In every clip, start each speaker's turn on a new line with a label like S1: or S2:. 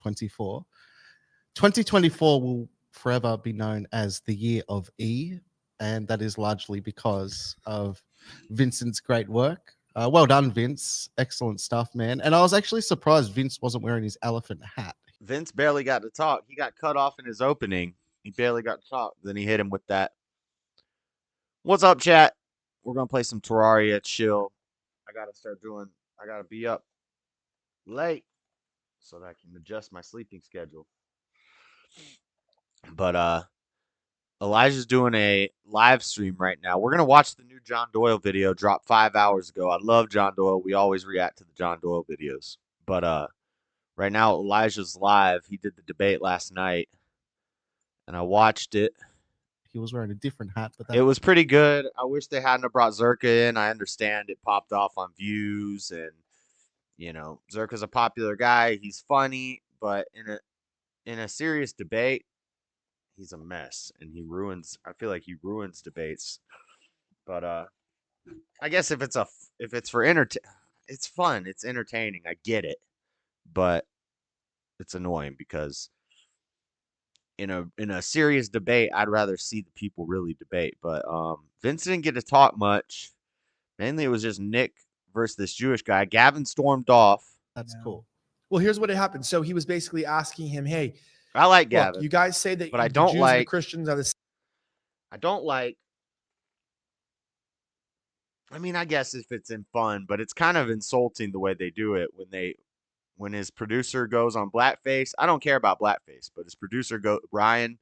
S1: 2024. 2024 will forever be known as the year of E, and that is largely because of Vincent's great work. Well done, Vince. Excellent stuff, man. And I was actually surprised Vince wasn't wearing his elephant hat.
S2: Vince barely got to talk. He got cut off in his opening. He barely got to talk. Then he hit him with that. What's up, chat? We're going to play some Terraria, chill. I got to be up late so that I can adjust my sleeping schedule. But Elijah's doing a live stream right now. We're going to watch the new John Doyle video dropped 5 hours ago. I love John Doyle. We always react to the John Doyle videos. But right now, Elijah's live. He did the debate last night, and I watched it.
S1: He was wearing a different hat, but
S2: it was pretty good. I wish they hadn't have brought Zerka in. I understand it popped off on views, and you know, Zerka's a popular guy. He's funny, but in a serious debate, he's a mess, and I feel like he ruins debates. But I guess if it's for it's fun, it's entertaining. I get it, but it's annoying because in a serious debate, I'd rather see the people really debate. But Vince didn't get to talk much. Mainly, it was just Nick versus this Jewish guy. Gavin stormed off.
S1: That's cool.
S3: Well, here's what happened. So he was basically asking him, "Hey,
S2: I like Gavin.
S3: Look, you guys say that,
S2: but I don't
S3: Jews
S2: like
S3: and the Christians are the same."
S2: I don't like. I mean, I guess if it's in fun, but it's kind of insulting the way they do it when his producer goes on blackface. I don't care about blackface, but his producer Ryan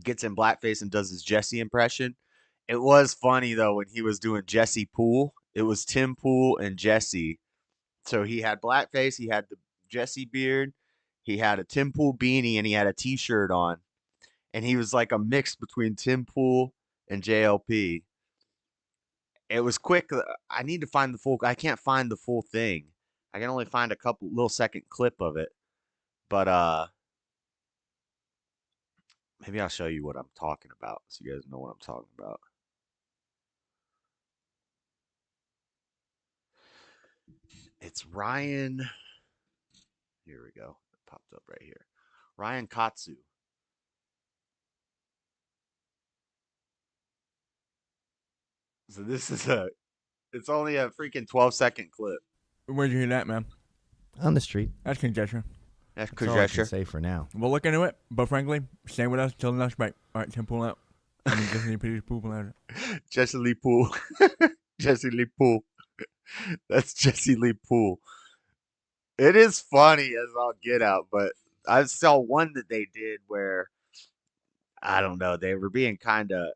S2: gets in blackface and does his Jesse impression. It was funny though when he was doing Jesse Poole. It was Tim Poole and Jesse. So he had blackface, he had the Jesse beard, he had a Tim Pool beanie, and he had a t-shirt on. And he was like a mix between Tim Pool and JLP. It was quick. I need to find I can't find the full thing. I can only find a couple little second clip of it. But maybe I'll show you what I'm talking about so you guys know what I'm talking about. It's Ryan. Here we go. It popped up right here. Ryan Katsu. So this is it's only a freaking 12-second clip.
S4: Where'd you hear that, man?
S5: On the street.
S4: That's conjecture.
S2: That's
S5: all I can say for now.
S4: We'll look into it, but frankly, stay with us till the next break. All right, Tim, pull out. I mean, Jesse Lee Pool out.
S2: Jesse Lee Pool. Jesse Lee Pool. That's Jesse Lee Pool. It is funny as all get out, but I saw one that they did where, I don't know, they were being kind of,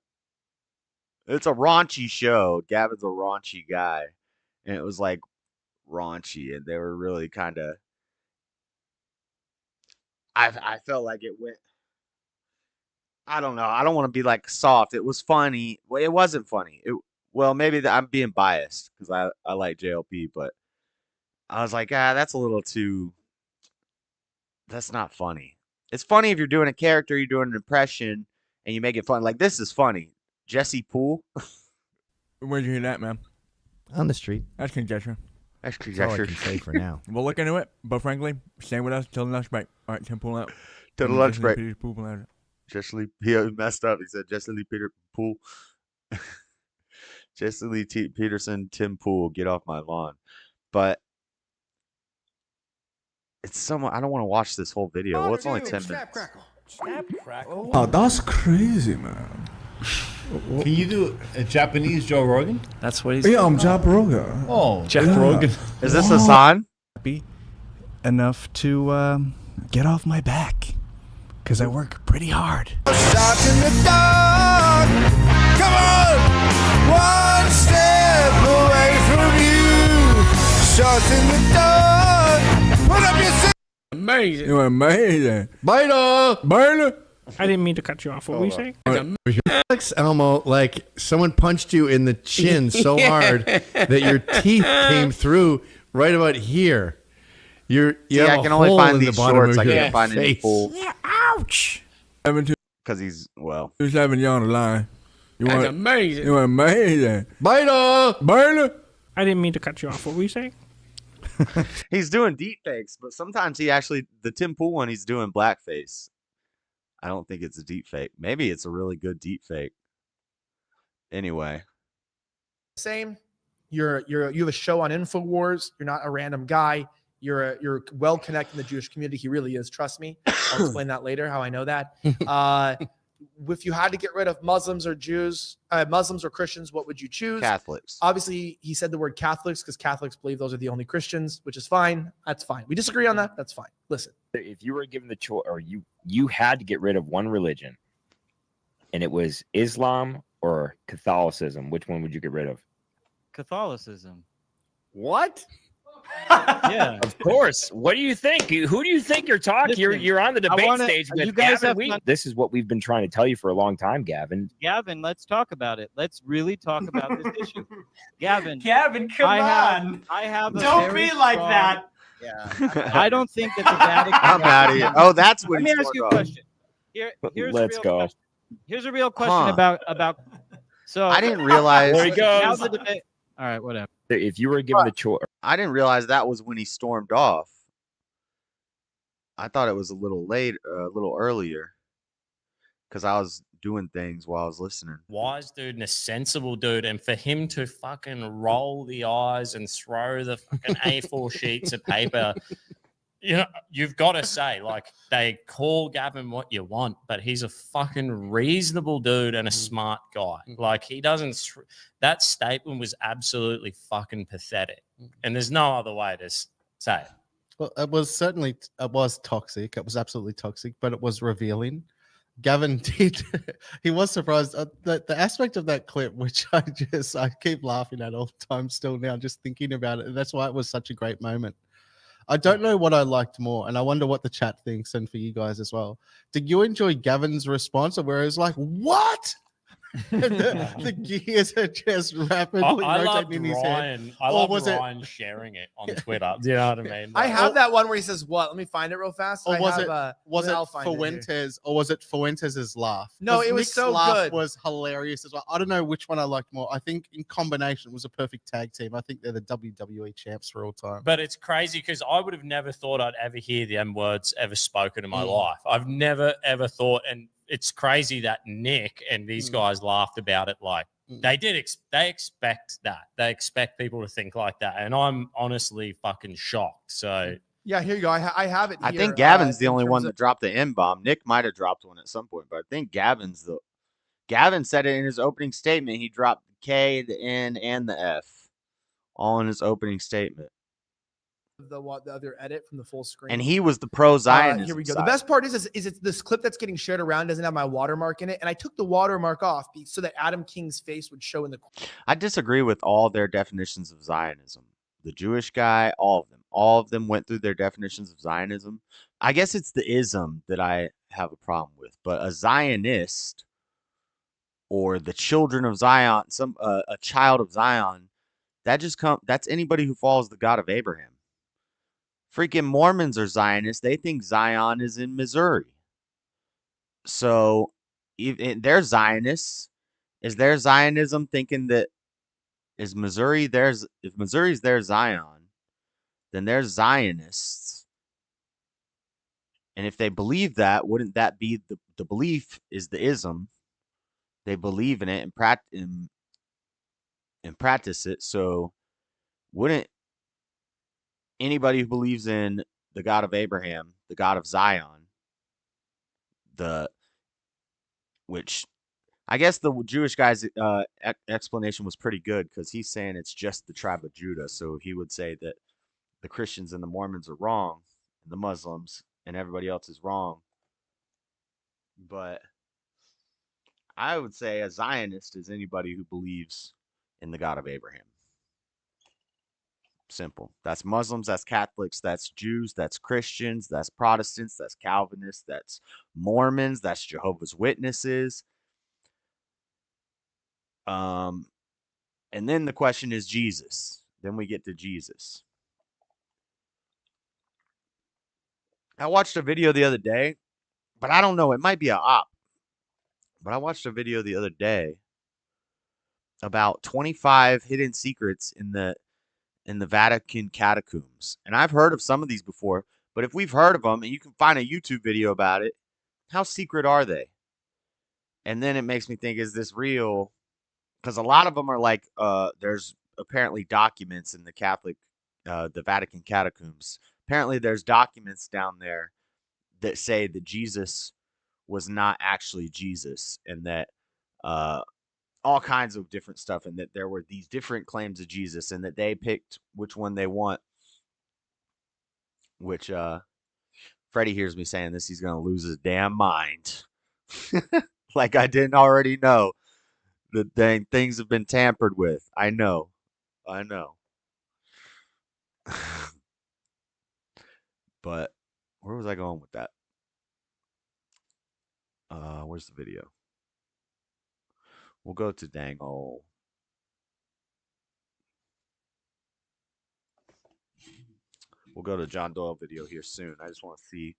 S2: it's a raunchy show. Gavin's a raunchy guy. And it was like raunchy, and they were really kind of, I felt like it went, I don't know. I don't want to be like soft. It was funny. Well, it wasn't funny. Well, maybe I'm being biased because I like JLP, but I was like, that's a little too, that's not funny. It's funny if you're doing a character, you're doing an impression, and you make it fun. Like, this is funny. Jesse Poole.
S4: Where'd you hear that, man?
S5: On the street.
S4: That's conjecture.
S2: That's
S5: all I can say for now.
S4: We'll look into it, but frankly, stay with us till the next break. All right, Tim, pull out.
S2: Till the lunch break.
S4: Out.
S2: Jesse Lee, he messed up. He said Jesse Lee Poole. Jesse Lee Peterson, Tim Pool, get off my lawn. But it's somewhat, I don't want to watch this whole video. Well, it's only 10 minutes.
S6: Snap crackle.
S4: Oh, that's crazy, man.
S6: Can you do a Japanese Joe Rogan?
S7: That's what he's.
S4: Yeah, I'm Jeff Rogan.
S6: Oh,
S7: Jeff Rogan.
S2: Is this Hassan?
S7: Happy enough to get off my back because I work pretty hard.
S8: Shot in the dark. Come on, one step away from you. Shot in the dark. Put up your.
S9: Amazing.
S4: You're amazing.
S5: Biter!
S9: I didn't mean to cut you off. What were you saying?
S5: Alex Elmo, like someone punched you in the chin so hard that your teeth came through right about here. You
S2: I can only find these shorts. I can't find any full.
S9: Yeah, ouch.
S2: Because he's, well.
S4: Who's having you on the line?
S9: That's amazing.
S4: You're amazing.
S5: Biter!
S9: I didn't mean to cut you off. What were you saying?
S2: He's doing deep fakes, but sometimes the Tim Pool one, he's doing blackface. I don't think it's a deep fake. Maybe it's a really good deep fake. Anyway.
S3: Same. You have a show on InfoWars. You're not a random guy. You're well connected in the Jewish community. He really is. Trust me. I'll explain that later. How I know that. If you had to get rid of Muslims or Christians, what would you choose?
S2: Catholics.
S3: Obviously, he said the word Catholics because Catholics believe those are the only Christians, which is fine. That's fine. We disagree on that. That's fine. Listen,
S10: if you were given the choice, or you had to get rid of one religion, and it was Islam or Catholicism, which one would you get rid of?
S11: Catholicism.
S10: What?
S11: Yeah,
S10: of course. What do you think? Who do you think you're talking? You're on the debate stage with
S11: you guys.
S10: Gavin. This is what we've been trying to tell you for a long time, Gavin.
S11: Gavin, let's talk about it. Let's really talk about this issue. Gavin,
S12: come on.
S11: I have.
S12: Don't be like that.
S11: Yeah, I don't think that the Vatican.
S2: I'm out of here. Oh, that's what.
S11: Let me ask you a question.
S10: Let's go.
S11: Question. Here's a real question about. So
S2: I didn't realize.
S10: There he goes.
S11: All right, whatever.
S10: If you were given the choice,
S2: I didn't realize that was when he stormed off. I thought it was a little late, a little earlier, because I was doing things while I was listening.
S13: Wise dude and a sensible dude, and for him to fucking roll the eyes and throw the fucking A4 sheets of paper, you know, you've got to say, like, they call Gavin what you want, but he's a fucking reasonable dude and a smart guy. Like, he doesn't. That statement was absolutely fucking pathetic, and there's no other way to say it.
S1: Well, it was toxic. It was absolutely toxic, but it was revealing. Gavin did. He was surprised. The aspect of that clip, which I keep laughing at all the time still now, just thinking about it. And that's why it was such a great moment. I don't know what I liked more, and I wonder what the chat thinks, and for you guys as well. Did you enjoy Gavin's response, or where it was like, "What?" the gears are just rapidly
S13: I loved
S1: rotating in his
S13: Ryan.
S1: head.
S13: I loved Ryan sharing it on Twitter. Do you know what I mean?
S3: I have that one where he says, "What?" Let me find it real fast.
S1: Or was it
S3: I'll find
S1: Fuentes, or was it Fuentes' laugh?
S3: No,
S1: 'Cause
S3: it was
S1: Nick's
S3: so
S1: laugh
S3: good.
S1: Was hilarious as well. I don't know which one I liked more. I think in combination it was a perfect tag team. I think they're the WWE champs for all time.
S13: But it's crazy because I would have never thought I'd ever hear the M words ever spoken in my life. I've never, ever thought, and it's crazy that Nick and these guys laughed about it like they did. They expect that. They expect people to think like that. And I'm honestly fucking shocked. So
S3: yeah, here you go. I have it here.
S2: I think Gavin's the only one that dropped the M-bomb. Nick might have dropped one at some point, but I think Gavin said it in his opening statement. He dropped the K, the N, and the F all in his opening statement.
S3: The other edit from the full screen,
S2: and he was the pro Zionism.
S3: Here we go.
S2: Side.
S3: The best part is it's this clip that's getting shared around doesn't have my watermark in it, and I took the watermark off so that Adam King's face would show in the.
S2: I disagree with all their definitions of Zionism. The Jewish guy, all of them went through their definitions of Zionism. I guess it's the ism that I have a problem with, but a Zionist or the children of Zion, a child of Zion, that's anybody who follows the God of Abraham. Freaking Mormons are Zionists. They think Zion is in Missouri. So they're Zionists. Is their Zionism thinking that if Missouri's their Zion, then they're Zionists. And if they believe that, wouldn't that be the belief is the ism? They believe in it and practice it. So wouldn't anybody who believes in the God of Abraham, the God of Zion, which I guess the Jewish guy's explanation was pretty good because he's saying it's just the tribe of Judah. So he would say that the Christians and the Mormons are wrong, and the Muslims and everybody else is wrong. But I would say a Zionist is anybody who believes in the God of Abraham. Simple. That's Muslims, that's Catholics, that's Jews, that's Christians, that's Protestants, that's Calvinists, that's Mormons, that's Jehovah's Witnesses. And then the question is Jesus. Then we get to Jesus. I watched a video the other day, but I don't know, it might be a op. But I watched a video the other day about 25 hidden secrets in the in the Vatican catacombs. And I've heard of some of these before, but if we've heard of them and you can find a YouTube video about it, how secret are they? And then it makes me think, is this real? Because a lot of them are like, there's apparently documents in the the Vatican catacombs. Apparently there's documents down there that say that Jesus was not actually Jesus, and that all kinds of different stuff, and that there were these different claims of Jesus, and that they picked which one they want. Which Freddie hears me saying this, he's gonna lose his damn mind. Like I didn't already know that dang things have been tampered with. I know. But where was I going with that? Where's the video? We'll go to dang old. We'll go to John Doyle video here soon. I just want to see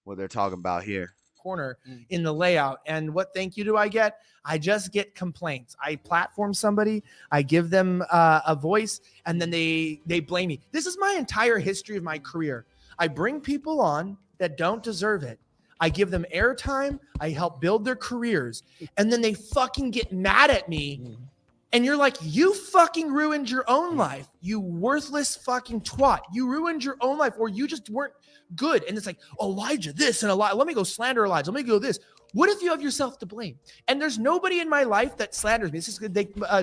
S2: what they're talking about here.
S3: Corner in the layout. And what thank you do I get? I just get complaints. I platform somebody, I give them a voice, and then they blame me. This is my entire history of my career. I bring people on that don't deserve it. I give them airtime, I help build their careers, and then they fucking get mad at me. And you're like, you fucking ruined your own life. You worthless fucking twat. You ruined your own life, or you just weren't good. And it's like, Elijah this and Elijah. Let me go slander Elijah. Let me go this. What if you have yourself to blame? And there's nobody in my life that slanders me. This is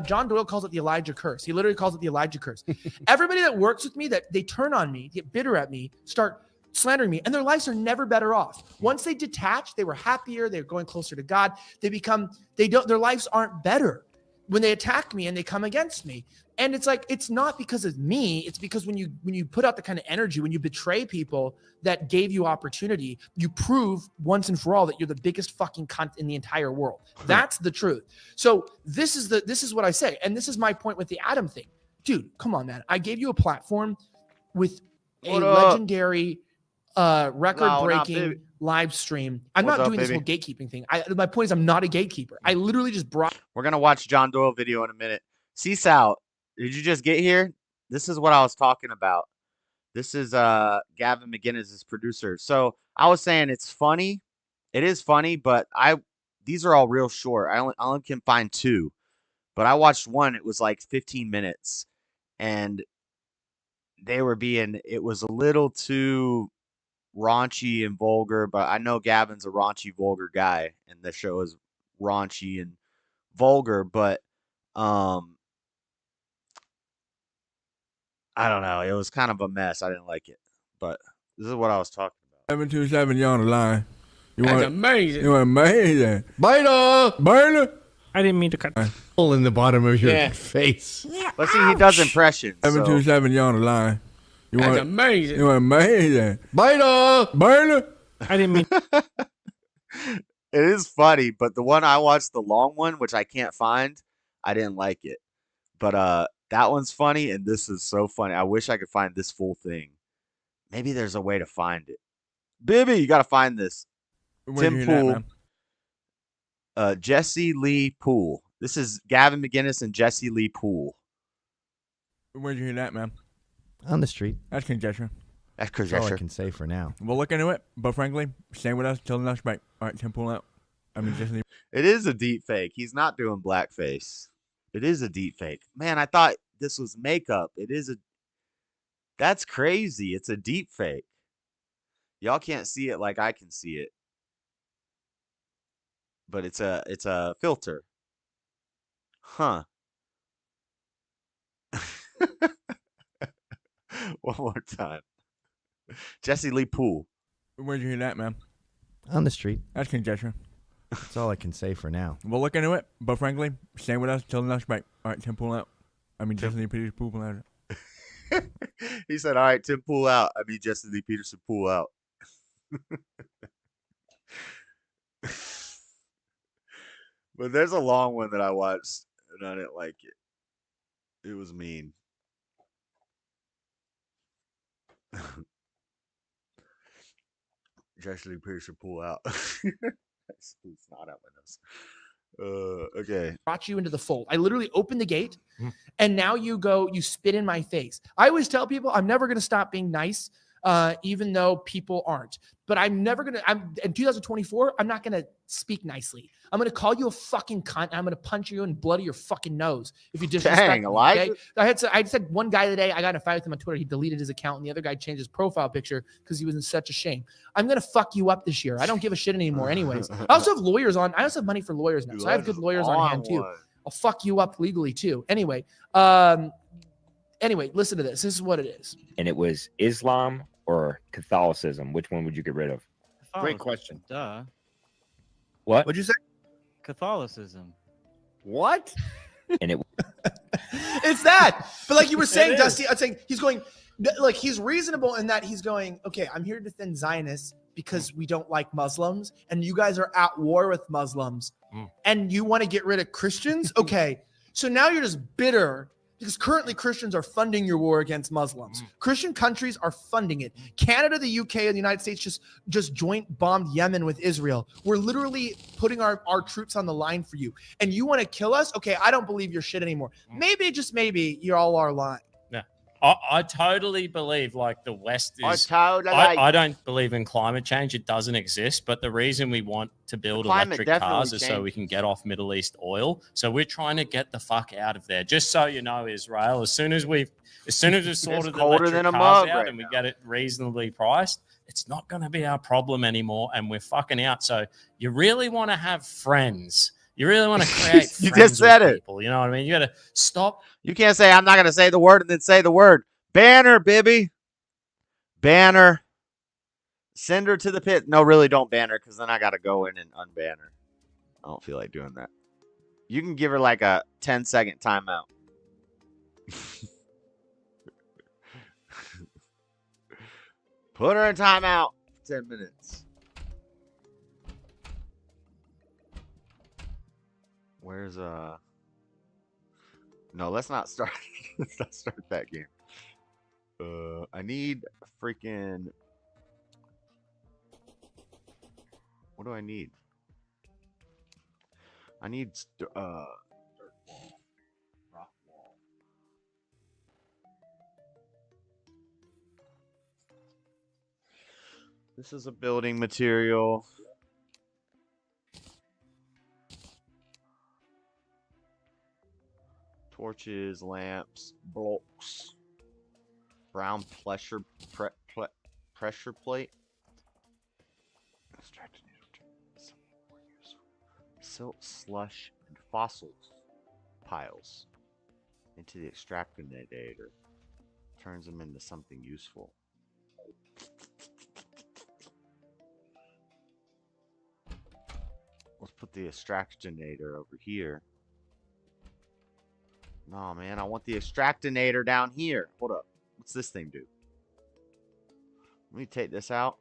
S3: John Doyle calls it the Elijah curse. He literally calls it the Elijah curse. Everybody that works with me, that they turn on me, get bitter at me, start slandering me, and their lives are never better off. Once they detach, they were happier. They're going closer to God. Their lives aren't better when they attack me and they come against me. And it's like, it's not because of me. It's because when you put out the kind of energy, when you betray people that gave you opportunity, you prove once and for all that you're the biggest fucking cunt in the entire world. That's the truth. So this is what I say. And this is my point with the Adam thing. Dude, come on, man. I gave you a platform with a legendary record-breaking live stream. I'm not doing this whole gatekeeping thing. My point is, I'm not a gatekeeper. I literally just brought.
S2: We're gonna watch John Doyle video in a minute. Seasal, did you just get here? This is what I was talking about. This is Gavin McGinnis' producer. So I was saying it's funny. It is funny, but these are all real short. I only can find two, but I watched one. It was like 15 minutes, and it was a little too raunchy and vulgar, but I know Gavin's a raunchy, vulgar guy, and the show is raunchy and vulgar, but I don't know. It was kind of a mess. I didn't like it, but this is what I was talking about.
S4: 727, you on the line.
S9: That's amazing.
S4: You amazing. Biter.
S9: I didn't mean to cut.
S5: Hole in the bottom of your face.
S2: Let's see. He does impressions.
S4: 727, you on the line.
S9: That's amazing.
S4: You amazing.
S5: Biter.
S9: I didn't mean.
S2: It is funny, but the one I watched, the long one, which I can't find, I didn't like it. But that one's funny, and this is so funny. I wish I could find this full thing. Maybe there's a way to find it. Bibby, you got to find this. Tim Pool. Jesse Lee Poole. This is Gavin McGinnis and Jesse Lee Poole.
S4: Where'd you hear that, man?
S5: On the street.
S4: That's conjecture.
S5: That's all I can say for now.
S4: We'll look into it, but frankly, stay with us till the next break. All right, Tim, pull out.
S2: It is a deep fake. He's not doing blackface. It is a deep fake. Man, I thought this was makeup. That's crazy. It's a deep fake. Y'all can't see it like I can see it. But it's a filter. Huh. One more time. Jesse Lee Poole.
S4: Where'd you hear that, man?
S5: On the street.
S4: That's conjecture.
S5: That's all I can say for now.
S4: We'll look into it, but frankly, stay with us till the next break. All right, Tim, pull out. Jesse Lee Peterson, pull out.
S2: He said, all right, Tim, pull out. Jesse Lee Peterson, pull out. But there's a long one that I watched, and I didn't like it. It was mean. Jesse Lee Peterson, pull out. It's not out my nose. Okay.
S3: Brought you into the fold. I literally opened the gate, and now you spit in my face. I always tell people I'm never going to stop being nice, even though people aren't. But I'm never going to, in 2024, I'm not going to speak nicely. I'm going to call you a fucking cunt. I'm going to punch you and bloody your fucking nose if you disrespect
S2: Dang,
S3: me.
S2: Elijah.
S3: Okay? I said one guy today, I got in a fight with him on Twitter. He deleted his account, and the other guy changed his profile picture because he was in such a shame. I'm going to fuck you up this year. I don't give a shit anymore anyways. I also have lawyers on. I also have money for lawyers now. So I have good lawyers on hand too. I'll fuck you up legally too. Anyway, listen to this. This is what it is.
S10: And it was Islam or Catholicism. Which one would you get rid of?
S11: Great question. Duh.
S10: What?
S7: What'd you say?
S11: Catholicism.
S7: What?
S10: And it
S3: It's that. But like you were saying, Dusty, I'm saying he's going, like, he's reasonable in that he's going, okay, I'm here to defend Zionists because we don't like Muslims, and you guys are at war with Muslims, and you want to get rid of Christians? Okay. So now you're just bitter because currently Christians are funding your war against Muslims. Christian countries are funding it. Canada, the UK, and the United States just joint bombed Yemen with Israel. We're literally putting our troops on the line for you. And you want to kill us? Okay, I don't believe your shit anymore. Maybe, just maybe, you all are lying.
S13: Yeah. I totally believe like the West is.
S2: I
S13: I don't believe in climate change. It doesn't exist. But the reason we want to build
S2: climate
S13: electric cars
S2: definitely
S13: is so we can get off Middle East oil. So we're trying to get the fuck out of there. Just so you know, Israel, as soon as we've sorted the
S2: colder
S13: electric
S2: than a
S13: cars
S2: mug
S13: out
S2: right
S13: and we
S2: now.
S13: get it reasonably priced, it's not going to be our problem anymore. And we're fucking out. So you really want to have friends. You really want to create
S2: You
S13: friends
S2: just said
S13: with
S2: it.
S13: people. You know what I mean? You got to stop.
S2: You can't say I'm not going to say the word and then say the word. Banner, Bibby. Banner. Send her to the pit. No, really, don't ban her because then I got to go in and unban her. I don't feel like doing that. You can give her like a 10-second timeout. Put her in timeout for 10 minutes. Where's No, let's not start. Let's not start that game. I need freaking. What do I need? I need dirt wall. Rock wall. This is a building material. Torches, lamps, blocks. Brown pressure plate. Extracted silt, slush, and fossils piles into the extractinator. Turns them into something useful. Let's put the extractinator over here. No, man, I want the extractinator down here. Hold up. What's this thing do? Let me take this out.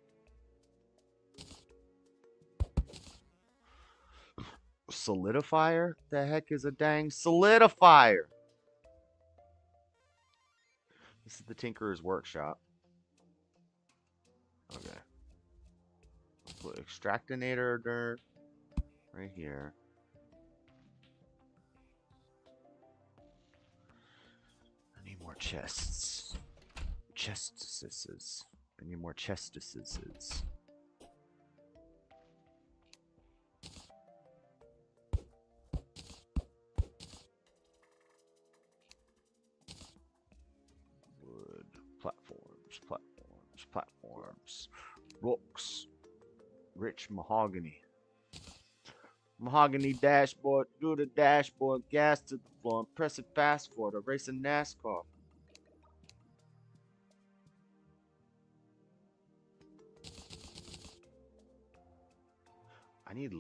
S2: Solidifier? The heck is a dang solidifier? This is the Tinkerer's Workshop. Okay. Put extractinator dirt right here. I need more chests. Chestesses. I need more chestesses. Wood. Platforms. Rocks. Rich mahogany. Mahogany dashboard. Do the dashboard. Gas to the floor. And press it fast forward. A race in NASCAR. I need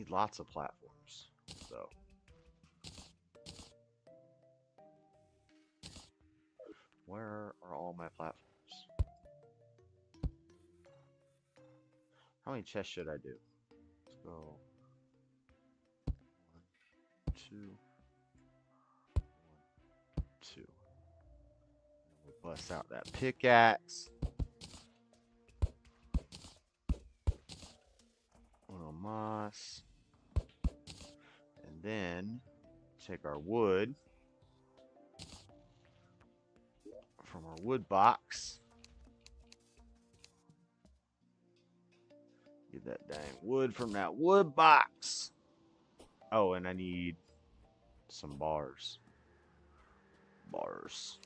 S2: lots of platforms. So where are all my platforms? How many chests should I do? Let's go. 1, 2. 1, 2. We'll bust out that pickaxe. moss. And then take our wood from our wood box. Get that dang wood from that wood box. Oh, and I need some bars. Bars.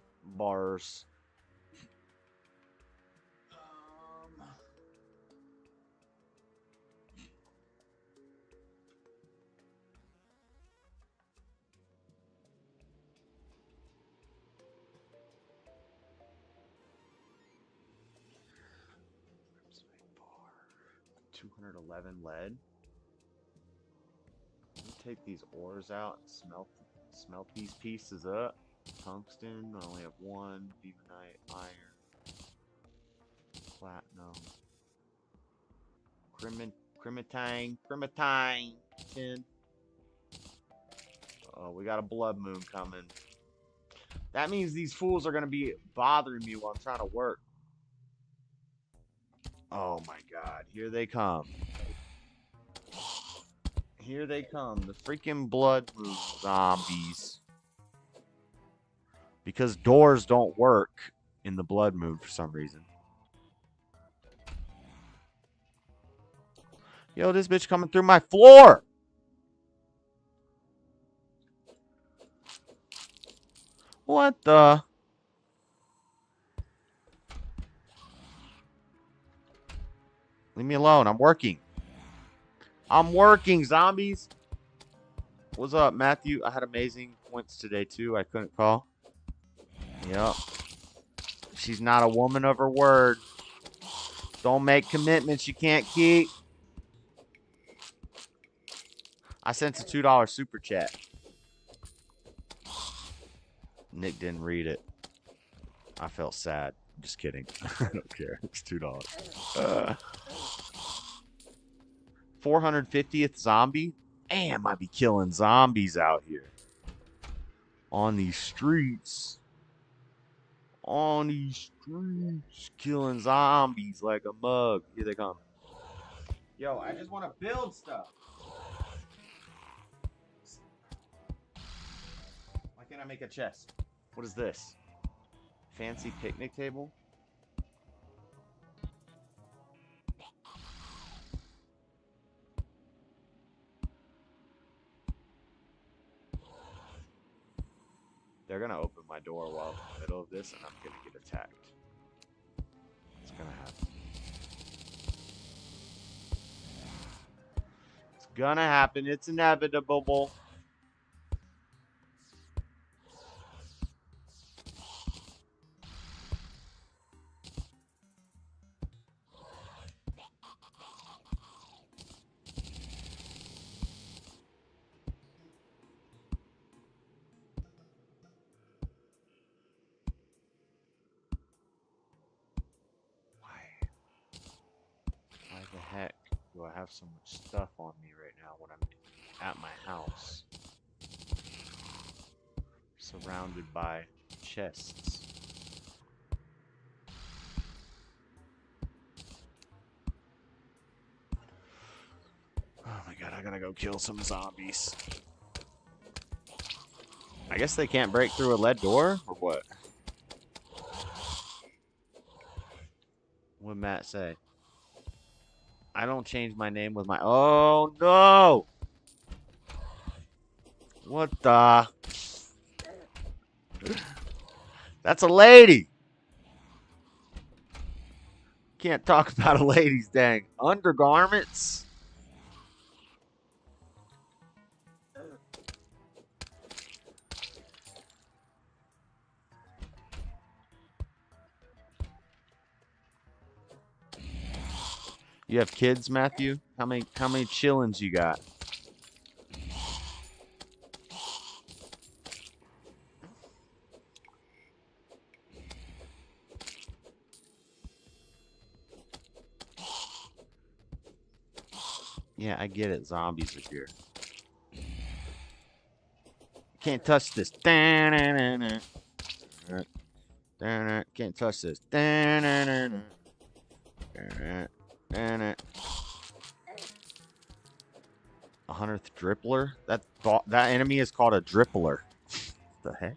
S2: $211 lead. Let me take these ores out and smelt these pieces up. Tungsten, I only have one. Beaverite, iron, platinum, crimitine, tin. Oh, we got a blood moon coming. That means these fools are gonna be bothering me while I'm trying to work. Oh my god, here they come. Here they come, the freaking blood moon zombies. Because doors don't work in the blood moon for some reason. Yo, this bitch coming through my floor! What the? Leave me alone. I'm working. I'm working, zombies. What's up, Matthew? I had amazing points today, too. I couldn't call. Yep. She's not a woman of her word. Don't make commitments you can't keep. I sent a $2 super chat. Nick didn't read it. I felt sad. I'm just kidding. I don't care. It's $2. 450th zombie? Damn, I be killing zombies out here. On these streets. On these streets. Killing zombies like a mug. Here they come. Yo, I just want to build stuff. Why can't I make a chest? What is this? Fancy picnic table? They're gonna open my door while I'm in the middle of this, and I'm gonna get attacked. It's gonna happen. It's gonna happen. It's inevitable. Why the heck do I have so much stuff on me right now when I'm at my house? Surrounded by chests. Oh my god, I gotta go kill some zombies. I guess they can't break through a lead door, or what? What'd Matt say? I don't change my name with my... Oh, no! What the... That's a lady! Can't talk about a lady's dang undergarments. You have kids, Matthew? How many chillins you got? Yeah, I get it. Zombies are here. Can't touch this. Can't touch this. 100th drippler. That enemy is called a drippler. What the heck?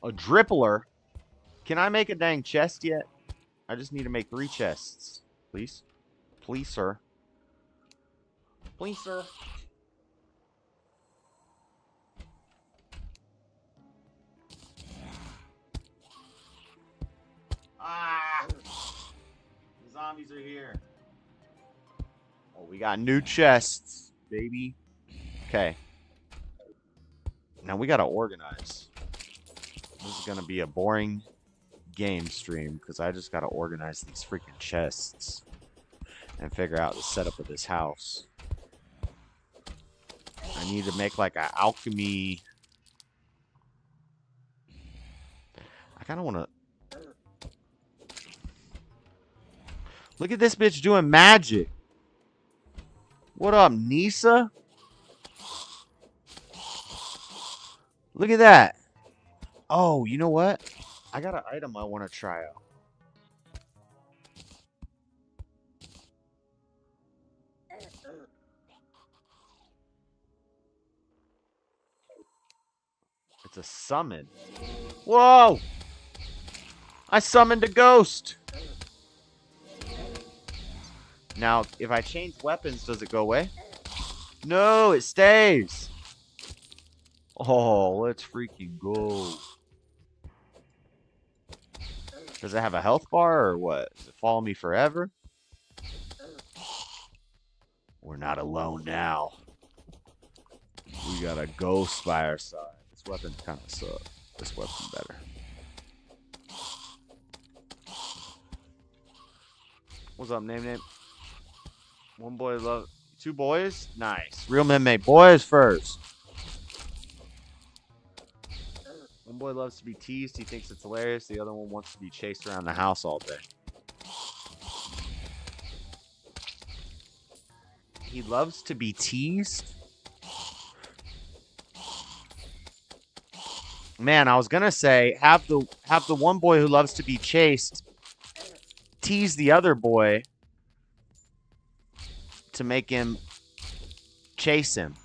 S2: A drippler? Can I make a dang chest yet? I just need to make 3 chests. Please. Please, sir. Please, sir. Ah! The zombies are here. Oh, we got new chests, baby. Okay. Now we gotta organize. This is gonna be a boring game stream because I just gotta organize these freaking chests and figure out the setup of this house. I need to make like an alchemy. I kind of want to. Look at this bitch doing magic. What up, Nisa? Look at that. Oh, you know what? I got an item I want to try out. It's a summon. Whoa! I summoned a ghost. Now, if I change weapons, does it go away? No, it stays. Oh, let's freaking go. Does it have a health bar or what? Does it follow me forever? We're not alone now. We got a ghost by our side. This weapon kind of sucks. This weapon's better. What's up, name? One boy love. 2 boys? Nice. Real men make boys first. One boy loves to be teased. He thinks it's hilarious. The other one wants to be chased around the house all day. He loves to be teased? Man, I was gonna say have the one boy who loves to be chased tease the other boy to make him chase him.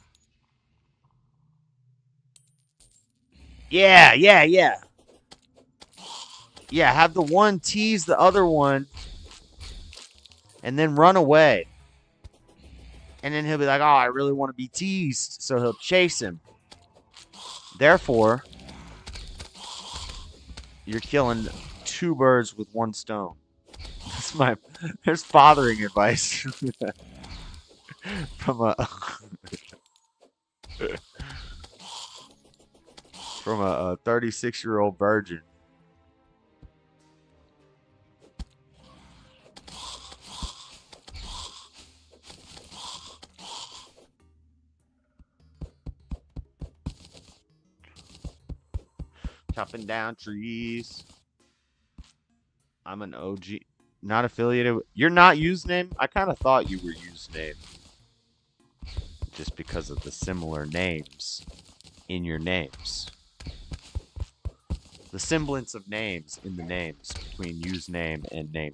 S2: Yeah. Yeah, have the one tease the other one and then run away. And then he'll be like, oh, I really want to be teased. So he'll chase him. Therefore, you're killing 2 birds with 1 stone. There's fathering advice from a 36-year-old virgin. Chopping down trees. I'm an OG. Not affiliated with... You're not Usename? I kind of thought you were Usename. Just because of the similar names in your names. The semblance of names in the names between Usename and name.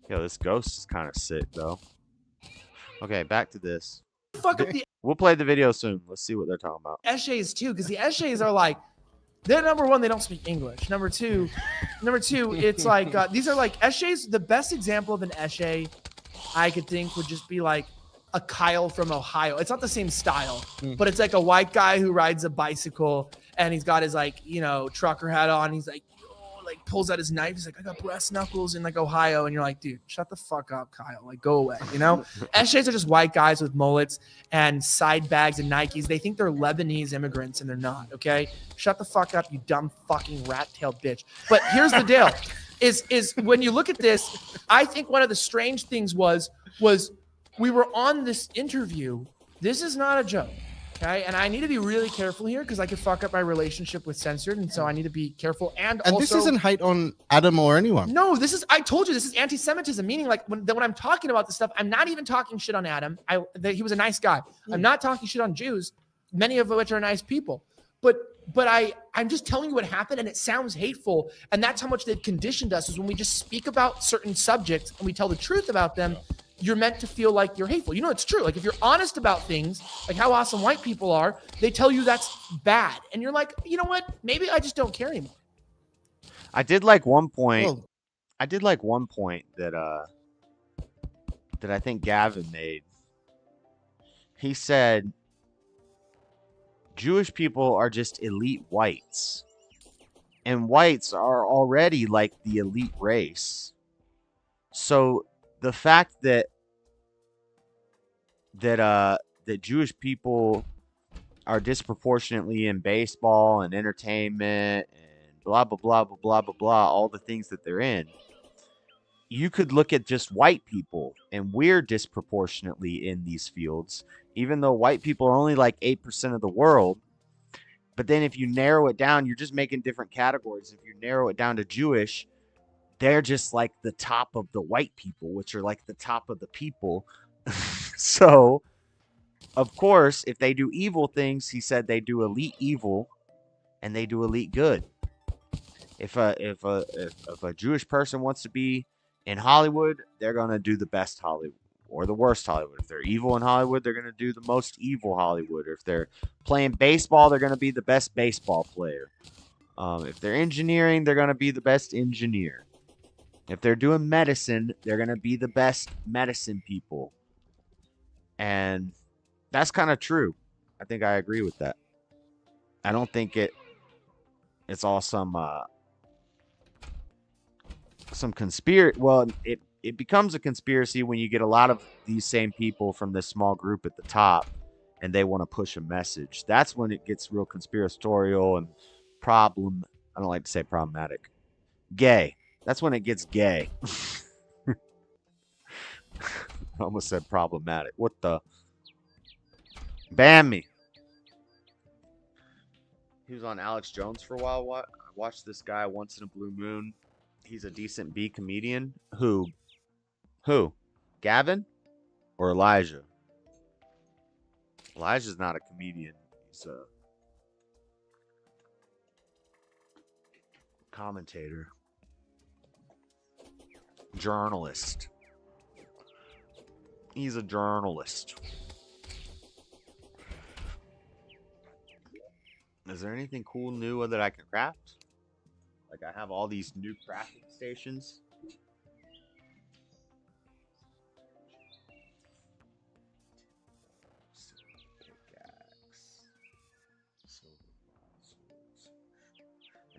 S2: Yo, this ghost is kind of sick, though. Okay, back to this.
S3: Fuck up the
S2: We'll play the video soon. Let's see what they're talking about.
S3: Eshays too, because the Eshays are like, they're number 1, they don't speak English. Number two, it's like these are like Eshays. The best example of an Eshay I could think would just be like a Kyle from Ohio. It's not the same style, but it's like a white guy who rides a bicycle and he's got his like, trucker hat on. He's like, like pulls out his knife. He's like, I got brass knuckles in like Ohio. And you're like, dude, shut the fuck up, Kyle. Like, go away. Eshays are just white guys with mullets and side bags and Nikes. They think they're Lebanese immigrants and they're not. Okay. Shut the fuck up, you dumb fucking rat-tailed bitch. But here's the deal is when you look at this, I think one of the strange things was we were on this interview. This is not a joke. Okay, and I need to be really careful here because I could fuck up my relationship with Censored, and so I need to be careful. And also,
S1: this isn't hate on Adam or anyone.
S3: No, I told you, this is anti-Semitism, meaning like when I'm talking about this stuff, I'm not even talking shit on Adam. He was a nice guy. I'm not talking shit on Jews, many of which are nice people. But but I'm just telling you what happened, and it sounds hateful. And that's how much they've conditioned us, is when we just speak about certain subjects and we tell the truth about them, you're meant to feel like you're hateful. You know, it's true. Like if you're honest about things, like how awesome white people are, they tell you that's bad. And you're like, you know what? Maybe I just don't care anymore.
S2: I did like one point.
S1: Well,
S2: that that I think Gavin made. He said Jewish people are just elite whites. And whites are already like the elite race. So the fact that Jewish people are disproportionately in baseball and entertainment and blah blah blah blah blah blah blah, all the things that they're in. You could look at just white people, and we're disproportionately in these fields, even though white people are only like 8% of the world. But then if you narrow it down, you're just making different categories. If you narrow it down to Jewish, they're just like the top of the white people, which are like the top of the people. So, of course, if they do evil things, he said they do elite evil and they do elite good. If a Jewish person wants to be in Hollywood, they're going to do the best Hollywood or the worst Hollywood. If they're evil in Hollywood, they're going to do the most evil Hollywood. Or if they're playing baseball, they're going to be the best baseball player. If they're engineering, they're going to be the best engineer. If they're doing medicine, they're going to be the best medicine people. And that's kind of true. I think I agree with that. I don't think it's all some conspiracy. Well, it becomes a conspiracy when you get a lot of these same people from this small group at the top and they want to push a message. That's when it gets real conspiratorial and I don't like to say problematic. Gay. That's when it gets gay. I almost said problematic. What the? Ban me. He was on Alex Jones for a while. I watched this guy once in a blue moon. He's a decent B comedian. Who? Gavin? Or Elijah? Elijah's not a comedian. He's a commentator. Journalist. He's a journalist. Is there anything cool new that I can craft? Like I have all these new crafting stations.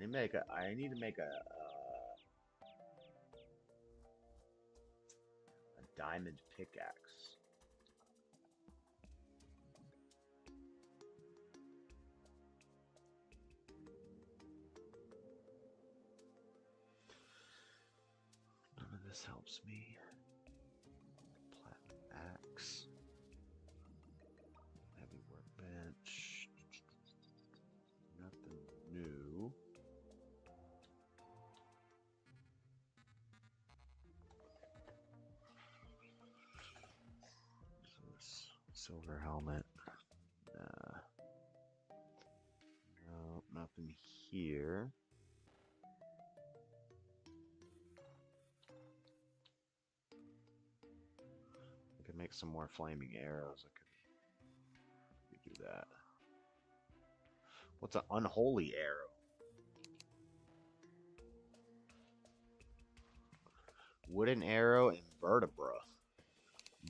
S2: I need to make a diamond pickaxe. None of this helps me. Platinum axe. Heavy workbench. Nothing new. Silver helmet. No, nothing here. I could make some more flaming arrows. I could do that. What's an unholy arrow? Wooden arrow and vertebra.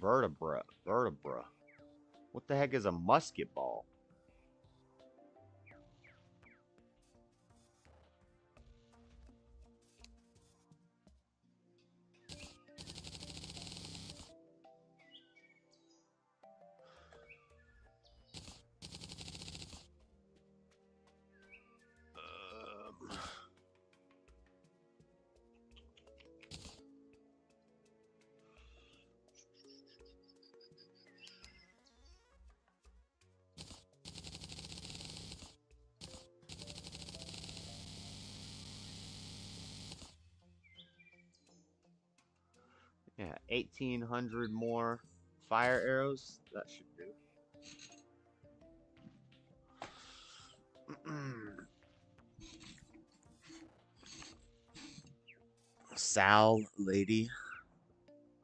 S2: Vertebra. What the heck is a musket ball? Yeah, 1,800 more fire arrows. That should do. Sal lady.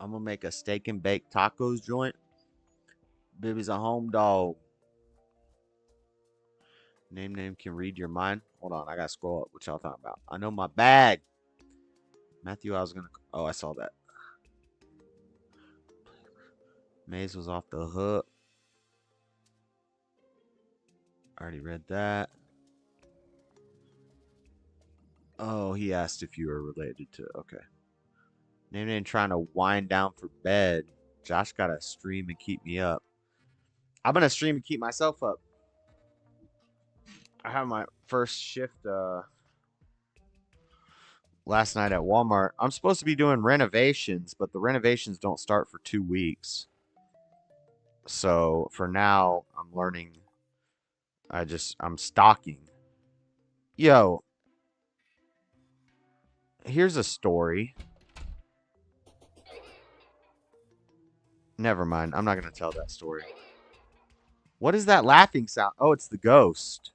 S2: I'm gonna make a steak and bake tacos joint. Baby's a home dog. Name can read your mind. Hold on, I gotta scroll up. What y'all talking about? I know my bag. Matthew, I was gonna. Oh, I saw that. Maze was off the hook. Already read that. Oh, he asked if you were related to. Okay. Name trying to wind down for bed. Josh gotta stream and keep me up. I'm gonna stream and keep myself up. I have my first shift last night at Walmart. I'm supposed to be doing renovations, but the renovations don't start for 2 weeks. So for now, I'm learning. I'm stocking. Yo, here's a story. Never mind. I'm not going to tell that story. What is that laughing sound? Oh, it's the ghost.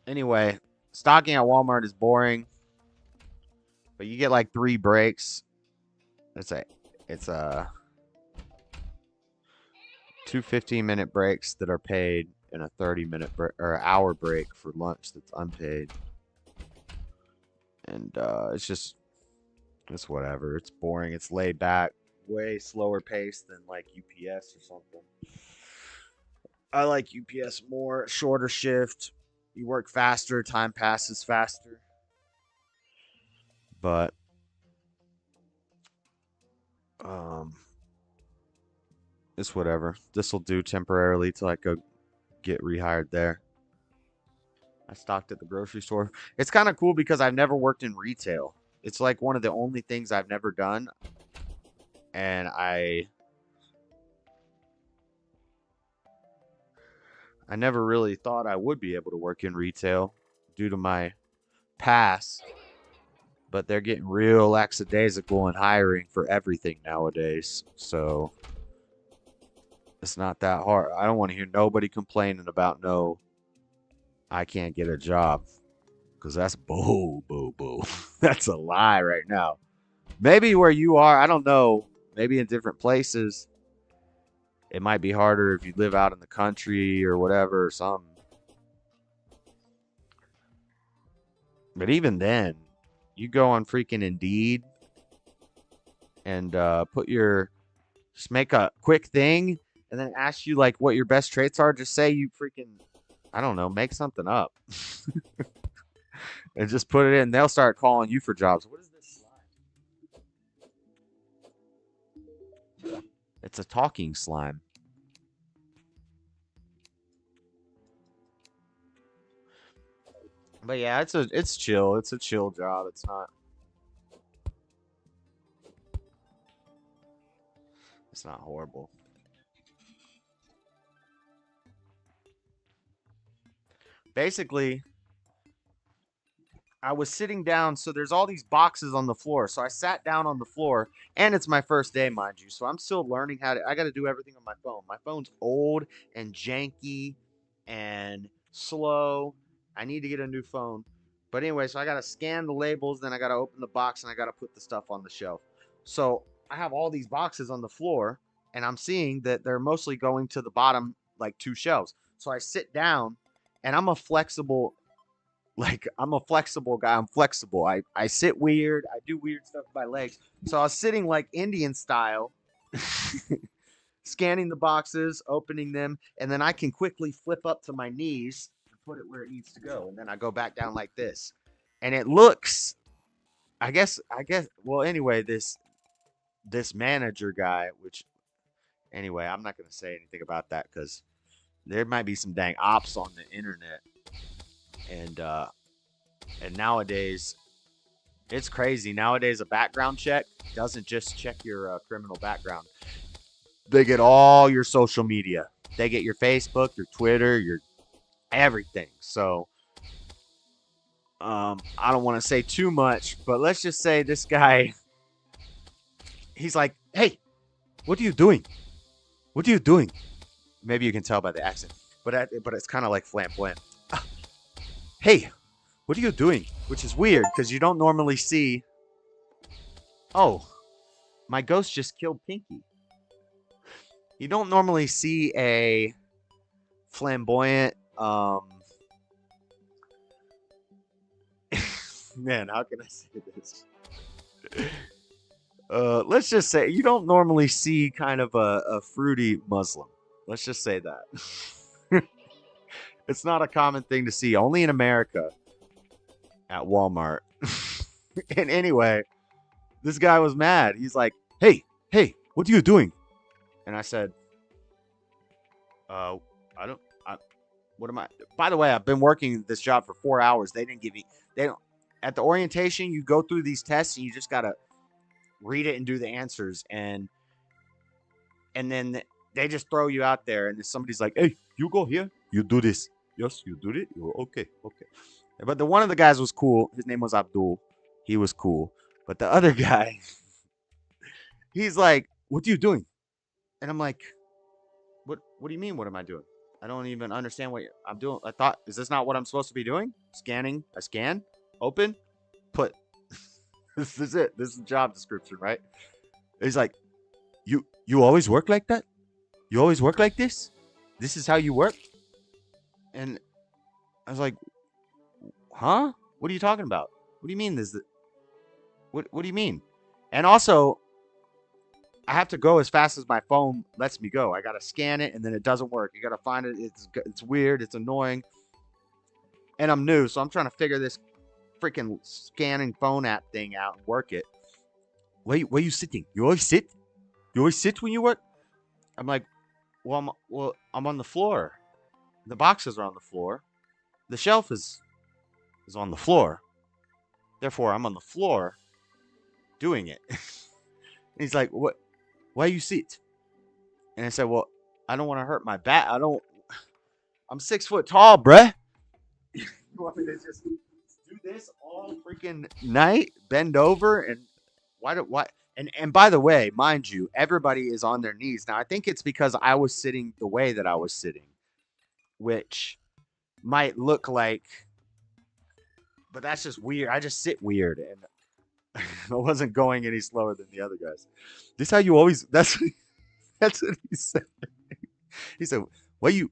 S2: Anyway, stocking at Walmart is boring. But you get like 3 breaks. It's 2 15-minute breaks that are paid and a 30-minute or hour break for lunch that's unpaid. And it's whatever. It's boring. It's laid back, way slower pace than like UPS or something. I like UPS more. Shorter shift. You work faster. Time passes faster. But it's whatever. This will do temporarily till I go get rehired there. I stocked at the grocery store. It's kind of cool because I've never worked in retail. It's like one of the only things I've never done. And I never really thought I would be able to work in retail due to my past. But they're getting real lackadaisical in hiring for everything nowadays. So it's not that hard. I don't want to hear nobody complaining about I can't get a job. Because that's boo. That's a lie right now. Maybe where you are, I don't know. Maybe in different places. It might be harder if you live out in the country or whatever or something. But even then, you go on freaking Indeed and just make a quick thing and then ask you like what your best traits are. Just say you freaking, I don't know, make something up and just put it in. They'll start calling you for jobs. What is this slime? It's a talking slime. But yeah, it's chill. It's a chill job. It's not horrible. Basically, I was sitting down, so there's all these boxes on the floor. So I sat down on the floor, and it's my first day, mind you. So I'm still learning I got to do everything on my phone. My phone's old and janky and slow. I need to get a new phone. But anyway, so I got to scan the labels, then I got to open the box, and I got to put the stuff on the shelf. So I have all these boxes on the floor, and I'm seeing that they're mostly going to the bottom, like 2 shelves. So I sit down, and I'm a flexible guy. I'm flexible. I sit weird. I do weird stuff with my legs. So I was sitting like Indian style, scanning the boxes, opening them, and then I can quickly flip up to my knees and put it where it needs to go. And then I go back down like this. And it looks, well, anyway, this manager guy, anyway, I'm not going to say anything about that because there might be some dang ops on the internet. And nowadays, it's crazy. Nowadays, a background check doesn't just check your criminal background. They get all your social media. They get your Facebook, your Twitter, your everything. So, I don't want to say too much, but let's just say this guy, he's like, hey, what are you doing? What are you doing? Maybe you can tell by the accent, but it's kind of like flamboyant. Hey, what are you doing? Which is weird because you don't normally see. Oh, my ghost just killed Pinky. You don't normally see a flamboyant. Man, how can I say this? Let's just say you don't normally see kind of a fruity Muslim. Let's just say that. It's not a common thing to see, only in America at Walmart. And anyway, this guy was mad. He's like, hey, what are you doing? And I said, what am I? By the way, I've been working this job for 4 hours. They don't, at the orientation, you go through these tests and you just got to read it and do the answers. And then they just throw you out there and somebody's like, hey, you go here, you do this. Yes, you do it. Okay. But one of the guys was cool. His name was Abdul. He was cool. But the other guy, he's like, what are you doing? And I'm like, what do you mean, what am I doing? I don't even understand what I'm doing. I thought, is this not what I'm supposed to be doing? Scanning, a scan, open, put. This is it. This is the job description, right? He's like, you always work like that? You always work like this? This is how you work? And I was like, huh? What are you talking about? What do you mean what do you mean? And also, I have to go as fast as my phone lets me go. I got to scan it and then it doesn't work. You got to find it. It's weird. It's annoying. And I'm new, so I'm trying to figure this freaking scanning phone app thing out and work it. Where you sitting? You always sit? You always sit when you work? I'm like, I'm on the floor. The boxes are on the floor. The shelf is on the floor. Therefore, I'm on the floor doing it. And he's like, what? Why you sit? And I said, well, I don't want to hurt my back. I'm 6 foot tall, bruh. You want me to just do this all freaking night? Bend over? And why? And by the way, mind you, everybody is on their knees. Now, I think it's because I was sitting the way that I was sitting, which might look like, but that's just weird. I just sit weird, and I wasn't going any slower than the other guys. This how you always, that's what he said. He said, why you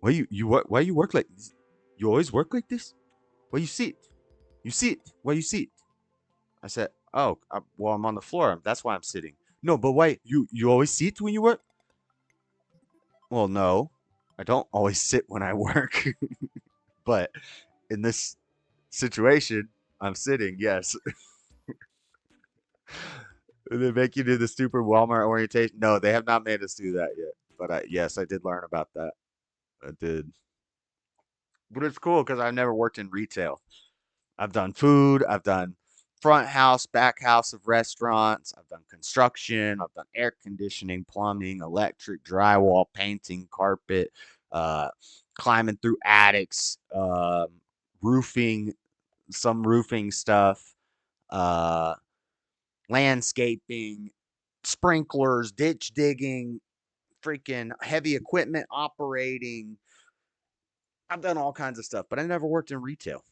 S2: work like this? You always work like this? Why you sit? You sit. Why you sit? I said, well, I'm on the floor. That's why I'm sitting. No, but why you always sit when you work? Well, no, I don't always sit when I work. But in this situation, I'm sitting. Yes. They make you do the stupid Walmart orientation. No, they have not made us do that yet. But yes, I did learn about that. I did. But it's cool because I've never worked in retail. I've done food. I've done front house, back house of restaurants. I've done construction. I've done air conditioning, plumbing, electric, drywall, painting, carpet, climbing through attics, roofing, some roofing stuff, landscaping, sprinklers, ditch digging, freaking heavy equipment operating. I've done all kinds of stuff, but I never worked in retail.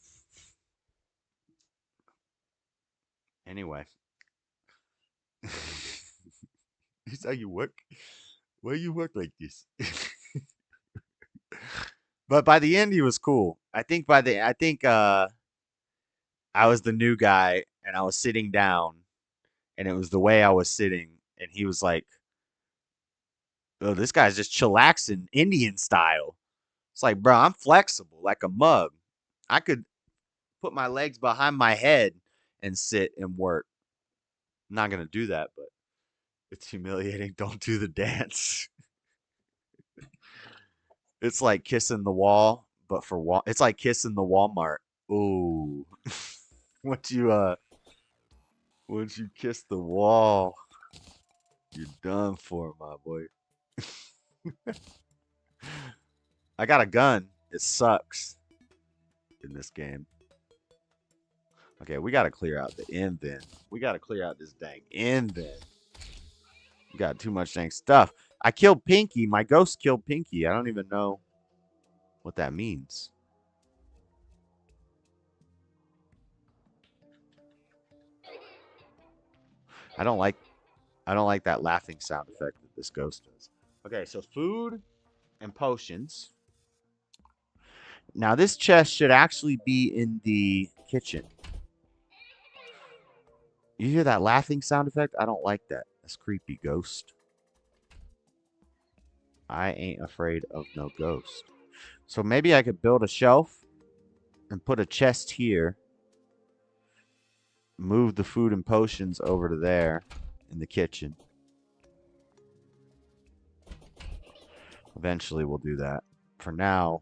S2: Anyway. This how you work? Why you work like this? But by the end, he was cool. I think I was the new guy and I was sitting down and it was the way I was sitting. And he was like, oh, this guy's just chillaxing Indian style. It's like, bro, I'm flexible like a mug. I could put my legs behind my head and sit and work. I'm not going to do that, but it's humiliating. Don't do the dance. It's like kissing the wall, but for it's like kissing the Walmart. Ooh. Once you kiss the wall, you're done for, my boy. I got a gun. It sucks in this game. Okay, we got to clear out the invent. We got to clear out this dang invent. Got too much dang stuff. I killed Pinky. My ghost killed Pinky. I don't even know what that means. I don't like that laughing sound effect that this ghost does. Okay, so food and potions. Now this chest should actually be in the kitchen. You hear that laughing sound effect? I don't like that. That's creepy, ghost. I ain't afraid of no ghost. So maybe I could build a shelf and put a chest here. Move the food and potions over to there in the kitchen. Eventually we'll do that. For now,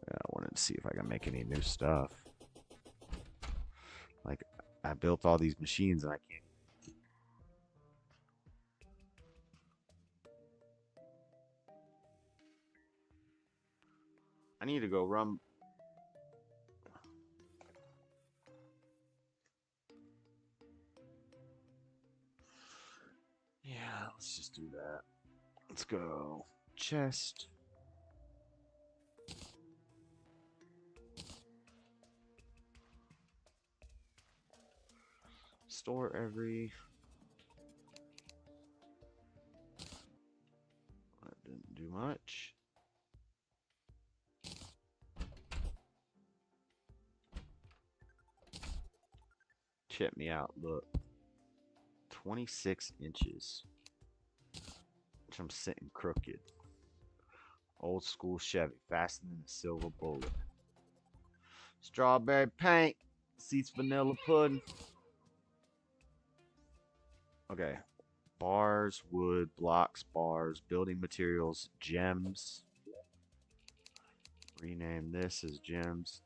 S2: I wanted to see if I can make any new stuff. Like, I built all these machines and I can't. I need to go run. Yeah, let's just do that. Let's go. Chest. Store every. That didn't do much. Check me out. Look. 26 inches. Which I'm sitting crooked. Old school Chevy. Faster than a silver bullet. Strawberry paint. Seats vanilla pudding. Okay. Bars, wood, blocks, bars, building materials, gems. Rename this as gems.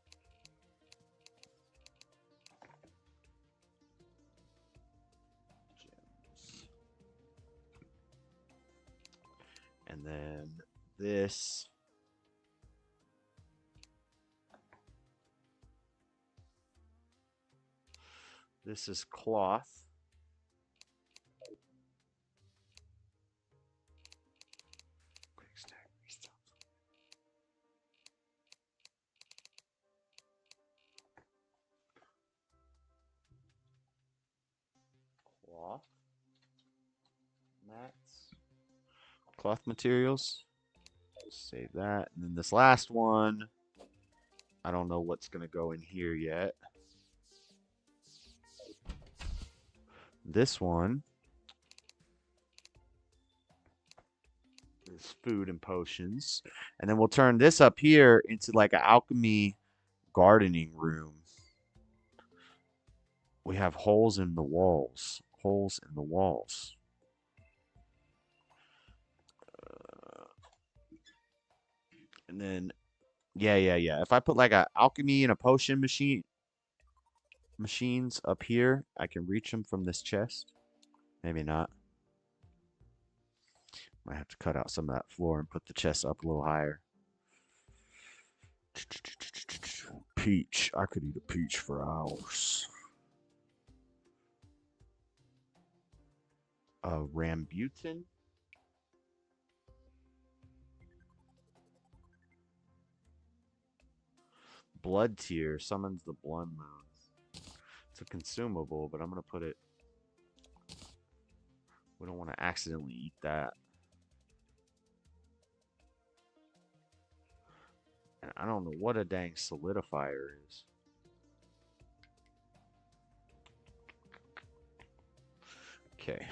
S2: Gems. And then this. This is cloth. Cloth. Mats. Cloth materials. Save that. And then this last one, I don't know what's going to go in here yet. This one is food and potions. And then we'll turn this up here into like an alchemy gardening room. We have holes in the walls. Holes in the walls. And then, yeah. If I put like a alchemy and a potion machines up here, I can reach them from this chest. Maybe not. Might have to cut out some of that floor and put the chest up a little higher. Peach. I could eat a peach for hours. Rambutan. Blood Tear summons the blood moon. It's a consumable, but I'm going to put it. We don't want to accidentally eat that. And I don't know what a dang solidifier is. Okay.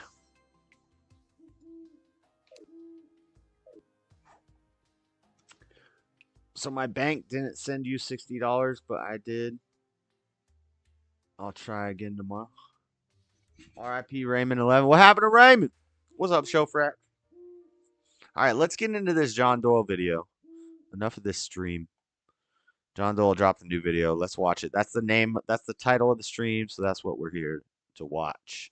S2: So my bank didn't send you $60, but I did. I'll try again tomorrow. R.I.P. Raymond 11. What happened to Raymond? What's up, Showfrack? All right, let's get into this John Doyle video. Enough of this stream. John Doyle dropped a new video. Let's watch it. That's the name. That's the title of the stream. So that's what we're here to watch.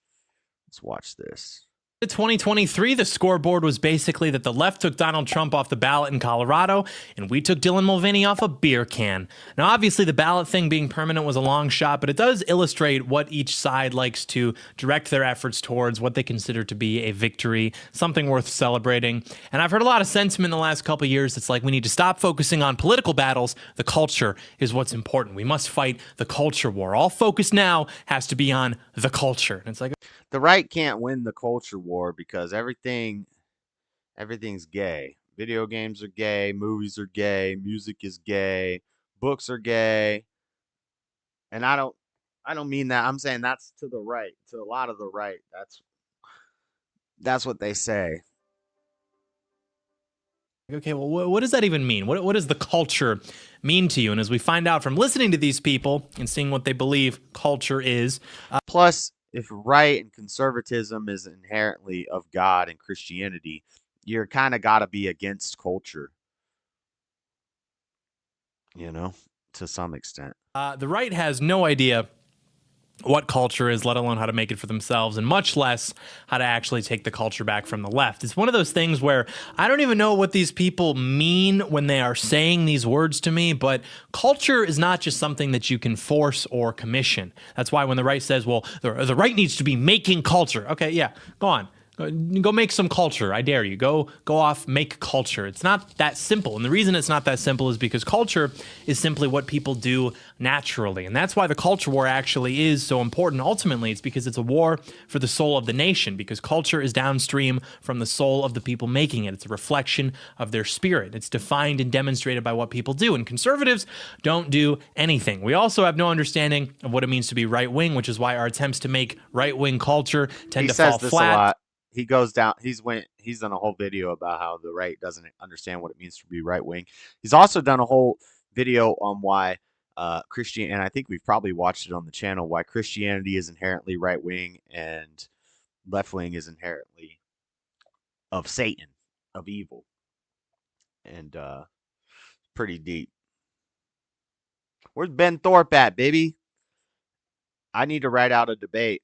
S2: Let's watch this.
S14: 2023, the scoreboard was basically that the left took Donald Trump off the ballot in Colorado, and we took Dylan Mulvaney off a beer can. Now, obviously, the ballot thing being permanent was a long shot, but it does illustrate what each side likes to direct their efforts towards, what they consider to be a victory, something worth celebrating. And I've heard a lot of sentiment in the last couple of years. It's like we need to stop focusing on political battles. The culture is what's important. We must fight the culture war. All focus now has to be on the culture. And it's like,
S2: the right can't win the culture war because everything's gay. Video games are gay, movies are gay, music is gay, books are gay. And I don't mean that. I'm saying that's to the right, to a lot of the right. That's what they say.
S14: okay, well, what does that even mean? What does the culture mean to you? And as we find out from listening to these people and seeing what they believe culture is.
S2: Plus, if right and conservatism is inherently of God and Christianity, you're kind of got to be against culture, to some extent.
S14: The right has no idea what culture is, let alone how to make it for themselves, and much less how to actually take the culture back from the left. It's one of those things where I don't even know what these people mean when they are saying these words to me, but culture is not just something that you can force or commission. That's why when the right says, well, the right needs to be making culture. Okay, yeah, go on. Go make some culture. I dare you. Go off, make culture. It's not that simple. And the reason it's not that simple is because culture is simply what people do naturally. And that's why the culture war actually is so important. Ultimately, it's because it's a war for the soul of the nation, because culture is downstream from the soul of the people making it. It's a reflection of their spirit. It's defined and demonstrated by what people do. And conservatives don't do anything. We also have no understanding of what it means to be right-wing, which is why our attempts to make right-wing culture tend to fall flat.
S2: A lot. He goes down. He's done a whole video about how the right doesn't understand what it means to be right wing. He's also done a whole video on why Christian, and I think we've probably watched it on the channel, why Christianity is inherently right wing and left wing is inherently of Satan, of evil, and pretty deep. Where's Ben Thorpe at, baby? I need to write out a debate.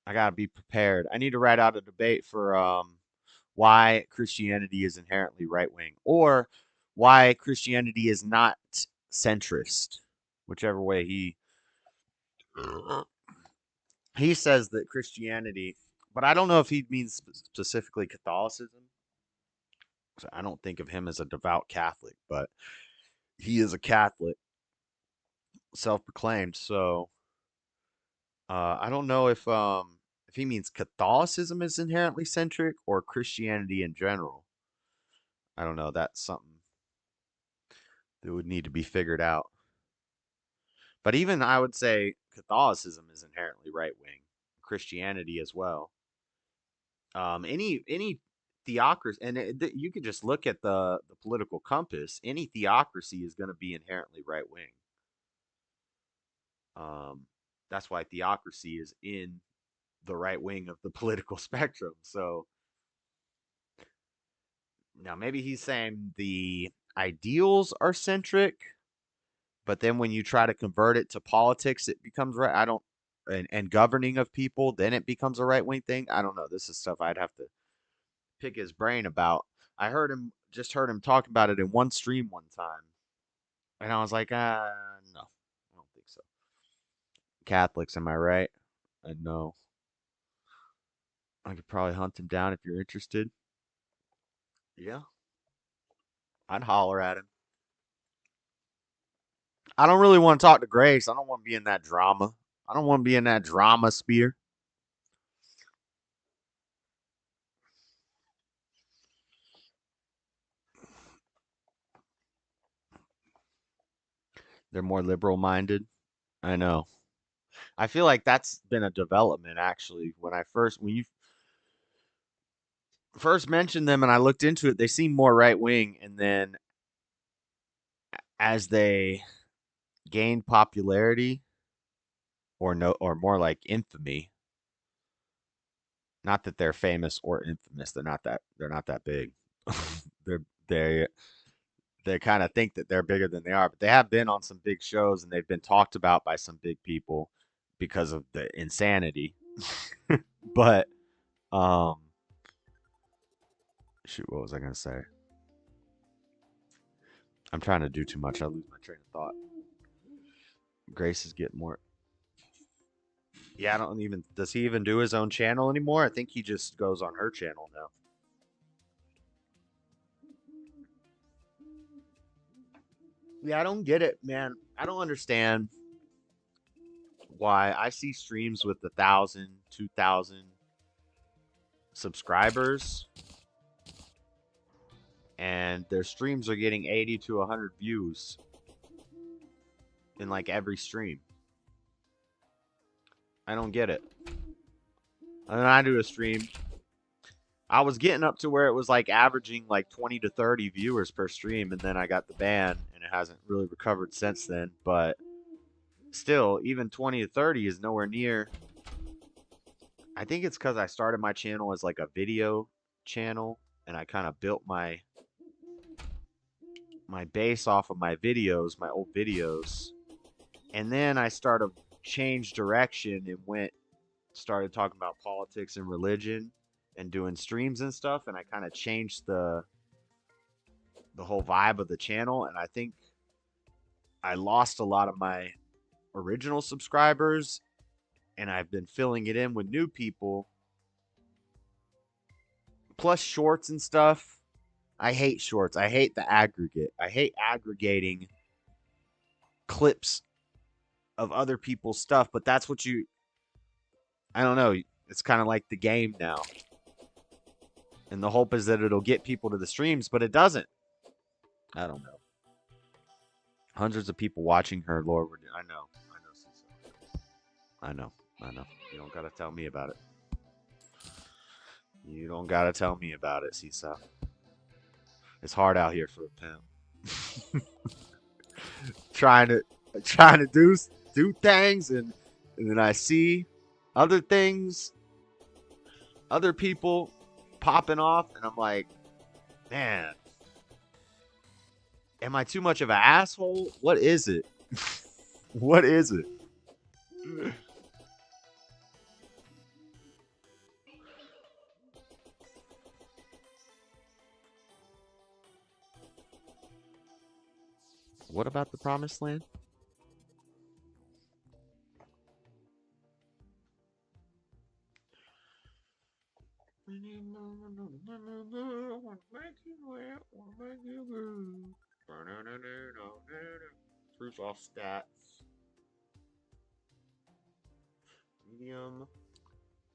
S2: I gotta be prepared. I need to write out a debate for why Christianity is inherently right-wing, or why Christianity is not centrist, whichever way he says that Christianity, but I don't know if he means specifically Catholicism. So I don't think of him as a devout Catholic, but he is a Catholic, self-proclaimed. So I don't know if he means Catholicism is inherently centric or Christianity in general. I don't know. That's something that would need to be figured out. But even I would say Catholicism is inherently right wing, Christianity as well. Any theocracy, and you could just look at the political compass. Any theocracy is going to be inherently right wing. That's why theocracy is in the right wing of the political spectrum. So now maybe he's saying the ideals are centric, but then when you try to convert it to politics, it becomes right. And governing of people, then it becomes a right wing thing. I don't know. This is stuff I'd have to pick his brain about. I just heard him talk about it in one stream one time, and I was like, no, I don't think so. Catholics, am I right? No. I could probably hunt him down if you're interested. Yeah. I'd holler at him. I don't really want to talk to Grace. I don't want to be in that drama. I don't want to be in that drama sphere. They're more liberal minded. I know. I feel like that's been a development actually. When you first mentioned them and I looked into it, they seem more right wing, and then as they gained popularity, or more like infamy. Not that they're famous or infamous. They're not that big. they kind of think that they're bigger than they are, but they have been on some big shows and they've been talked about by some big people because of the insanity. But Shoot, what was I gonna say? I'm trying to do too much. I lose my train of thought. Grace is getting more. Yeah, I don't even. Does he even do his own channel anymore? I think he just goes on her channel now. Yeah, I don't get it, man. I don't understand why I see streams with 1,000, 2,000 subscribers, and their streams are getting 80 to 100 views in like every stream. I don't get it. And then I do a stream. I was getting up to where it was like averaging like 20 to 30 viewers per stream, and then I got the ban, and it hasn't really recovered since then. But still, even 20 to 30 is nowhere near. I think it's because I started my channel as like a video channel, and I kind of built my base off of my videos, my old videos. And then I started change direction and started talking about politics and religion and doing streams and stuff, and I kind of changed the whole vibe of the channel, and I think I lost a lot of my original subscribers, and I've been filling it in with new people. Plus shorts and stuff. I hate shorts. I hate the aggregate. I hate aggregating clips of other people's stuff, but that's what I don't know. It's kind of like the game now. And the hope is that it'll get people to the streams, but it doesn't. I don't know. Hundreds of people watching her, Lord. I know. You don't gotta tell me about it. You don't gotta tell me about it, Seesaw. It's hard out here for a pimp. trying to do things, and then I see other things, other people popping off, and I'm like, man, am I too much of an asshole? What is it? What is it? What about the Promised Land? Proof off stats. Medium.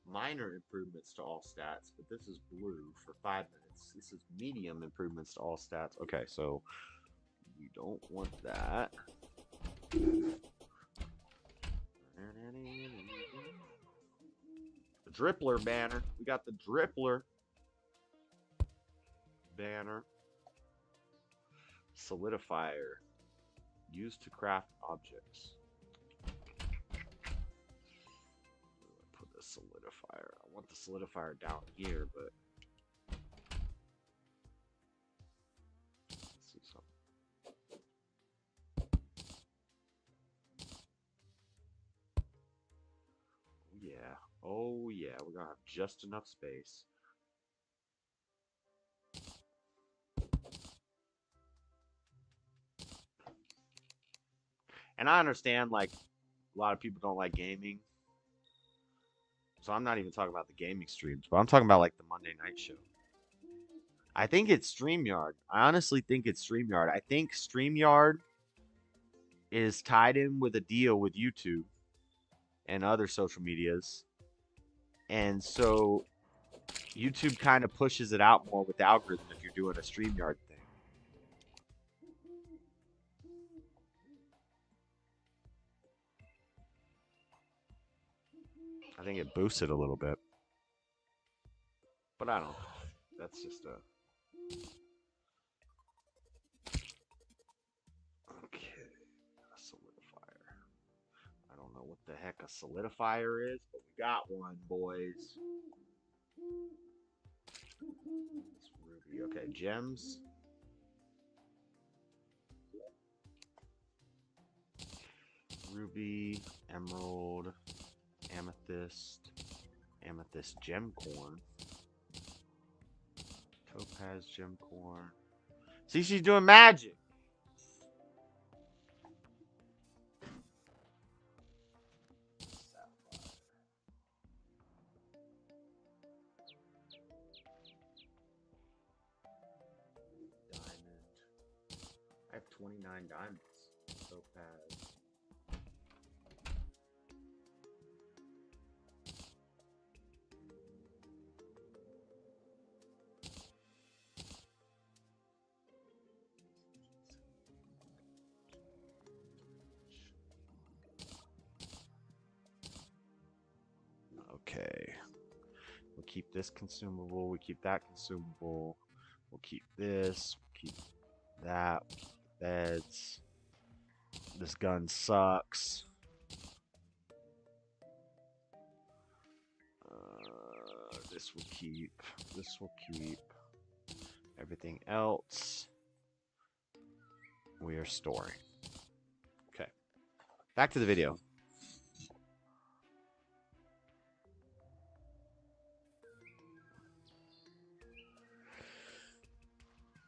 S2: Minor improvements to all stats, but this is blue for 5 minutes. This is medium improvements to all stats. Okay, so we don't want that. The Drippler banner. We got the Drippler banner. Solidifier. Used to craft objects. Put the solidifier. I want the solidifier down here, but let's see something. Yeah. Oh yeah, we're gonna have just enough space. And I understand, like, a lot of people don't like gaming. So I'm not even talking about the gaming streams, but I'm talking about, like, the Monday night show. I think it's StreamYard. I honestly think it's StreamYard. I think StreamYard is tied in with a deal with YouTube and other social medias. And so YouTube kind of pushes it out more with the algorithm if you're doing a StreamYard thing. I think it boosts it a little bit. But I don't know. That's just a... Okay. A solidifier. I don't know what the heck a solidifier is, but we got one, boys. It's ruby. Okay, gems. Ruby, emerald, amethyst, Amethyst gem corn. Topaz gem corn. See, she's doing magic. Diamond. I have 29 diamonds. Topaz. Okay. We'll keep this consumable. We keep that consumable. We'll keep this. We'll keep that. We'll keep the beds. This gun sucks. This will keep. This will keep. Everything else we are storing. Okay. Back to the video.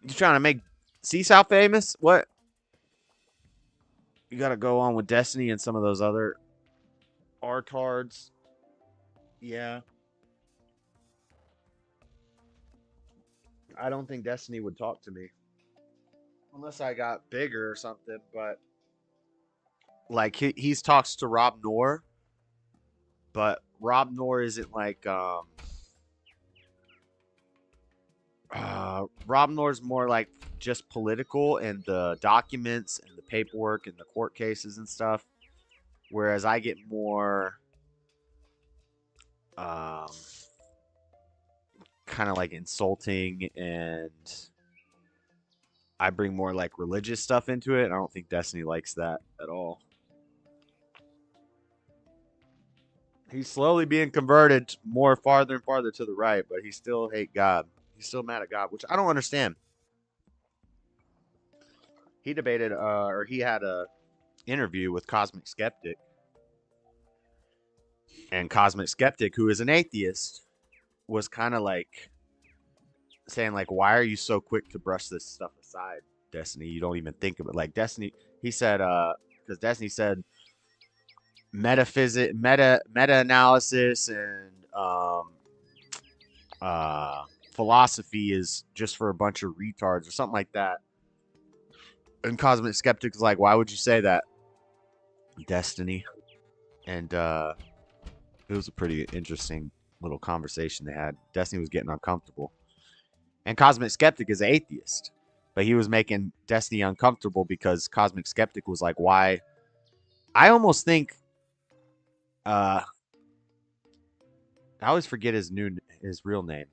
S2: You trying to make Seasouth famous? What? You gotta go on with Destiny and some of those other artards. Yeah. I don't think Destiny would talk to me. Unless I got bigger or something, but like he's talks to Rob Noor, but Rob Noor isn't like Rob Noor's more like just political and the documents and the paperwork and the court cases and stuff, whereas I get more kind of like insulting, and I bring more like religious stuff into it. I don't think Destiny likes that at all. He's slowly being converted more farther and farther to the right, but he still hate God. He's still mad at God, which I don't understand. He debated, or he had a interview with Cosmic Skeptic. And Cosmic Skeptic, who is an atheist, was kind of like saying, like, why are you so quick to brush this stuff aside, Destiny? You don't even think of it. Like, Destiny, he said, because Destiny said meta-analysis and philosophy is just for a bunch of retards or something like that. And Cosmic Skeptic is like, why would you say that, Destiny? And it was a pretty interesting little conversation they had. Destiny was getting uncomfortable. And Cosmic Skeptic is an atheist. But he was making Destiny uncomfortable because Cosmic Skeptic was like, why? I almost think I always forget his real name.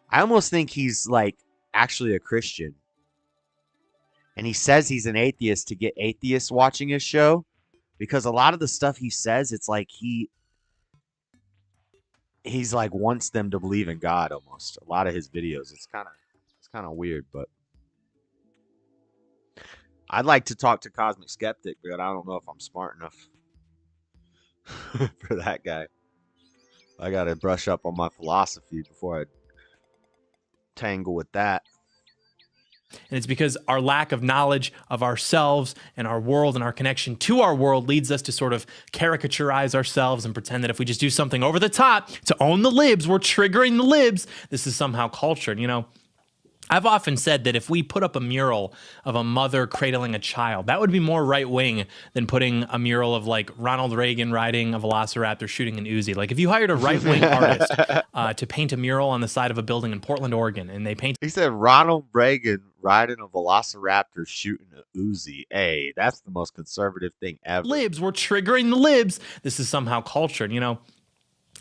S2: I almost think he's like actually a Christian. And he says he's an atheist to get atheists watching his show, because a lot of the stuff he says, it's like he's like wants them to believe in God almost. A lot of his videos, it's kind of weird, but I'd like to talk to Cosmic Skeptic, but I don't know if I'm smart enough for that guy. I got to brush up on my philosophy before I tangle with that.
S14: And it's because our lack of knowledge of ourselves and our world and our connection to our world leads us to sort of caricaturize ourselves and pretend that if we just do something over the top to own the libs, we're triggering the libs. This is somehow cultured, you know. I've often said that if we put up a mural of a mother cradling a child, that would be more right-wing than putting a mural of like Ronald Reagan riding a velociraptor shooting an Uzi. Like if you hired a right-wing artist to paint a mural on the side of a building in Portland, Oregon, and they paint...
S2: He said Ronald Reagan riding a velociraptor shooting an Uzi. Hey, that's the most conservative thing ever.
S14: Libs, we're triggering the libs. This is somehow cultured, you know.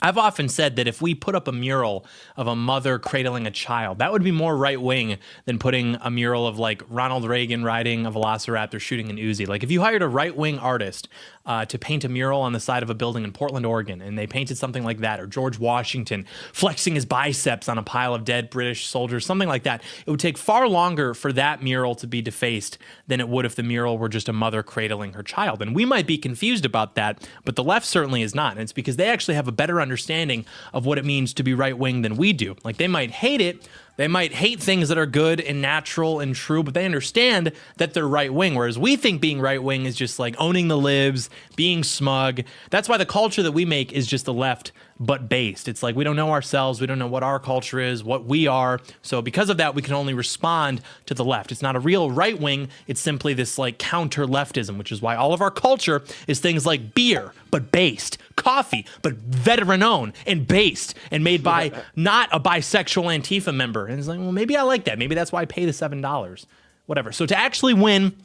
S14: I've often said that if we put up a mural of a mother cradling a child, that would be more right-wing than putting a mural of like Ronald Reagan riding a velociraptor shooting an Uzi. Like if you hired a right-wing artist to paint a mural on the side of a building in Portland, Oregon, and they painted something like that, or George Washington flexing his biceps on a pile of dead British soldiers, something like that, it would take far longer for that mural to be defaced than it would if the mural were just a mother cradling her child. And we might be confused about that, but the left certainly is not. And it's because they actually have a better understanding of what it means to be right wing than we do. Like, they might hate it. They might hate things that are good and natural and true, but they understand that they're right wing. Whereas we think being right wing is just like owning the libs, being smug. That's why the culture that we make is just the left, but based. It's like we don't know ourselves. We don't know what our culture is, what we are. So because of that, we can only respond to the left. It's not a real right wing. It's simply this like counter leftism, which is why all of our culture is things like beer, but based, coffee, but veteran owned and based and made by not a bisexual Antifa member. And it's like, well, maybe I like that. Maybe that's why I pay the $7. Whatever. So to actually win,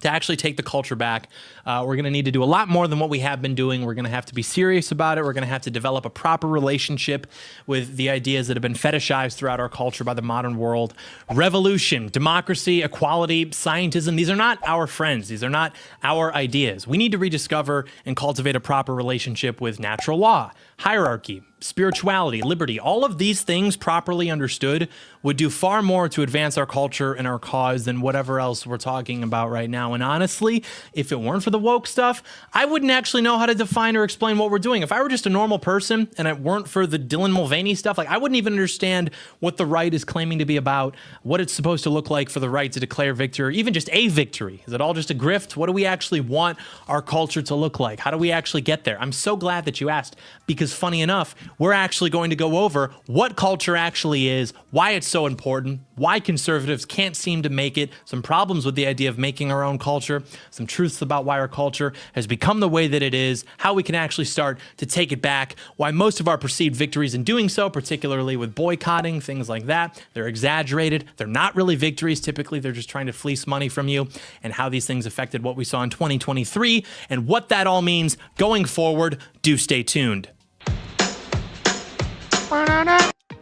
S14: to actually take the culture back, we're going to need to do a lot more than what we have been doing. We're going to have to be serious about it. We're going to have to develop a proper relationship with the ideas that have been fetishized throughout our culture by the modern world. Revolution, democracy, equality, scientism, these are not our friends. These are not our ideas. We need to rediscover and cultivate a proper relationship with natural law, hierarchy, spirituality, liberty. All of these things properly understood would do far more to advance our culture and our cause than whatever else we're talking about right now. And honestly, if it weren't for the woke stuff, I wouldn't actually know how to define or explain what we're doing. If I were just a normal person and it weren't for the Dylan Mulvaney stuff, like I wouldn't even understand what the right is claiming to be about, what it's supposed to look like for the right to declare victory, or even just a victory. Is it all just a grift? What do we actually want our culture to look like? How do we actually get there? I'm so glad that you asked, because funny enough, we're actually going to go over what culture actually is, why it's so important, why conservatives can't seem to make it, some problems with the idea of making our own culture, some truths about why our culture has become the way that it is, how we can actually start to take it back, why most of our perceived victories in doing so, particularly with boycotting, things like that, they're exaggerated, they're not really victories, typically they're just trying to fleece money from you, and how these things affected what we saw in 2023, and what that all means going forward. Do stay tuned.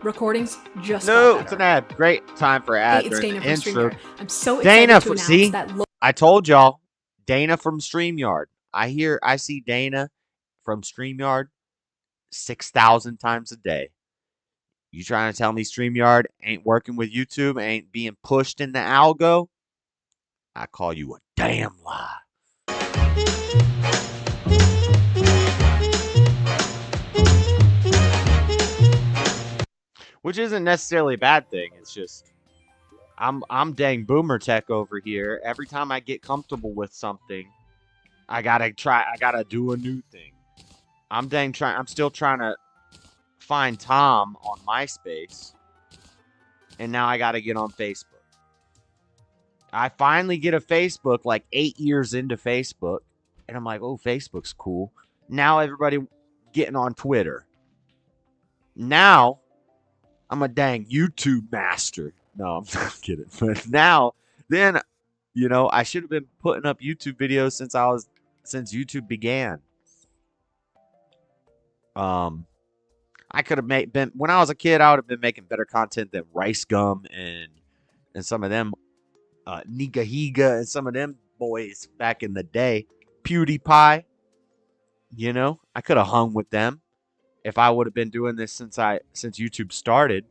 S15: Recordings just
S2: No,
S15: got
S2: it's an
S15: better.
S2: ad. Great time for ad.
S15: Hey, it's
S2: during
S15: Dana
S2: the
S15: from
S2: intro.
S15: StreamYard. I'm so excited
S2: Dana
S15: to
S2: from
S15: announce
S2: see,
S15: that
S2: I told y'all, Dana from StreamYard. I see Dana from StreamYard 6,000 times a day. You trying to tell me StreamYard ain't working with YouTube, ain't being pushed in the algo? I call you a damn lie. Which isn't necessarily a bad thing. It's just I'm dang boomer tech over here. Every time I get comfortable with something, I gotta do a new thing. I'm still trying to find Tom on MySpace. And now I gotta get on Facebook. I finally get a Facebook like 8 years into Facebook. And I'm like, oh, Facebook's cool. Now everybody getting on Twitter. Now I'm a dang YouTube master. No, I'm not kidding. But now, then, I should have been putting up YouTube videos since YouTube began. I could have been when I was a kid. I would have been making better content than Rice Gum and some of them, Nika Higa and some of them boys back in the day. PewDiePie. I could have hung with them if I would have been doing this since YouTube started.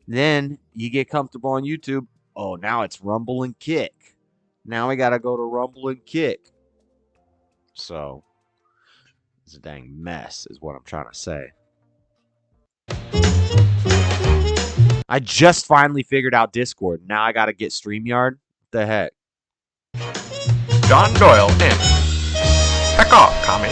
S2: Then you get comfortable on YouTube. Oh, now it's Rumble and Kick. Now we got to go to Rumble and Kick. So, it's a dang mess is what I'm trying to say. I just finally figured out Discord. Now I got to get StreamYard. What the heck?
S16: John Doyle in. Heck off, commie.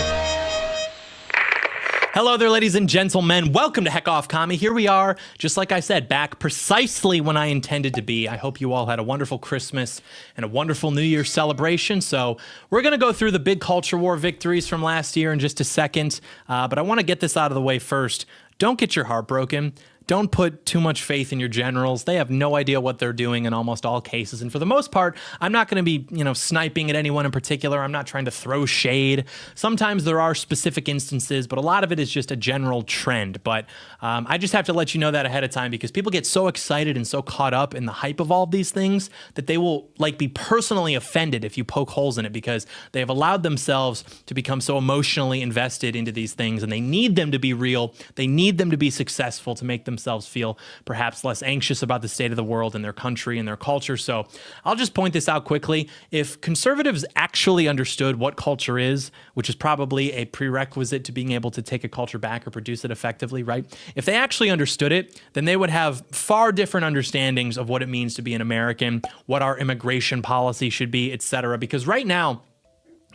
S14: Hello there, ladies and gentlemen. Welcome to Heck Off Commie. Here we are, just like I said, back precisely when I intended to be. I hope you all had a wonderful Christmas and a wonderful New Year's celebration. So we're going to go through the big culture war victories from last year in just a second. But I want to get this out of the way first. Don't get your heart broken. Don't put too much faith in your generals. They have no idea what they're doing in almost all cases. And for the most part, I'm not going to be, sniping at anyone in particular. I'm not trying to throw shade. Sometimes there are specific instances, but a lot of it is just a general trend. But I just have to let you know that ahead of time, because people get so excited and so caught up in the hype of all of these things that they will be personally offended if you poke holes in it, because they have allowed themselves to become so emotionally invested into these things, and they need them to be real. They need them to be successful to make themselves themselves feel perhaps less anxious about the state of the world and their country and their culture. So I'll just point this out quickly. If conservatives actually understood what culture is, which is probably a prerequisite to being able to take a culture back or produce it effectively, right? If they actually understood it, then they would have far different understandings of what it means to be an American, what our immigration policy should be, etc. Because right now,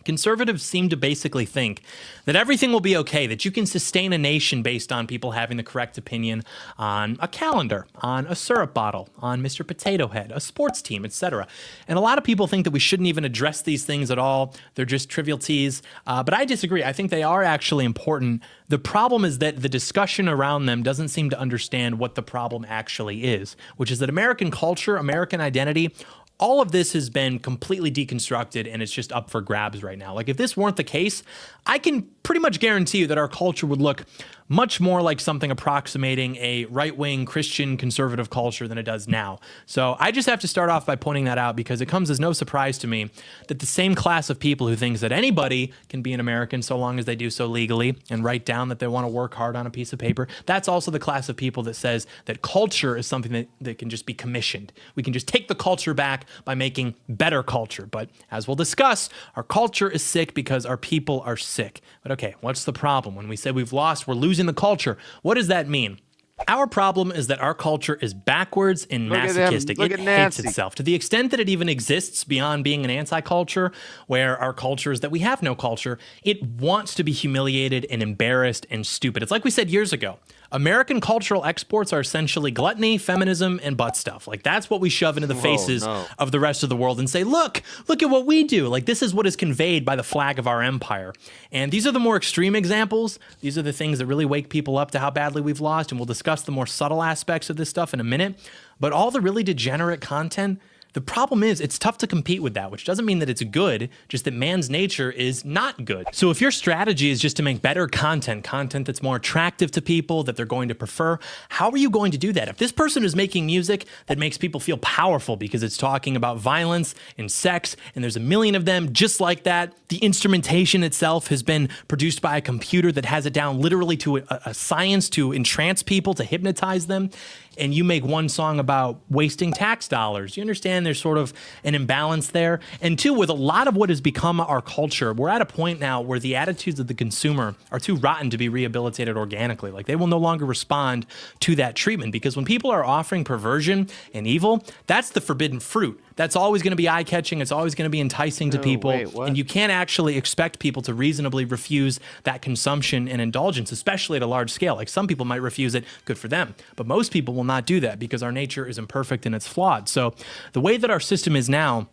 S14: conservatives seem to basically think that everything will be okay, that you can sustain a nation based on people having the correct opinion on a calendar, on a syrup bottle, on Mr. Potato Head, a sports team, etc. And a lot of people think that we shouldn't even address these things at all. They're just trivialties. But I disagree. I think they are actually important. The problem is that the discussion around them doesn't seem to understand what the problem actually is, which is that American culture, American identity, all of this has been completely deconstructed and it's just up for grabs right now. Like if this weren't the case, I can pretty much guarantee you that our culture would look much more like something approximating a right-wing Christian conservative culture than it does now. So I just have to start off by pointing that out because it comes as no surprise to me that the same class of people who thinks that anybody can be an American so long as they do so legally and write down that they want to work hard on a piece of paper, that's also the class of people that says that culture is something that can just be commissioned. We can just take the culture back by making better culture. But as we'll discuss, our culture is sick because our people are sick. But okay, what's the problem? When we say we're losing the culture, what does that mean? Our problem is that our culture is backwards and masochistic. It hates itself to the extent that it even exists beyond being an anti-culture, where our culture is that we have no culture. It wants to be humiliated and embarrassed and stupid. It's like we said years ago. American cultural exports are essentially gluttony, feminism, and butt stuff. Like that's what we shove into the faces of the rest of the world and say, look at what we do. Like this is what is conveyed by the flag of our empire. And these are the more extreme examples. These are the things that really wake people up to how badly we've lost. And we'll discuss the more subtle aspects of this stuff in a minute. But all the really degenerate content, the problem is it's tough to compete with that, which doesn't mean that it's good, just that man's nature is not good. So if your strategy is just to make better content that's more attractive to people, that they're going to prefer, how are you going to do that? If this person is making music that makes people feel powerful because it's talking about violence and sex, and there's a million of them just like that, the instrumentation itself has been produced by a computer that has it down literally to a science to entrance people, to hypnotize them, and you make one song about wasting tax dollars. You understand there's sort of an imbalance there. And two, with a lot of what has become our culture, we're at a point now where the attitudes of the consumer are too rotten to be rehabilitated organically. Like they will no longer respond to that treatment because when people are offering perversion and evil, that's the forbidden fruit. That's always going to be eye-catching. It's always going to be enticing to people. And you can't actually expect people to reasonably refuse that consumption and indulgence, especially at a large scale. Like some people might refuse it, good for them. But most people will not do that because our nature is imperfect and it's flawed. So the way that our system is now,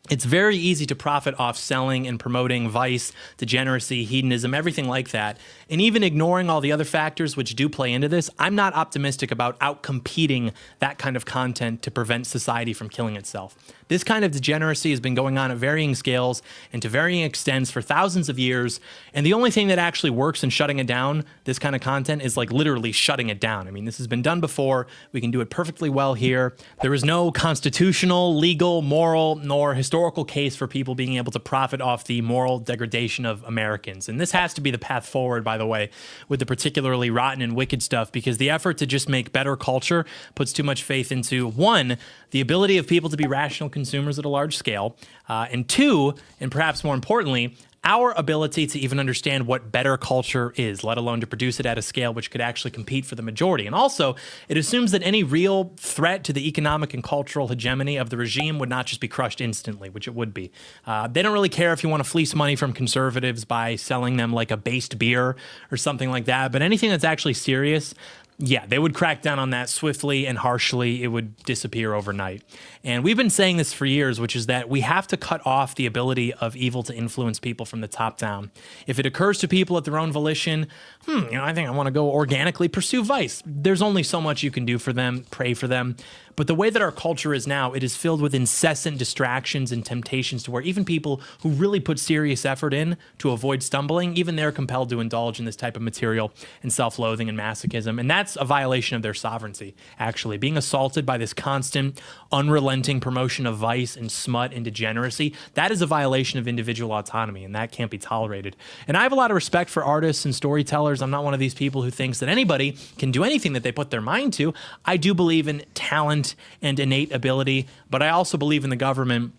S14: it's very easy to profit off selling and promoting vice, degeneracy, hedonism, everything like that. And even ignoring all the other factors which do play into this, I'm not optimistic about outcompeting that kind of content to prevent society from killing itself. This kind of degeneracy has been going on at varying scales and to varying extents for thousands of years. And the only thing that actually works in shutting it down, this kind of content, is like literally shutting it down. I mean, this has been done before. We can do it perfectly well here. There is no constitutional, legal, moral, nor historical case for people being able to profit off the moral degradation of Americans. And this has to be the path forward, by the way, with the particularly rotten and wicked stuff, because the effort to just make better culture puts too much faith into, one, the ability of people to be rational consumers at a large scale, and two, and perhaps more importantly, our ability to even understand what better culture is, let alone to produce it at a scale which could actually compete for the majority. And also, it assumes that any real threat to the economic and cultural hegemony of the regime would not just be crushed instantly, which it would be. They don't really care if you want to fleece money from conservatives by selling them like a based beer or something like that, but anything that's actually serious, yeah, they would crack down on that swiftly and harshly. It would disappear overnight. And we've been saying this for years, which is that we have to cut off the ability of evil to influence people from the top down. If it occurs to people at their own volition, I think I want to go organically pursue vice. There's only so much you can do for them, pray for them. But the way that our culture is now, it is filled with incessant distractions and temptations to where even people who really put serious effort in to avoid stumbling, even they're compelled to indulge in this type of material and self-loathing and masochism. And that's a violation of their sovereignty, actually. Being assaulted by this constant, unrelenting promotion of vice and smut and degeneracy, that is a violation of individual autonomy, and that can't be tolerated. And I have a lot of respect for artists and storytellers. I'm not one of these people who thinks that anybody can do anything that they put their mind to. I do believe in talent and innate ability, but I also believe in the government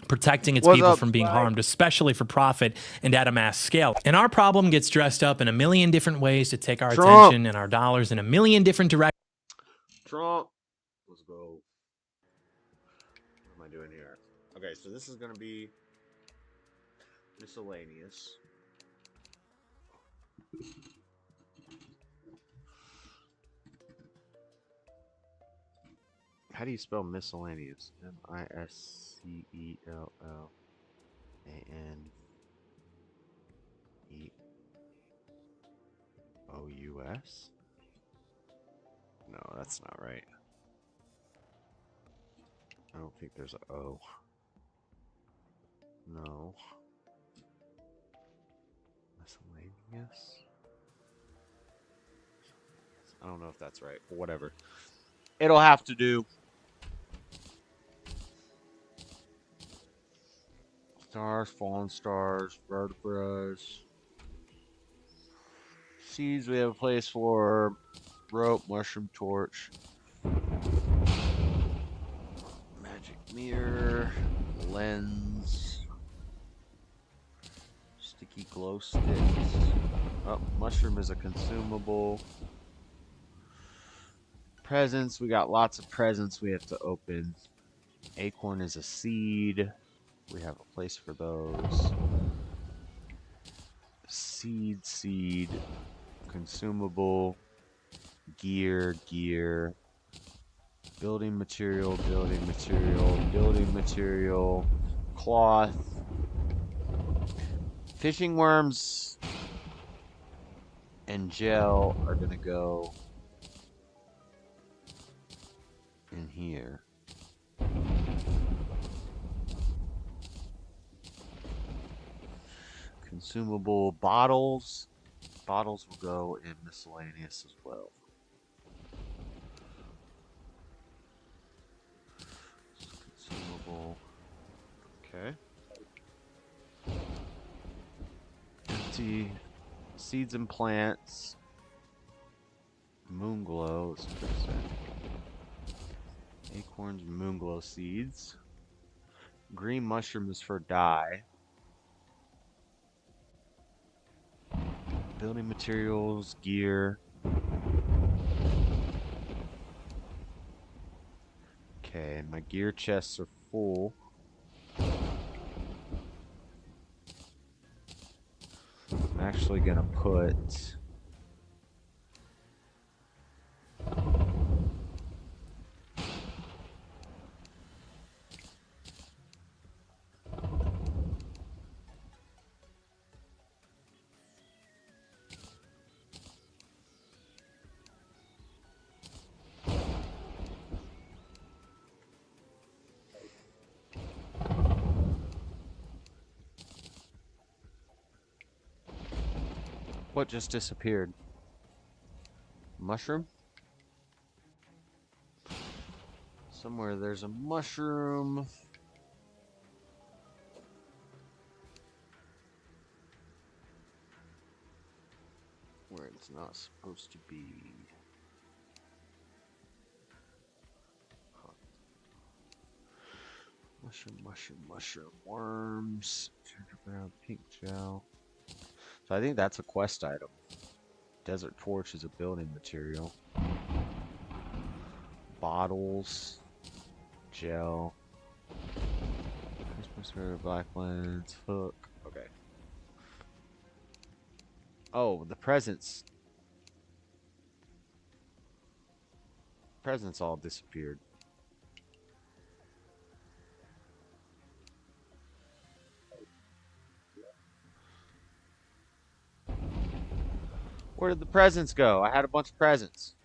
S14: protecting its people from being harmed, especially for profit and at a mass scale. And our problem gets dressed up in a million different ways to take our attention and our dollars in a million different directions.
S2: Trump. Let's go. What am I doing here? Okay, so this is going to be miscellaneous. How do you spell miscellaneous? MISCELLANEOUS? No, that's not right. I don't think there's a O. No. Miscellaneous? I don't know if that's right, but whatever. It'll have to do. Stars, fallen stars, vertebrae. Seeds we have a place for. Rope, mushroom, torch. Magic mirror. Lens. Sticky glow sticks. Oh, mushroom is a consumable. Presents, we got lots of presents we have to open. Acorn is a seed. We have a place for those. Seed. Consumable. Gear. Building material. Cloth. Fishing worms and gel are gonna go in here. Consumable bottles. Bottles will go in miscellaneous as well. Consumable. Okay. Empty. Seeds and plants. Moonglow. Let's fix that. Acorns, moonglow seeds. Green mushroom is for dye. Building materials, gear. Okay, my gear chests are full. I'm actually gonna put what just disappeared? Mushroom? Somewhere there's a mushroom. Where it's not supposed to be. Mushroom. Worms. Pink gel. So I think that's a quest item. Desert torch is a building material. Bottles. Gel. Christmas mirror, black lens, hook. Okay. Oh, the presents. Presents all disappeared. Where did the presents go? I had a bunch of presents.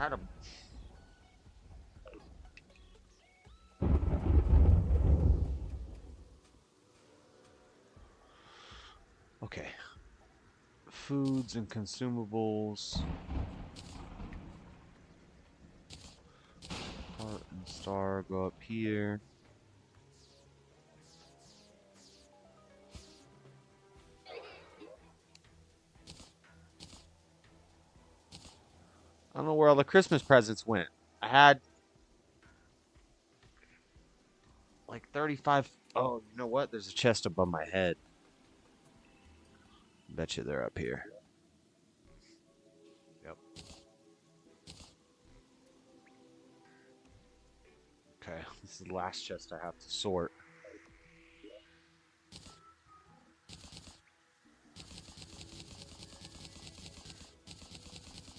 S2: had a. Okay. Foods and consumables. Heart and star go up here. I don't know where all the Christmas presents went. I had like 35. Oh, you know what? There's a chest above my head. Bet you they're up here. Yep. Okay, this is the last chest I have to sort.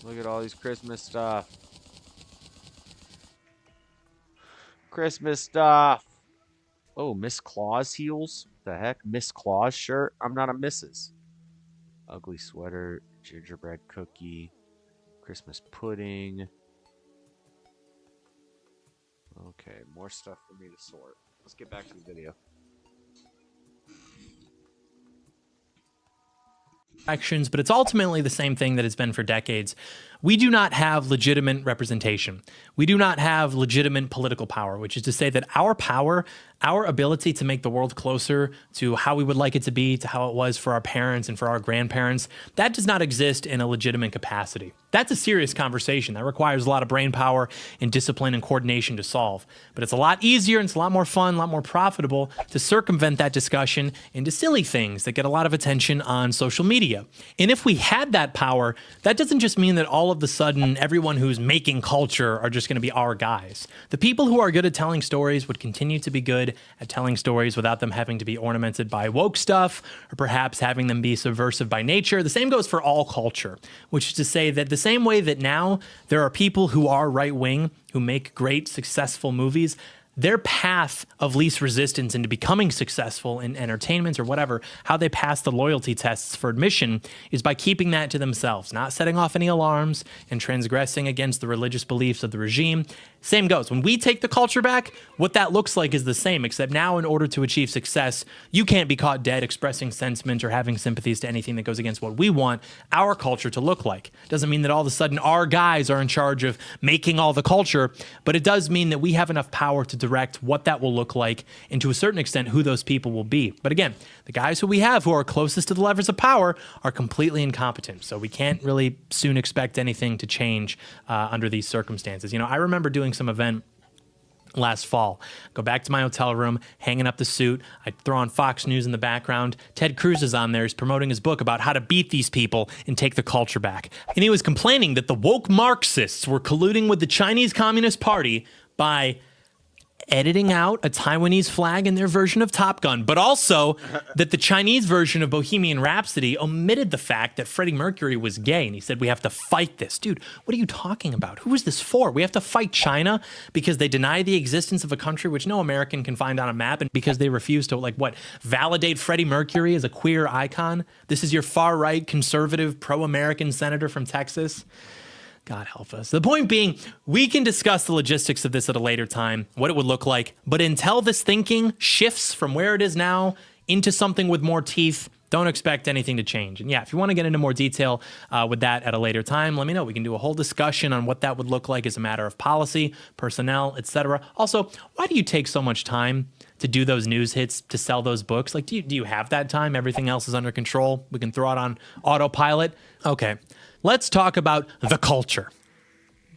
S2: Look at all these Christmas stuff. Christmas stuff. Oh, Miss Claus heels? The heck? Miss Claus shirt? I'm not a Mrs. Ugly sweater, gingerbread cookie, Christmas pudding. Okay, more stuff for me to sort. Let's get back to the video.
S14: Actions, but it's ultimately the same thing that it's been for decades. We do not have legitimate representation. We do not have legitimate political power, which is to say that our power, our ability to make the world closer to how we would like it to be, to how it was for our parents and for our grandparents, that does not exist in a legitimate capacity. That's a serious conversation that requires a lot of brain power and discipline and coordination to solve. But it's a lot easier and it's a lot more fun, a lot more profitable to circumvent that discussion into silly things that get a lot of attention on social media. And if we had that power, that doesn't just mean that all of a sudden everyone who's making culture are just going to be our guys. The people who are good at telling stories would continue to be good at telling stories without them having to be ornamented by woke stuff or perhaps having them be subversive by nature. The same goes for all culture, which is to say that the same way that now there are people who are right-wing who make great, successful movies, their path of least resistance into becoming successful in entertainment or whatever, how they pass the loyalty tests for admission is by keeping that to themselves, not setting off any alarms and transgressing against the religious beliefs of the regime. Same goes. When we take the culture back, what that looks like is the same, except now in order to achieve success, you can't be caught dead expressing sentiment or having sympathies to anything that goes against what we want our culture to look like. Doesn't mean that all of a sudden our guys are in charge of making all the culture, but it does mean that we have enough power to direct what that will look like and to a certain extent who those people will be. But again, the guys who we have who are closest to the levers of power are completely incompetent. So we can't really soon expect anything to change under these circumstances. You know, I remember doing some event last fall. Go back to my hotel room, hanging up the suit. I throw on Fox News in the background. Ted Cruz is on there. He's promoting his book about how to beat these people and take the culture back. And he was complaining that the woke Marxists were colluding with the Chinese Communist Party by editing out a Taiwanese flag in their version of Top Gun, but also that the Chinese version of Bohemian Rhapsody omitted the fact that Freddie Mercury was gay. And he said, we have to fight this. Dude, what are you talking about? Who is this for? We have to fight China because they deny the existence of a country which no American can find on a map and because they refuse to, validate Freddie Mercury as a queer icon? This is your far-right, conservative, pro-American senator from Texas? God help us. The point being, we can discuss the logistics of this at a later time, what it would look like, but until this thinking shifts from where it is now into something with more teeth, don't expect anything to change. And yeah, if you want to get into more detail with that at a later time, let me know. We can do a whole discussion on what that would look like as a matter of policy, personnel, etc. Also, why do you take so much time to do those news hits, to sell those books? Like, do you have that time? Everything else is under control. We can throw it on autopilot. Okay. Let's talk about the culture.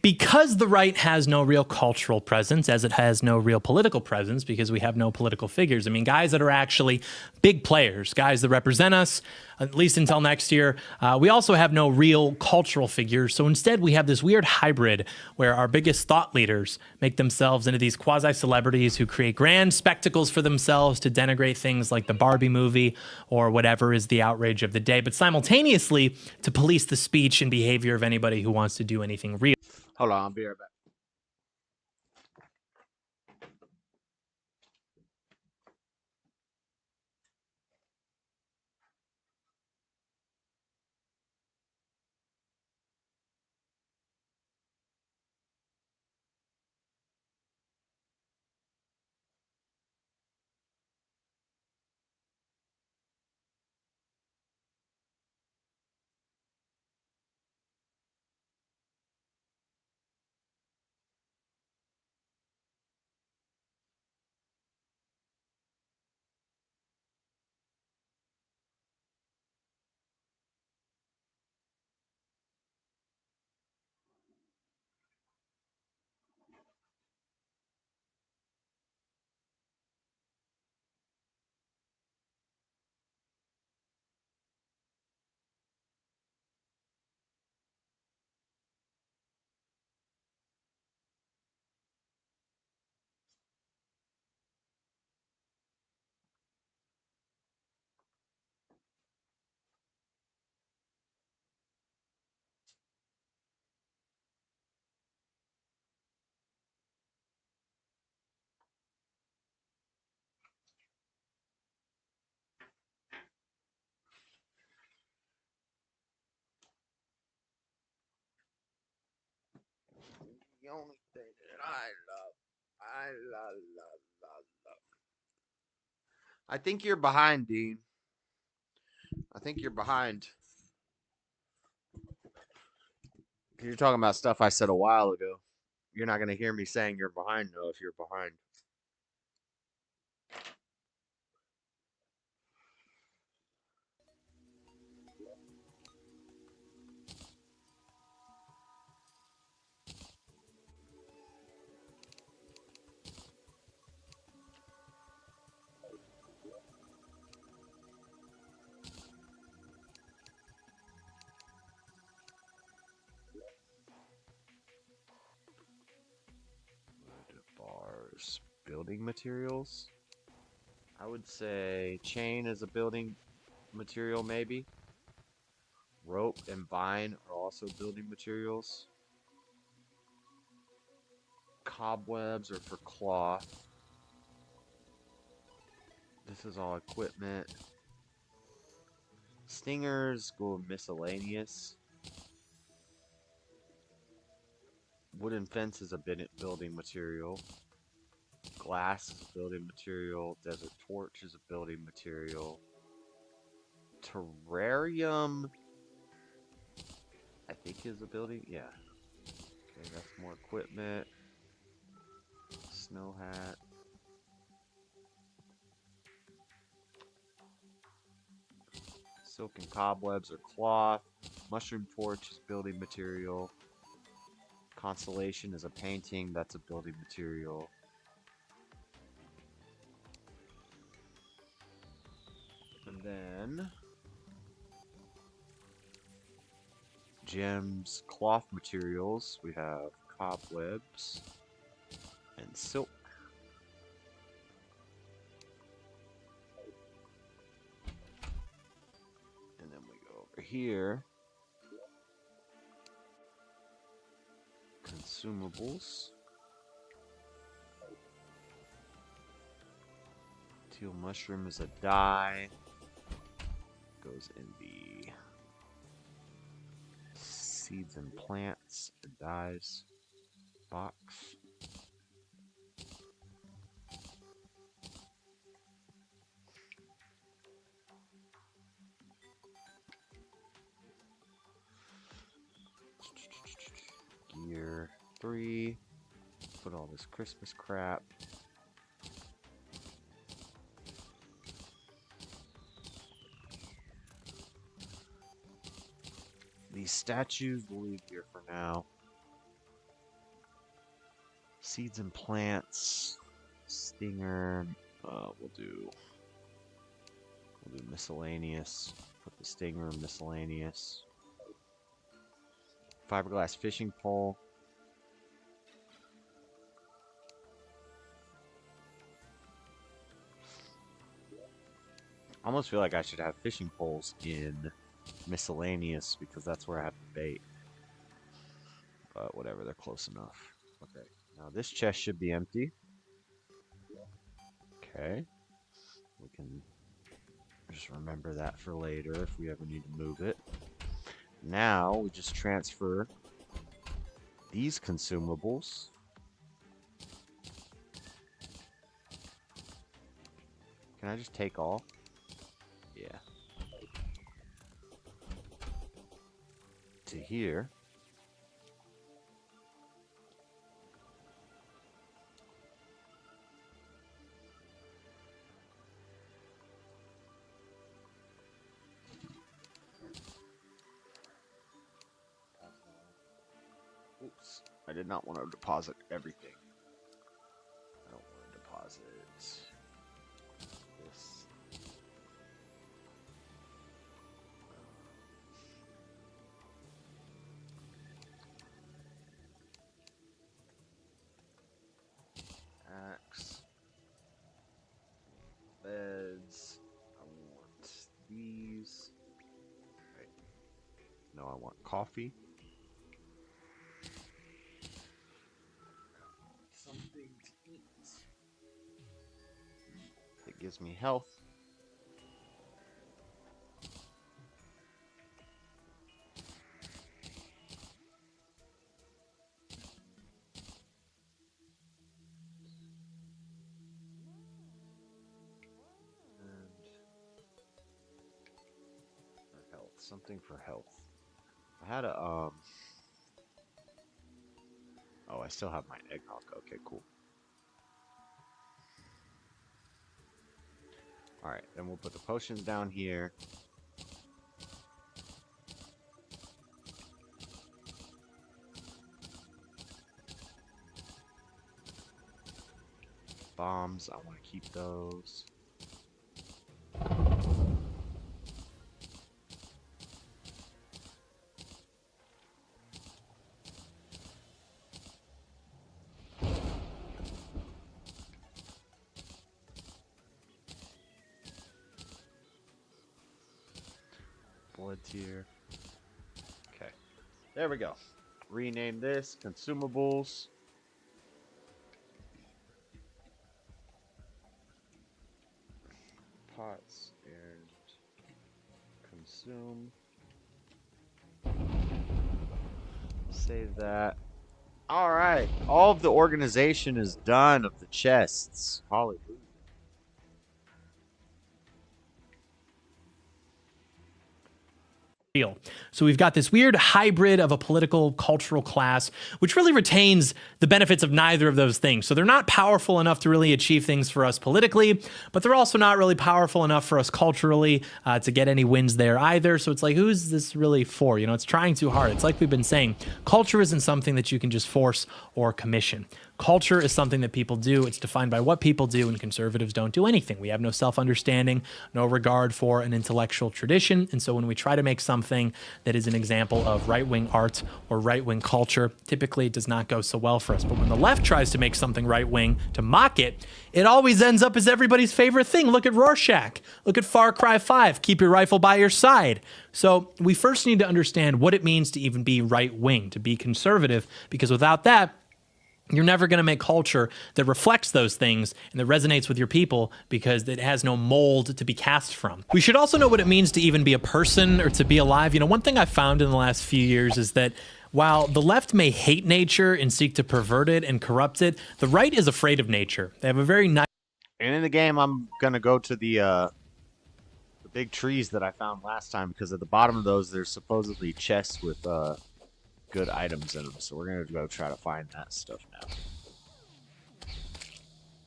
S14: Because the right has no real cultural presence, as it has no real political presence, because we have no political figures. I mean, guys that are actually big players, guys that represent us, at least until next year. We also have no real cultural figures. So instead, we have this weird hybrid where our biggest thought leaders make themselves into these quasi-celebrities who create grand spectacles for themselves to denigrate things like the Barbie movie or whatever is the outrage of the day, but simultaneously to police the speech and behavior of anybody who wants to do anything real.
S2: Hold on, I'll be right back. the only thing that I love. I love. I think you're behind, Dean. I think you're behind. You're talking about stuff I said a while ago. You're not going to hear me saying you're behind, though, if you're behind. Bars. Building materials? I would say chain is a building material, maybe. Rope and vine are also building materials. Cobwebs are for cloth. This is all equipment. Stingers go miscellaneous. Wooden fence is a building material. Glass is a building material. Desert torch is a building material. Terrarium, I think, is a building. Yeah. Okay, that's more equipment. Snow hat. Silk and cobwebs are cloth. Mushroom torch is building material. Constellation is a painting. That's a building material. And then gems, cloth materials. We have cobwebs and silk. And then we go over here. Consumables. Teal mushroom is a dye. Goes in the seeds and plants and dyes box. Gear 3. Put all this Christmas crap. These statues we'll leave here for now. Seeds and plants. Stinger. We'll do miscellaneous. Put the stinger in miscellaneous. Fiberglass fishing pole. I almost feel like I should have fishing poles in miscellaneous because that's where I have the bait. But whatever, they're close enough. Okay, now this chest should be empty. Okay. We can just remember that for later if we ever need to move it. Now we just transfer these consumables. Can I just take all? Yeah. To here. Oops. I did not want to deposit everything. I don't want to deposit this. Axe. Beds. I want these. Right. No, I want coffee. Something to eat. That gives me health. Something for health. I had a Oh, I still have my eggnog. Okay, cool. All right, then we'll put the potions down here. Bombs, I want to keep those. Blood tier. Okay, there we go. Rename this consumables. Pots and consume. Save that. All right, all of the organization is done of the chests. Hallelujah.
S14: So we've got this weird hybrid of a political cultural class, which really retains the benefits of neither of those things. So they're not powerful enough to really achieve things for us politically, but they're also not really powerful enough for us culturally to get any wins there either. So it's like, who's this really for? You know, it's trying too hard. It's like we've been saying, culture isn't something that you can just force or commission. Culture is something that people do. It's defined by what people do, and conservatives don't do anything. We have no self-understanding, no regard for an intellectual tradition. And so when we try to make something that is an example of right-wing art or right-wing culture, typically it does not go so well for us. But when the left tries to make something right-wing to mock it, it always ends up as everybody's favorite thing. Look at Rorschach. Look at Far Cry 5. Keep your rifle by your side. So we first need to understand what it means to even be right-wing, to be conservative, because without that, you're never going to make culture that reflects those things and that resonates with your people, because it has no mold to be cast from. We should also know what it means to even be a person or to be alive. You know, one thing I've found in the last few years is that while the left may hate nature and seek to pervert it and corrupt it, the right is afraid of nature. They have a very nice...
S2: And in the game, I'm going to go to the big trees that I found last time, because at the bottom of those, there's supposedly chests with... good items in them, so we're gonna go try to find that stuff now.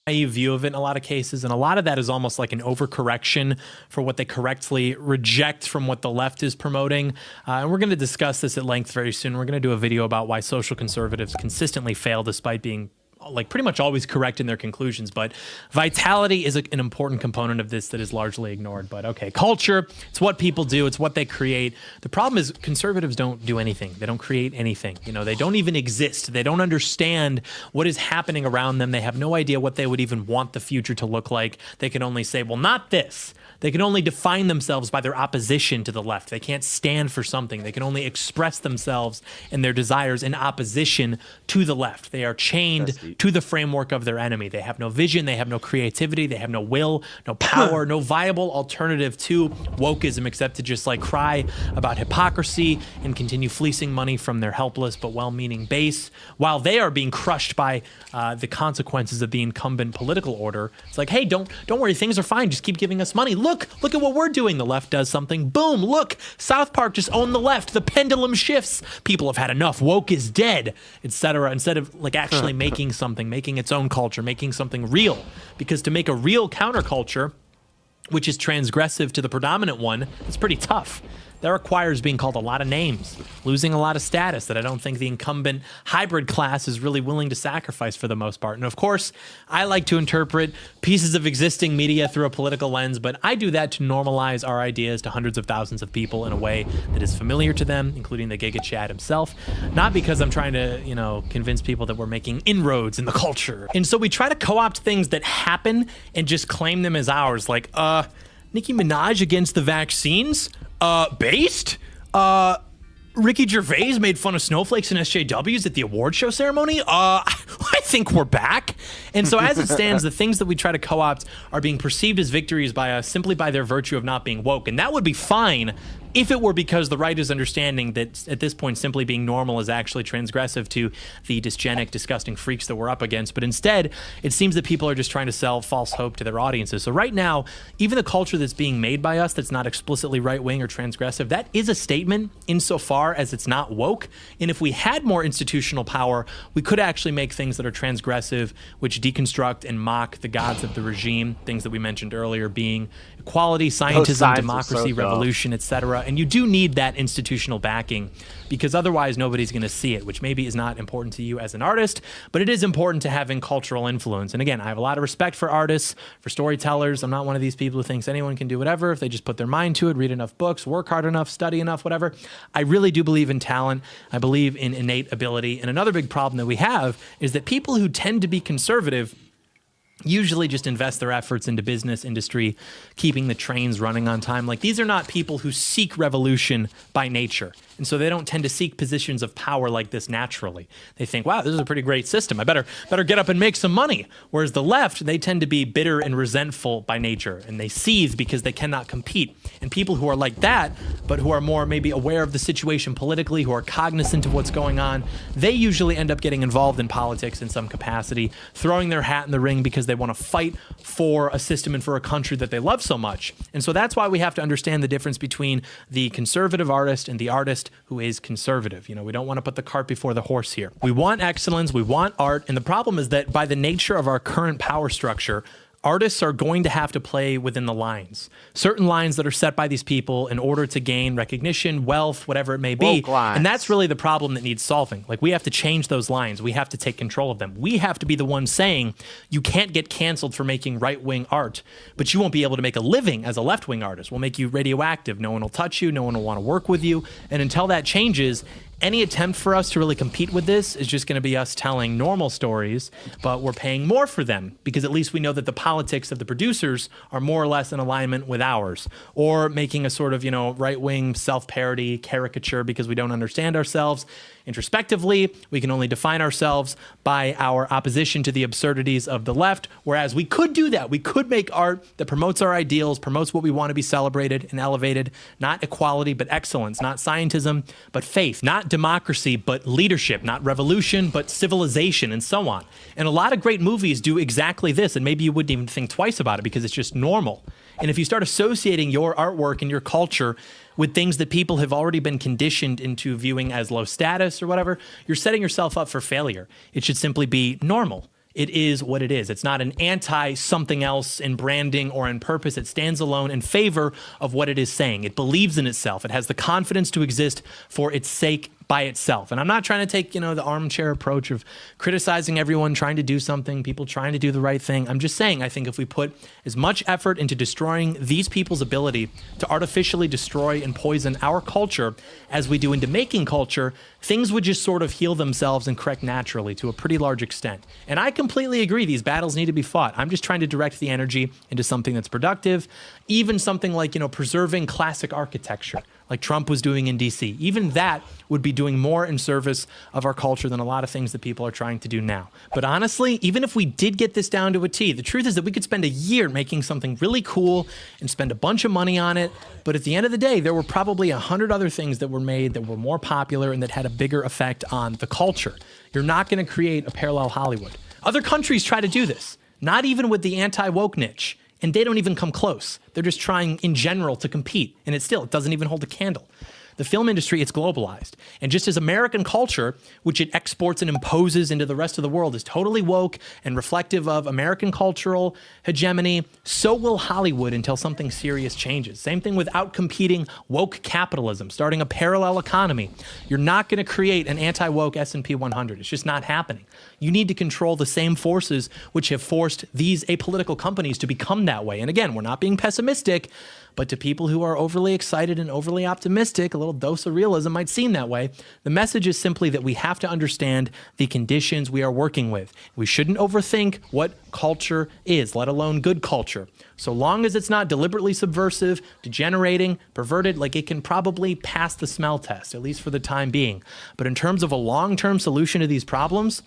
S14: Naive view of it in a lot of cases, and a lot of that is almost like an overcorrection for what they correctly reject from what the left is promoting. And we're going to discuss this at length very soon. We're going to do a video about why social conservatives consistently fail despite being like pretty much always correct in their conclusions. But vitality is an important component of this that is largely ignored. But okay, culture, it's what people do, it's what they create. The problem is conservatives don't do anything. They don't create anything. You know, they don't even exist. They don't understand what is happening around them. They have no idea what they would even want the future to look like. They can only say, well, not this. They can only define themselves by their opposition to the left. They can't stand for something. They can only express themselves and their desires in opposition to the left. They are chained to the framework of their enemy. They have no vision. They have no creativity. They have no will, no power, no viable alternative to wokeism except to just like cry about hypocrisy and continue fleecing money from their helpless but well-meaning base while they are being crushed by the consequences of the incumbent political order. It's like, hey, don't worry. Things are fine. Just keep giving us money. Look at what we're doing. The left does something. Boom. Look, South Park just owned the left. The pendulum shifts. People have had enough. Woke is dead, etc. Instead of like actually making something, making its own culture, making something real. Because to make a real counterculture, which is transgressive to the predominant one, it's pretty tough. That requires being called a lot of names, losing a lot of status that I don't think the incumbent hybrid class is really willing to sacrifice for the most part. And of course, I like to interpret pieces of existing media through a political lens, but I do that to normalize our ideas to hundreds of thousands of people in a way that is familiar to them, including the Giga Chad himself. Not because I'm trying to, you know, convince people that we're making inroads in the culture. And so we try to co-opt things that happen and just claim them as ours, like, Nicki Minaj against the vaccines? Based? Ricky Gervais made fun of snowflakes and SJWs at the award show ceremony? I think we're back. And so as it stands, the things that we try to co-opt are being perceived as victories by us simply by their virtue of not being woke. And that would be fine if it were because the right is understanding that at this point simply being normal is actually transgressive to the dysgenic, disgusting freaks that we're up against. But instead, it seems that people are just trying to sell false hope to their audiences. So right now, even the culture that's being made by us that's not explicitly right-wing or transgressive, that is a statement insofar as it's not woke. And if we had more institutional power, we could actually make things that are transgressive, which deconstruct and mock the gods of the regime, things that we mentioned earlier being equality, scientism, democracy, revolution, etc. And you do need that institutional backing, because otherwise nobody's going to see it, which maybe is not important to you as an artist, but it is important to having cultural influence. And again, I have a lot of respect for artists, for storytellers. I'm not one of these people who thinks anyone can do whatever if they just put their mind to it, read enough books, work hard enough, study enough, whatever. I really do believe in talent. I believe in innate ability. And another big problem that we have is that people who tend to be conservative usually just invest their efforts into business, industry, keeping the trains running on time. Like, these are not people who seek revolution by nature. And so they don't tend to seek positions of power like this naturally. They think, wow, this is a pretty great system. I better get up and make some money. Whereas the left, they tend to be bitter and resentful by nature, and they seethe because they cannot compete. And people who are like that, but who are more maybe aware of the situation politically, who are cognizant of what's going on, they usually end up getting involved in politics in some capacity, throwing their hat in the ring because they want to fight for a system and for a country that they love so much. And so that's why we have to understand the difference between the conservative artist and the artist who is conservative. You know, we don't want to put the cart before the horse here. We want excellence, we want art, and the problem is that by the nature of our current power structure, artists are going to have to play within the lines. Certain lines that are set by these people in order to gain recognition, wealth, whatever it may be. And that's really the problem that needs solving. Like, we have to change those lines. We have to take control of them. We have to be the ones saying, you can't get canceled for making right-wing art, but you won't be able to make a living as a left-wing artist. We'll make you radioactive. No one will touch you. No one will want to work with you. And until that changes, any attempt for us to really compete with this is just going to be us telling normal stories, but we're paying more for them because at least we know that the politics of the producers are more or less in alignment with ours, or making a sort of, you know, right-wing self-parody caricature because we don't understand ourselves. Introspectively, we can only define ourselves by our opposition to the absurdities of the left, whereas we could do that. We could make art that promotes our ideals, promotes what we want to be celebrated and elevated, not equality, but excellence, not scientism, but faith, not democracy, but leadership, not revolution, but civilization, and so on. And a lot of great movies do exactly this, and maybe you wouldn't even think twice about it because it's just normal. And if you start associating your artwork and your culture with things that people have already been conditioned into viewing as low status or whatever, you're setting yourself up for failure. It should simply be normal. It is what it is. It's not an anti-something else in branding or in purpose. It stands alone in favor of what it is saying. It believes in itself. It has the confidence to exist for its sake by itself. And I'm not trying to take, you know, the armchair approach of criticizing everyone trying to do something, people trying to do the right thing. I'm just saying, I think if we put as much effort into destroying these people's ability to artificially destroy and poison our culture as we do into making culture, things would just sort of heal themselves and correct naturally to a pretty large extent. And I completely agree, these battles need to be fought. I'm just trying to direct the energy into something that's productive, even something like, you know, preserving classic architecture, like Trump was doing in DC. Even that would be doing more in service of our culture than a lot of things that people are trying to do now. But honestly, even if we did get this down to a T, the truth is that we could spend a year making something really cool and spend a bunch of money on it. But at the end of the day, there were probably 100 other things that were made that were more popular and that had a bigger effect on the culture. You're not going to create a parallel Hollywood. Other countries try to do this, not even with the anti-woke niche. And they don't even come close. They're just trying in general to compete. And it doesn't even hold a candle. The film industry, it's globalized. And just as American culture, which it exports and imposes into the rest of the world, is totally woke and reflective of American cultural hegemony, so will Hollywood until something serious changes. Same thing with outcompeting woke capitalism, starting a parallel economy. You're not going to create an anti-woke S&P 100. It's just not happening. You need to control the same forces which have forced these apolitical companies to become that way. And again, we're not being pessimistic, but to people who are overly excited and overly optimistic, a little dose of realism might seem that way. The message is simply that we have to understand the conditions we are working with. We shouldn't overthink what culture is, let alone good culture. So long as it's not deliberately subversive, degenerating, perverted, like it can probably pass the smell test, at least for the time being. But in terms of a long-term solution to these problems,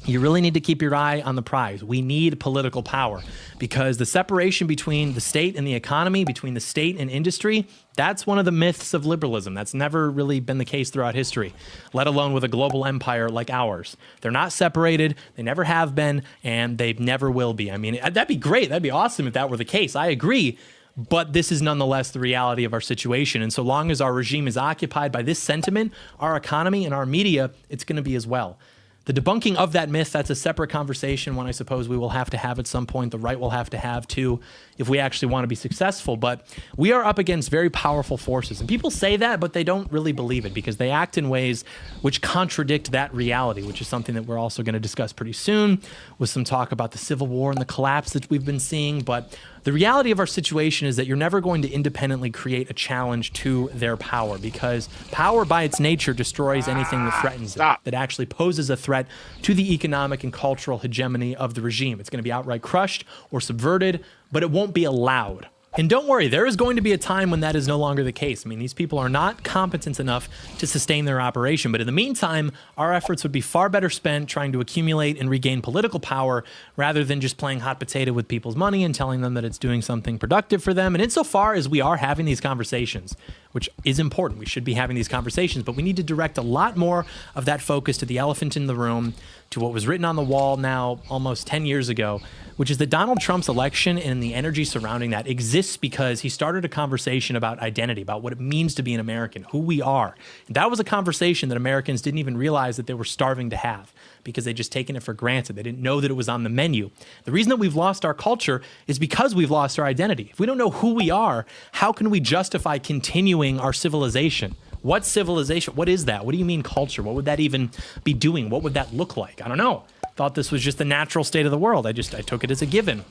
S14: you really need to keep your eye on the prize. We need political power because the separation between the state and the economy, between the state and industry, that's one of the myths of liberalism. That's never really been the case throughout history, let alone with a global empire like ours. They're not separated. They never have been, and they never will be. I mean, that'd be great. That'd be awesome if that were the case. I agree. But this is nonetheless the reality of our situation. And so long as our regime is occupied by this sentiment, our economy and our media, it's going to be as well. The debunking of that myth, that's a separate conversation, one I suppose we will have to have at some point. The right will have to have too, if we actually want to be successful. But we are up against very powerful forces. And people say that, but they don't really believe it because they act in ways which contradict that reality, which is something that we're also going to discuss pretty soon with some talk about the Civil War and the collapse that we've been seeing. But the reality of our situation is that you're never going to independently create a challenge to their power because power by its nature destroys anything that threatens it, that actually poses a threat to the economic and cultural hegemony of the regime. It's going to be outright crushed or subverted, but it won't be allowed. And don't worry, there is going to be a time when that is no longer the case. I mean, these people are not competent enough to sustain their operation. But in the meantime, our efforts would be far better spent trying to accumulate and regain political power rather than just playing hot potato with people's money and telling them that it's doing something productive for them. And insofar as we are having these conversations, which is important, we should be having these conversations, but we need to direct a lot more of that focus to the elephant in the room, to what was written on the wall now almost 10 years ago, which is that Donald Trump's election and the energy surrounding that exists because he started a conversation about identity, about what it means to be an American, who we are. And that was a conversation that Americans didn't even realize that they were starving to have because they'd just taken it for granted. They didn't know that it was on the menu. The reason that we've lost our culture is because we've lost our identity. If we don't know who we are, how can we justify continuing our civilization? What civilization? What is that? What do you mean culture? What would that even be doing? What would that look like? I don't know. Thought this was just the natural state of the world. I took it as a given.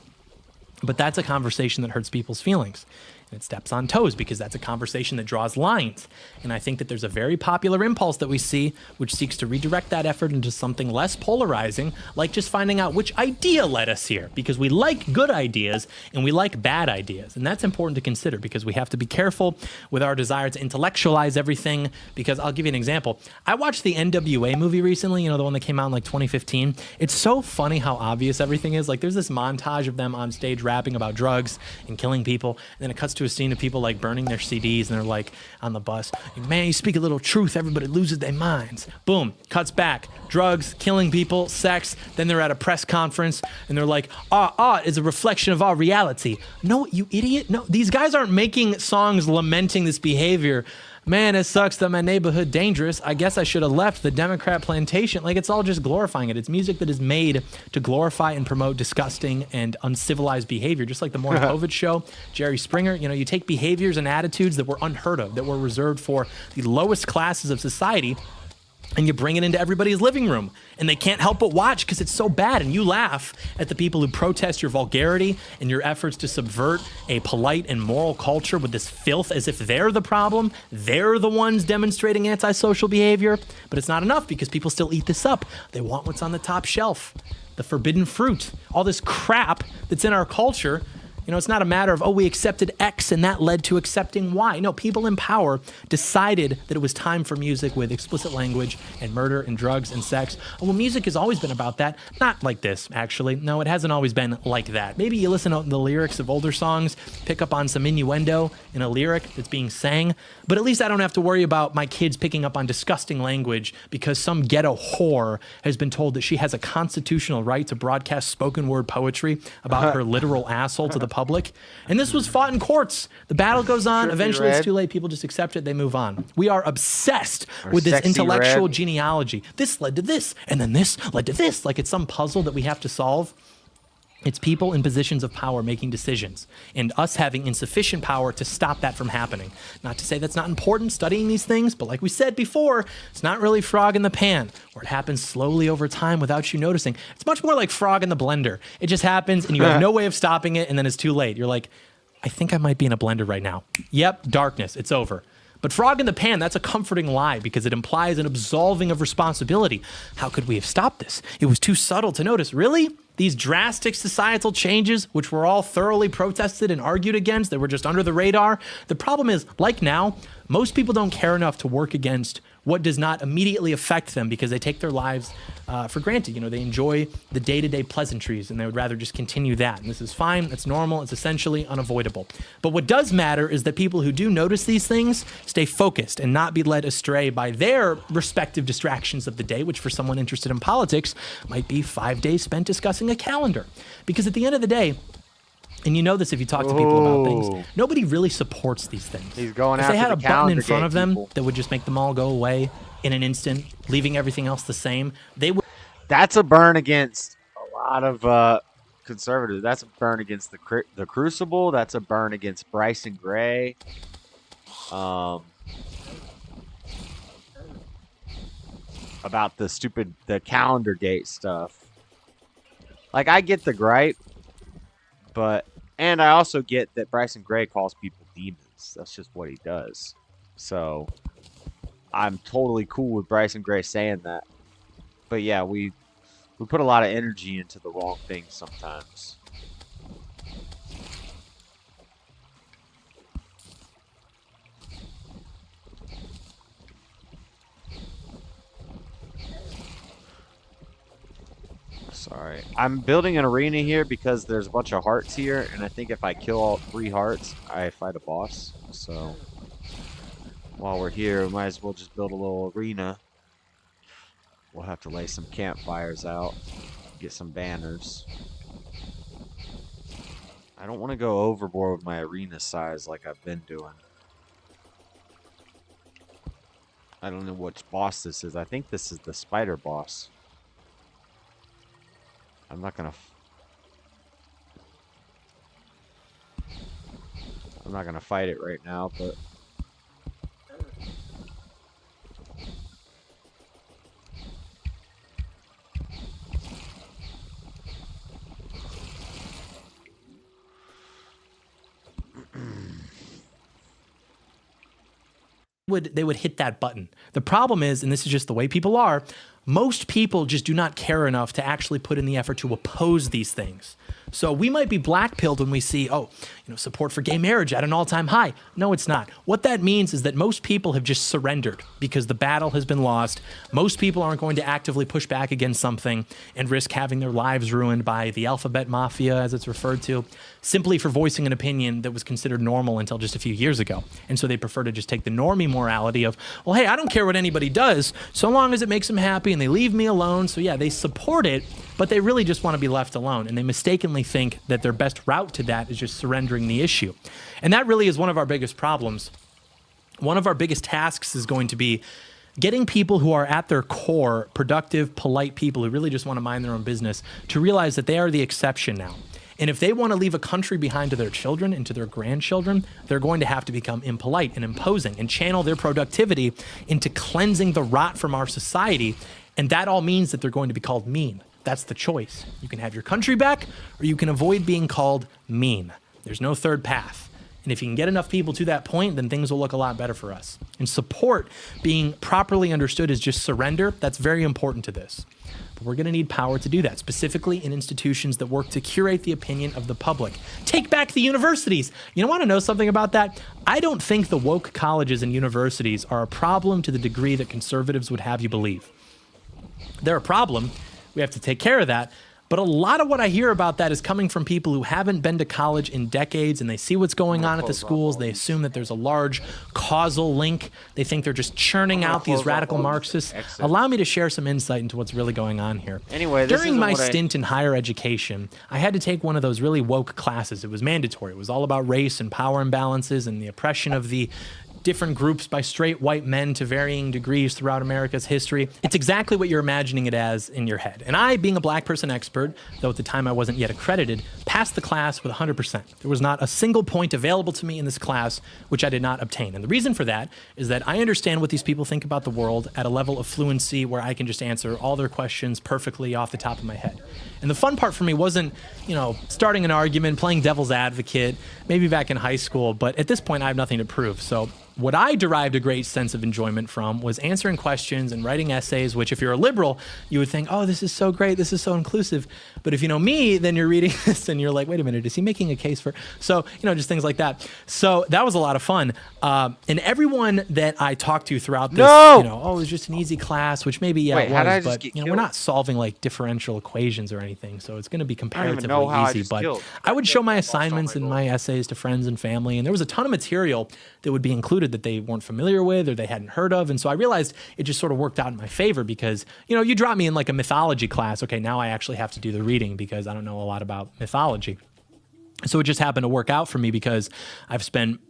S14: But that's a conversation that hurts people's feelings. And it steps on toes because that's a conversation that draws lines. And I think that there's a very popular impulse that we see which seeks to redirect that effort into something less polarizing, like just finding out which idea led us here, because we like good ideas and we like bad ideas. And that's important to consider because we have to be careful with our desire to intellectualize everything. Because I'll give you an example. I watched the NWA movie recently, the one that came out in like 2015. It's so funny how obvious everything is. Like there's this montage of them on stage rapping about drugs and killing people. And then it cuts to a scene of people like burning their CDs and they're like on the bus, man, you speak a little truth, everybody loses their minds. Boom, cuts back, drugs, killing people, sex. Then they're at a press conference and they're like, art is a reflection of our reality. No, you idiot. No, these guys aren't making songs lamenting this behavior. Man, it sucks that my neighborhood dangerous. I guess I should have left the Democrat plantation. Like, it's all just glorifying it. It's music that is made to glorify and promote disgusting and uncivilized behavior. Just like the Morning COVID show, Jerry Springer, you take behaviors and attitudes that were unheard of, that were reserved for the lowest classes of society, and you bring it into everybody's living room and they can't help but watch because it's so bad. And you laugh at the people who protest your vulgarity and your efforts to subvert a polite and moral culture with this filth as if they're the problem. They're the ones demonstrating antisocial behavior. But it's not enough because people still eat this up. They want what's on the top shelf, the forbidden fruit, all this crap that's in our culture. It's not a matter of, we accepted X and that led to accepting Y. No, people in power decided that it was time for music with explicit language and murder and drugs and sex. Music has always been about that. Not like this, actually. No, it hasn't always been like that. Maybe you listen to the lyrics of older songs, pick up on some innuendo in a lyric that's being sang, but at least I don't have to worry about my kids picking up on disgusting language because some ghetto whore has been told that she has a constitutional right to broadcast spoken word poetry about her literal asshole to the public. And this was fought in courts. The battle goes on. Eventually it's too late. People just accept it. They move on. We are obsessed with this intellectual genealogy. This led to this, and then this led to this. Like it's some puzzle that we have to solve. It's people in positions of power making decisions and us having insufficient power to stop that from happening. Not to say that's not important, studying these things, but like we said before, it's not really frog in the pan where it happens slowly over time without you noticing. It's much more like frog in the blender. It just happens and you have no way of stopping it and then it's too late. You're like, I think I might be in a blender right now. Yep, darkness, it's over. But frog in the pan, that's a comforting lie because it implies an absolving of responsibility. How could we have stopped this? It was too subtle to notice. Really? These drastic societal changes, which were all thoroughly protested and argued against, that were just under the radar. The problem is, like now, Most people don't care enough to work against what does not immediately affect them because they take their lives for granted. You know, they enjoy the day-to-day pleasantries and they would rather just continue that. And this is fine, it's normal, it's essentially unavoidable. But what does matter is that people who do notice these things stay focused and not be led astray by their respective distractions of the day, which for someone interested in politics might be 5 days spent discussing a calendar. Because at the end of the day, and you know this if you talk to people about things, nobody really supports these things.
S2: He's going
S14: if
S2: after
S14: they had
S2: the
S14: a button in
S2: calendar
S14: front
S2: gate
S14: of them
S2: people.
S14: that would just make them all go away in an instant, leaving everything else the same, they would.
S2: That's a burn against a lot of conservatives. That's a burn against the Crucible. That's a burn against Bryson Gray. About the calendar gate stuff. Like, I get the gripe, and I also get that Bryson Gray calls people demons. That's just what he does. So I'm totally cool with Bryson Gray saying that. But yeah, we put a lot of energy into the wrong things sometimes. Sorry. I'm building an arena here because there's a bunch of hearts here, and I think if I kill all 3 hearts, I fight a boss. So while we're here, we might as well just build a little arena. We'll have to lay some campfires out, get some banners. I don't want to go overboard with my arena size like I've been doing. I don't know which boss this is. I think this is the spider boss. I'm not gonna fight it right now, but
S14: they would hit that button. The problem is, and this is just the way people are, most people just do not care enough to actually put in the effort to oppose these things. So we might be black-pilled when we see, support for gay marriage at an all-time high. No, it's not. What that means is that most people have just surrendered because the battle has been lost. Most people aren't going to actively push back against something and risk having their lives ruined by the alphabet mafia, as it's referred to, simply for voicing an opinion that was considered normal until just a few years ago. And so they prefer to just take the normie morality of, well, hey, I don't care what anybody does, so long as it makes them happy and they leave me alone. So yeah, they support it, but they really just want to be left alone. And they mistakenly think that their best route to that is just surrendering the issue. And that really is one of our biggest problems. One of our biggest tasks is going to be getting people who are at their core productive, polite people who really just want to mind their own business to realize that they are the exception now. And if they want to leave a country behind to their children and to their grandchildren, they're going to have to become impolite and imposing and channel their productivity into cleansing the rot from our society. And that all means that they're going to be called mean. That's the choice. You can have your country back, or you can avoid being called mean. There's no third path. And if you can get enough people to that point, then things will look a lot better for us. And support, being properly understood as just surrender, that's very important to this. But we're going to need power to do that, specifically in institutions that work to curate the opinion of the public. Take back the universities. You want to know something about that? I don't think the woke colleges and universities are a problem to the degree that conservatives would have you believe. They're a problem. We have to take care of that. But a lot of what I hear about that is coming from people who haven't been to college in decades, and they see what's going on at the schools. They assume that there's a large causal link. They think they're just churning out these radical Marxists. Allow me to share some insight into what's really going on here.
S2: Anyway,
S14: during my stint in higher education, I had to take one of those really woke classes. It was mandatory. It was all about race and power imbalances and the oppression of the different groups by straight white men to varying degrees throughout America's history. It's exactly what you're imagining it as in your head. And I, being a black person expert, though at the time I wasn't yet accredited, passed the class with 100%. There was not a single point available to me in this class which I did not obtain. And the reason for that is that I understand what these people think about the world at a level of fluency where I can just answer all their questions perfectly off the top of my head. And the fun part for me wasn't, starting an argument, playing devil's advocate, maybe back in high school, but at this point I have nothing to prove. So what I derived a great sense of enjoyment from was answering questions and writing essays, which if you're a liberal, you would think, oh, this is so great. This is so inclusive. But if you know me, then you're reading this and you're like, wait a minute, is he making a case for, so, just things like that. So that was a lot of fun. And everyone that I talked to throughout this, it was just an easy class, which maybe,
S2: Wait, how did I
S14: it was,
S2: just
S14: but
S2: get
S14: we're not solving like differential equations or anything. So it's going to be
S2: know
S14: comparatively
S2: how I
S14: easy,
S2: just
S14: but
S2: killed.
S14: I would show my assignments and my essays to friends and family. And there was a ton of material that would be included that they weren't familiar with or they hadn't heard of. And so I realized it just sort of worked out in my favor because, you drop me in like a mythology class. Okay, now I actually have to do the reading because I don't know a lot about mythology. So it just happened to work out for me because I've spent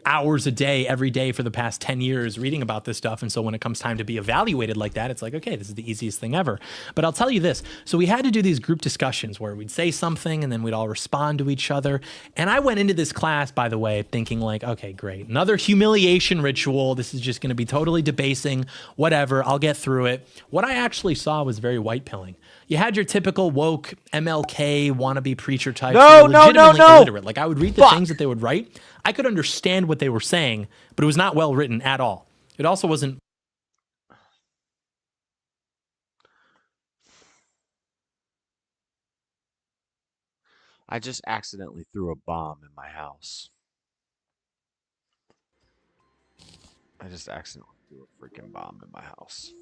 S14: hours a day, every day for the past 10 years reading about this stuff. And so when it comes time to be evaluated like that, it's like, okay, this is the easiest thing ever. But I'll tell you this. So we had to do these group discussions where we'd say something and then we'd all respond to each other. And I went into this class, by the way, thinking like, okay, great. Another humiliation ritual. This is just going to be totally debasing, whatever. I'll get through it. What I actually saw was very white pilling. You had your typical woke MLK wannabe preacher types.
S2: No.
S14: Illiterate. Like I would read the things that they would write. I could understand what they were saying, but it was not well written at all. It also wasn't.
S2: I just accidentally threw a bomb in my house. I just accidentally threw a freaking bomb in my house.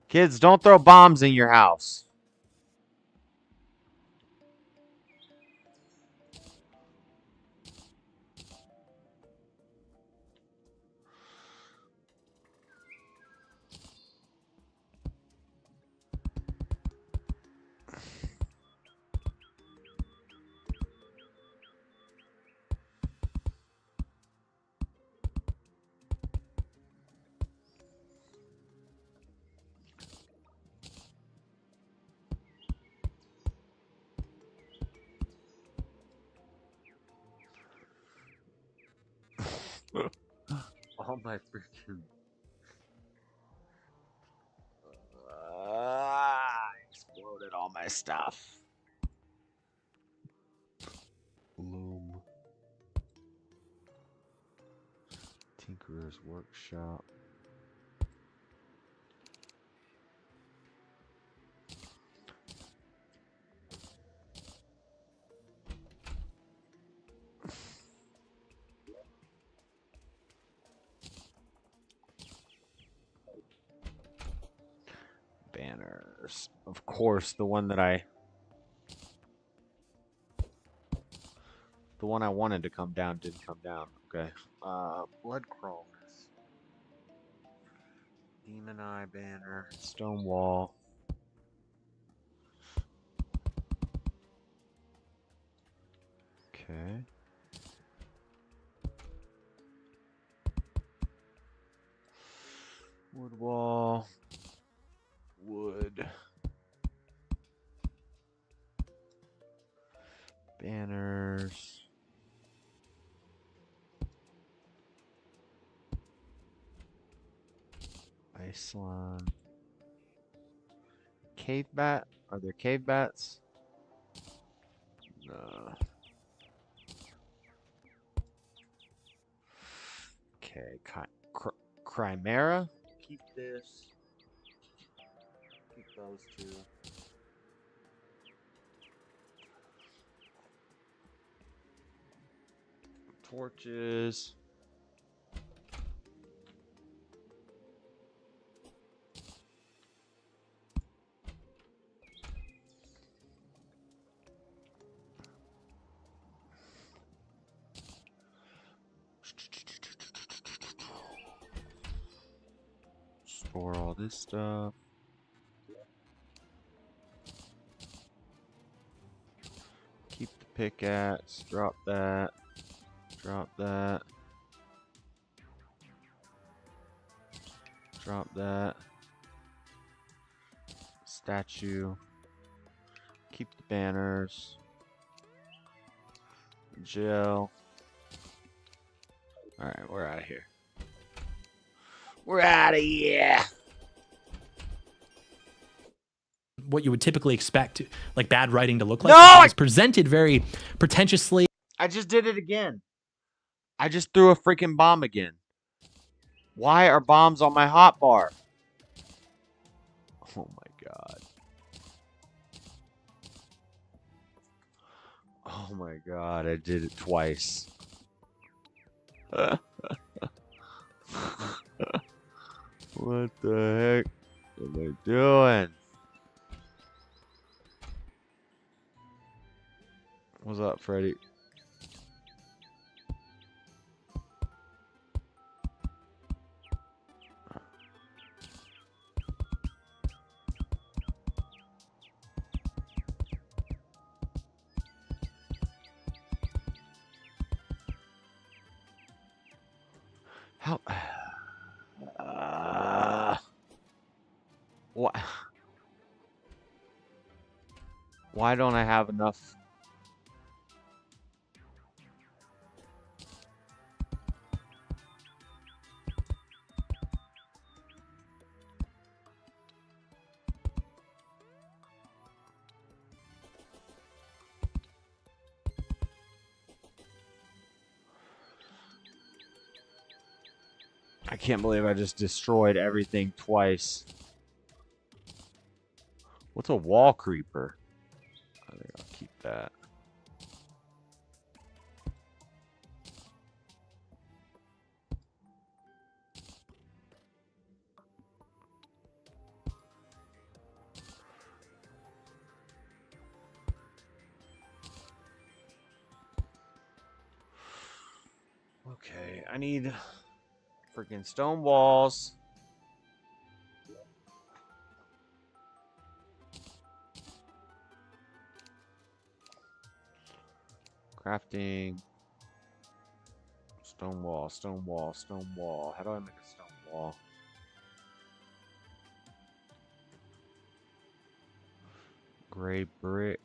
S2: Kids, don't throw bombs in your house. All my freaking exploded all my stuff. Bloom. Tinkerer's Workshop. Banners. Of course, the one I wanted to come down didn't come down. Okay. Blood Crones. Demon Eye banner. Stone Wall. Okay. Wood Wall. Wood. Banners. Iceland. Cave bat? Are there cave bats? No. Okay, Chimera. Keep this. Keep those two. Torches. Store all this stuff. Keep the pickaxe. Drop that. Drop that. Drop that. Statue. Keep the banners. Gel. Alright, we're out of here. We're out of here.
S14: What you would typically expect, like bad writing to look like.
S2: No!
S14: It's presented very pretentiously.
S2: I just did it again. I just threw a freaking bomb again. Why are bombs on my hotbar? Oh my god. Oh my god, I did it twice. What the heck am I doing? What's up, Freddy? How? What? Why don't I have enough? I can't believe I just destroyed everything twice. What's a wall creeper? I think I'll keep that. Okay, I need freaking stone walls. Crafting. Stone wall, stone wall, stone wall. How do I make a stone wall? Gray brick.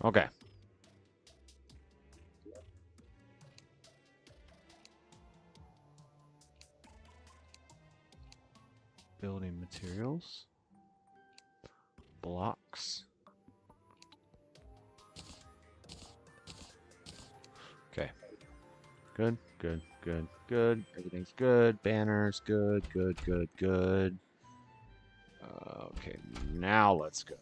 S2: Okay. Building materials. Blocks. Okay. Good, good, good, good. Everything's good. Banners, good, good, good, good. Okay, now let's go.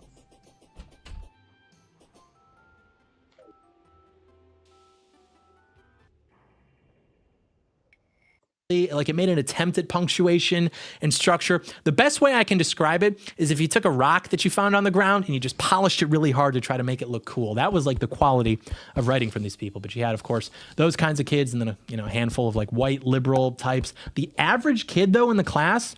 S14: Like it made an attempt at punctuation and structure. The best way I can describe it is if you took a rock that you found on the ground and you just polished it really hard to try to make it look cool. That was like the quality of writing from these people. But you had, of course, those kinds of kids and then a handful of like white liberal types. The average kid though in the class,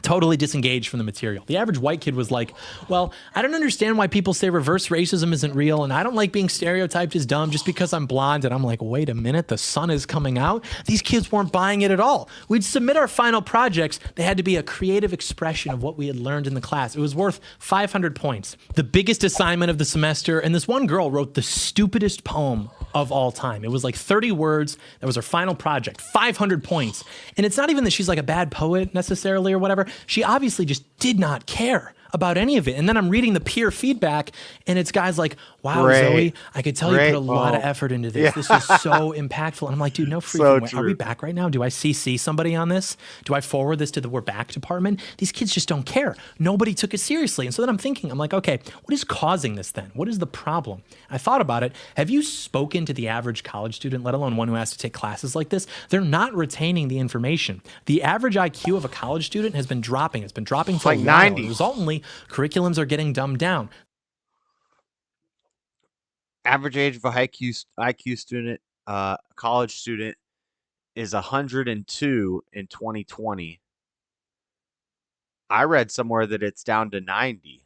S14: totally disengaged from the material. The average white kid was like, well, I don't understand why people say reverse racism isn't real, and I don't like being stereotyped as dumb just because I'm blonde. And I'm like, wait a minute, the sun is coming out? These kids weren't buying it at all. We'd submit our final projects. They had to be a creative expression of what we had learned in the class. It was worth 500 points. The biggest assignment of the semester, and this one girl wrote the stupidest poem of all time. It was like 30 words. That was her final project, 500 points. And it's not even that she's like a bad poet necessarily or whatever. She obviously just did not care about any of it. And then I'm reading the peer feedback and it's guys like, wow, Zoe, I could tell you put a lot of effort into this. Yeah. This is so impactful. And I'm like, dude, no freaking way. Are we back right now? Do I CC somebody on this? Do I forward this to the We're Back department? These kids just don't care. Nobody took it seriously. And so then I'm thinking, I'm like, okay, what is causing this then? What is the problem? I thought about it. Have you spoken to the average college student, let alone one who has to take classes like this? They're not retaining the information. The average IQ of a college student has been dropping. It's been dropping for like a while. 90. Resultantly, curriculums are getting dumbed down.
S2: Average age of a IQ student, college student, is 102 in 2020. I read somewhere that it's down to 90.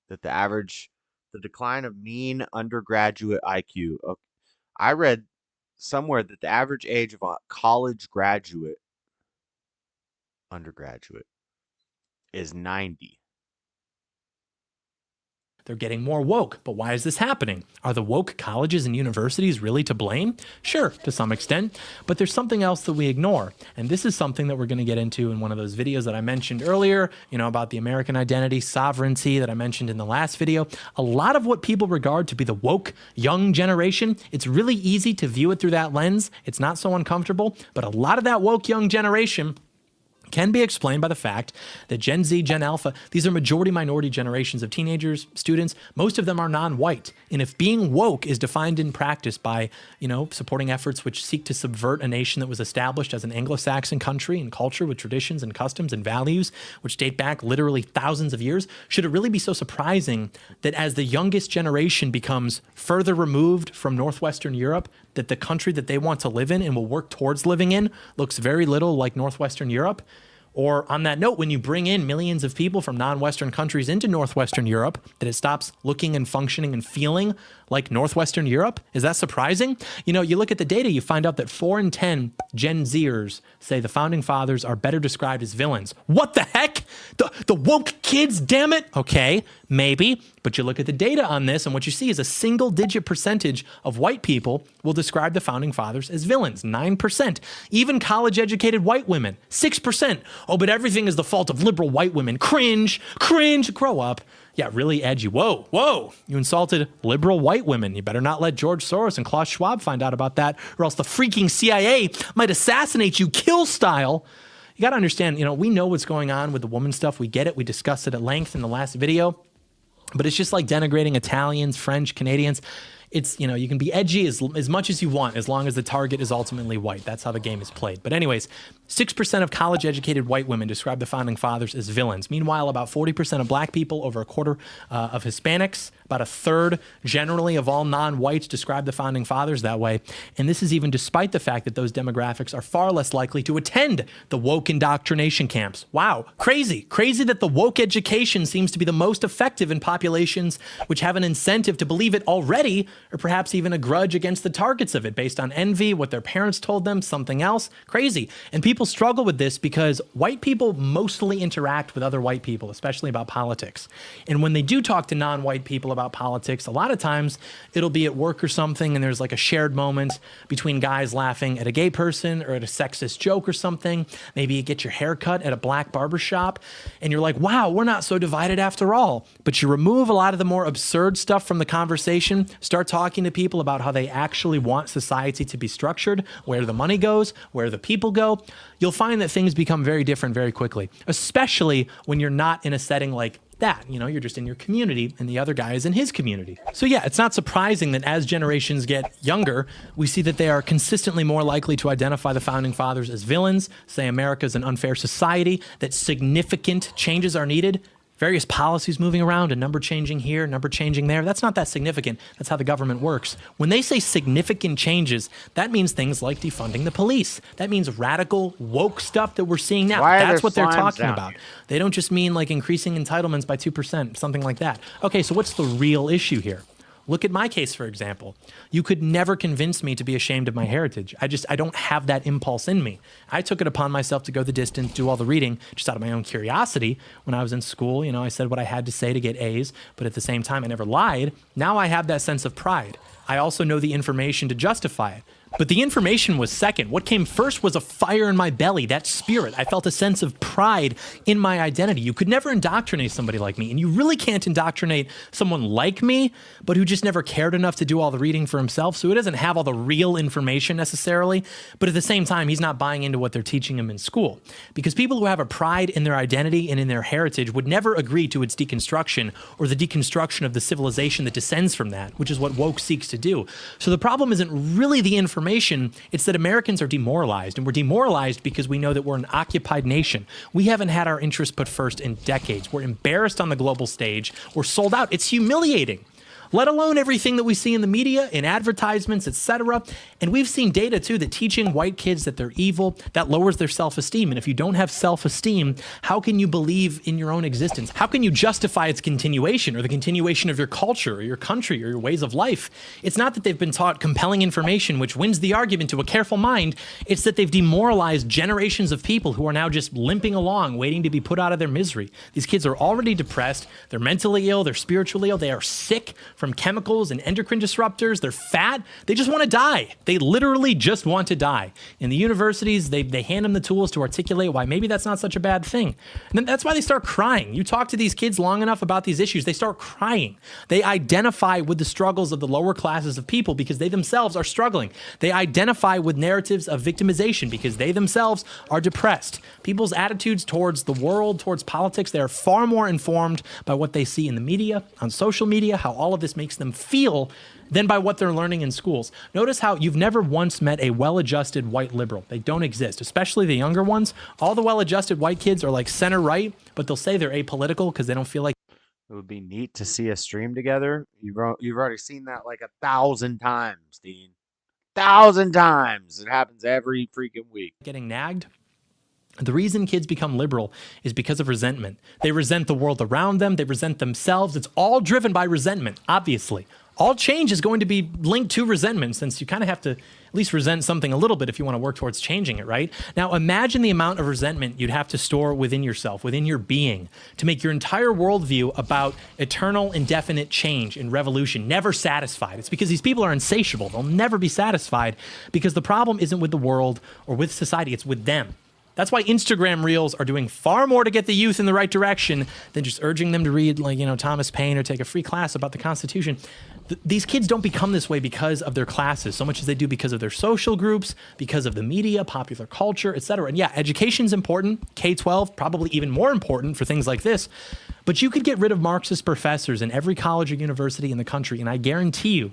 S2: That the decline of mean undergraduate IQ. I read somewhere that the average age of a college undergraduate, is 90.
S14: They're getting more woke. But why is this happening? Are the woke colleges and universities really to blame? Sure, to some extent. But there's something else that we ignore. And this is something that we're going to get into in one of those videos that I mentioned earlier, about the American identity, sovereignty that I mentioned in the last video. A lot of what people regard to be the woke young generation, it's really easy to view it through that lens. It's not so uncomfortable. But a lot of that woke young generation can be explained by the fact that Gen Z, Gen Alpha, these are majority minority generations of teenagers, students. Most of them are non-white. And if being woke is defined in practice by, supporting efforts which seek to subvert a nation that was established as an Anglo-Saxon country and culture with traditions and customs and values, which date back literally thousands of years, should it really be so surprising that as the youngest generation becomes further removed from Northwestern Europe, that the country that they want to live in and will work towards living in looks very little like Northwestern Europe? Or on that note, when you bring in millions of people from non-Western countries into Northwestern Europe, that it stops looking and functioning and feeling like Northwestern Europe? Is that surprising? You look at the data, you find out that 4 in 10 Gen Zers say the founding fathers are better described as villains. What the heck? The woke kids, damn it. Okay, maybe. But you look at the data on this, and what you see is a single-digit percentage of white people will describe the founding fathers as villains, 9%. Even college-educated white women, 6%. Oh, but everything is the fault of liberal white women. Cringe, grow up. Yeah, really edgy. Whoa, you insulted liberal white women. You better not let George Soros and Klaus Schwab find out about that, or else the freaking CIA might assassinate you kill style. You got to understand, we know what's going on with the woman stuff. We get it. We discussed it at length in the last video. But it's just like denigrating Italians, French, Canadians. It's, you can be edgy as much as you want, as long as the target is ultimately white. That's how the game is played. But anyways, 6% of college-educated white women describe the founding fathers as villains. Meanwhile, about 40% of black people, over a quarter of Hispanics, about a third generally of all non-whites describe the founding fathers that way. And this is even despite the fact that those demographics are far less likely to attend the woke indoctrination camps. Wow, crazy that the woke education seems to be the most effective in populations which have an incentive to believe it already, or perhaps even a grudge against the targets of it based on envy, what their parents told them, something else. Crazy. And people struggle with this because white people mostly interact with other white people, especially about politics. And when they do talk to non-white people about politics, a lot of times it'll be at work or something, and there's like a shared moment between guys laughing at a gay person or at a sexist joke or something. Maybe you get your hair cut at a black barbershop, and you're like, wow, we're not so divided after all. But you remove a lot of the more absurd stuff from the conversation, start talking to people about how they actually want society to be structured, where the money goes, where the people go, you'll find that things become very different very quickly, especially when you're not in a setting like that. You're just in your community and the other guy is in his community. So yeah, it's not surprising that as generations get younger, we see that they are consistently more likely to identify the founding fathers as villains, say America's an unfair society, that significant changes are needed. Various policies moving around, a number changing here, number changing there. That's not that significant. That's how the government works. When they say significant changes, that means things like defunding the police. That means radical, woke stuff that we're seeing now. That's what they're talking about. They don't just mean like increasing entitlements by 2%, something like that. Okay, so what's the real issue here? Look at my case, for example. You could never convince me to be ashamed of my heritage. I don't have that impulse in me. I took it upon myself to go the distance, do all the reading, just out of my own curiosity. When I was in school, I said what I had to say to get A's, but at the same time, I never lied. Now I have that sense of pride. I also know the information to justify it. But the information was second. What came first was a fire in my belly, that spirit. I felt a sense of pride in my identity. You could never indoctrinate somebody like me, and you really can't indoctrinate someone like me, but who just never cared enough to do all the reading for himself, so he doesn't have all the real information necessarily, but at the same time, he's not buying into what they're teaching him in school. Because people who have a pride in their identity and in their heritage would never agree to its deconstruction or the deconstruction of the civilization that descends from that, which is what woke seeks to do. So the problem isn't really the information, it's that Americans are demoralized, and we're demoralized because we know that we're an occupied nation. We haven't had our interests put first in decades. We're embarrassed on the global stage. We're sold out. It's humiliating. let alone everything that we see in the media, in advertisements, etc. And we've seen data too that teaching white kids that they're evil, that lowers their self-esteem. And if you don't have self-esteem, how can you believe in your own existence? How can you justify its continuation or the continuation of your culture or your country or your ways of life? It's not that they've been taught compelling information which wins the argument to a careful mind. It's that they've demoralized generations of people who are now just limping along, waiting to be put out of their misery. These kids are already depressed. They're mentally ill. They're spiritually ill. They are sick from chemicals and endocrine disruptors. They're fat. They just want to die. They literally just want to die. In the universities, they hand them the tools to articulate why maybe that's not such a bad thing. And then that's why they start crying. You talk to these kids long enough about these issues, they start crying. They identify with the struggles of the lower classes of people because they themselves are struggling. They identify with narratives of victimization because they themselves are depressed. People's attitudes towards the world, towards politics, they are far more informed by what they see in the media, on social media, how all of this makes them feel, than by what they're learning in schools. Notice how you've never once met a well-adjusted white liberal. They don't exist, especially the younger ones. All the well-adjusted white kids are like center-right, but they'll say they're apolitical because they don't feel like.
S2: It would be neat to see a stream together. You've already seen that like 1,000 times, Dean. 1,000 times. It happens every freaking week.
S14: Getting nagged. The reason kids become liberal is because of resentment. They resent the world around them. They resent themselves. It's all driven by resentment, obviously. All change is going to be linked to resentment, since you kind of have to at least resent something a little bit if you want to work towards changing it, right? Now, imagine the amount of resentment you'd have to store within yourself, within your being, to make your entire worldview about eternal, indefinite change and revolution, never satisfied. It's because these people are insatiable. They'll never be satisfied because the problem isn't with the world or with society, it's with them. That's why Instagram Reels are doing far more to get the youth in the right direction than just urging them to read, like, Thomas Paine or take a free class about the Constitution. These kids don't become this way because of their classes, so much as they do because of their social groups, because of the media, popular culture, etc. And yeah, education's important. K-12, probably even more important for things like this. But you could get rid of Marxist professors in every college or university in the country, and I guarantee you,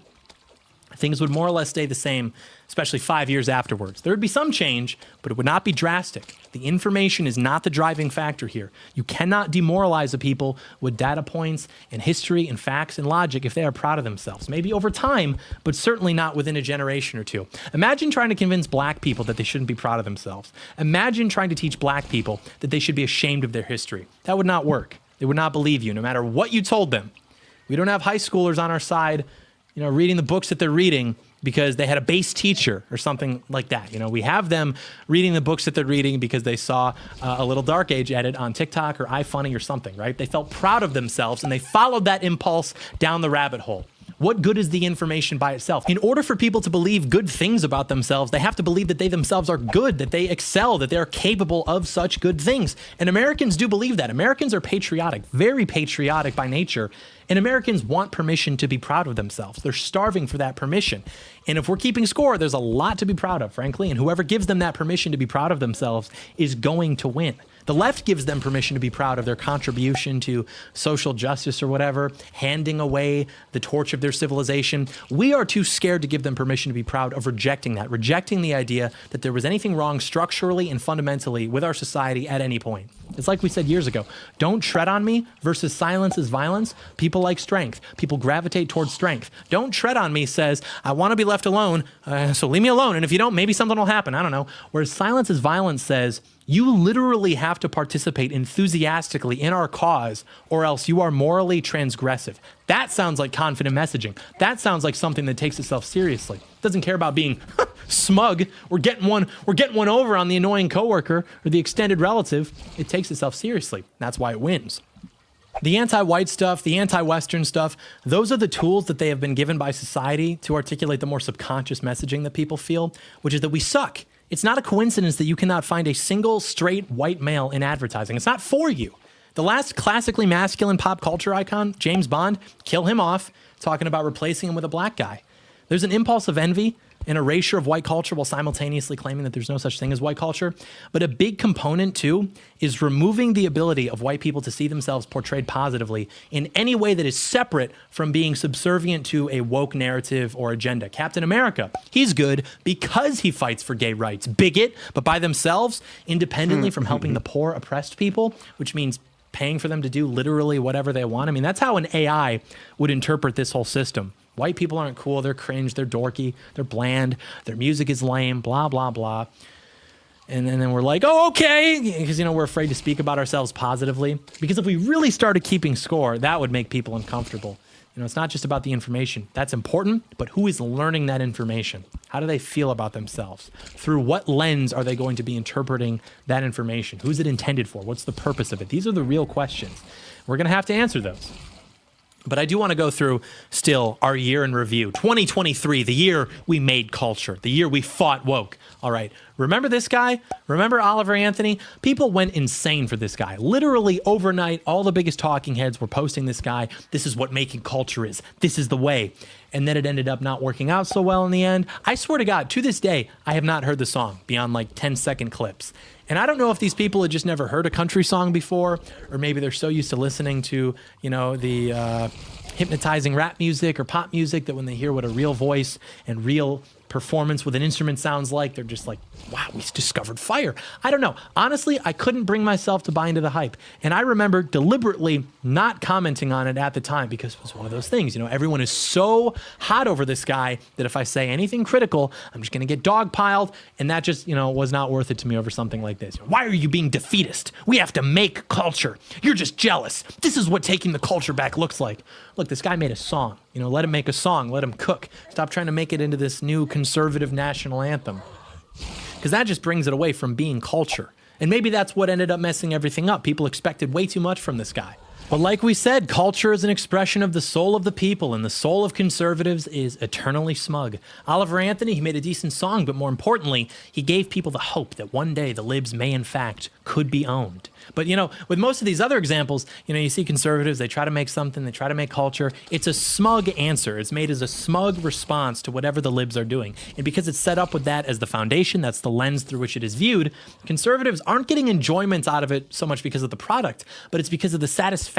S14: things would more or less stay the same, especially 5 years afterwards. There would be some change, but it would not be drastic. The information is not the driving factor here. You cannot demoralize a people with data points and history and facts and logic if they are proud of themselves. Maybe over time, but certainly not within a generation or two. Imagine trying to convince black people that they shouldn't be proud of themselves. Imagine trying to teach black people that they should be ashamed of their history. That would not work. They would not believe you, no matter what you told them. We don't have high schoolers on our side reading the books that they're reading because they had a base teacher or something like that. We have them reading the books that they're reading because they saw a little Dark Age edit on TikTok or iFunny or something, right? They felt proud of themselves and they followed that impulse down the rabbit hole. What good is the information by itself? In order for people to believe good things about themselves, they have to believe that they themselves are good, that they excel, that they're capable of such good things. And Americans do believe that. Americans are patriotic, very patriotic by nature. And Americans want permission to be proud of themselves. They're starving for that permission. And if we're keeping score, there's a lot to be proud of, frankly. And whoever gives them that permission to be proud of themselves is going to win. The left gives them permission to be proud of their contribution to social justice or whatever, handing away the torch of their civilization. We are too scared to give them permission to be proud of rejecting that, rejecting the idea that there was anything wrong structurally and fundamentally with our society at any point. It's like we said years ago, don't tread on me versus silence is violence. People like strength. People gravitate towards strength. Don't tread on me says, I want to be left alone, so leave me alone. And if you don't, maybe something will happen. I don't know. Whereas silence is violence says, you literally have to participate enthusiastically in our cause or else you are morally transgressive. That sounds like confident messaging. That sounds like something that takes itself seriously. Doesn't care about being smug. We're getting one over on the annoying coworker or the extended relative. It takes itself seriously. That's why it wins. The anti-white stuff, the anti-Western stuff, those are the tools that they have been given by society to articulate the more subconscious messaging that people feel, which is that we suck. It's not a coincidence that you cannot find a single straight white male in advertising. It's not for you. The last classically masculine pop culture icon, James Bond, kill him off, talking about replacing him with a black guy. There's an impulse of envy, an erasure of white culture while simultaneously claiming that there's no such thing as white culture. But a big component, too, is removing the ability of white people to see themselves portrayed positively in any way that is separate from being subservient to a woke narrative or agenda. Captain America, he's good because he fights for gay rights. Bigot, but by themselves, independently from helping the poor, oppressed people, which means paying for them to do literally whatever they want. I mean, that's how an AI would interpret this whole system. White people aren't cool. They're cringe. They're dorky. They're bland. Their music is lame, blah, blah, blah. And then we're like, oh, okay. Because, we're afraid to speak about ourselves positively. Because if we really started keeping score, that would make people uncomfortable. It's not just about the information. That's important, but who is learning that information? How do they feel about themselves? Through what lens are they going to be interpreting that information? Who's it intended for? What's the purpose of it? These are the real questions. We're going to have to answer those. But I do want to go through still our year in review. 2023, the year we made culture, the year we fought woke. All right. Remember this guy? Remember Oliver Anthony? People went insane for this guy. Literally overnight, all the biggest talking heads were posting this guy. This is what making culture is. This is the way. And then it ended up not working out so well in the end. I swear to God, to this day, I have not heard the song beyond like 10-second clips. And I don't know if these people had just never heard a country song before, or maybe they're so used to listening to, the hypnotizing rap music or pop music that when they hear what a real voice and real performance with an instrument sounds like, they're just like, wow, we discovered fire. I don't know. Honestly, I couldn't bring myself to buy into the hype. And I remember deliberately not commenting on it at the time because it was one of those things, everyone is so hot over this guy that if I say anything critical, I'm just going to get dogpiled. And that just, was not worth it to me over something like this. Why are you being defeatist? We have to make culture. You're just jealous. This is what taking the culture back looks like. Look, this guy made a song. Let him make a song. Let him cook. Stop trying to make it into this new conservative national anthem. Because that just brings it away from being culture. And maybe that's what ended up messing everything up. People expected way too much from this guy. But like we said, culture is an expression of the soul of the people, and the soul of conservatives is eternally smug. Oliver Anthony, he made a decent song, but more importantly, he gave people the hope that one day the libs may in fact could be owned. But, with most of these other examples, you see conservatives, they try to make something, they try to make culture. It's a smug answer. It's made as a smug response to whatever the libs are doing. And because it's set up with that as the foundation, that's the lens through which it is viewed, conservatives aren't getting enjoyment out of it so much because of the product, but it's because of the satisfaction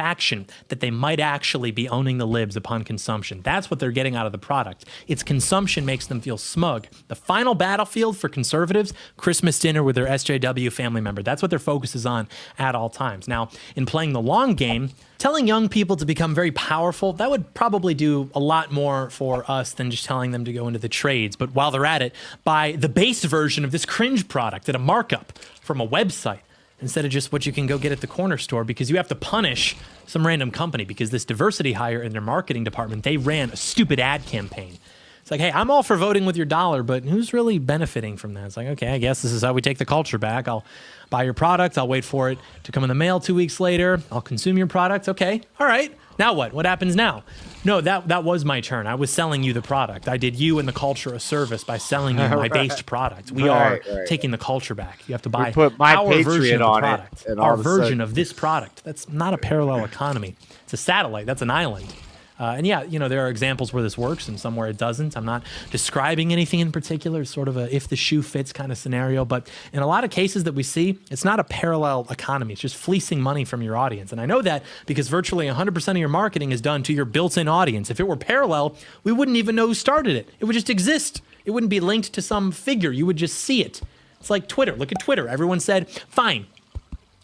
S14: that they might actually be owning the libs upon consumption. That's what they're getting out of the product. Its consumption makes them feel smug. The final battlefield for conservatives, Christmas dinner with their SJW family member. That's what their focus is on at all times. Now, in playing the long game, telling young people to become very powerful, that would probably do a lot more for us than just telling them to go into the trades. But while they're at it, buy the base version of this cringe product at a markup from a website instead of just what you can go get at the corner store, because you have to punish some random company because this diversity hire in their marketing department, they ran a stupid ad campaign. It's like, hey, I'm all for voting with your dollar, but who's really benefiting from that? It's like, okay, I guess this is how we take the culture back. I'll buy your product. I'll wait for it to come in the mail 2 weeks later. I'll consume your product. Okay, all right. Now what? What happens now? No, that was my turn. I was selling you the product. I did you and the culture a service by selling you my based product. We are taking the culture back. You have to buy
S2: put my
S14: our version of the
S2: on
S14: product,
S2: it, and
S14: our
S2: all of a
S14: version
S2: sudden-
S14: of this product. That's not a parallel economy. It's a satellite. That's an island. And yeah, there are examples where this works and some where it doesn't. I'm not describing anything in particular. It's sort of a if the shoe fits kind of scenario. But in a lot of cases that we see, it's not a parallel economy. It's just fleecing money from your audience. And I know that because virtually 100% of your marketing is done to your built-in audience. If it were parallel, we wouldn't even know who started it. It would just exist. It wouldn't be linked to some figure. You would just see it. It's like Twitter. Look at Twitter. Everyone said, fine,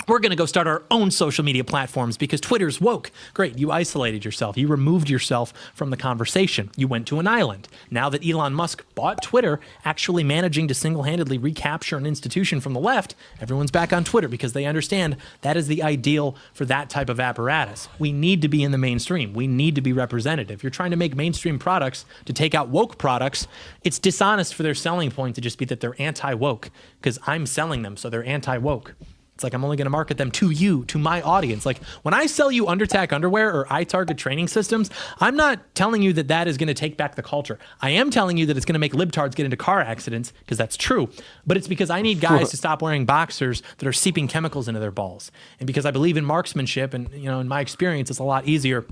S14: we're going to go start our own social media platforms because Twitter's woke. Great. You isolated yourself. You removed yourself from the conversation. You went to an island. Now that Elon Musk bought Twitter, actually managing to single-handedly recapture an institution from the left, everyone's back on Twitter because they understand that is the ideal for that type of apparatus. We need to be in the mainstream. We need to be representative. You're trying to make mainstream products to take out woke products. It's dishonest for their selling point to just be that they're anti-woke because I'm selling them, so they're anti-woke. It's like I'm only going to market them to you, to my audience. Like when I sell you Undertac underwear or iTarget training systems, I'm not telling you that that is going to take back the culture. I am telling you that it's going to make libtards get into car accidents because that's true. But it's because I need guys to stop wearing boxers that are seeping chemicals into their balls. And because I believe in marksmanship and, in my experience, it's a lot easier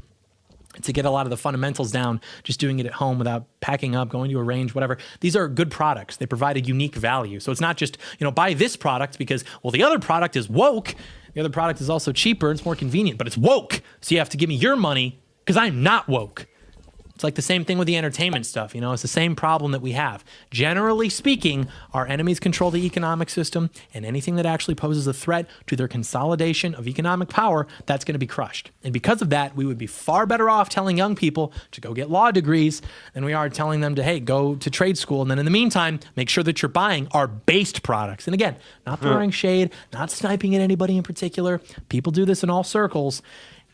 S14: to get a lot of the fundamentals down, just doing it at home without packing up, going to a range, whatever. These are good products. They provide a unique value. So it's not just, buy this product because, well, the other product is woke. The other product is also cheaper. It's more convenient, but it's woke. So you have to give me your money because I'm not woke. It's like the same thing with the entertainment stuff. It's the same problem that we have. Generally speaking, our enemies control the economic system, and anything that actually poses a threat to their consolidation of economic power, that's going to be crushed. And because of that, we would be far better off telling young people to go get law degrees than we are telling them to, hey, go to trade school. And then in the meantime, make sure that you're buying our based products. And again, not throwing shade, not sniping at anybody in particular. People do this in all circles.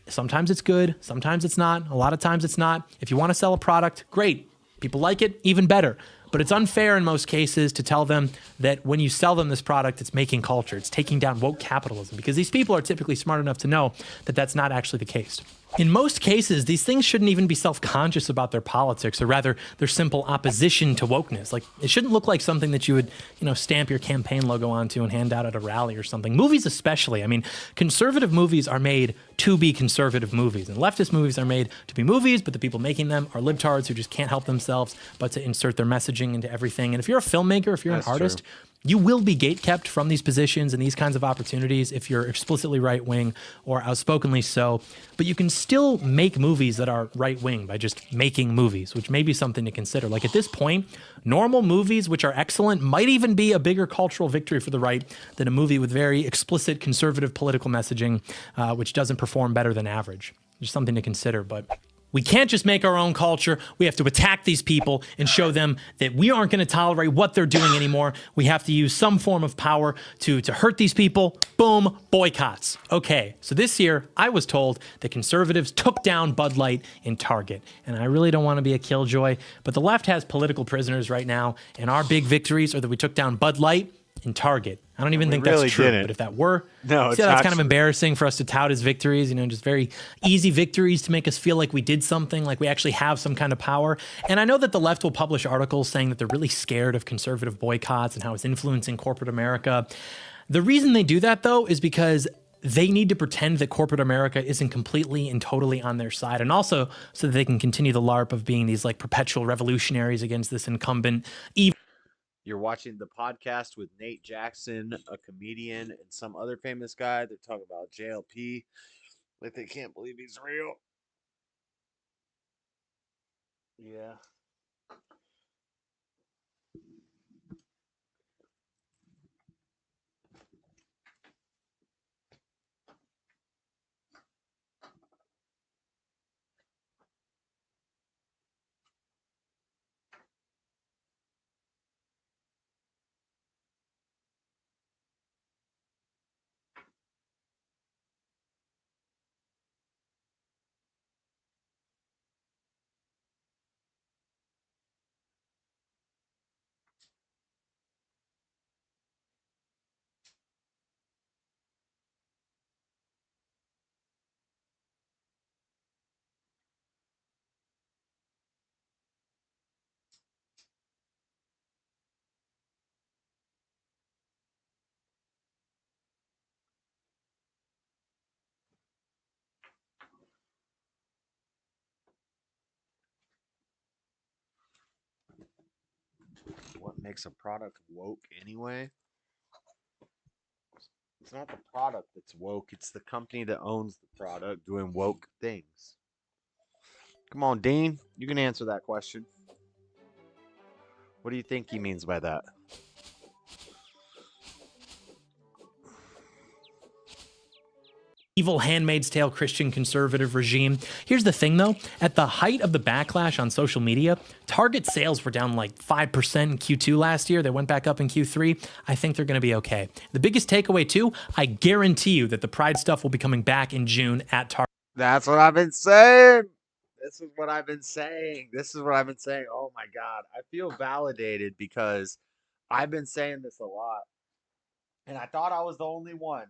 S14: Sometimes it's good, sometimes it's not. A lot of times it's not. If you want to sell a product, great. People like it, even better. But it's unfair in most cases to tell them that when you sell them this product, it's making culture. It's taking down woke capitalism, because these people are typically smart enough to know that that's not actually the case. In most cases, these things shouldn't even be self-conscious about their politics, or rather their simple opposition to wokeness. Like, it shouldn't look like something that you would, stamp your campaign logo onto and hand out at a rally or something. Movies especially. I mean, conservative movies are made to be conservative movies, and leftist movies are made to be movies, but the people making them are libtards who just can't help themselves but to insert their messaging into everything. And if you're a filmmaker, if you're an artist, you will be gatekept from these positions and these kinds of opportunities if you're explicitly right-wing or outspokenly so. But you can still make movies that are right-wing by just making movies, which may be something to consider. Like, at this point, normal movies, which are excellent, might even be a bigger cultural victory for the right than a movie with very explicit conservative political messaging, which doesn't perform better than average. Just something to consider. But we can't just make our own culture. We have to attack these people and show them that we aren't going to tolerate what they're doing anymore. We have to use some form of power to hurt these people. Boom, boycotts. Okay, so this year I was told that conservatives took down Bud Light in Target. And I really don't want to be a killjoy, but the left has political prisoners right now, and our big victories are that we took down Bud Light in Target. I don't even think
S2: really
S14: that's true,
S2: didn't.
S14: but if that were,
S2: No,
S14: see,
S2: it's
S14: that's
S2: not
S14: kind of
S2: true.
S14: embarrassing for us to tout as victories, just very easy victories to make us feel like we did something, like we actually have some kind of power. And I know that the left will publish articles saying that they're really scared of conservative boycotts and how it's influencing corporate America. The reason they do that, though, is because they need to pretend that corporate America isn't completely and totally on their side, and also so that they can continue the LARP of being these like perpetual revolutionaries against this incumbent evil.
S2: You're watching the podcast with Nate Jackson, a comedian, and some other famous guy. They're talking about JLP. Like, they can't believe he's real. Yeah. What makes a product woke anyway? It's not the product that's woke. It's the company that owns the product doing woke things. Come on, Dean. You can answer that question. What do you think he means by that?
S14: Evil Handmaid's Tale Christian conservative regime. Here's the thing, though. At the height of the backlash on social media, Target sales were down like 5% in Q2 last year. They went back up in Q3. I think they're going to be okay. The biggest takeaway, too, I guarantee you that the Pride stuff will be coming back in June at Target.
S2: That's what I've been saying. This is what I've been saying. This is what I've been saying. Oh my God. I feel validated because I've been saying this a lot. And I thought I was the only one.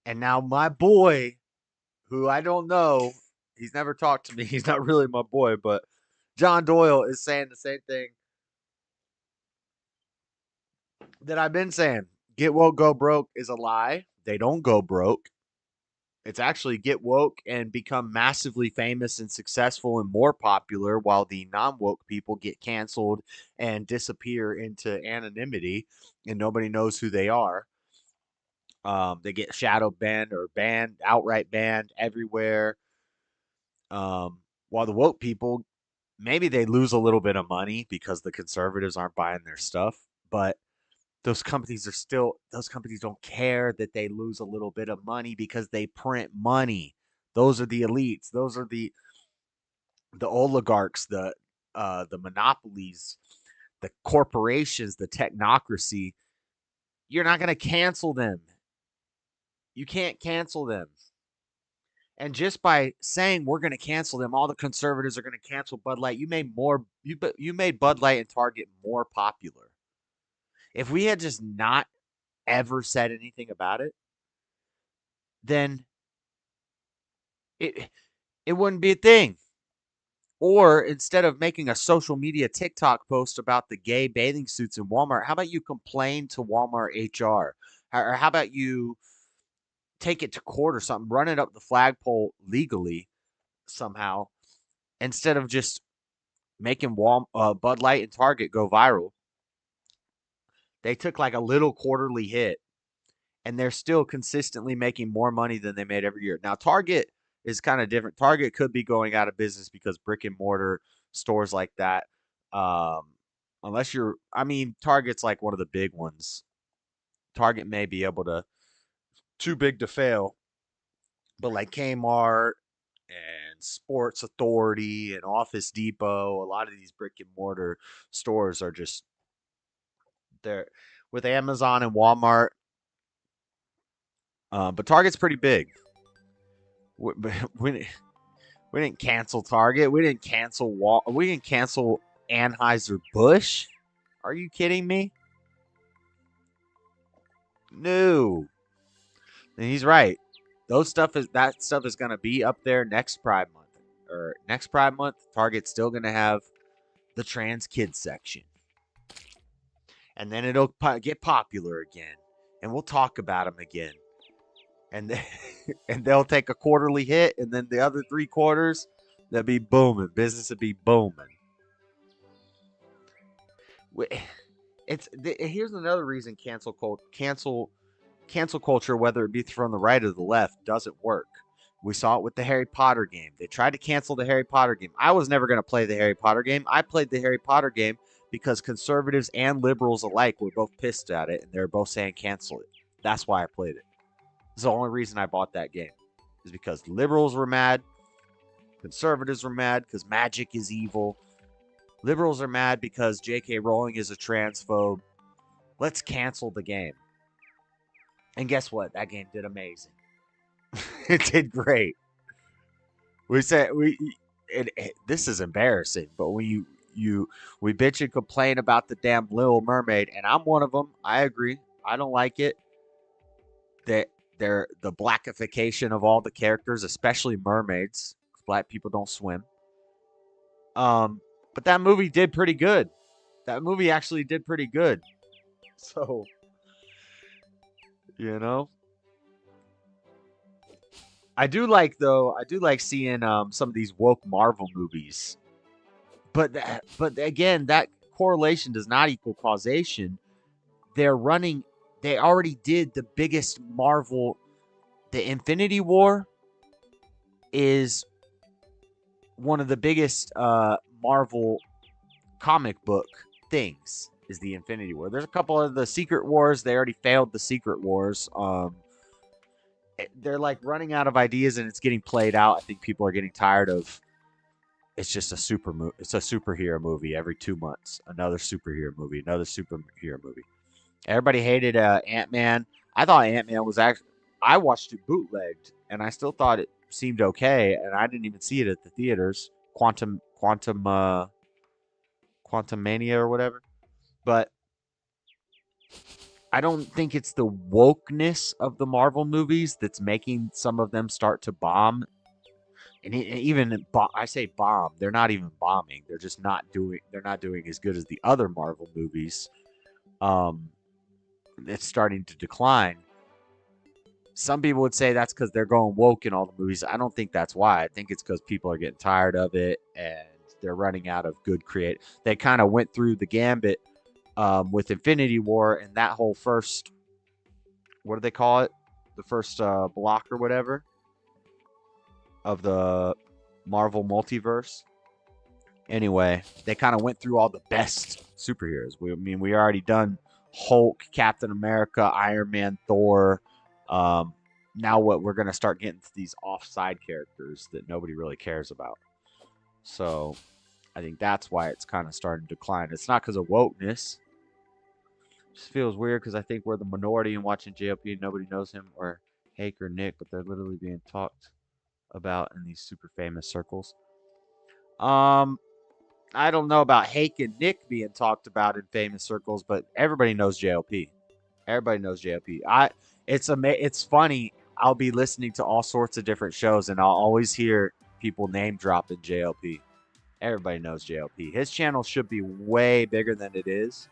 S2: And now my boy, who I don't know, he's never talked to me. He's not really my boy, but John Doyle is saying the same thing that I've been saying. Get woke, go broke is a lie. They don't go broke. It's actually get woke and become massively famous and successful and more popular, while the non-woke people get canceled and disappear into anonymity and nobody knows who they are. They get shadow banned or banned, outright banned everywhere. While the woke people, maybe they lose a little bit of money because the conservatives aren't buying their stuff, but those companies don't care that they lose a little bit of money because they print money. Those are the elites. Those are the oligarchs, the monopolies, the corporations, the technocracy. You're not going to cancel them. You can't cancel them. And just by saying we're going to cancel them, all the conservatives are going to cancel Bud Light. You made Bud Light and Target more popular. If we had just not ever said anything about it, then it wouldn't be a thing. Or instead of making a social media TikTok post about the gay bathing suits in Walmart, how about you complain to Walmart HR? Or how about you take it to court or something, run it up the flagpole legally somehow, instead of just making Bud Light and Target go viral. They took like a little quarterly hit, and they're still consistently making more money than they made every year. Now, Target is kind of different. Target could be going out of business because brick and mortar stores like that, Target's like one of the big ones. Target may be able to, too big to fail, but like Kmart and Sports Authority and Office Depot, a lot of these brick and mortar stores are just there with Amazon and Walmart. But Target's pretty big. We didn't cancel Target. We didn't cancel We didn't cancel Anheuser-Busch. Are you kidding me? No. And he's right. That stuff is going to be up there next Pride Month. Or next Pride Month, Target's still going to have the trans kids section. And then it'll get popular again. And we'll talk about them again. And they'll take a quarterly hit, and then the other 3 quarters, they'll be booming. Business will be booming. Here's another reason cancel culture, whether it be from the right or the left, doesn't work. We saw it with the Harry Potter game. They tried to cancel the Harry Potter game. I was never going to play the Harry Potter game. I played the Harry Potter game because conservatives and liberals alike were both pissed at it, and they were both saying cancel it. That's why I played it. It's the only reason I bought that game, is because liberals were mad, conservatives were mad because magic is evil. Liberals are mad because J.K. Rowling is a transphobe. Let's cancel the game. And guess what? That game did amazing. It did great. This is embarrassing, but when we bitch and complain about the damn Little Mermaid, and I'm one of them. I agree. I don't like it. They're the blackification of all the characters, especially mermaids. Black people don't swim. But that movie did pretty good. That movie actually did pretty good. So, I do like seeing some of these woke Marvel movies. But again, that correlation does not equal causation. They already did the biggest Marvel. The Infinity War is one of the biggest Marvel comic book things, is the Infinity War. There's a couple of the Secret Wars. They already failed the Secret Wars. They're like running out of ideas, and it's getting played out. I think people are getting tired of, it's just it's a superhero movie every 2 months. Another superhero movie. Everybody hated Ant-Man. I thought Ant-Man was I watched it bootlegged, and I still thought it seemed okay, and I didn't even see it at the theaters. Quantum Mania or whatever. But I don't think it's the wokeness of the Marvel movies that's making some of them start to bomb. And I say bomb, they're not even bombing. They're just not doing as good as the other Marvel movies. It's starting to decline. Some people would say that's because they're going woke in all the movies. I don't think that's why. I think it's because people are getting tired of it and they're running out of good creative. They kind of went through the gambit with Infinity War and that whole first, what do they call it? The first block or whatever of the Marvel Multiverse. Anyway, they kind of went through all the best superheroes. We already done Hulk, Captain America, Iron Man, Thor. Now we're gonna start getting to these offside characters that nobody really cares about. So I think that's why it's kind of starting to decline. It's not because of wokeness. It just feels weird because I think we're the minority in watching JLP and nobody knows him or Hake or Nick, but they're literally being talked about in these super famous circles. I don't know about Hake and Nick being talked about in famous circles, but everybody knows JLP. Everybody knows JLP. It's funny. I'll be listening to all sorts of different shows, and I'll always hear people name dropping JLP. Everybody knows JLP. His channel should be way bigger than it is.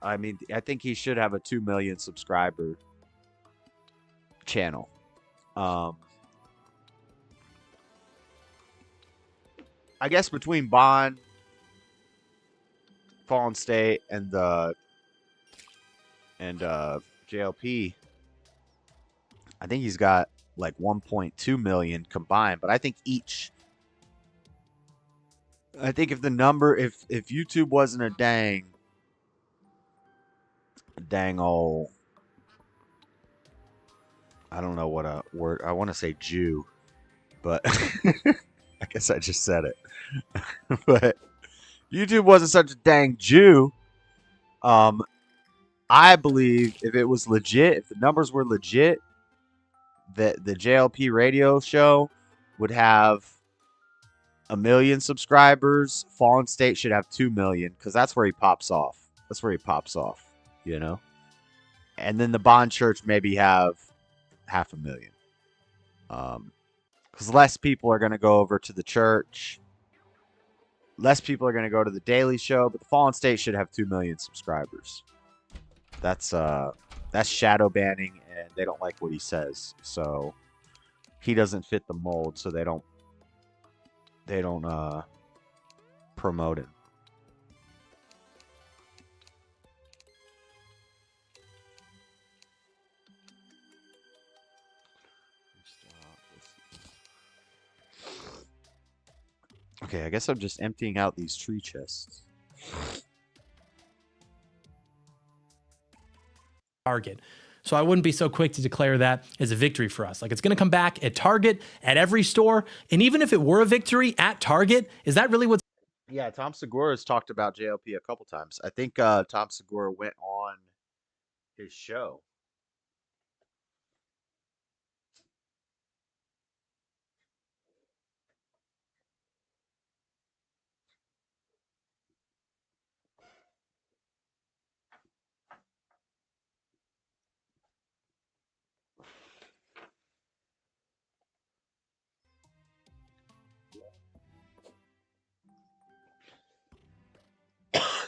S2: I mean, I think he should have a 2 million subscriber channel. I guess between Bond, Fallen State, and JLP, I think he's got like 1.2 million combined. But I think if YouTube wasn't a dang old, I don't know what a word, I want to say Jew, but I guess I just said it. But YouTube wasn't such a dang Jew. I believe if it was legit, if the numbers were legit, that the JLP radio show would have 1 million subscribers. Fallen State should have 2 million because that's where he pops off. That's where he pops off, you know? And then the Bond Church maybe have 500,000. Because less people are going to go over to the church. Less people are going to go to the Daily Show, but the Fallen State should have 2 million subscribers. That's shadow banning, and they don't like what he says, so he doesn't fit the mold, so they don't promote him. Okay, I guess I'm just emptying out these tree chests.
S14: Target. So I wouldn't be so quick to declare that as a victory for us. Like, it's going to come back at Target, at every store. And even if it were a victory at Target, is that really what's...
S2: Yeah, Tom Segura has talked about JLP a couple times. I think Tom Segura went on his show.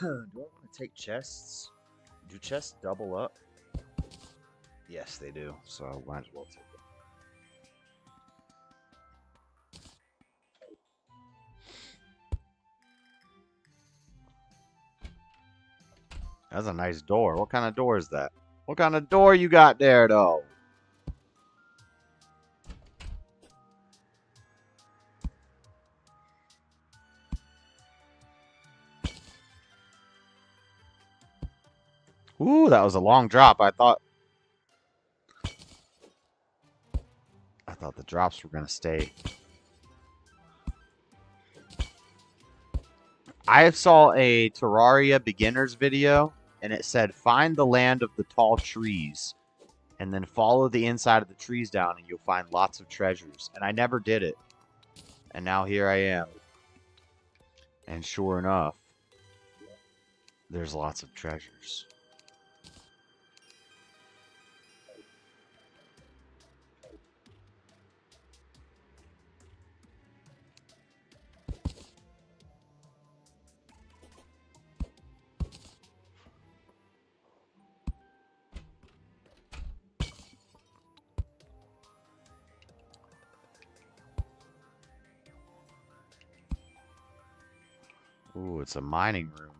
S2: Do I want to take chests? Do chests double up? Yes, they do. So I might as well take them. That's a nice door. What kind of door is that? What kind of door you got there, though? Ooh, that was a long drop. I thought the drops were gonna stay. I saw a Terraria beginners video, and it said, find the land of the tall trees, and then follow the inside of the trees down, and you'll find lots of treasures. And I never did it. And now here I am. And sure enough, there's lots of treasures. Ooh, it's a mining room.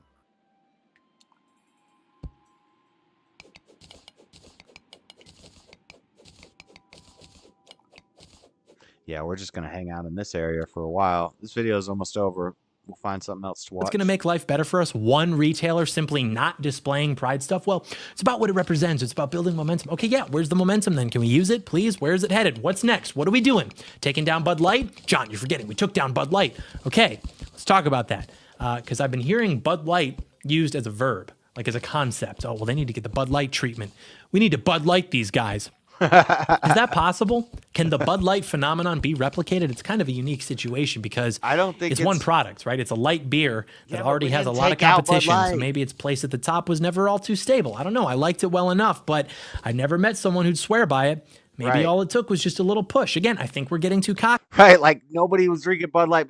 S2: Yeah, we're just gonna hang out in this area for a while. This video is almost over. We'll find something else to watch.
S14: What's going to make life better for us? One retailer simply not displaying Pride stuff? Well, it's about what it represents. It's about building momentum. Okay, yeah, where's the momentum then? Can we use it, please? Where is it headed? What's next? What are we doing? Taking down Bud Light? John, you're forgetting. We took down Bud Light. Okay, let's talk about that. Because I've been hearing Bud Light used as a verb, like as a concept. Oh, well, they need to get the Bud Light treatment. We need to Bud Light these guys. Is that possible? Can the Bud Light phenomenon be replicated? It's kind of a unique situation because
S2: I don't think
S14: it's one product, right? It's a light beer that already has a lot of
S2: take out Bud
S14: competition. So
S2: Light.
S14: maybe its place at the top was never all too stable. I don't know. I liked it well enough, but I never met someone who'd swear by it. Maybe
S2: Right.
S14: all it took was just a little push. Again, I think we're getting too cocky.
S2: Right, like nobody was drinking Bud Light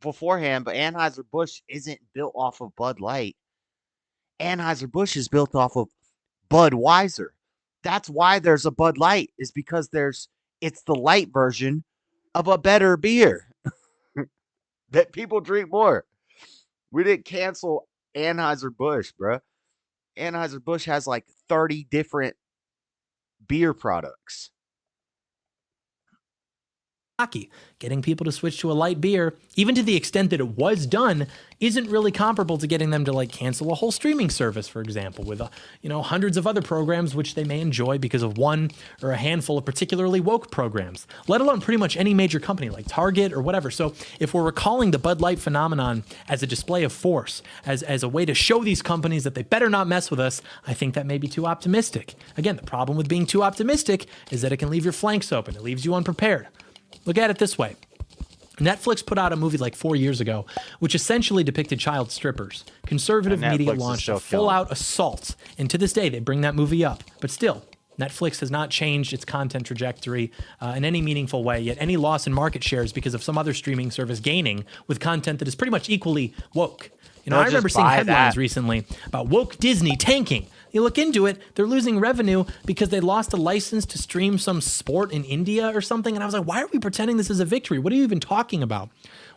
S2: beforehand, but Anheuser-Busch isn't built off of Bud Light. Anheuser-Busch is built off of Budweiser. That's why there's a Bud Light, is because it's the light version of a better beer that people drink more. We didn't cancel Anheuser-Busch, bro. Anheuser-Busch has like 30 different beer products.
S14: Getting people to switch to a light beer, even to the extent that it was done, isn't really comparable to getting them to like cancel a whole streaming service, for example, with hundreds of other programs which they may enjoy because of one or a handful of particularly woke programs, let alone pretty much any major company like Target or whatever. So if we're recalling the Bud Light phenomenon as a display of force, as a way to show these companies that they better not mess with us, I think that may be too optimistic. Again, the problem with being too optimistic is that it can leave your flanks open. It leaves you unprepared. Look at it this way. Netflix put out a movie like 4 years ago, which essentially depicted child strippers. Conservative
S2: And
S14: media
S2: Netflix is
S14: launched
S2: still
S14: a full-out assault, and to this day they bring that movie up. But still, Netflix has not changed its content trajectory in any meaningful way, yet any loss in market shares because of some other streaming service gaining with content that is pretty much equally woke.
S2: They'll
S14: I remember
S2: just
S14: seeing
S2: buy
S14: headlines
S2: that.
S14: recently about woke Disney tanking. You look into it, they're losing revenue because they lost a license to stream some sport in India or something. And I was like, why are we pretending this is a victory? What are you even talking about?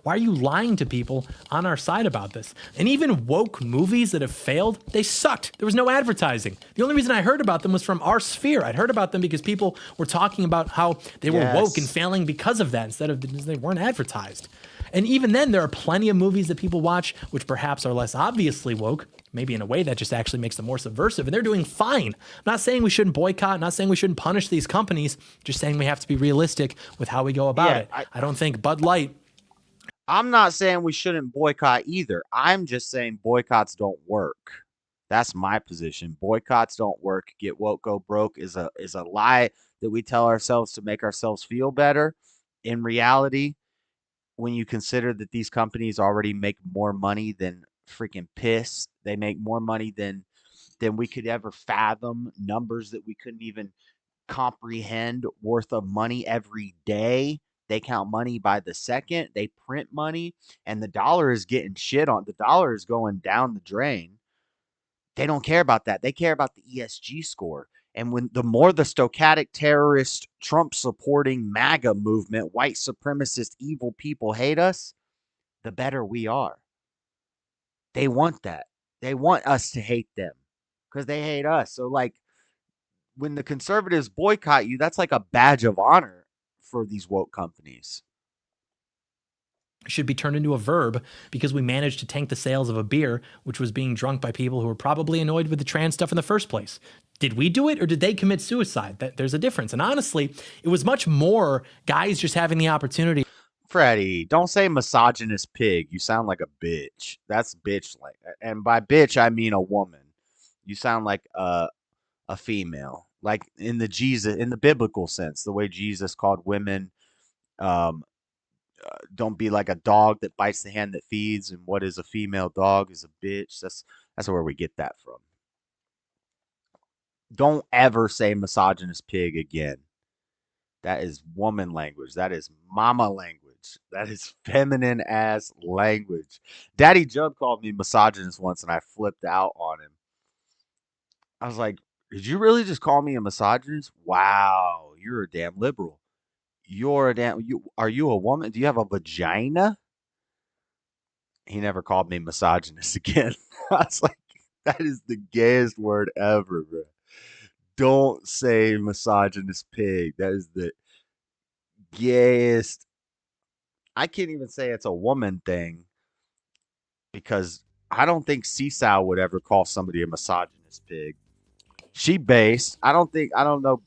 S14: Why are you lying to people on our side about this? And even woke movies that have failed, they sucked. There was no advertising. The only reason I heard about them was from our sphere. I'd heard about them because people were talking about how they were woke and failing because of that instead of because they weren't advertised. And even then, there are plenty of movies that people watch which perhaps are less obviously woke, maybe in a way that just actually makes them more subversive, and they're doing fine. I'm not saying we shouldn't boycott, not saying we shouldn't punish these companies, just saying we have to be realistic with how we go about it. I don't think Bud Light.
S2: I'm not saying we shouldn't boycott either. I'm just saying boycotts don't work. That's my position. Boycotts don't work. Get woke, go broke is a lie that we tell ourselves to make ourselves feel better. In reality, when you consider that these companies already make more money than freaking piss, they make more money than we could ever fathom, numbers that we couldn't even comprehend worth of money every day. They count money by the second. They print money, and the dollar is getting shit on. The dollar is going down the drain. They don't care about that. They care about the ESG score. And when the more the stochastic terrorist, Trump supporting MAGA movement, white supremacist, evil people hate us, the better we are. They want that. They want us to hate them because they hate us. So, like, when the conservatives boycott you, that's like a badge of honor for these woke companies.
S14: Should be turned into a verb because we managed to tank the sales of a beer which was being drunk by people who were probably annoyed with the trans stuff in the first place. Did we do it or did they commit suicide? There's a difference. And honestly, it was much more guys just having the opportunity.
S2: Freddie, don't say misogynist pig. You sound like a bitch. That's bitch like. And by bitch, I mean a woman. You sound like a female. Like in the biblical sense, the way Jesus called women, don't be like a dog that bites the hand that feeds, and what is a female dog is a bitch. That's where we get that from. Don't ever say misogynist pig again. That is woman language. That is mama language. That is feminine ass language. Daddy Jub called me misogynist once, and I flipped out on him. I was like, did you really just call me a misogynist? Wow, you're a damn liberal. Are you a woman? Do you have a vagina? He never called me misogynist again. I was like, that is the gayest word ever, bro. Don't say misogynist pig. That is the gayest. I can't even say it's a woman thing because I don't think Seesaw would ever call somebody a misogynist pig. She base. I don't know.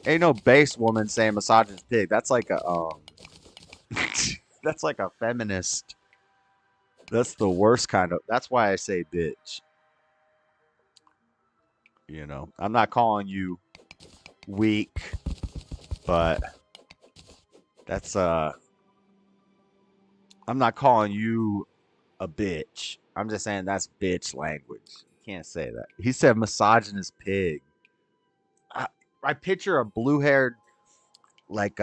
S2: Ain't no base woman saying misogynist pig. That's like a that's like a feminist. That's the worst kind of. That's why I say bitch. You know, I'm not calling you weak, but that's I'm not calling you a bitch. I'm just saying that's bitch language. You can't say that. He said misogynist pig. I picture a blue-haired, like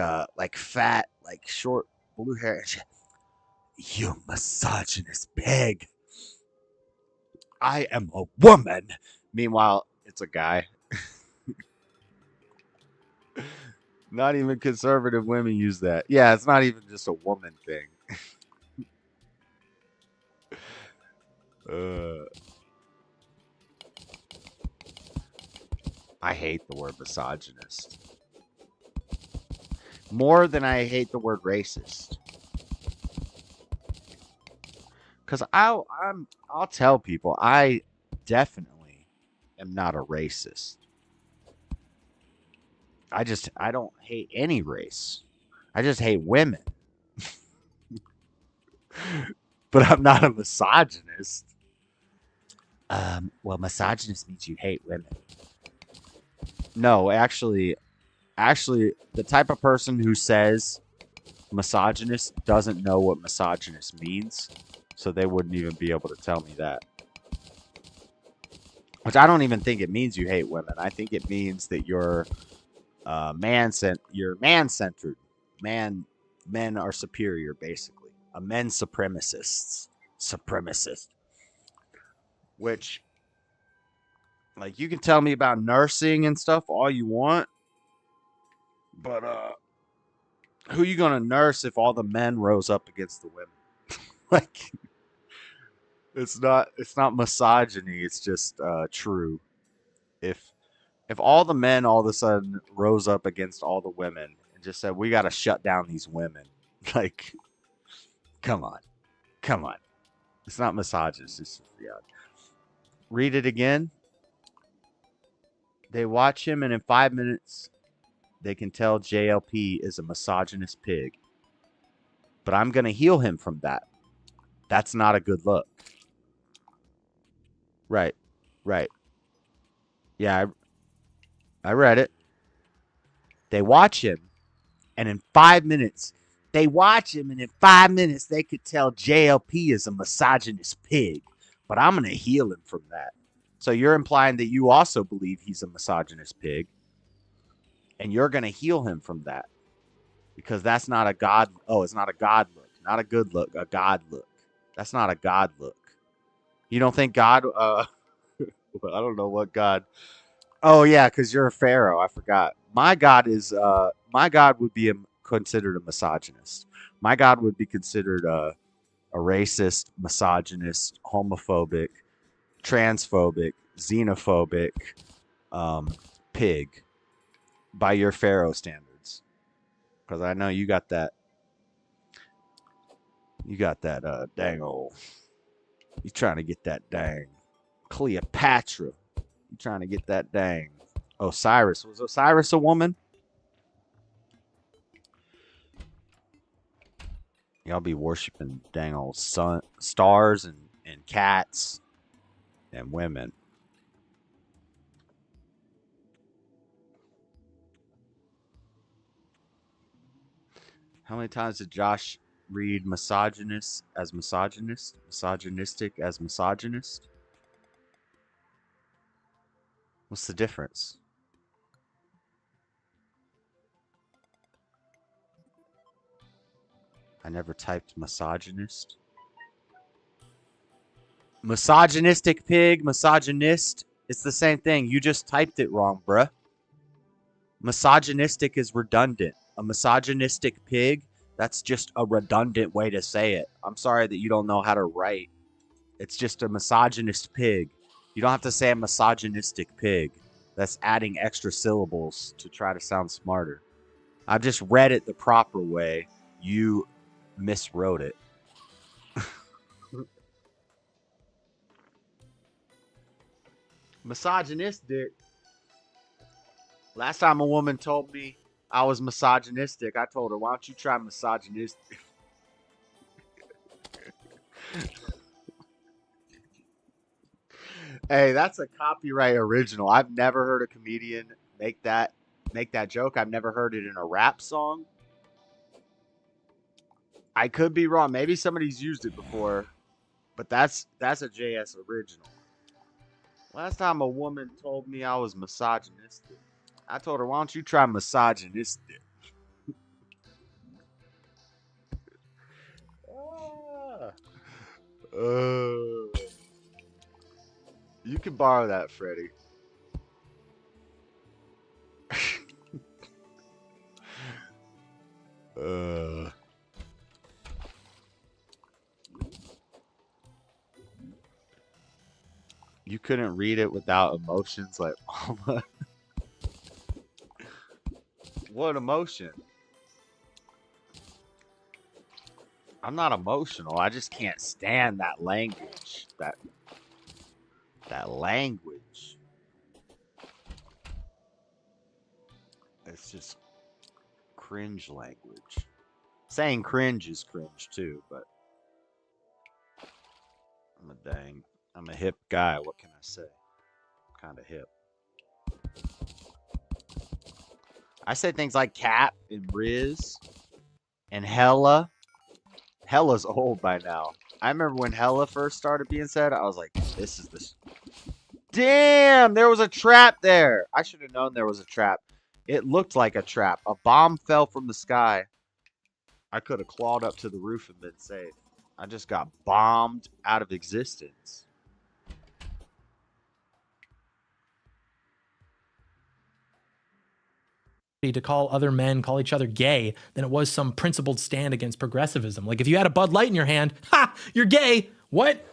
S2: fat, like short blue hair. You misogynist pig. I am a woman. Meanwhile, it's a guy. Not even conservative women use that. Yeah, it's not even just a woman thing. I hate the word misogynist. More than I hate the word racist. Because I'll tell people I definitely am not a racist. I don't hate any race. I just hate women. But I'm not a misogynist. Well, misogynist means you hate women. No, actually, the type of person who says misogynist doesn't know what misogynist means, so they wouldn't even be able to tell me that. Which I don't even think it means you hate women. I think it means that you're man-centered. Men are superior, basically. A men supremacist. Which, like, you can tell me about nursing and stuff all you want, but who you gonna nurse if all the men rose up against the women? Like, it's not misogyny. It's just true. If all the men all of a sudden rose up against all the women and just said, we got to shut down these women. Like, come on. It's not misogynist. It's just reality. Read it again. They watch him, and in 5 minutes, they can tell JLP is a misogynist pig. But I'm going to heal him from that. That's not a good look. Right. Yeah, I read it. They watch him, and in 5 minutes, they could tell JLP is a misogynist pig. But I'm going to heal him from that. So you're implying that you also believe he's a misogynist pig, and you're going to heal him from that. Because that's not a God. Oh, it's not a God look. Not a good look. A God look. That's not a God look. You don't think God... I don't know what God... Oh, yeah, because you're a pharaoh. I forgot. My God would be considered a misogynist. My God would be considered a racist, misogynist, homophobic, transphobic, xenophobic pig by your pharaoh standards. Because I know you got that dang old... You trying to get that dang Cleopatra. You trying to get that dang Osiris. Was Osiris a woman? Y'all be worshiping dang old stars and cats and women. How many times did Josh read misogynist as misogynist? Misogynistic as misogynist? What's the difference? I never typed misogynist. Misogynistic pig, misogynist. It's the same thing. You just typed it wrong, bruh. Misogynistic is redundant. A misogynistic pig, that's just a redundant way to say it. I'm sorry that you don't know how to write. It's just a misogynist pig. You don't have to say a misogynistic pig. That's adding extra syllables to try to sound smarter. I've just read it the proper way. You miswrote it. Misogynistic. Last time a woman told me I was misogynistic, I told her, why don't you try misogynistic? Hey, that's a copyright original. I've never heard a comedian make that joke. I've never heard it in a rap song. I could be wrong. Maybe somebody's used it before, but that's a JS original. Last time a woman told me I was misogynistic, I told her, why don't you try misogynistic? You can borrow that, Freddie. You couldn't read it without emotions like what emotion? I'm not emotional. I just can't stand that language. That language. It's just cringe language. Saying cringe is cringe too, but I'm a hip guy. What can I say? Kind of hip. I say things like Cap and Riz and Hella. Hella's old by now. I remember when Hella first started being said, I was like, this is this. Damn, there was a trap there. I should have known there was a trap. It looked like a trap. A bomb fell from the sky. I could have clawed up to the roof and been safe. I just got bombed out of existence.
S14: To call other men, call each other gay, than it was some principled stand against progressivism. Like if you had a Bud Light in your hand, ha, you're gay. What?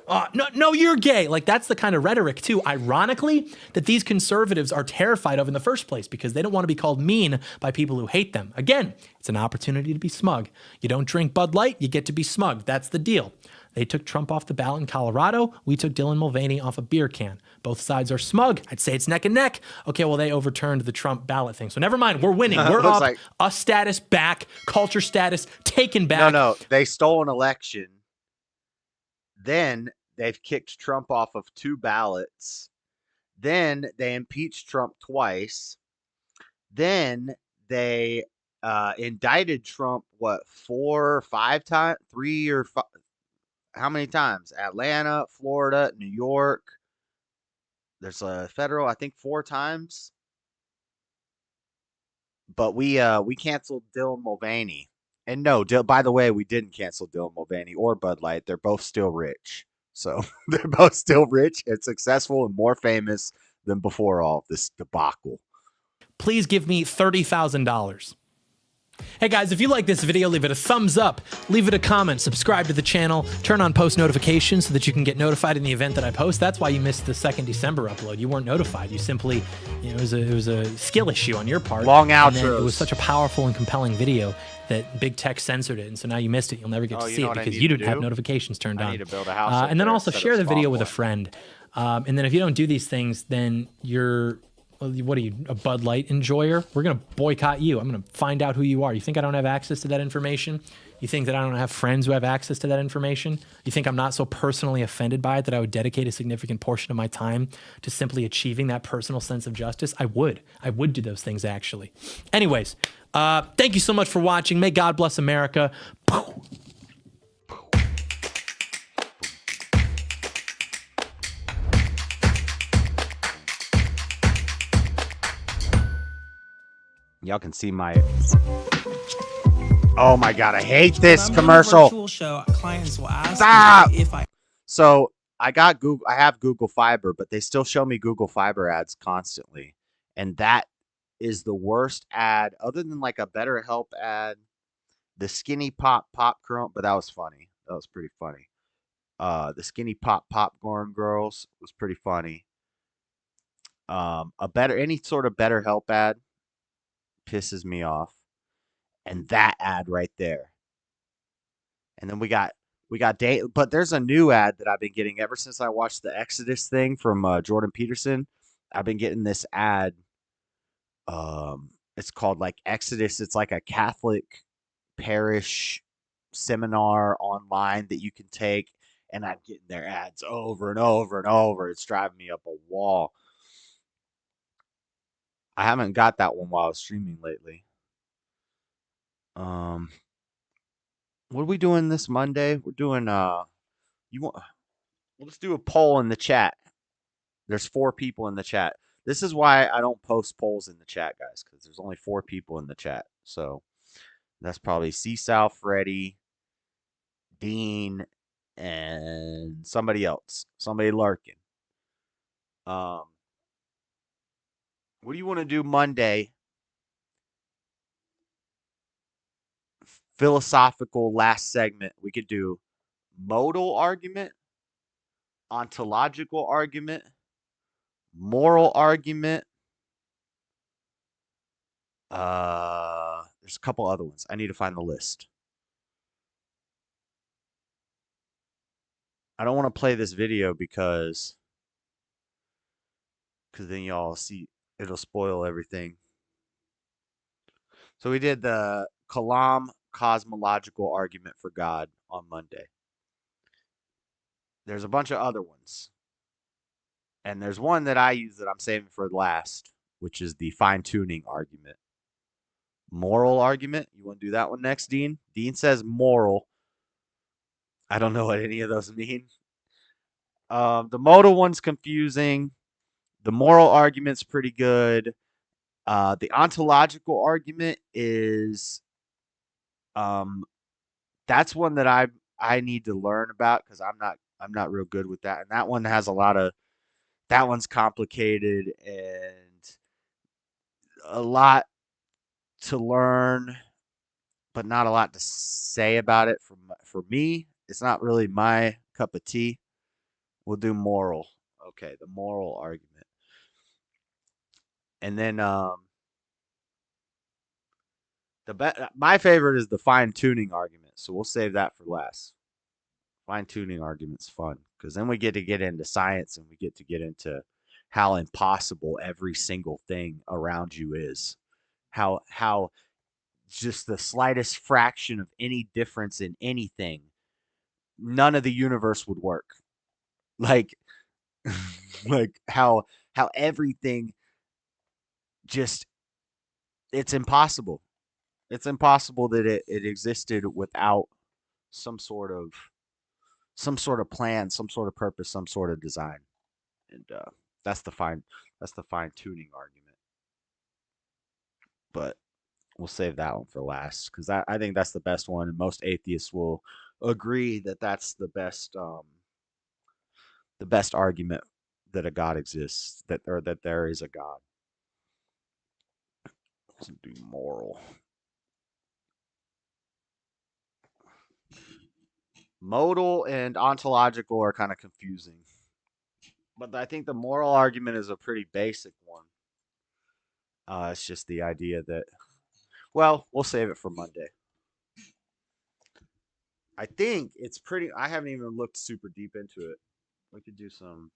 S14: No, you're gay. Like that's the kind of rhetoric too, ironically, that these conservatives are terrified of in the first place because they don't want to be called mean by people who hate them. Again, it's an opportunity to be smug. You don't drink Bud Light, you get to be smug. That's the deal. They took Trump off the ballot in Colorado. We took Dylan Mulvaney off a beer can. Both sides are smug. I'd say it's neck and neck. Okay, well, they overturned the Trump ballot thing. So never mind. We're winning. We're up. Like, us status back. Culture status taken back.
S2: No. They stole an election. Then they've kicked Trump off of 2 ballots. Then they impeached Trump twice. Then they indicted Trump, 4 or 5 times? 3 or 5? How many times? Atlanta, Florida, New York. There's a federal, I think 4 times. But we canceled Dylan Mulvaney. And no, by the way, we didn't cancel Dylan Mulvaney or Bud Light. They're both still rich. So they're both still rich and successful and more famous than before all of this debacle.
S14: Please give me $30,000. Hey guys, if you like this video, leave it a thumbs up, leave it a comment, subscribe to the channel, turn on post notifications so that you can get notified in the event that I post. That's why you missed the 2nd December upload. You weren't notified. You simply, it was a skill issue on your part.
S2: Long outros.
S14: And then it was such a powerful and compelling video that big tech censored it, and so now you missed it. You'll never get to see it because you didn't have notifications turned on.
S2: I need to build a house.
S14: And then also share the video with a friend. And then if you don't do these things, then you're... What are you, a Bud Light enjoyer? We're going to boycott you. I'm going to find out who you are. You think I don't have access to that information? You think that I don't have friends who have access to that information? You think I'm not so personally offended by it that I would dedicate a significant portion of my time to simply achieving that personal sense of justice? I would do those things, actually. Anyways, thank you so much for watching. May God bless America.
S2: Y'all can see my... Oh my God, I hate this commercial.
S17: Show, clients will ask
S2: Stop!
S17: If I...
S2: So I have Google Fiber, but they still show me Google Fiber ads constantly. And that is the worst ad, other than like a BetterHelp ad, the Skinny Pop Popcorn, but that was funny. That was pretty funny. The Skinny Pop Popcorn Girls was pretty funny. Any sort of BetterHelp ad pisses me off. and that ad right there. And then we got but there's a new ad that I've been getting ever since I watched the Exodus thing from Jordan Peterson. I've been getting this ad. It's called like Exodus. It's like a Catholic parish seminar online that you can take, and I'm getting their ads over and over and over. It's driving me up a wall. I haven't got that one while I was streaming lately. What are we doing this Monday? We're doing let's do a poll in the chat. There's 4 people in the chat. This is why I don't post polls in the chat, guys, because there's only 4 people in the chat. So that's probably C-Sal, Freddy, Dean, and somebody else. Somebody lurking. What do you want to do Monday? Philosophical last segment. We could do modal argument, ontological argument, moral argument. There's a couple other ones. I need to find the list. I don't want to play this video because then y'all see it'll spoil everything. So we did the Kalam cosmological argument for God on Monday. There's a bunch of other ones. And there's one that I use that I'm saving for last, which is the fine-tuning argument. Moral argument. You want to do that one next, Dean? Dean says moral. I don't know what any of those mean. The modal one's confusing. The moral argument's pretty good. The ontological argument is that's one that I need to learn about because I'm not real good with that. And that one has that one's complicated and a lot to learn, but not a lot to say about it for me. It's not really my cup of tea. We'll do moral. Okay, the moral argument. And then my favorite is the fine-tuning argument, so we'll save that for last. Fine-tuning argument's fun because then we get to get into science and we get to get into how impossible every single thing around you is. How just the slightest fraction of any difference in anything, none of the universe would work. Like how everything just, it's impossible. It's impossible that it existed without some sort of plan, some sort of purpose, some sort of design. And that's the fine-tuning argument. But we'll save that one for last because I think that's the best one, and most atheists will agree that that's the best argument that a God exists, that there is a God. Let's do moral. Modal and ontological are kind of confusing. But I think the moral argument is a pretty basic one. It's just the idea that, well, we'll save it for Monday. I think it's pretty, I haven't even looked super deep into it. We could do some.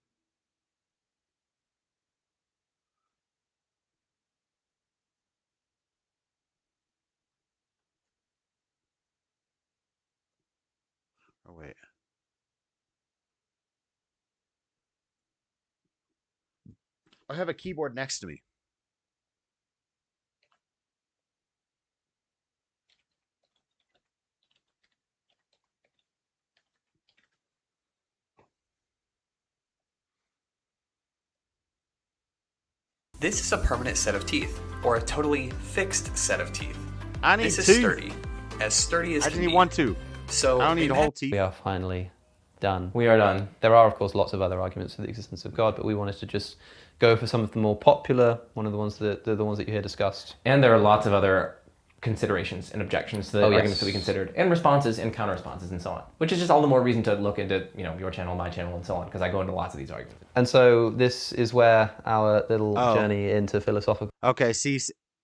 S2: Oh, wait. I have a keyboard next to me.
S17: This is a permanent set of teeth, or a totally fixed set of teeth.
S2: I need
S17: this
S2: two.
S17: is sturdy as
S2: I
S17: can
S2: didn't
S17: be.
S2: want to.
S17: So
S2: I don't need whole teeth.
S18: We are finally done. We are done. There are, of course, lots of other arguments for the existence of God, but we wanted to just go for some of the more popular, one of the ones that the ones that you hear discussed.
S19: And there are lots of other considerations and objections to the arguments that we considered, and responses and counter responses and so on, which is just all the more reason to look into, you know, your channel, my channel, and so on, because I go into lots of these arguments.
S18: And so this is where our little journey into philosophical.
S2: Okay, see,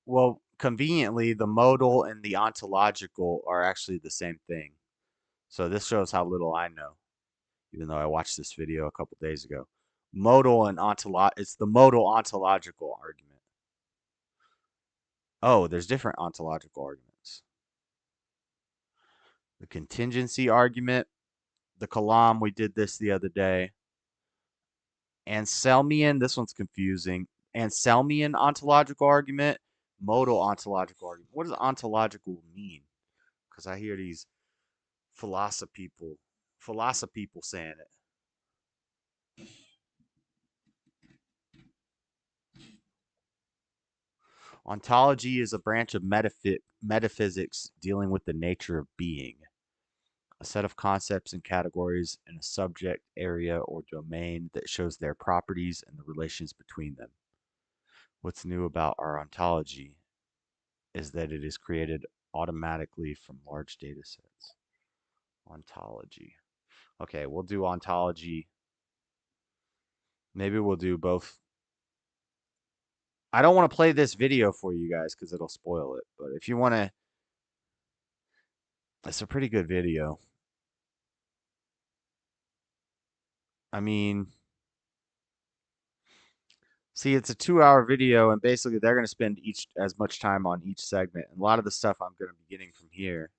S2: well, conveniently, the modal and the ontological are actually the same thing. So this shows how little I know, even though I watched this video a couple days ago. Modal and it's the modal ontological argument. Oh, there's different ontological arguments. The contingency argument, the kalam, we did this the other day. Anselmian, this one's confusing. Anselmian ontological argument, modal ontological argument. What does ontological mean? Because I hear these philosophy people saying it. Ontology is a branch of metaphysics dealing with the nature of being, a set of concepts and categories in a subject area or domain that shows their properties and the relations between them. What's new about our ontology is that it is created automatically from large data sets. Ontology. Okay, we'll do ontology. Maybe we'll do both. I don't want to play this video for you guys because it'll spoil it. But if you want to, it's a pretty good video. I mean, see, it's a 2-hour video, and basically they're going to spend as much time on each segment. And a lot of the stuff I'm going to be getting from here.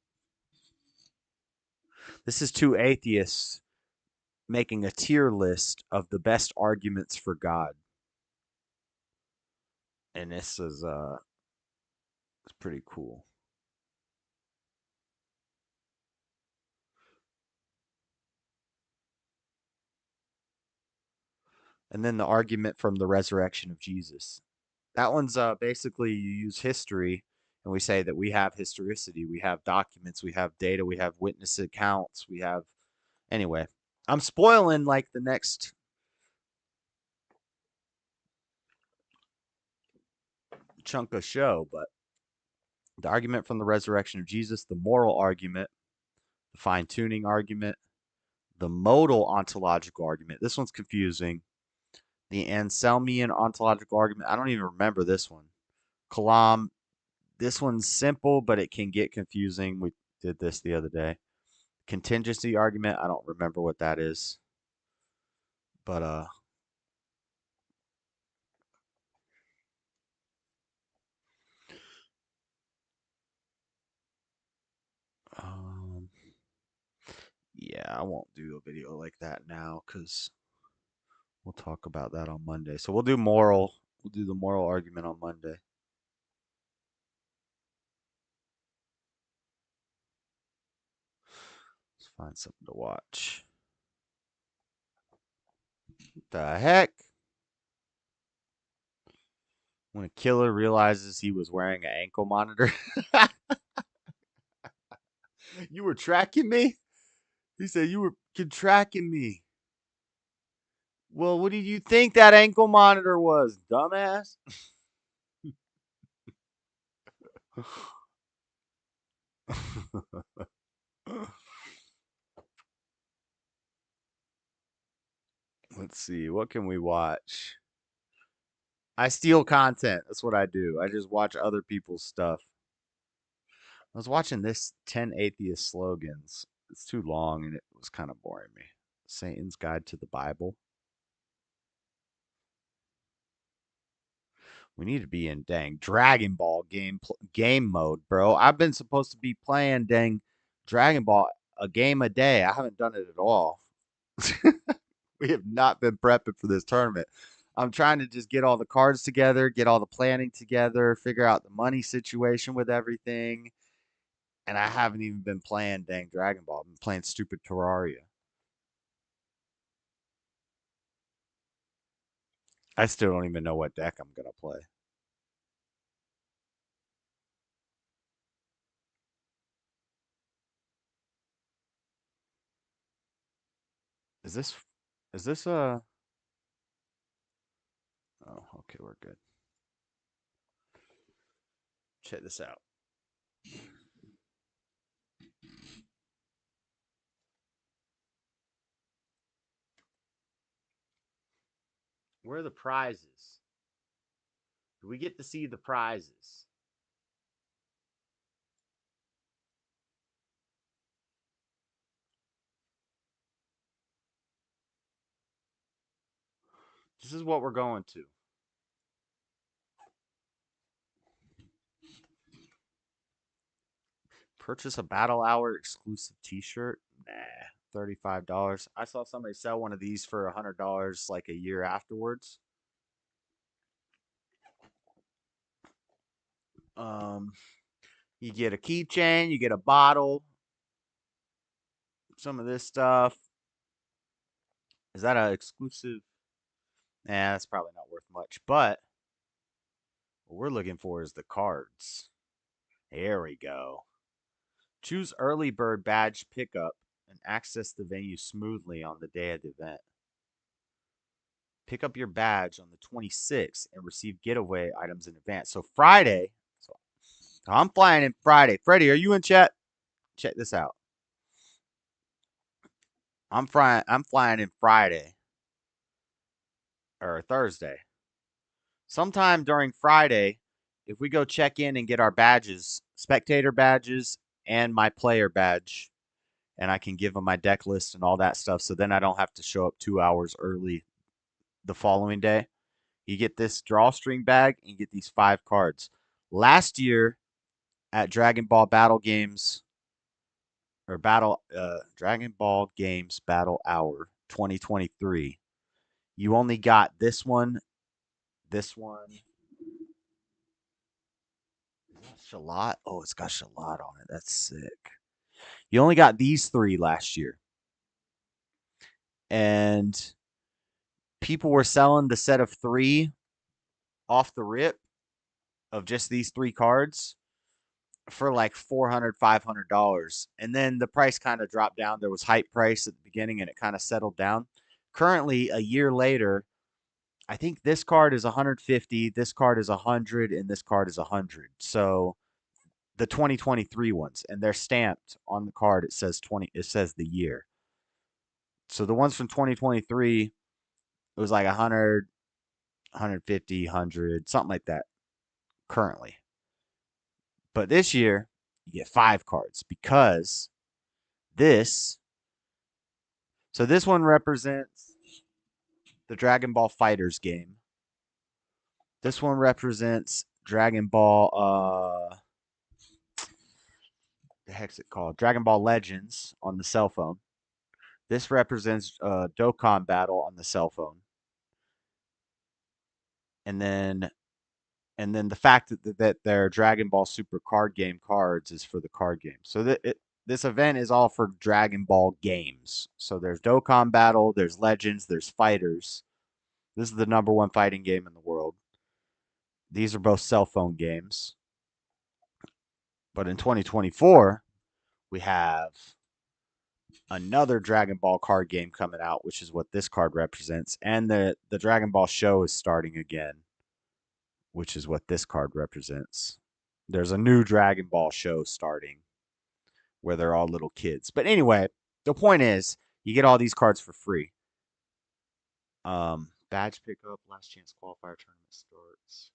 S2: This is two atheists making a tier list of the best arguments for God. And this is it's pretty cool. And then the argument from the resurrection of Jesus. That one's basically you use history, and we say that we have historicity, we have documents, we have data, we have witness accounts, we have. Anyway, I'm spoiling like the next chunk of show, but the argument from the resurrection of Jesus, the moral argument, the fine-tuning argument, the modal ontological argument. This one's confusing. The Anselmian ontological argument. I don't even remember this one. Kalam. This one's simple, but it can get confusing. We did this the other day. Contingency argument. I don't remember what that is. But yeah, I won't do a video like that now because we'll talk about that on Monday. So we'll do moral. We'll do the moral argument on Monday. Let's find something to watch. What the heck? When a killer realizes he was wearing an ankle monitor. You were tracking me? He said you were tracking me. Well, what did you think that ankle monitor was, dumbass? Let's see. What can we watch? I steal content. That's what I do. I just watch other people's stuff. I was watching this 10 atheist slogans. It's too long and it was kind of boring me. Satan's Guide to the Bible. We need to be in dang Dragon Ball game mode, bro. I've been supposed to be playing dang Dragon Ball a game a day. I haven't done it at all. We have not been prepping for this tournament. I'm trying to just get all the cards together, get all the planning together, figure out the money situation with everything. And I haven't even been playing dang Dragon Ball. I've been playing stupid Terraria. I still don't even know what deck I'm going to play. Is this oh, okay, we're good. Check this out. Where are the prizes? Do we get to see the prizes? This is what we're going to. Purchase a Battle Hour exclusive t-shirt. Nah, $35. I saw somebody sell one of these for $100 like a year afterwards. You get a keychain, you get a bottle, some of this stuff. Is that an exclusive? Nah, that's probably not worth much. But what we're looking for is the cards. There we go. Choose early bird badge pickup and access the venue smoothly on the day of the event. Pick up your badge on the 26th and receive getaway items in advance. So Friday, so I'm flying in Friday. Freddie, are you in chat? Check this out. I'm flying in Friday or Thursday. Sometime during Friday, if we go check in and get our badges, spectator badges and my player badge, and I can give them my deck list and all that stuff, so then I don't have to show up 2 hours early the following day. You get this drawstring bag and you get these 5 cards. Last year at Dragon Ball Battle Games or Dragon Ball Games Battle Hour 2023, you only got this one. Is that Shalot? Oh, it's got Shalot on it. That's sick. You only got these 3 last year. And people were selling the set of 3 off the rip of just these 3 cards for like $400, $500. And then the price kind of dropped down. There was hype price at the beginning and it kind of settled down. Currently, a year later, I think this card is 150, this card is 100, and this card is 100. So the 2023 ones, and they're stamped on the card. It says the year. So the ones from 2023, it was like 100, 150, 100, something like that currently. But this year, you get 5 cards because this one represents the Dragon Ball Fighters game. This one represents Dragon Ball, the heck's it called? Dragon Ball Legends on the cell phone. This represents Dokkan Battle on the cell phone. And then the fact that they're Dragon Ball Super card game cards is for the card game. So this event is all for Dragon Ball games. So there's Dokkan Battle, there's Legends, there's Fighters. This is the #1 fighting game in the world. These are both cell phone games. But in 2024, we have another Dragon Ball card game coming out, which is what this card represents. And the Dragon Ball show is starting again, which is what this card represents. There's a new Dragon Ball show starting where they're all little kids. But anyway, the point is, you get all these cards for free. Badge pickup, last chance qualifier tournament starts.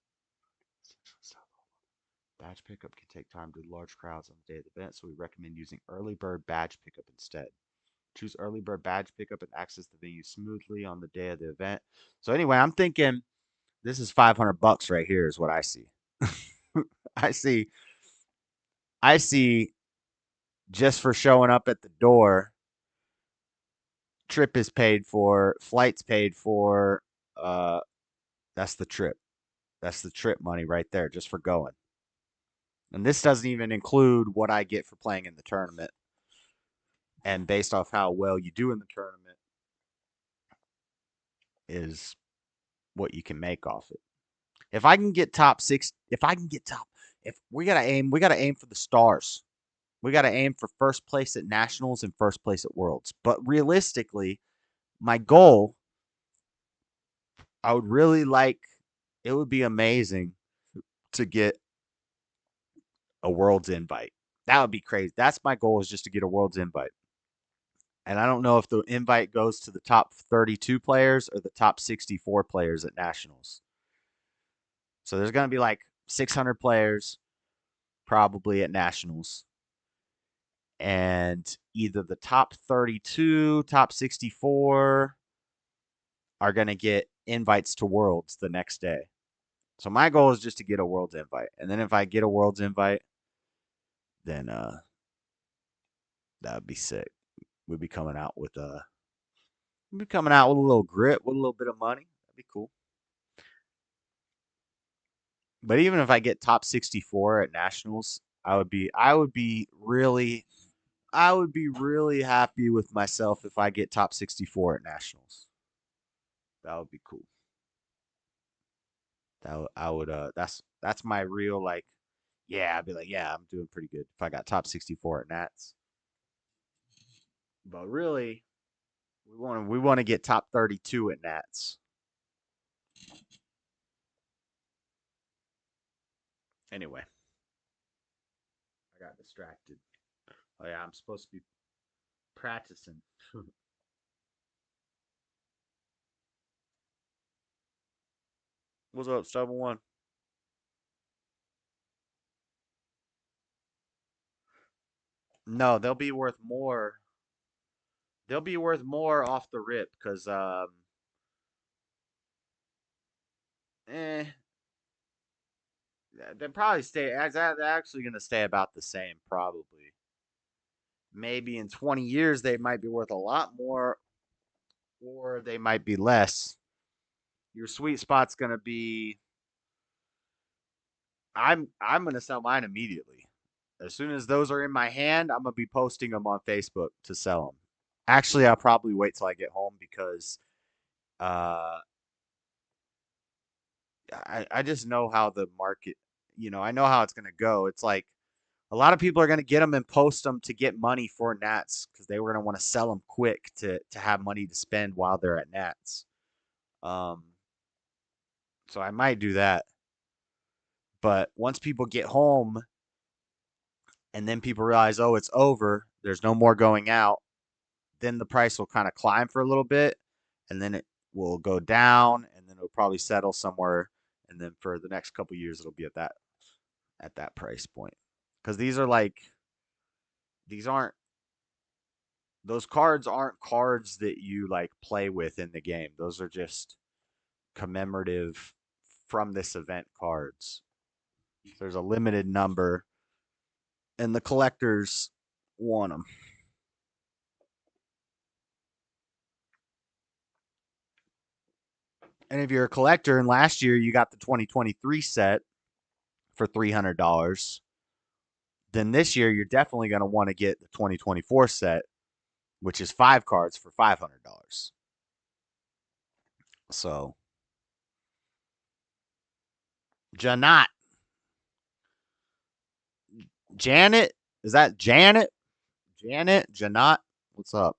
S2: Badge pickup can take time due to large crowds on the day of the event, so we recommend using early bird badge pickup instead. Choose early bird badge pickup and access the venue smoothly on the day of the event. So anyway, I'm thinking this is $500 right here is what I see. I see just for showing up at the door, trip is paid for, flights paid for. That's the trip. That's the trip money right there just for going. And this doesn't even include what I get for playing in the tournament. And based off how well you do in the tournament is what you can make off it. If I can get top 6, if we got to aim for the stars. We got to aim for first place at nationals and first place at worlds. But realistically, my goal, I would really like, it would be amazing to get a world's invite. That would be crazy. That's my goal, is just to get a world's invite. And I don't know if the invite goes to the top 32 players or the top 64 players at nationals. So there's going to be like 600 players probably at nationals. And either the top 32, top 64 are going to get invites to Worlds the next day. So my goal is just to get a Worlds invite. And then if I get a Worlds invite, then that would be sick. We'd be coming out with a little grit, with a little bit of money. That'd be cool. But even if I get top 64 at nationals, I would be really happy with myself if I get top 64 at nationals. That would be cool. That's my real like, yeah, I'd be like, yeah, I'm doing pretty good if I got top 64 at Nats. But really, we want to get top 32 at Nats. Anyway, I got distracted. Oh yeah, I'm supposed to be practicing. What's up, Stubborn One? No, they'll be worth more. They'll be worth more off the rip because they'll probably stay. They're actually gonna stay about the same, probably. Maybe in 20 years they might be worth a lot more, or they might be less. Your sweet spot's gonna be. I'm gonna sell mine immediately. As soon as those are in my hand, I'm gonna be posting them on Facebook to sell them. Actually, I'll probably wait till I get home because I just know how the market, I know how it's gonna go. It's like a lot of people are gonna get them and post them to get money for Nats because they were gonna want to sell them quick to have money to spend while they're at Nats. So I might do that. But once people get home and then people realize, oh, it's over, there's no more going out, then the price will kind of climb for a little bit and then it will go down and then it'll probably settle somewhere. And then for the next couple years, it'll be at that price point. Because those cards aren't cards that you like play with in the game. Those are just commemorative from this event cards. There's a limited number and the collectors want them. And if you're a collector and last year you got the 2023 set for $300, then this year you're definitely going to want to get the 2024 set, which is 5 cards for $500. So, Janet, is that Janet? Janot, what's up?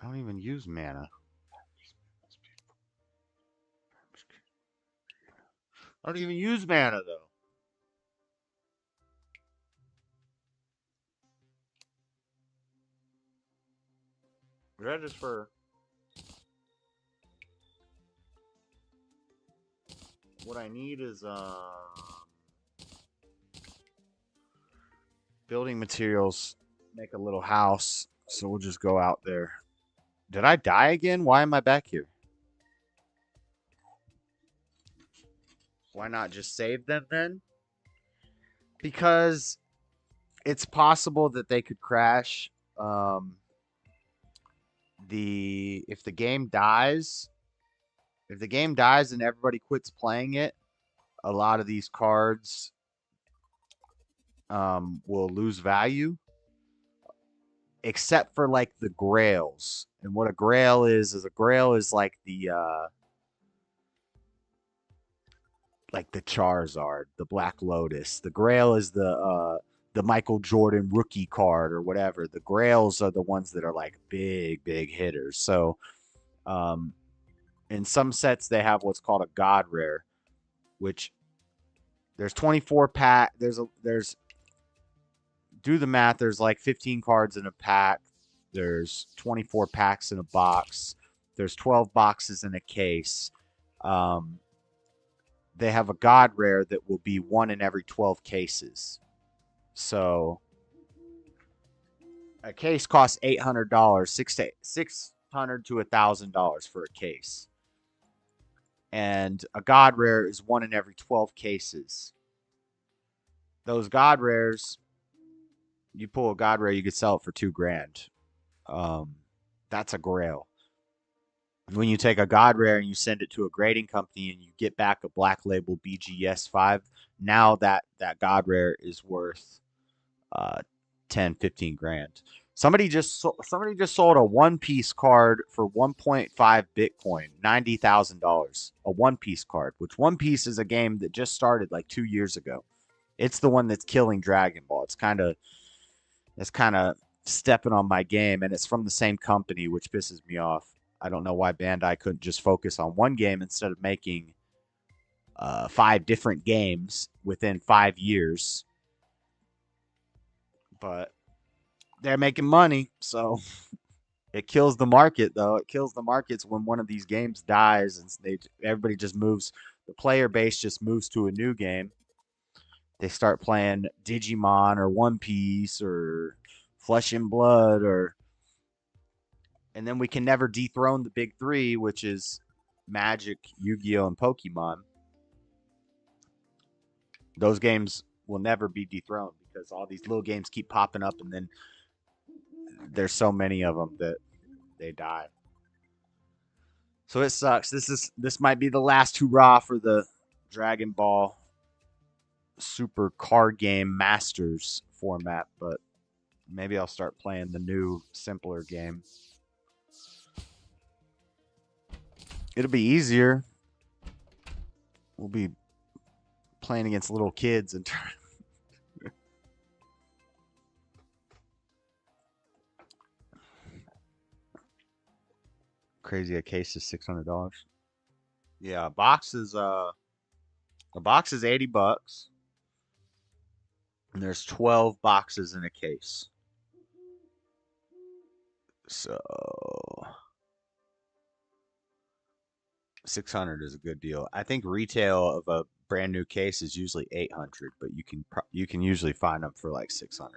S2: I don't even use mana. I don't even use mana, though. Register. What I need is building materials. Make a little house. So we'll just go out there. Did I die again? Why am I back here? Why not just save them then? Because it's possible that they could crash. If the game dies and everybody quits playing it, a lot of these cards will lose value, except for like the grails. And what a grail is like the Charizard, the Black Lotus. The grail is the the Michael Jordan rookie card or whatever. The grails are the ones that are like big hitters. So in some sets they have what's called a god rare, which there's 24 pack. There's do the math. There's like 15 cards in a pack. There's 24 packs in a box. There's 12 boxes in a case. They have a god rare that will be 1 in every 12 cases. So a case costs $800, $600 to $1,000 for a case. And a god rare is 1 in every 12 cases. Those god rares, you pull a god rare, you could sell it for $2,000. That's a grail. When you take a god rare and you send it to a grading company and you get back a black label BGS5, now that god rare is worth 10, 15 grand. Somebody just sold a One Piece card for 1.5 Bitcoin, $90,000. A One Piece card, which One Piece is a game that just started like 2 years ago. It's the one that's killing Dragon Ball. It's kind of stepping on my game, and it's from the same company, which pisses me off. I don't know why Bandai couldn't just focus on one game instead of making 5 different games within 5 years. But they're making money, so it kills the market, though. It kills the markets when one of these games dies and everybody just moves. The player base just moves to a new game. They start playing Digimon or One Piece or Flesh and Blood, and then we can never dethrone the big three, which is Magic, Yu-Gi-Oh, and Pokemon. Those games will never be dethroned because all these little games keep popping up, and then there's so many of them that they die. So it sucks. This might be the last hurrah for the Dragon Ball Super card game Masters format, but maybe I'll start playing the new, simpler game. It'll be easier. We'll be playing against little kids and crazy. A case is $600. Yeah, a box is $80, and there's 12 boxes in a case. So $600 is a good deal. I think retail of a brand new case is usually $800, but you can usually find them for like $600.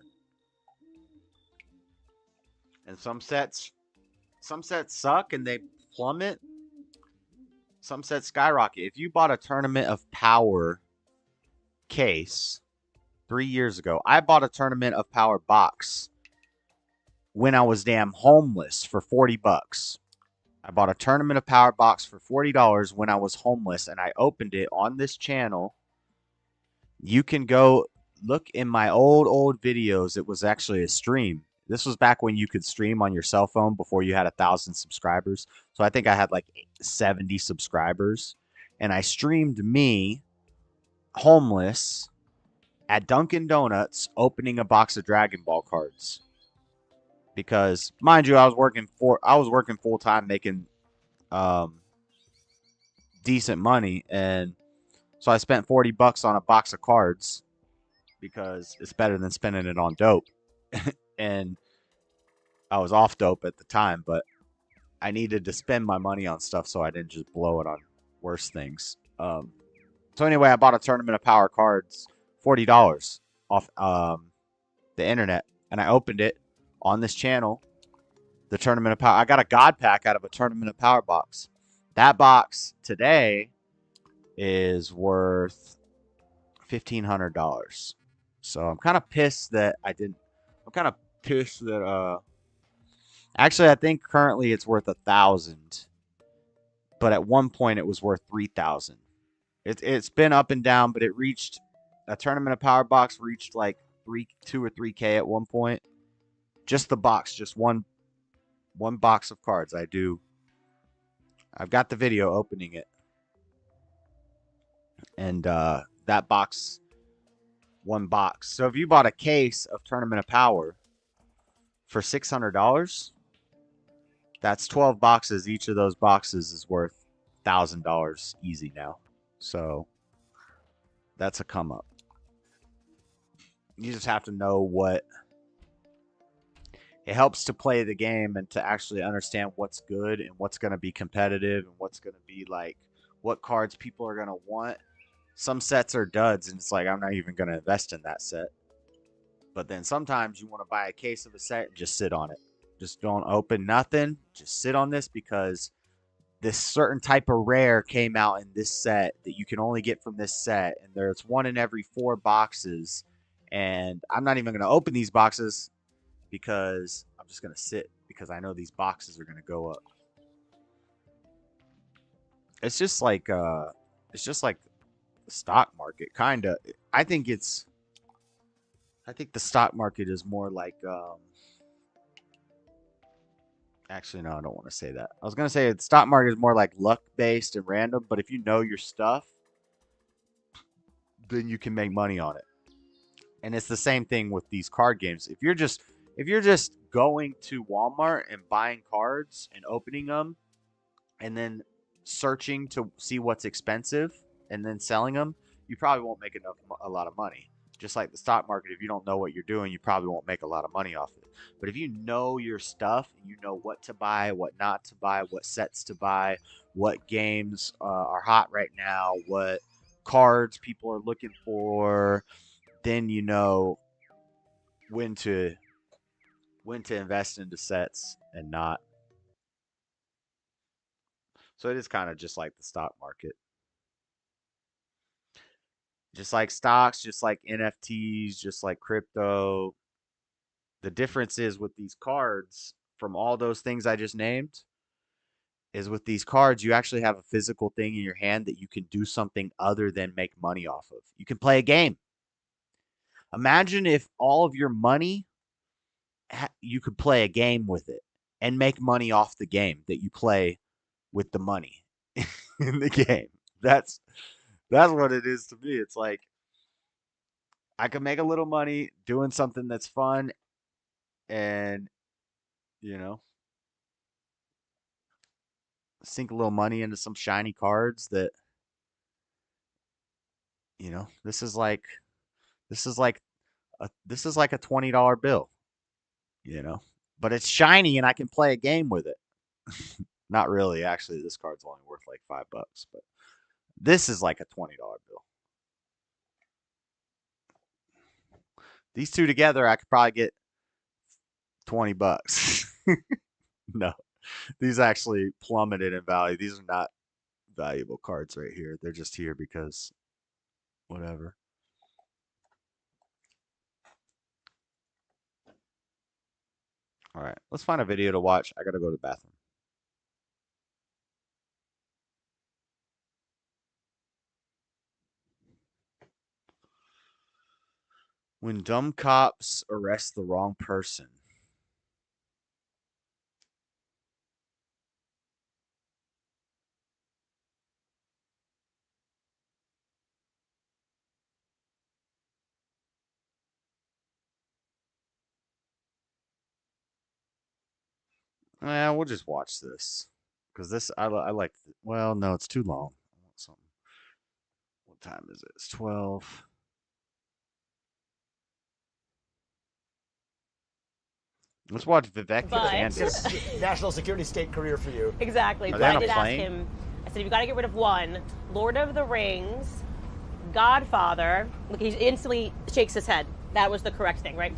S2: And some sets suck and they plummet. Some sets skyrocket. If you bought a Tournament of Power case 3 years ago, I bought a Tournament of Power box when I was damn homeless for $40. I bought a Tournament of Power box for $40 when I was homeless, and I opened it on this channel. You can go look in my old videos. It was actually a stream. This was back when you could stream on your cell phone before you had 1,000 subscribers. So I think I had like 70 subscribers, and I streamed me homeless at Dunkin' Donuts opening a box of Dragon Ball cards. Because, mind you, I was working full time making decent money, and so I spent $40 on a box of cards because it's better than spending it on dope. And I was off dope at the time, but I needed to spend my money on stuff so I didn't just blow it on worse things. So anyway, I bought a Tournament of Power cards, $40 off the internet, and I opened it on this channel, the Tournament of Power. I got a God Pack out of a Tournament of Power box. That box today is worth $1,500. So I'm kind of pissed that I didn't. I'm kind of pissed that. Actually, I think currently it's worth $1,000, but at one point it was worth $3,000. It's been up and down, but it reached a Tournament of Power box reached like 2 or 3K at one point. Just the box, just one box of cards. I've got the video opening it, and that box one box. So if you bought a case of Tournament of Power for $600, that's 12 boxes. Each of those boxes is worth $1,000 easy now. So that's a come up. You just have to know what it helps to play the game and to actually understand what's good and what's going to be competitive and what's going to be like what cards people are going to want. Some sets are duds and it's like, I'm not even going to invest in that set. But then sometimes you want to buy a case of a set and just sit on it. Just don't open nothing. Just sit on this because this certain type of rare came out in this set that you can only get from this set. And there's one in every 4 boxes. And I'm not even going to open these boxes because I'm just going to sit because I know these boxes are going to go up. It's just like the stock market, kind of. I think the stock market is more like actually, no, I don't want to say that. I was going to say the stock market is more like luck-based and random, but if you know your stuff, then you can make money on it. And it's the same thing with these card games. If you're just going to Walmart and buying cards and opening them and then searching to see what's expensive and then selling them, you probably won't make a lot of money. Just like the stock market, if you don't know what you're doing, you probably won't make a lot of money off it. But if you know your stuff, you know what to buy, what not to buy, what sets to buy, what games are hot right now, what cards people are looking for, then you know when to invest into sets and not. So it is kind of just like the stock market. Just like stocks, just like NFTs, just like crypto. The difference is with these cards, from all those things I just named, is with these cards, you actually have a physical thing in your hand that you can do something other than make money off of. You can play a game. Imagine if all of your money, you could play a game with it and make money off the game that you play with the money in the game. That's what it is to me. It's like I could make a little money doing something that's fun and, you know, sink a little money into some shiny cards that, you know, this is like a $20 bill, you know, but it's shiny and I can play a game with it. Not really. Actually, this card's only worth like $5, but this is like a $20 bill. These two together, I could probably get $20. No, these actually plummeted in value. These are not valuable cards right here. They're just here because whatever. All right, let's find a video to watch. I gotta go to the bathroom. When dumb cops arrest the wrong person. We'll just watch this because this I like. Well, no, it's too long. I want something. What time is it? It's 12. Let's watch Vivek
S20: But-
S2: Candace.
S20: National security state career for you.
S21: Exactly.
S2: Are
S21: But
S2: they on
S21: I
S2: a
S21: did ask
S2: plane?
S21: him, I said, you've got to get rid of one. Lord of the Rings, Godfather. Look, he instantly shakes his head. That was the correct thing, right?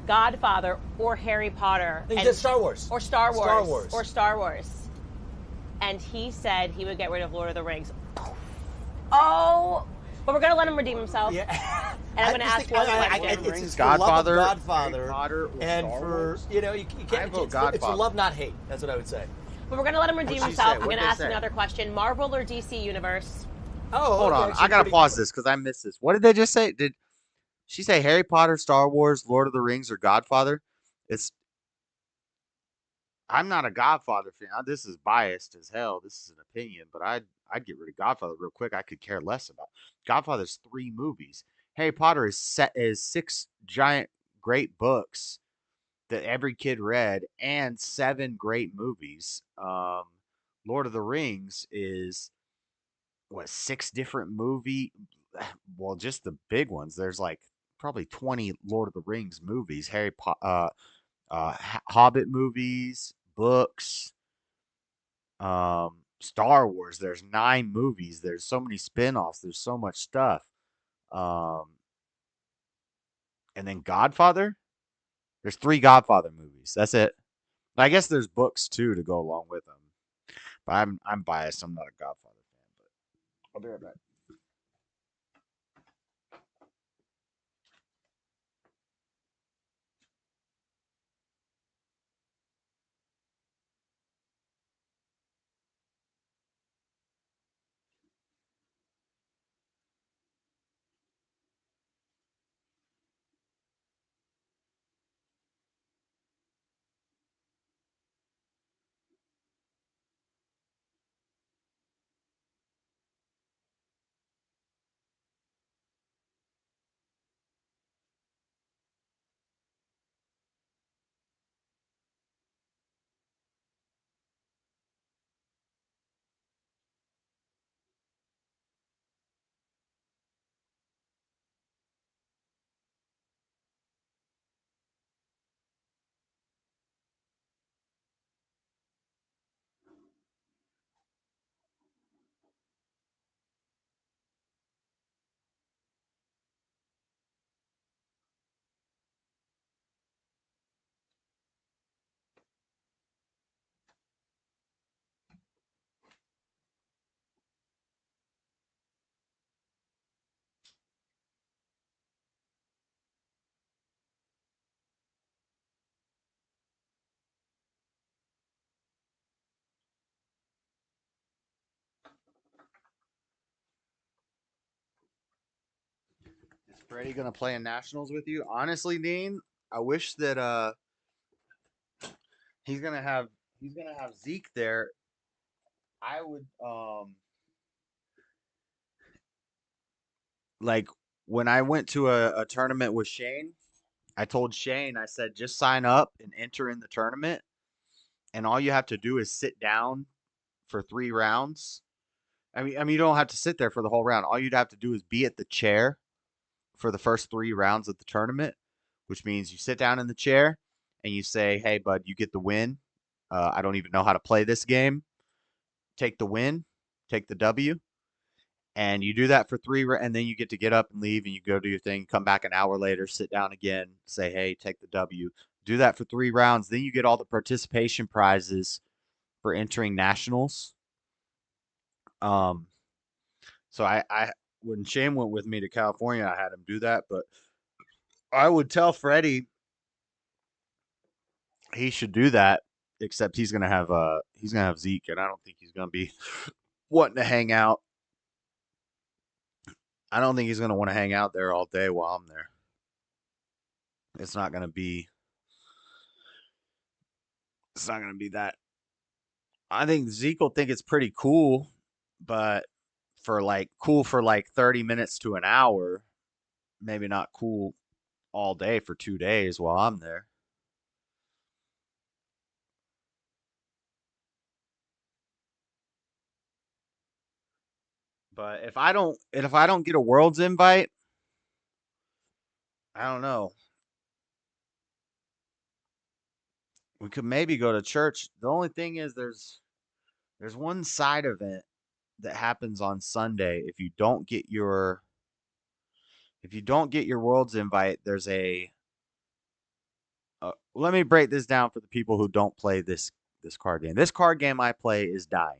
S21: Godfather or Harry Potter.
S20: He did Star Wars.
S21: Or Star Wars.
S20: Star Wars.
S21: Or Star Wars. And he said he would get rid of Lord of the Rings. Oh, but we're going to let him redeem himself.
S20: Yeah.
S21: And I'm going to ask one question.
S20: It's
S2: Godfather,
S20: for love of Godfather,
S2: Harry Potter, or
S20: and
S2: Star
S20: for
S2: Wars?
S20: you know you
S2: I
S20: can't.
S2: vote
S20: It's for
S2: Godfather.
S20: love, not hate. That's what I would say.
S21: But we're going to let him redeem
S2: What'd she
S21: himself.
S2: say?
S21: We're going
S2: What'd
S21: to
S2: they
S21: ask
S2: say?
S21: another question. Marvel or DC Universe?
S20: Oh,
S2: Hold on. I gotta pause this because I missed this. What did they just say? Did she say Harry Potter, Star Wars, Lord of the Rings, or Godfather? I'm not a Godfather fan. This is biased as hell. This is an opinion, but I'd get rid of Godfather real quick. I could care less about. Godfather's 3 movies. Harry Potter is 6 giant great books that every kid read and 7 great movies. Lord of the Rings is what 6 different well, just the big ones. There's like probably 20 Lord of the Rings movies, Hobbit movies, books, Star Wars. There's 9 movies. There's so many spin-offs. There's so much stuff. Um, and then Godfather. There's 3 Godfather movies. That's it. I guess there's books too to go along with them. But I'm biased. I'm not a Godfather fan. But I'll be right back. Is Freddie gonna play in nationals with you? Honestly, Dean, I wish that he's gonna have Zeke there. I would like when I went to a tournament with Shane, I told Shane, I said, just sign up and enter in the tournament, and all you have to do is sit down for 3 rounds. I mean, you don't have to sit there for the whole round. All you'd have to do is be at the chair for the first 3 rounds of the tournament, which means you sit down in the chair and you say, "Hey, bud, you get the win. I don't even know how to play this game. Take the win, take the W." And you do that for 3, and then you get to get up and leave, and you go do your thing. Come back an hour later, sit down again, say, "Hey, take the W." Do that for 3 rounds. Then you get all the participation prizes for entering nationals. So I when Shane went with me to California, I had him do that, but I would tell Freddie he should do that, except he's gonna have Zeke, and I don't think he's gonna be wanting to hang out. I don't think he's gonna want to hang out there all day while I'm there. It's not gonna be. It's not gonna be that. I think Zeke will think it's pretty cool, but for like 30 minutes to an hour, maybe not cool all day for 2 days while I'm there. But if I don't get a Worlds invite, I don't know. We could maybe go to church. The only thing is there's one side event that happens on Sunday. If you don't get your Worlds invite, there's let me break this down for the people who don't play this card game. This card game I play is dying.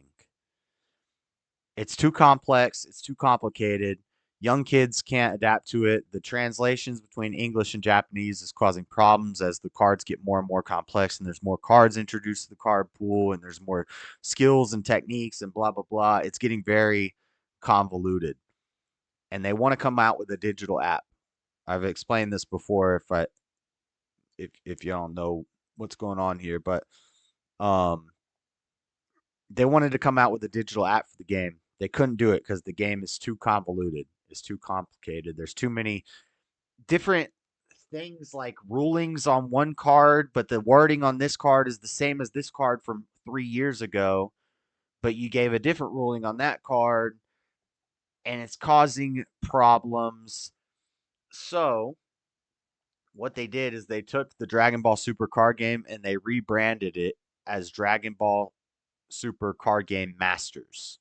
S2: It's too complex. It's too complicated. Young kids can't adapt to it. The translations between English and Japanese is causing problems as the cards get more and more complex, and there's more cards introduced to the card pool, and there's more skills and techniques and blah, blah, blah. It's getting very convoluted. And they want to come out with a digital app. I've explained this before if you don't know what's going on here, but they wanted to come out with a digital app for the game. They couldn't do it because the game is too convoluted. is too complicated. There's too many different things like rulings on one card, but the wording on this card is the same as this card from 3 years ago, but you gave a different ruling on that card, and it's causing problems. So what they did is they took the Dragon Ball Super card game and they rebranded it as Dragon Ball Super card game Masters.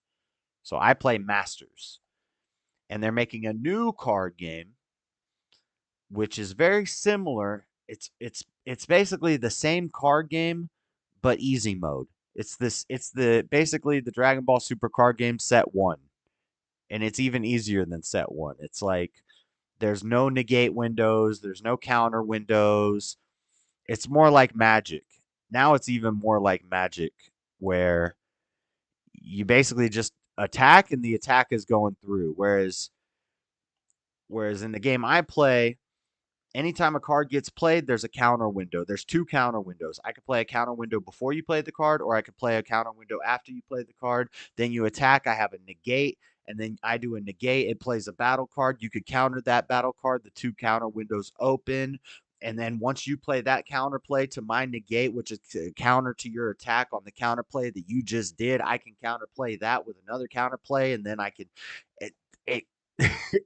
S2: So I play Masters. And they're making a new card game which is very similar. It's basically the same card game but easy mode. It's basically the Dragon Ball Super card game set 1. And it's even easier than set 1. It's like there's no negate windows, there's no counter windows. It's more like Magic. Now it's even more like Magic, where you basically just attack and the attack is going through. Whereas in the game I play, anytime a card gets played, there's a counter window. There's 2 counter windows. I could play a counter window before you play the card, or I could play a counter window after you play the card. Then you attack. I have a negate, and then I do a negate. It plays a battle card. You could counter that battle card. The 2 counter windows open. And then once you play that counter play to my negate, which is a counter to your attack on the counter play that you just did, I can counter play that with another counter play, and then I can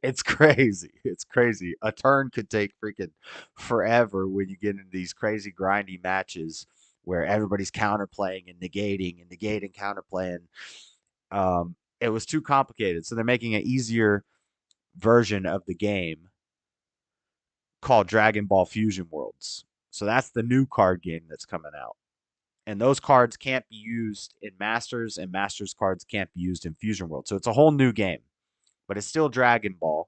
S2: it's crazy. It's crazy. A turn could take freaking forever when you get into these crazy grindy matches where everybody's counterplaying and negating counterplaying. It was too complicated. So they're making an easier version of the game called Dragon Ball Fusion Worlds. So that's the new card game that's coming out. And those cards can't be used in Masters, and Masters cards can't be used in Fusion World. So it's a whole new game. But it's still Dragon Ball.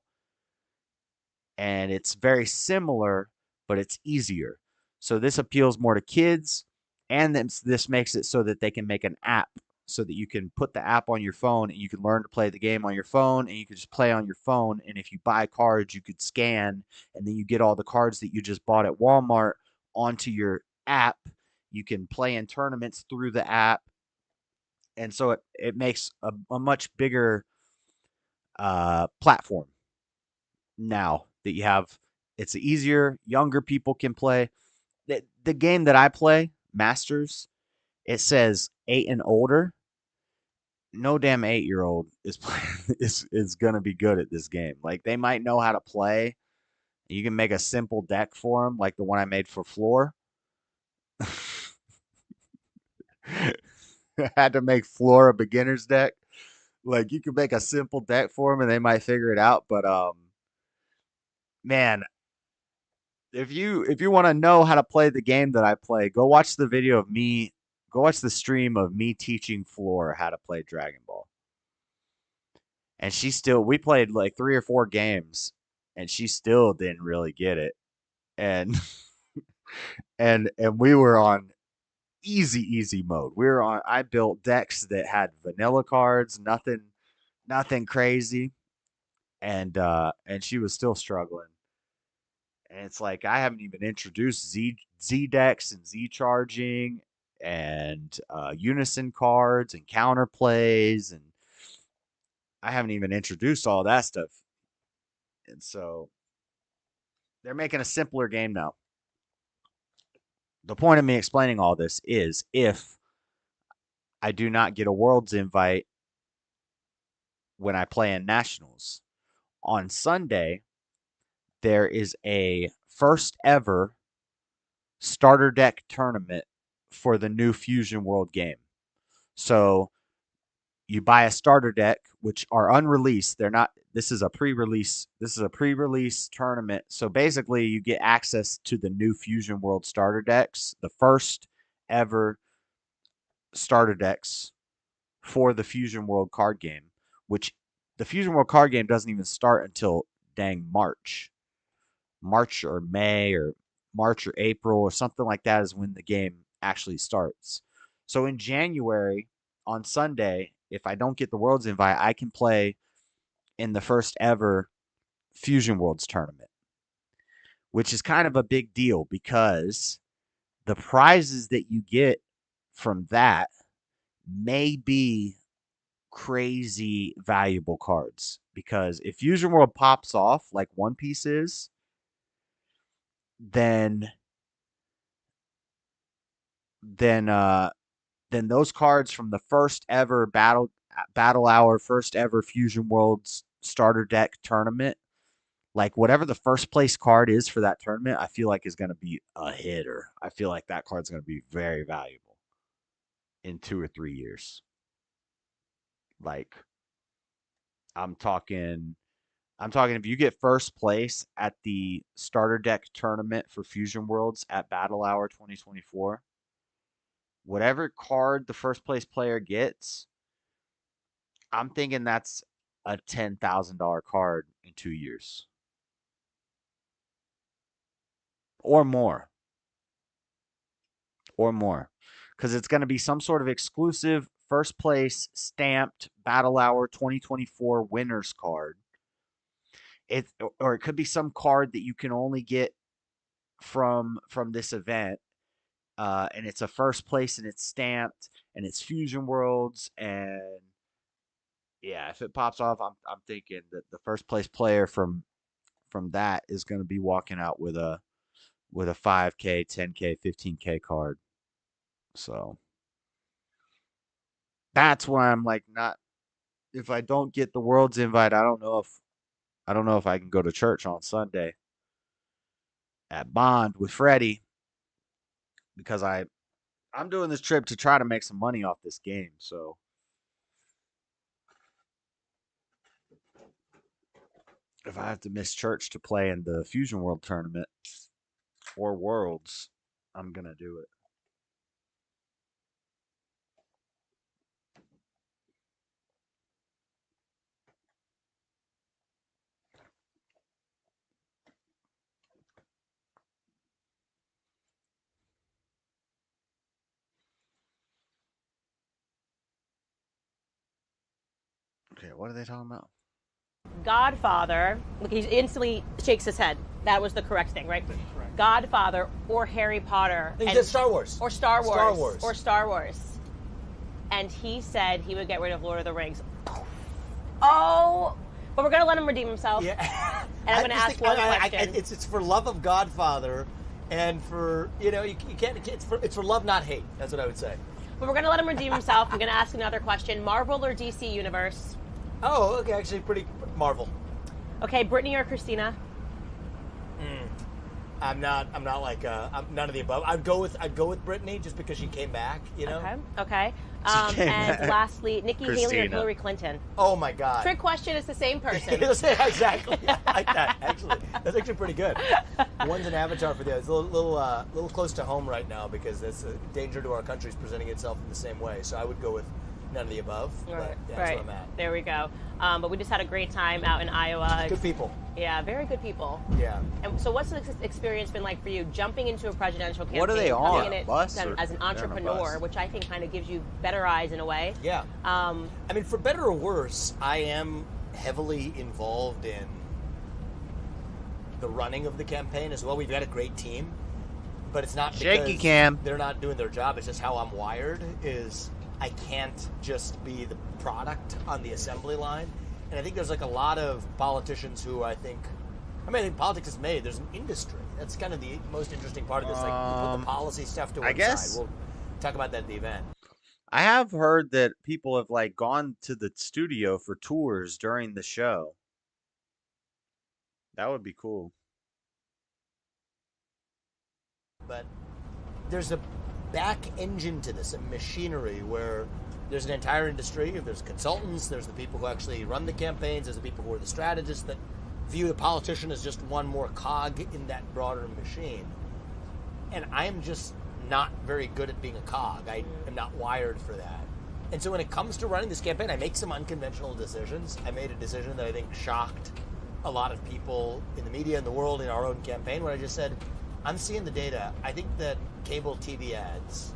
S2: And it's very similar, but it's easier. So this appeals more to kids. And this makes it so that they can make an app so that you can put the app on your phone and you can learn to play the game on your phone, and you can just play on your phone. And if you buy cards, you could scan, and then you get all the cards that you just bought at Walmart onto your app. You can play in tournaments through the app. And so it makes a much bigger platform now that you have. It's easier, younger people can play. The game that I play, Masters, it says 8 and older. No damn 8-year-old is gonna be good at this game. Like, they might know how to play. You can make a simple deck for them, like the one I made for Floor. I had to make Floor a beginner's deck. Like, you can make a simple deck for them and they might figure it out. But man, if you want to know how to play the game that I play, go watch the video of me. Go watch the stream of me teaching Floor how to play Dragon Ball. And we played like 3 or 4 games, and she still didn't really get it. And and we were on easy mode. I built decks that had vanilla cards, nothing crazy. And she was still struggling. And it's like, I haven't even introduced Z decks and Z charging and unison cards and counterplays, and I haven't even introduced all that stuff. And so they're making a simpler game now. The point of me explaining all this is, if I do not get a Worlds invite when I play in Nationals, on Sunday, there is a first ever starter deck tournament for the new Fusion World game. So you buy a starter deck, which are unreleased. This is a pre-release tournament. So basically you get access to the new Fusion World starter decks, the first ever starter decks for the Fusion World card game, which the Fusion World card game doesn't even start until dang March or May or March or April or something like that is when the game actually starts. So in January, on Sunday, if I don't get the Worlds invite, I can play in the first ever Fusion Worlds tournament, which is kind of a big deal because the prizes that you get from that may be crazy valuable cards. because if Fusion World pops off like One Piece is, then those cards from the first ever Battle Hour, first ever Fusion Worlds starter deck tournament, like whatever the first place card is for that tournament, I feel like is going to be a hitter. I feel like that card's going to be very valuable in 2 or 3 years. Like, I'm talking if you get first place at the starter deck tournament for Fusion Worlds at Battle Hour 2024, whatever card the first place player gets, I'm thinking that's a $10,000 card in 2 years. Or more. Because it's going to be some sort of exclusive first place stamped Battle Hour 2024 winners card. Or it could be some card that you can only get from this event. And it's a first place and it's stamped and it's Fusion Worlds. And yeah, if it pops off, I'm thinking that the first place player from that is going to be walking out with a 5K, 10K, 15K card. So that's why I'm like, not, if I don't get the World's invite, I don't know if I can go to church on Sunday at Bond with Freddie, because I'm doing this trip to try to make some money off this game. So if I have to miss church to play in the Fusion World tournament or Worlds, I'm going to do it. Okay, what are they talking about?
S21: Godfather. Look, he instantly shakes his head. That was the correct thing, right? Correct. Godfather or Harry Potter.
S20: He said Star Wars.
S21: Or Star Wars.
S20: Star Wars.
S21: Or Star Wars. And he said he would get rid of Lord of the Rings. Oh, but we're going to let him redeem himself.
S20: Yeah.
S21: And I'm going to ask one question.
S20: It's for love of Godfather, and for, you can't, it's for love, not hate. That's what I would say.
S21: But we're going to let him redeem himself. I'm going to ask another question. Marvel or DC Universe?
S20: Oh, okay, actually pretty Marvel.
S21: Okay, Brittany or Christina?
S20: I'm not like I'm none of the above. I'd go with Brittany just because she came back,
S21: Okay. And lastly, Nikki Haley or Hillary Clinton?
S20: Oh my God.
S21: Trick question, is the same person.
S20: Exactly. I like that. Actually, that's actually pretty good. One's an avatar for the other. It's a little close to home right now because that's a danger to our country is presenting itself in the same way. So I would go with none of the above.
S21: Right.
S20: That's where I'm at.
S21: There we go. But we just had a great time out in Iowa.
S20: Good people.
S21: Yeah, very good people.
S20: Yeah.
S21: And so what's the experience been like for you jumping into a presidential campaign?
S2: What are they on?
S21: Coming in
S2: Bus
S21: as an entrepreneur, which I think kind of gives you better eyes in a way.
S20: Yeah. I mean, for better or worse, I am heavily involved in the running of the campaign as well. We've got a great team, but it's not because they're not doing their job. It's just how I'm wired is I can't just be the product on the assembly line. And I think there's like a lot of politicians who I think politics is made. There's an industry. That's kind of the most interesting part of this. Like, you put the policy stuff to one side. We'll talk about that at the event.
S2: I have heard that people have like gone to the studio for tours during the show. That would be cool.
S20: But there's a back engine to this, a machinery where there's an entire industry. There's consultants, there's the people who actually run the campaigns, there's the people who are the strategists that view the politician as just one more cog in that broader machine. And I am just not very good at being a cog. I am not wired for that. And so when it comes to running this campaign, I make some unconventional decisions. I made a decision that I think shocked a lot of people in the media, in the world, in our own campaign, where I just said, I'm seeing the data. I think that cable TV ads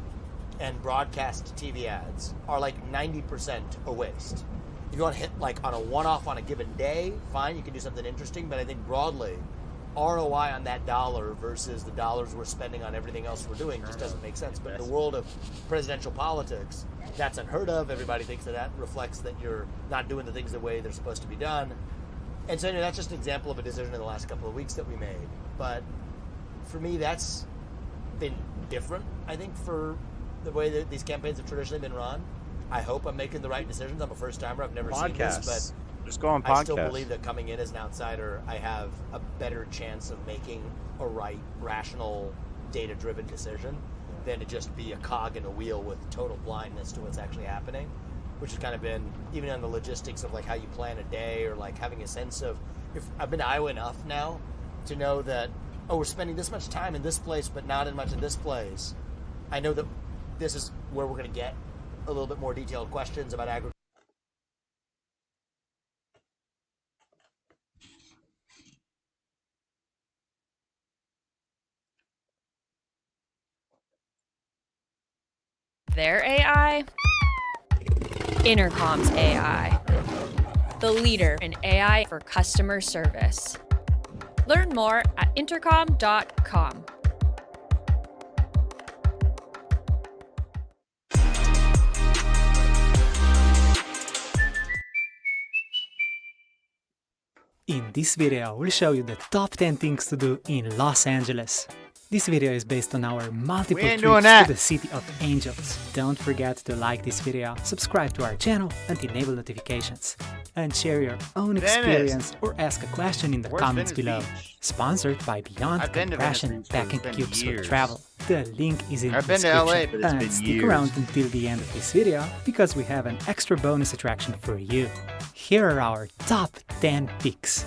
S20: and broadcast TV ads are like 90% a waste. If you want to hit like on a one-off on a given day, fine, you can do something interesting, but I think broadly, ROI on that dollar versus the dollars we're spending on everything else we're doing just doesn't make sense. But in the world of presidential politics, that's unheard of. Everybody thinks that reflects that you're not doing the things the way they're supposed to be done. And so that's just an example of a decision in the last couple of weeks that we made. But for me, that's been different, I think, for the way that these campaigns have traditionally been run. I hope I'm making the right decisions. I'm a first-timer. I've never seen this, but
S2: just go on
S20: I still
S2: podcast.
S20: believe that coming in as an outsider, I have a better chance of making a right, rational, data-driven decision than to just be a cog in a wheel with total blindness to what's actually happening, which has kind of been, even on the logistics of like how you plan a day or like having a sense of, if I've been to Iowa enough now to know that, oh, we're spending this much time in this place, but not in much in this place. I know that this is where we're going to get a little bit more detailed questions about agriculture.
S6: Their AI? Intercom's AI. The leader in AI for customer service. Learn more at intercom.com.
S22: In this video, we'll show you the top 10 things to do in Los Angeles. This video is based on our multiple trips to the City of Angels. Don't forget to like this video, subscribe to our channel, and enable notifications. And share your own experience or ask a question in the comments below. Sponsored by Beyond Compression Packing Cubes for Travel. The link is in the description.
S2: LA, but it's been
S22: stick
S2: years.
S22: around until the end of this video because we have an extra bonus attraction for you. Here are our top 10 picks.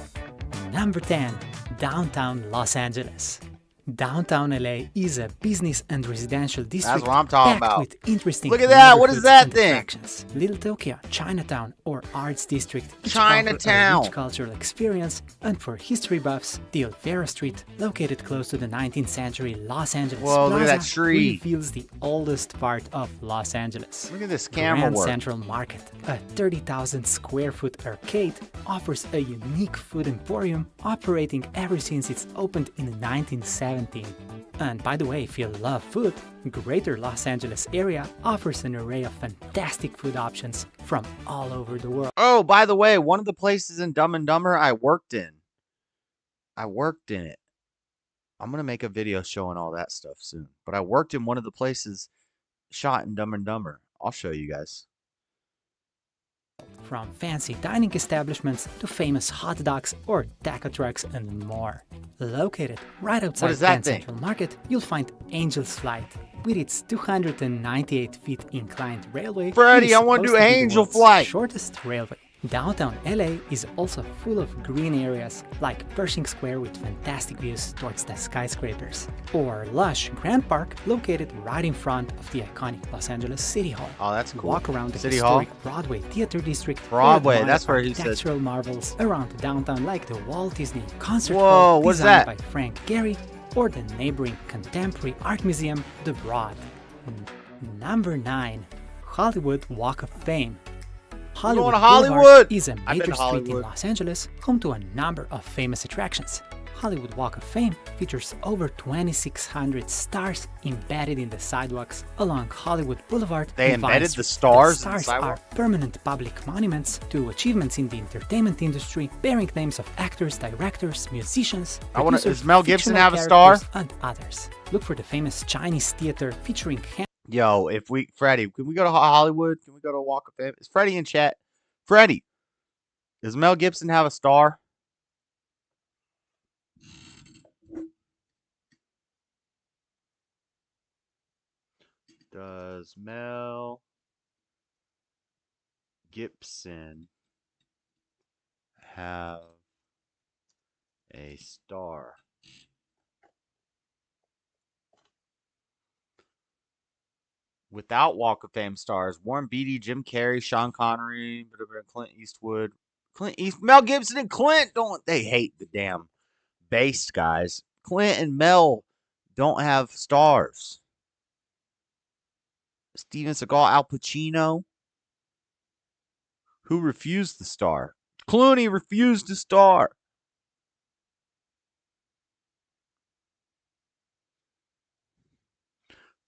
S22: Number 10, Downtown Los Angeles. Downtown LA is a business and residential district
S2: That's what I'm talking
S22: packed
S2: about.
S22: with interesting
S2: Look at that. What is
S22: neighborhoods
S2: that
S22: and
S2: thing?
S22: attractions. Little Tokyo, Chinatown, or Arts District each
S2: Chinatown.
S22: offer a rich cultural experience, and for history buffs, the Olvera Street, located close to the 19th century Los Angeles
S2: Whoa, look at
S22: Plaza,
S2: that tree.
S22: reveals the oldest part of Los Angeles.
S2: Look at this camera
S22: Grand
S2: work.
S22: Central Market, a 30,000 square foot arcade, offers a unique food emporium operating ever since it's opened in 1917. And by the way, if you love food, Greater Los Angeles area offers an array of fantastic food options from all over the world.
S2: Oh, by the way, one of the places in Dumb and Dumber I worked in. I worked in it. I'm going to make a video showing all that stuff soon. But I worked in one of the places shot in Dumb and Dumber. I'll show you guys.
S22: From fancy dining establishments to famous hot dogs or taco trucks and more. Located right outside
S2: is that
S22: Grand
S2: thing?
S22: Central Market, you'll find Angel's Flight. With its 298 feet inclined railway,
S2: Freddie,
S22: it is
S2: I wanna do
S22: supposed to be the
S2: Angel
S22: world's
S2: Flight.
S22: shortest railway. Downtown LA is also full of green areas like Pershing Square with fantastic views towards the skyscrapers, or lush Grand Park located right in front of the iconic Los Angeles City Hall.
S2: Oh, that's cool.
S22: Walk around the
S2: City Hall?
S22: historic Broadway Theater District. or
S2: Broadway,
S22: admire
S2: that's where he said-
S22: architectural marvels around downtown like the Walt Disney Concert
S2: Whoa,
S22: Hall
S2: what's
S22: designed
S2: that?
S22: by Frank Gehry, or the neighboring contemporary art museum, The Broad. Number 9, Hollywood Walk of Fame. Hollywood
S2: to
S22: Boulevard
S2: Hollywood.
S22: is a
S2: I've been
S22: major
S2: to
S22: street in
S2: Hollywood.
S22: Los Angeles, home to a number of famous attractions. Hollywood Walk of Fame features over 2,600 stars embedded in the sidewalks along Hollywood Boulevard.
S2: They
S22: and Vine
S2: embedded the
S22: Street.
S2: stars in the
S22: stars
S2: sidewalk?
S22: are permanent public monuments to achievements in the entertainment industry, bearing names of actors, directors, musicians, producers,
S2: does Mel Gibson
S22: fictional
S2: have a star?
S22: characters, and others. Look for the famous Chinese theater featuring
S2: Yo, if we, Freddie, can we go to Hollywood? Can we go to Walk of Fame? Is Freddie in chat? Freddie, does Mel Gibson have a star? Does Mel Gibson have a star? Without Walk of Fame stars, Warren Beatty, Jim Carrey, Sean Connery, Clint Eastwood, Mel Gibson and Clint they hate the damn based guys. Clint and Mel don't have stars. Steven Seagal, Al Pacino, who refused the star. Clooney refused the star.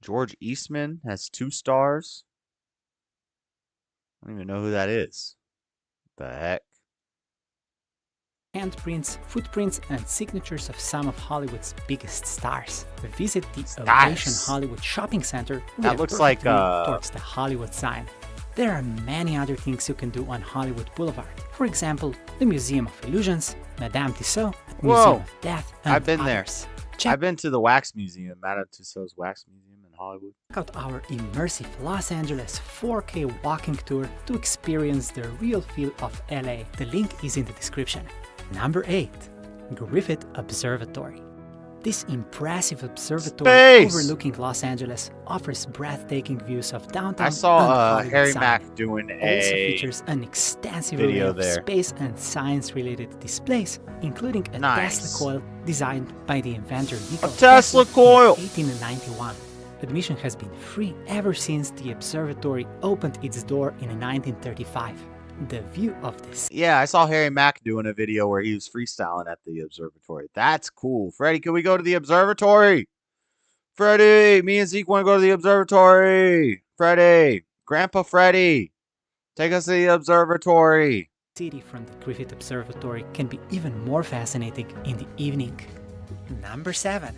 S2: George Eastman has 2 stars. I don't even know who that is. The heck?
S22: Handprints, footprints, and signatures of some of Hollywood's biggest stars. Visit the Ovation Hollywood Shopping Center with
S2: That
S22: a
S2: looks
S22: perfect
S2: like,
S22: view towards the Hollywood sign. There are many other things you can do on Hollywood Boulevard. For example, the Museum of Illusions, Madame Tussauds, Museum of Death, and
S2: I've been there.
S22: others.
S2: I've been to the Wax Museum, Madame Tussauds Wax Museum in Hollywood.
S22: Check out our immersive Los Angeles 4K walking tour to experience the real feel of LA. The link is in the description. Number 8. Griffith Observatory. This impressive observatory overlooking Los Angeles offers breathtaking views of downtown.
S2: I saw
S22: and Hollywood
S2: Harry
S22: sign.
S2: Mack doing
S22: Also
S2: a
S22: features an extensive array
S2: video
S22: of
S2: there.
S22: space and science-related displays, including a
S2: Nice.
S22: Tesla coil designed by the inventor Nikola
S2: Tesla coil!
S22: in 1891. Admission has been free ever since the observatory opened its door in 1935. The view of this.
S2: Yeah, I saw Harry Mack doing a video where he was freestyling at the observatory. That's cool. Freddie, can we go to the observatory? Freddie, me and Zeke want to go to the observatory. Freddie, Grandpa Freddie, take us to the observatory.
S22: City from the Griffith Observatory can be even more fascinating in the evening. Number 7.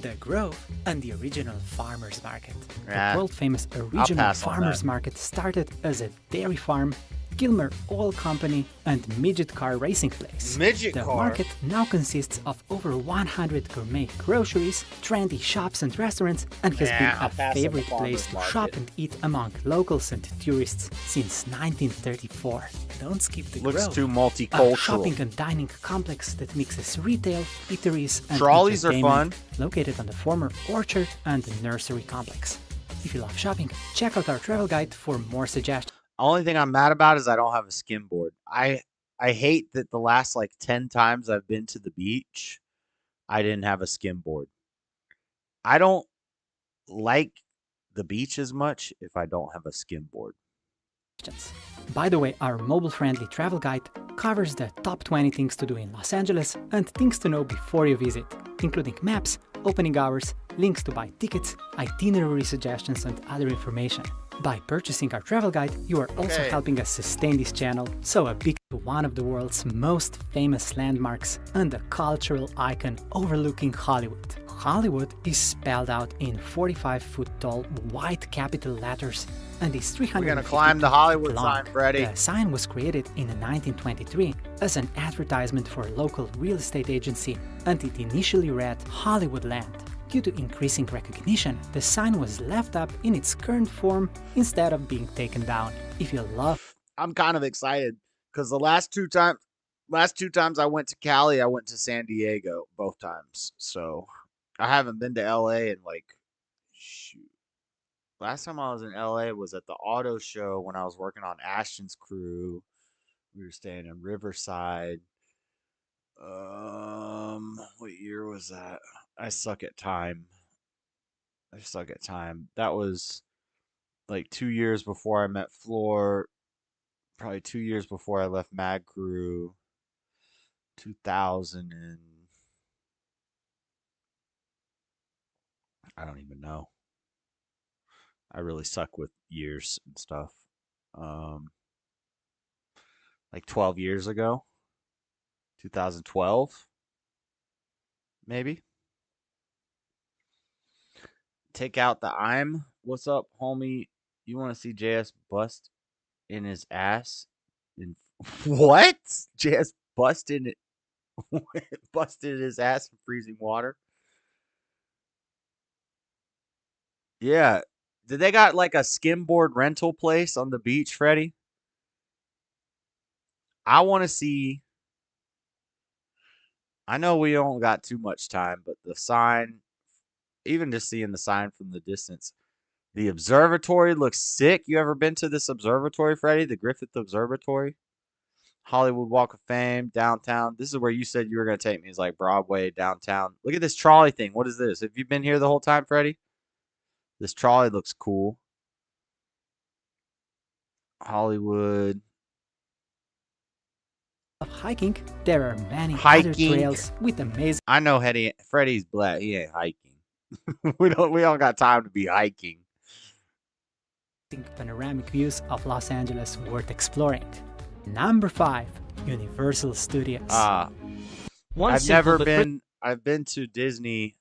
S22: The Grove and the original Farmers Market.
S2: Yeah,
S22: The world-famous
S2: I'll
S22: original
S2: pass on
S22: Farmers
S2: that.
S22: Market started as a dairy farm, Gilmer Oil Company, and midget car racing place.
S2: Midget
S22: the
S2: car?
S22: market now consists of over 100 gourmet groceries, trendy shops and restaurants, and has
S2: Yeah,
S22: been
S2: I'll
S22: a
S2: pass on the
S22: favorite place to
S2: farmers
S22: shop
S2: market.
S22: and eat among locals and tourists since 1934. Don't skip the
S2: Looks
S22: Grove,
S2: too
S22: a
S2: multicultural.
S22: shopping and dining complex that mixes retail, eateries, and
S2: Trolleys are
S22: entertainment,
S2: fun.
S22: located on the former orchard and nursery complex. If you love shopping, check out our travel guide for more suggestions.
S2: Only thing I'm mad about is I don't have a skimboard. I hate that the last like 10 times I've been to the beach, I didn't have a skimboard. I don't like the beach as much if I don't have a skimboard.
S22: By the way, our mobile-friendly travel guide covers the top 20 things to do in Los Angeles and things to know before you visit, including maps, opening hours, links to buy tickets, itinerary suggestions, and other information. By purchasing our travel guide, you are also
S2: Okay.
S22: helping us sustain this channel, so a big to one of the world's most famous landmarks and a cultural icon overlooking Hollywood. Hollywood is spelled out in 45-foot-tall white capital letters and is 300
S2: We're gonna climb the Hollywood sign, Freddie.
S22: The sign was created in 1923 as an advertisement for a local real estate agency, and it initially read Hollywood Land. Due to increasing recognition, the sign was left up in its current form instead of being taken down. If you love,
S2: I'm kind of excited because the last two times I went to Cali, I went to San Diego both times. So I haven't been to LA in like shoot. Last time I was in LA was at the auto show when I was working on Ashton's crew. We were staying in Riverside. What year was that? I suck at time. That was like 2 years before I met Floor. Probably 2 years before I left Mad Crew. 2000 and I don't even know. I really suck with years and stuff. Like 12 years ago. 2012. Maybe. Take out the I'm. What's up, homie? You want to see JS bust in his ass? What? JS busted his ass in freezing water? Yeah. Did they got like a skimboard rental place on the beach, Freddie? I want to see. I know we don't got too much time, but the sign, even just seeing the sign from the distance, the observatory looks sick. You ever been to this observatory, Freddie? The Griffith Observatory? Hollywood Walk of Fame, downtown. This is where you said you were going to take me. It's like Broadway, downtown. Look at this trolley thing. What is this? Have you been here the whole time, Freddie? This trolley looks cool. Hollywood.
S22: hiking, there are many other
S2: Hiking.
S22: trails with amazing.
S2: I know Freddie's black. He ain't hiking. we don't got time to be hiking.
S22: panoramic views of Los Angeles worth exploring. Number 5. Universal Studios.
S2: I've been to Disney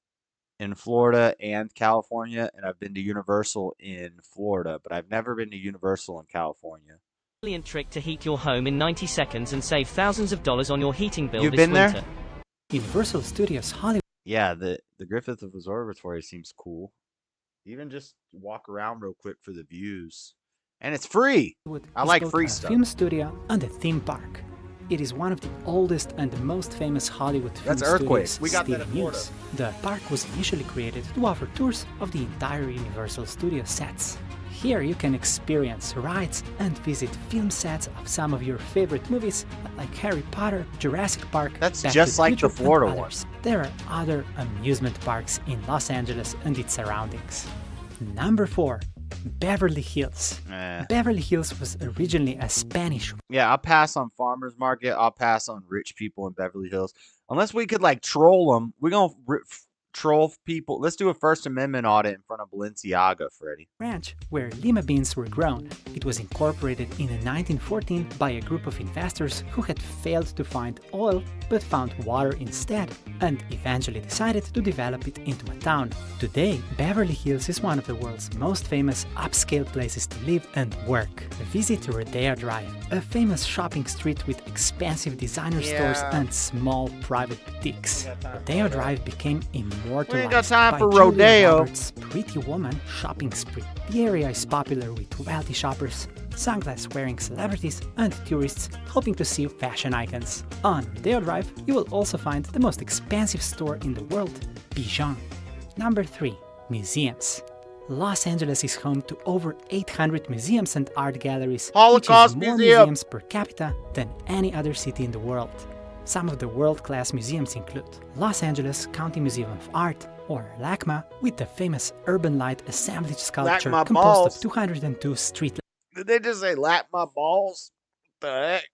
S2: in Florida and California, and I've been to Universal in Florida, but I've never been to Universal in California.
S8: Brilliant trick to heat your home in 90 seconds and save thousands of dollars on your heating bill
S2: You've
S8: this
S2: been there?
S8: winter.
S22: Universal Studios Hollywood.
S2: Yeah, the Griffith Observatory seems cool. Even just walk around real quick for the views. And it's free. I
S22: is
S2: like
S22: both
S2: free
S22: a
S2: stuff.
S22: film studio and a theme park. It is one of the oldest and the most famous Hollywood film
S2: That's Earthquake.
S22: studios
S2: We got
S22: still
S2: that in
S22: in use. The park was initially created to offer tours of the entire Universal Studio sets. Here you can experience rides and visit film sets of some of your favorite movies like Harry Potter, Jurassic Park.
S2: That's
S22: Back
S2: just
S22: to
S2: like
S22: Future,
S2: the Florida
S22: and
S2: one.
S22: others. There are other amusement parks in Los Angeles and its surroundings. Number 4. Beverly Hills. Beverly Hills was originally a Spanish.
S2: Yeah, I'll pass on Farmers Market. I'll pass on rich people in Beverly Hills. Unless we could like troll them. We're going to troll people. Let's do a First Amendment audit in front of Balenciaga, Freddie.
S22: Ranch where lima beans were grown. It was incorporated in 1914 by a group of investors who had failed to find oil but found water instead, and eventually decided to develop it into a town. Today, Beverly Hills is one of the world's most famous upscale places to live and work. Visit Rodeo Drive, a famous shopping street with expensive designer stores and small private boutiques. Rodeo Drive became immortalized
S2: We ain't got time
S22: by
S2: for
S22: Julia
S2: rodeo.
S22: Roberts' Pretty Woman shopping spree. The area is popular with wealthy shoppers, sunglass-wearing celebrities, and tourists hoping to see fashion icons. On Rodeo Drive, you will also find the most expensive store in the world, Bijan. Number 3. Museums. Los Angeles is home to over 800 museums and art galleries,
S2: Holocaust
S22: which is more
S2: Museum.
S22: museums per capita than any other city in the world. Some of the world-class museums include Los Angeles County Museum of Art, or LACMA, with the famous urban light assemblage sculpture
S2: LACMA
S22: composed
S2: balls.
S22: of 202 street
S2: Did they just say lap my balls? What the heck?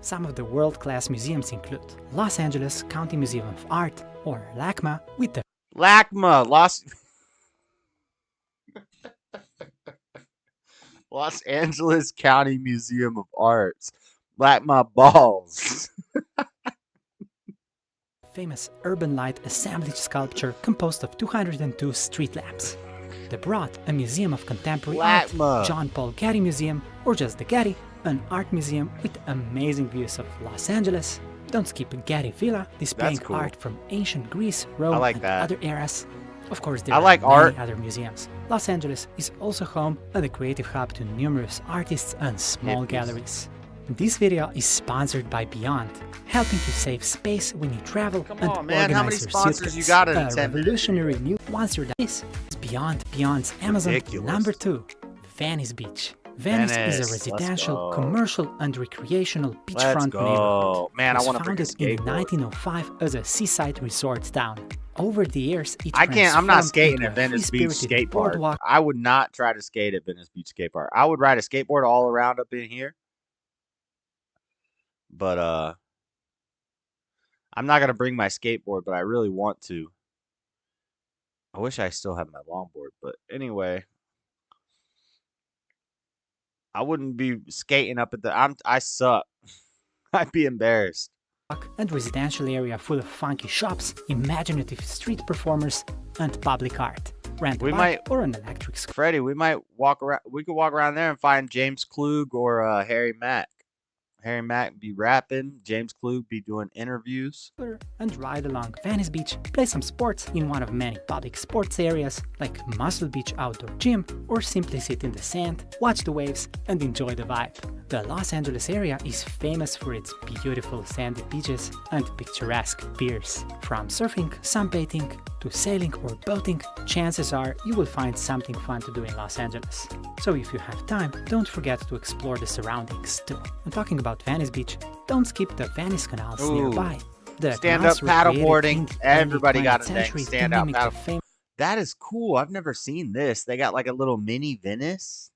S22: Some of the world-class museums include Los Angeles County Museum of Art, or LACMA, with the
S2: LACMA, Los Angeles County Museum of Arts. Lap my balls.
S22: famous urban light assemblage sculpture composed of 202 street lamps. The Broad, a museum of contemporary
S2: LACMA.
S22: art, John Paul Getty Museum, or just the Getty, an art museum with amazing views of Los Angeles. Don't skip Getty Villa, displaying
S2: That's cool.
S22: art from ancient Greece, Rome,
S2: like
S22: and
S2: that.
S22: other eras. Of course, there
S2: I
S22: are
S2: like
S22: many
S2: art.
S22: other museums. Los Angeles is also home and a creative hub to numerous artists and small
S2: Hippies.
S22: galleries. This video is sponsored by Beyond, helping you save space when you travel and
S2: on, man. How many
S22: organize your
S2: sponsors
S22: suitcase.
S2: you got in
S22: A
S2: 10 minutes?
S22: revolutionary new once you're done. This is Beyond's Amazon.
S2: Ridiculous.
S22: Number 2, Venice Beach. Venice is
S2: Venice,
S22: a
S2: let's
S22: residential,
S2: go.
S22: commercial, and recreational
S2: Let's
S22: beachfront
S2: go.
S22: neighborhood.
S2: Man,
S22: It
S2: I
S22: was
S2: wanna bring a
S22: founded in
S2: skateboard.
S22: 1905 as a seaside resort town. Over the years, it
S2: I'm not
S22: transformed
S2: skating
S22: into
S2: at
S22: a
S2: Venice Beach
S22: free-spirited
S2: skate park.
S22: boardwalk.
S2: I would not try to skate at Venice Beach skate park. I would ride a skateboard all around up in here. But I'm not gonna bring my skateboard, but I really want to. I wish I still had my longboard, but anyway. I wouldn't be skating up at I suck. I'd be embarrassed.
S22: And residential area full of funky shops, imaginative street performers, and public art. Rent a
S2: We
S22: bike
S2: might-
S22: or an electric scooter.
S2: Freddie, we might walk around. We could walk around there and find James Klug or Harry Mack. Harry Mack be rapping. James Klug be doing interviews.
S22: And ride along Venice Beach, play some sports in one of many public sports areas like Muscle Beach Outdoor Gym, or simply sit in the sand, watch the waves, and enjoy the vibe. The Los Angeles area is famous for its beautiful sandy beaches and picturesque piers. From surfing, sunbathing, to sailing or boating, chances are you will find something fun to do in Los Angeles. So if you have time, don't forget to explore the surroundings too. And talking about Venice Beach, don't skip the Venice canals
S2: Ooh.
S22: nearby. The
S2: Stand-up
S22: canals were created in
S2: paddleboarding.
S22: the
S2: Everybody
S22: early
S2: got a
S22: 20th
S2: dang
S22: century to
S2: stand-up
S22: mimic the
S2: paddle.
S22: famous
S2: That is cool. I've never seen this. They got like a little mini Venice.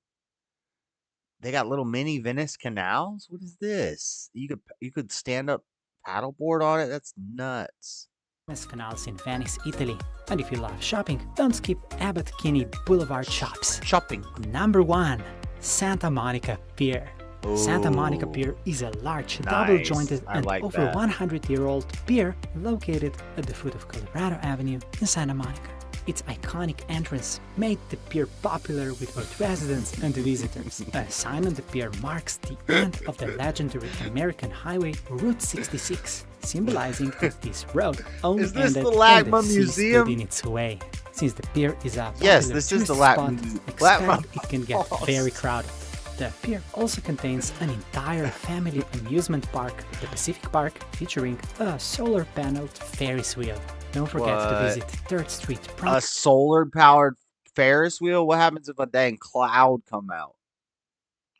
S2: They got little mini Venice canals. What is this? You could stand up paddleboard on it. That's nuts.
S22: canals in Venice, Italy. And if you love shopping, don't skip Abbot Kinney Boulevard shops.
S2: Shopping.
S22: Number 1, Santa Monica Pier. Santa Monica Pier is a large, double-jointed and over 100-year-old pier located at the foot of Colorado Avenue in Santa Monica. Its iconic entrance made the pier popular with both residents and visitors. A sign on the pier marks the end of the legendary American highway Route 66, symbolizing that this road only
S2: Is this
S22: ended
S2: the
S22: where
S2: Lagma
S22: the sea
S2: Museum?
S22: stood in its way. Since the pier is a
S2: Yes,
S22: popular
S2: this is the
S22: tourist
S2: Lagma-
S22: spot,
S2: Lagma
S22: expect it can get
S2: Falls.
S22: very crowded. The pier also contains an entire family amusement park, the Pacific Park, featuring a solar-paneled Ferris wheel. Don't forget to
S2: What?
S22: visit 3rd Street
S2: A solar-powered Ferris wheel? What happens if a dang cloud come out?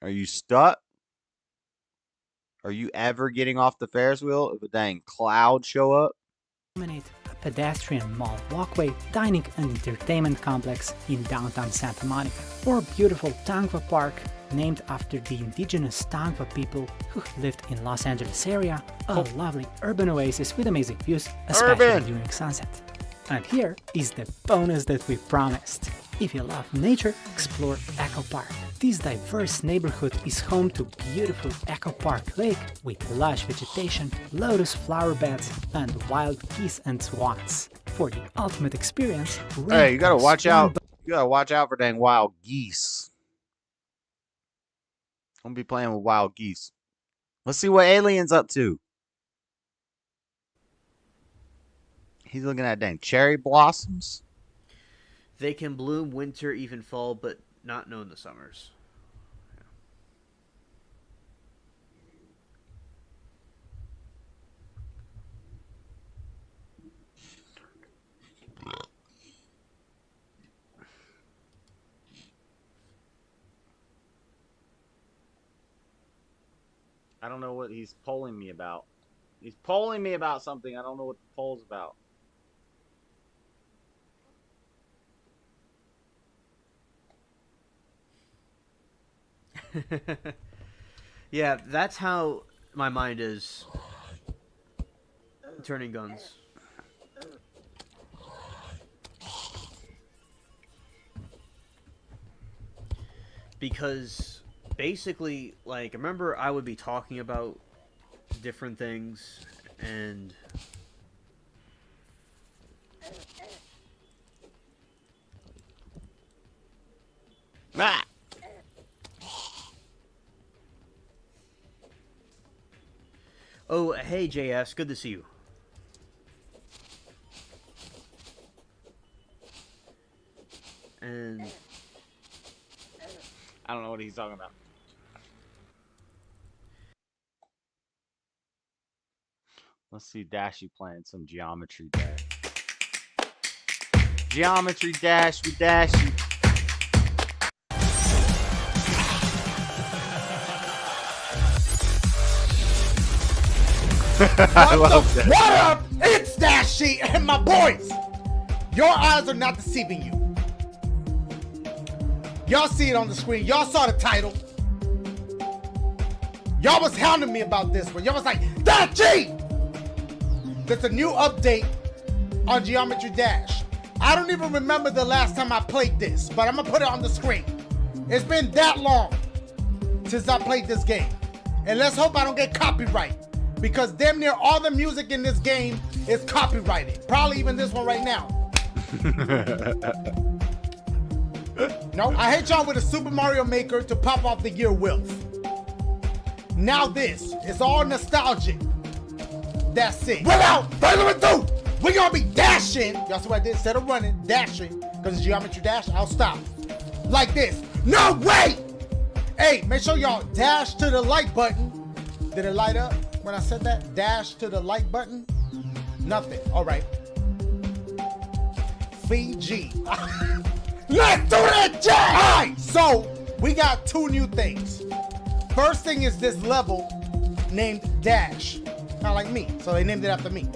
S2: Are you stuck? Are you ever getting off the Ferris wheel if a dang cloud show up?
S22: Promenade, a pedestrian mall walkway, dining and entertainment complex in downtown Santa Monica, or beautiful Tangva Park, named after the indigenous Tangva people who lived in Los Angeles area, a lovely urban oasis with amazing views, especially during sunset. And here is the bonus that we promised. If you love nature, explore Echo Park. This diverse neighborhood is home to beautiful Echo Park Lake with lush vegetation, lotus flower beds, and wild geese and swans. For the ultimate experience,
S2: Hey, you gotta
S22: rent a
S2: watch
S22: swan
S2: out. You gotta watch out for dang wild geese. I'm gonna be playing with wild geese. Let's see what Alien's up to. He's looking at dang cherry blossoms.
S9: They can bloom winter, even fall, but not known the summers.
S2: I don't know what he's polling me about. He's polling me about something. I don't know what the poll's about.
S9: Yeah, that's how my mind is turning guns. Because basically, like, remember I would be talking about different things and
S2: Ah!
S9: Oh, hey JS, good to see you. And
S2: I don't know what he's talking about. Let's see Dashy playing some Geometry Dash. Geometry Dash with Dashy. I love that.
S12: What up? It's Dashy and my boys. Your eyes are not deceiving you. Y'all see it on the screen. Y'all saw the title. Y'all was hounding me about this one. Y'all was like, Dashy! There's a new update on Geometry Dash. I don't even remember the last time I played this, but I'm gonna put it on the screen. It's been that long since I played this game. And let's hope I don't get copyright, because damn near all the music in this game is copyrighted. Probably even this one right now. No, I hit y'all with a Super Mario Maker to pop off the year wealth. Now this, it's all nostalgic. That's it. Without further ado, we're gonna be dashing. Y'all see what I did? Instead of running, dashing, because it's Geometry Dash, I'll stop. Like this. No, wait! Hey, make sure y'all dash to the like button. Did it light up when I said that? Dash to the like button? Nothing. All right. Fiji. Let's do that, Jack! All right, so we got two new things. First thing is this level named Dash. Kind of like me, so they named it after me.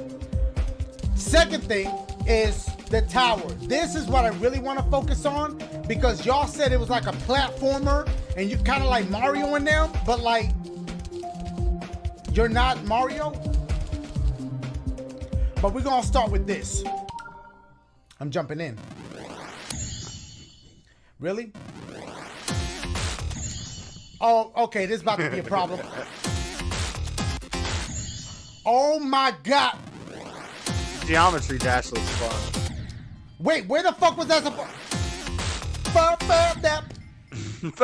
S12: Second thing is the tower. This is what I really want to focus on, because y'all said it was like a platformer and you kind of like Mario in them, but like you're not Mario. But we're gonna start with this. I'm jumping in. Really? Oh, okay, this is about to be a problem. Oh my god.
S2: Geometry Dash looks fun.
S12: Wait, where the fuck was that supposed?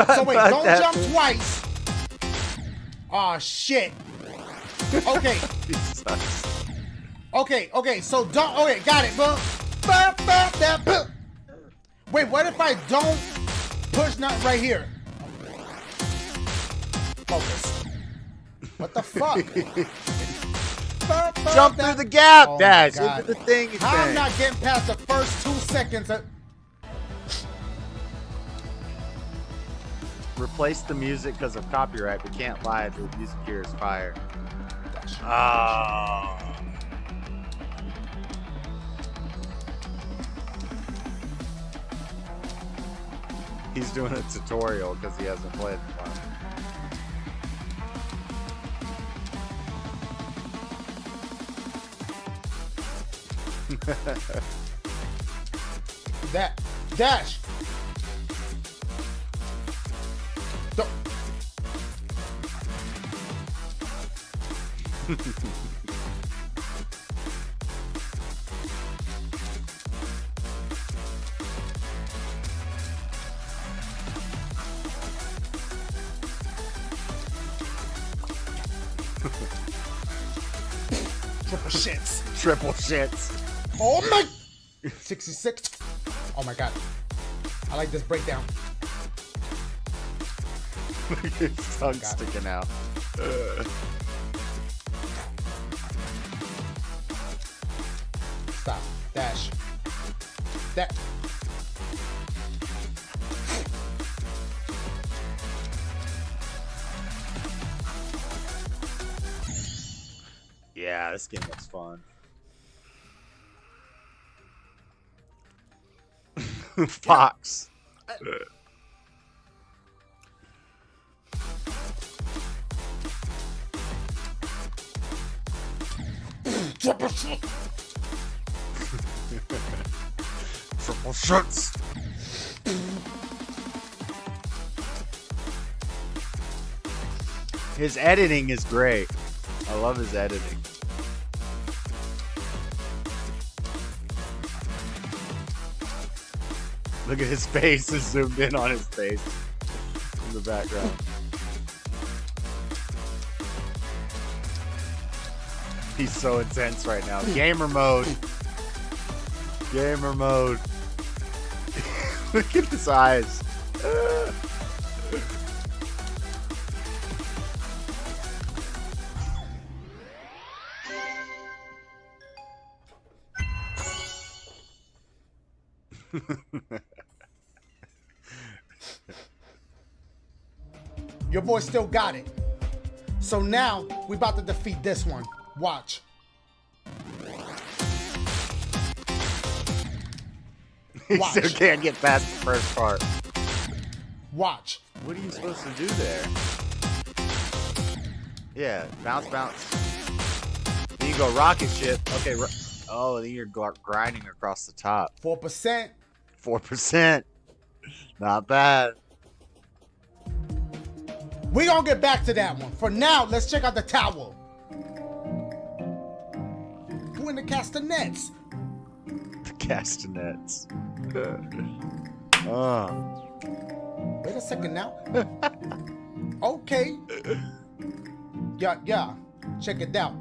S12: So wait, don't jump twice. Oh shit. Okay. Okay, so don't. Okay, got it, bro. Wait, what if I don't push nothing right here? Focus. What the fuck?
S2: Jump through the gap,
S12: Oh my
S2: Dash.
S12: God.
S2: Into the thing.
S12: How I'm not getting past the first 2 seconds of...
S2: Replace the music because of copyright, but can't lie. The music here is fire. Oh. He's doing a tutorial because he hasn't played one.
S12: That Dash. Don't. Triple shits.
S2: Triple shits.
S12: Oh my. 66. Oh my god. I like this breakdown.
S2: His tongue sticking out.
S12: Stop. Dash. That.
S2: Yeah, this game looks fun. Fox.
S12: Triple shit.
S2: Triple shots. His editing is great. I love his editing. Look at his face. It's zoomed in on his face in the background. He's so intense right now. Gamer mode. Gamer mode. Look at his eyes.
S12: Your boy still got it. So now we about to defeat this one. Watch.
S2: He
S12: Watch.
S2: still can't get past the first part.
S12: Watch.
S2: What are you supposed to do there? Yeah, bounce, bounce. Then you go rocket ship. Okay, oh, then you're grinding across the top.
S12: 4%.
S2: 4%. Not bad.
S12: We gonna get back to that one. For now, let's check out the tower. Who in the castanets?
S2: The castanets.
S12: Wait a second now. Okay. Yeah. Check it out.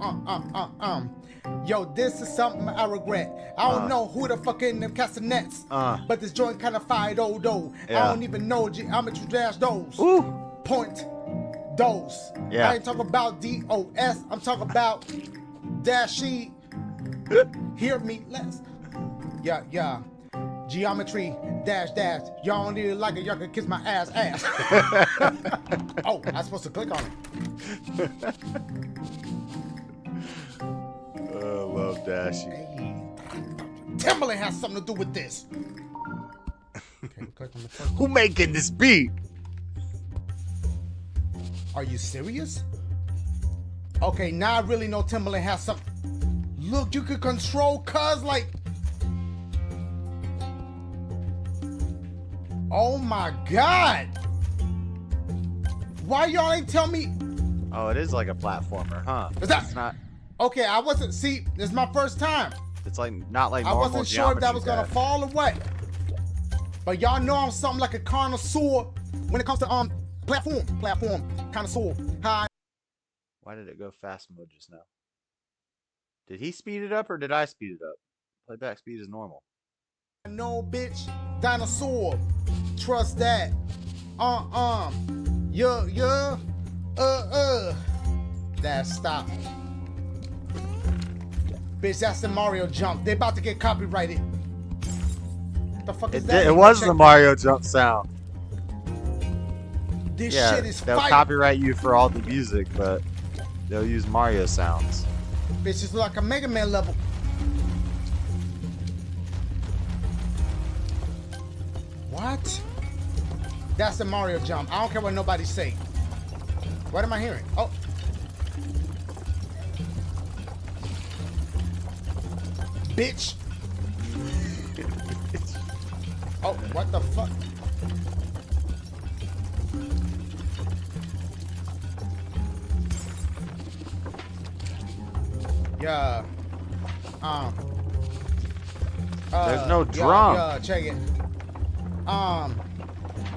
S12: Yo, this is something I regret. I don't know who the fuck in them castanets. But this joint kind of fired though.
S2: Yeah.
S12: I don't even know geometry dash those. Point those.
S2: Yeah.
S12: I ain't talking about DOS. I'm talking about dashy. Hear me less. Yeah. Geometry dash. Y'all don't need like it. Y'all can kiss my ass. Oh, I'm supposed to click on it.
S2: I love Dashy.
S12: Timberland has something to do with this. Okay, click on the first.
S2: Who making this beat?
S12: Are you serious? Okay, now I really know Timberland has something. Look, you could control cuz like. Oh my god. Why y'all ain't tell me?
S2: Oh, it is like a platformer, huh?
S12: Is that?
S2: It's not.
S12: Okay, I wasn't. See, this is my first time.
S2: It's like not like
S12: I
S2: normal
S12: wasn't sure if that was gonna
S2: geometry,
S12: fall or what. But y'all know I'm something like a connoisseur when it comes to platform connoisseur. Hi.
S2: Why did it go fast mode just now? Did he speed it up or did I speed it up? Playback speed is normal.
S12: No, bitch. Dinosaur. Trust that. Yeah. That stop. Bitch, that's the Mario jump. They about to get copyrighted. What the fuck is that?
S2: It was the Mario jump sound.
S12: This
S2: Yeah,
S12: shit is
S2: they'll
S12: fire.
S2: copyright you for all the music, but they'll use Mario sounds.
S12: Bitch, it's like a Mega Man level. What? That's the Mario jump. I don't care what nobody say. What am I hearing? Oh. Bitch. Oh, what the fuck? Yeah.
S2: There's no drum.
S12: Yeah, check it.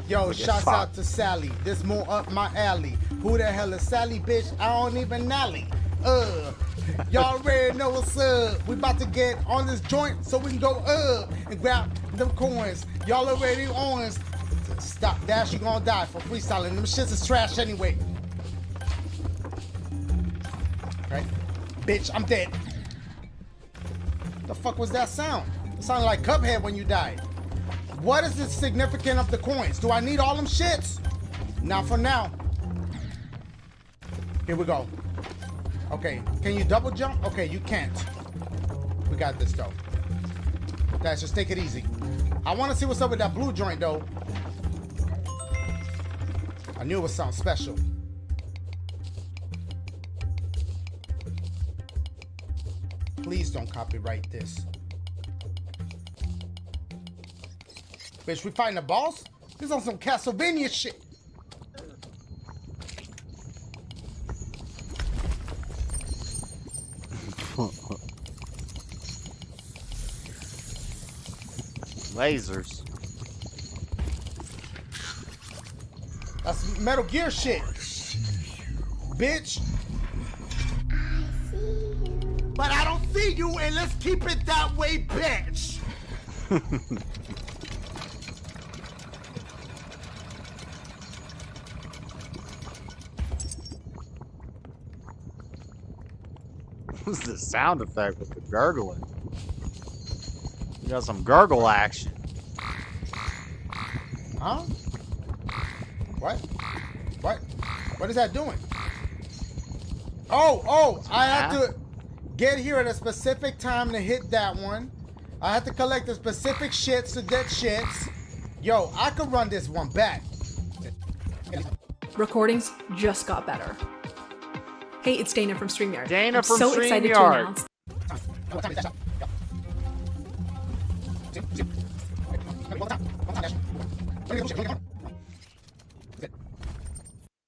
S12: Yo,
S2: Look at
S12: shouts
S2: Fox.
S12: out to Sally. This more up my alley. Who the hell is Sally, bitch? I don't even nally. Y'all already know what's up. We about to get on this joint so we can go up and grab them coins. Y'all already on us. Stop, Dash, you gonna die for freestyling. Them shits is trash anyway. Okay. Bitch, I'm dead. The fuck was that sound? It sounded like Cuphead when you died. What is the significance of the coins? Do I need all them shits? Not for now. Here we go. Okay, can you double jump? Okay, you can't. We got this though. Guys, just take it easy. I want to see what's up with that blue joint though. I knew it would sound special. Please don't copyright this. Bitch, we fighting the boss? This on some Castlevania shit.
S2: Lasers.
S12: That's Metal Gear shit. Bitch. But I don't see you, and let's keep it that way, bitch.
S2: What's the sound effect with the gurgling? You got some gurgle action.
S12: Huh? What? What? What is that doing? Oh, I have to get here at a specific time to hit that one. I have to collect the specific shits to get shits. Yo, I could run this one back.
S15: Recordings just got better. Hey, it's Dana from StreamYard.
S2: Dana
S15: I'm
S2: from
S15: so excited to
S2: StreamYard.
S15: announce.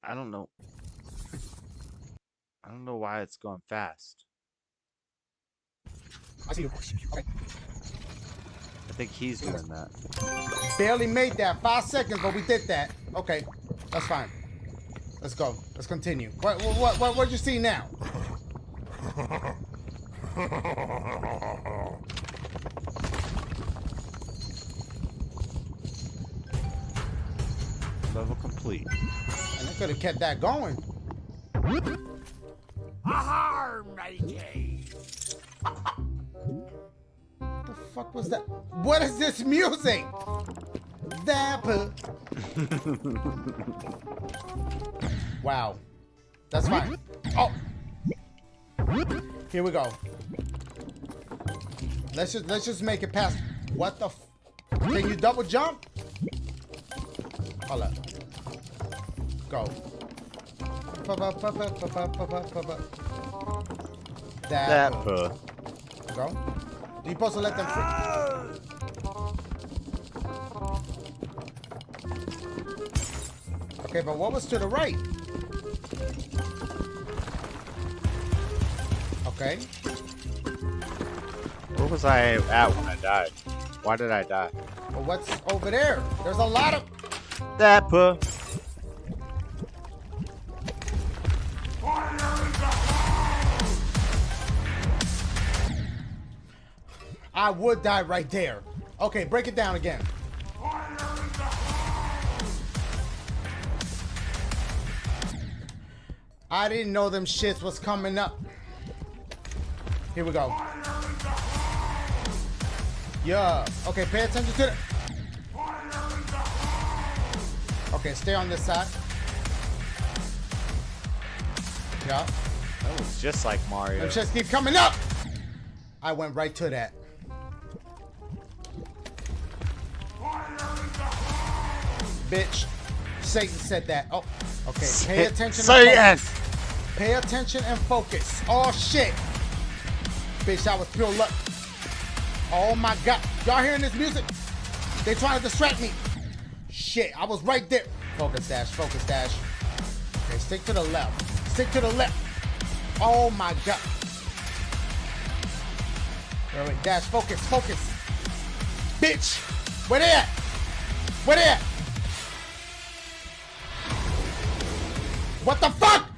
S2: I don't know. I don't know why it's going fast.
S12: I see you. Okay.
S2: I think he's doing that.
S12: Barely made that. 5 seconds, but we did that. Okay, that's fine. Let's go. Let's continue. What'd you see now?
S2: Level complete.
S12: And I could have kept that going.
S20: Aha, matey.
S12: What the fuck was that? What is this music? Zapper. Wow. That's fine. Oh. Here we go. Let's just make it past. What the? Can you double jump? Hold up. Go.
S2: That.
S12: go. You're supposed to let them free. Okay, but what was to the right? Okay.
S2: Where was I at when I died? Why did I die?
S12: Well, what's over there? There's a lot of
S2: that.
S12: I would die right there. Okay, break it down again. I didn't know them shits was coming up. Here we go. Yeah. Okay, pay attention to it. Okay, stay on this side. Yeah.
S2: That was just like Mario.
S12: Them shits keep coming up. I went right to that. Bitch. Satan said that. Oh, okay. Pay attention.
S2: Satan.
S12: Pay attention and focus. Oh shit. Bitch, that was pure luck. Oh my god. Y'all hearing this music? They trying to distract me. Shit, I was right there. Focus dash, focus dash. Okay, stick to the left. Stick to the left. Oh my god. Wait, dash, focus, focus. Bitch, where they at? Where they at? What the fuck?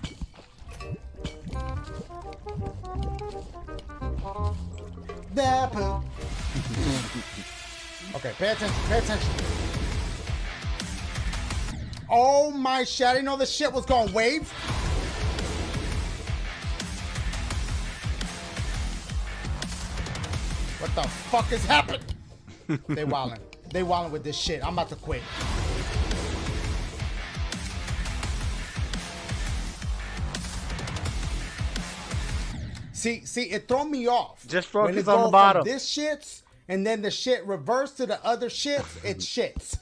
S12: That poo. Okay, pay attention, pay attention. Oh my shit, I didn't know this shit was gonna wave. What the fuck is happening? They wildin'. They wildin' with this shit. I'm about to quit. See, it throw me off.
S2: Just
S12: when
S2: focus
S12: it
S2: on
S12: go
S2: the bottom.
S12: From this shits, and then the shit reverse to the other shits, it shits.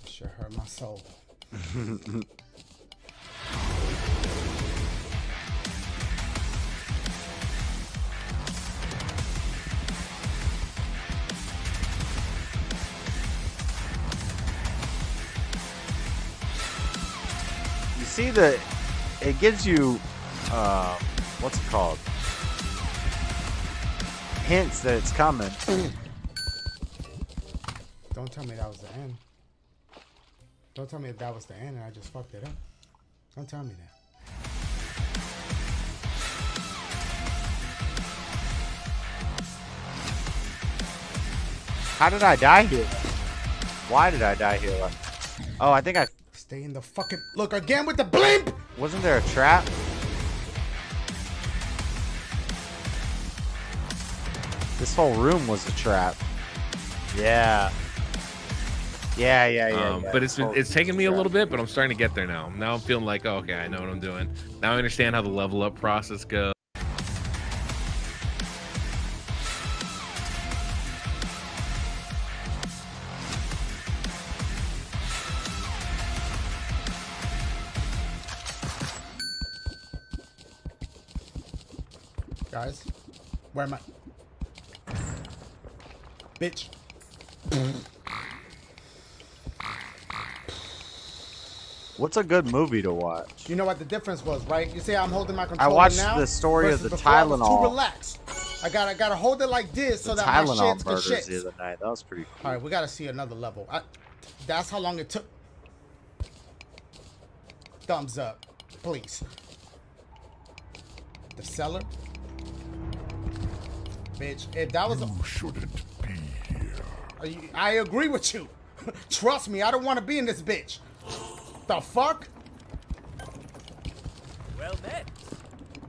S12: Sure hurt my soul.
S2: You see it gives you, what's it called? Hints that it's coming.
S12: Don't tell me that was the end. Don't tell me if that was the end and I just fucked it up. Don't tell me that.
S2: How did I die here? Why did I die here? Oh, I think I...
S12: Stay in the fucking... Look, again with the blimp!
S2: Wasn't there a trap? This whole room was a trap. Yeah. Yeah.
S4: But it's taken me a little bit, but I'm starting to get there now. Now I'm feeling like, oh, okay, I know what I'm doing. Now I understand how the level up process goes.
S12: Guys, where am I? Bitch.
S2: What's a good movie to watch?
S12: You know what the difference was, right? You see I'm holding my
S2: I
S12: controller
S2: watched
S12: now
S2: the story of
S12: versus
S2: the
S12: before I was
S2: Tylenol.
S12: too relaxed. I gotta hold it like this so
S2: The
S12: that my
S2: Tylenol
S12: shits can
S2: murders
S12: shit.
S2: the other night. That was pretty cool.
S12: All right, we gotta see another level. That's how long it took. Thumbs up, please. The cellar. Bitch, if that was...
S5: You shouldn't be here.
S12: I agree with you. Trust me, I don't want to be in this bitch. The fuck?
S5: Well met.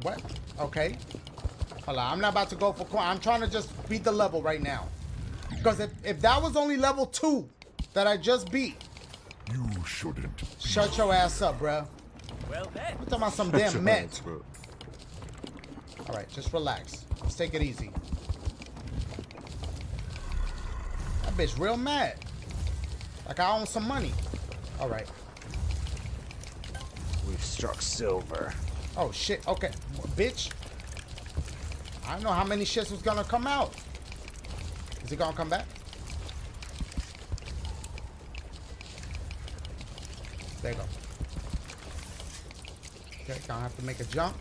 S12: What? Okay. Hold on, I'm not about to go for... I'm trying to just beat the level right now. Because if that was only level 2 that I just beat,
S5: You shouldn't.
S12: Shut your ass up, bro.
S5: Well then.
S12: I'm talking about some damn Met. All right, just relax. Let's take it easy. That bitch real mad. Like I own some money. All right.
S2: We've struck silver.
S12: Oh shit. Okay, bitch. I don't know how many shits was gonna come out. Is he gonna come back? There you go. Okay, gonna have to make a jump.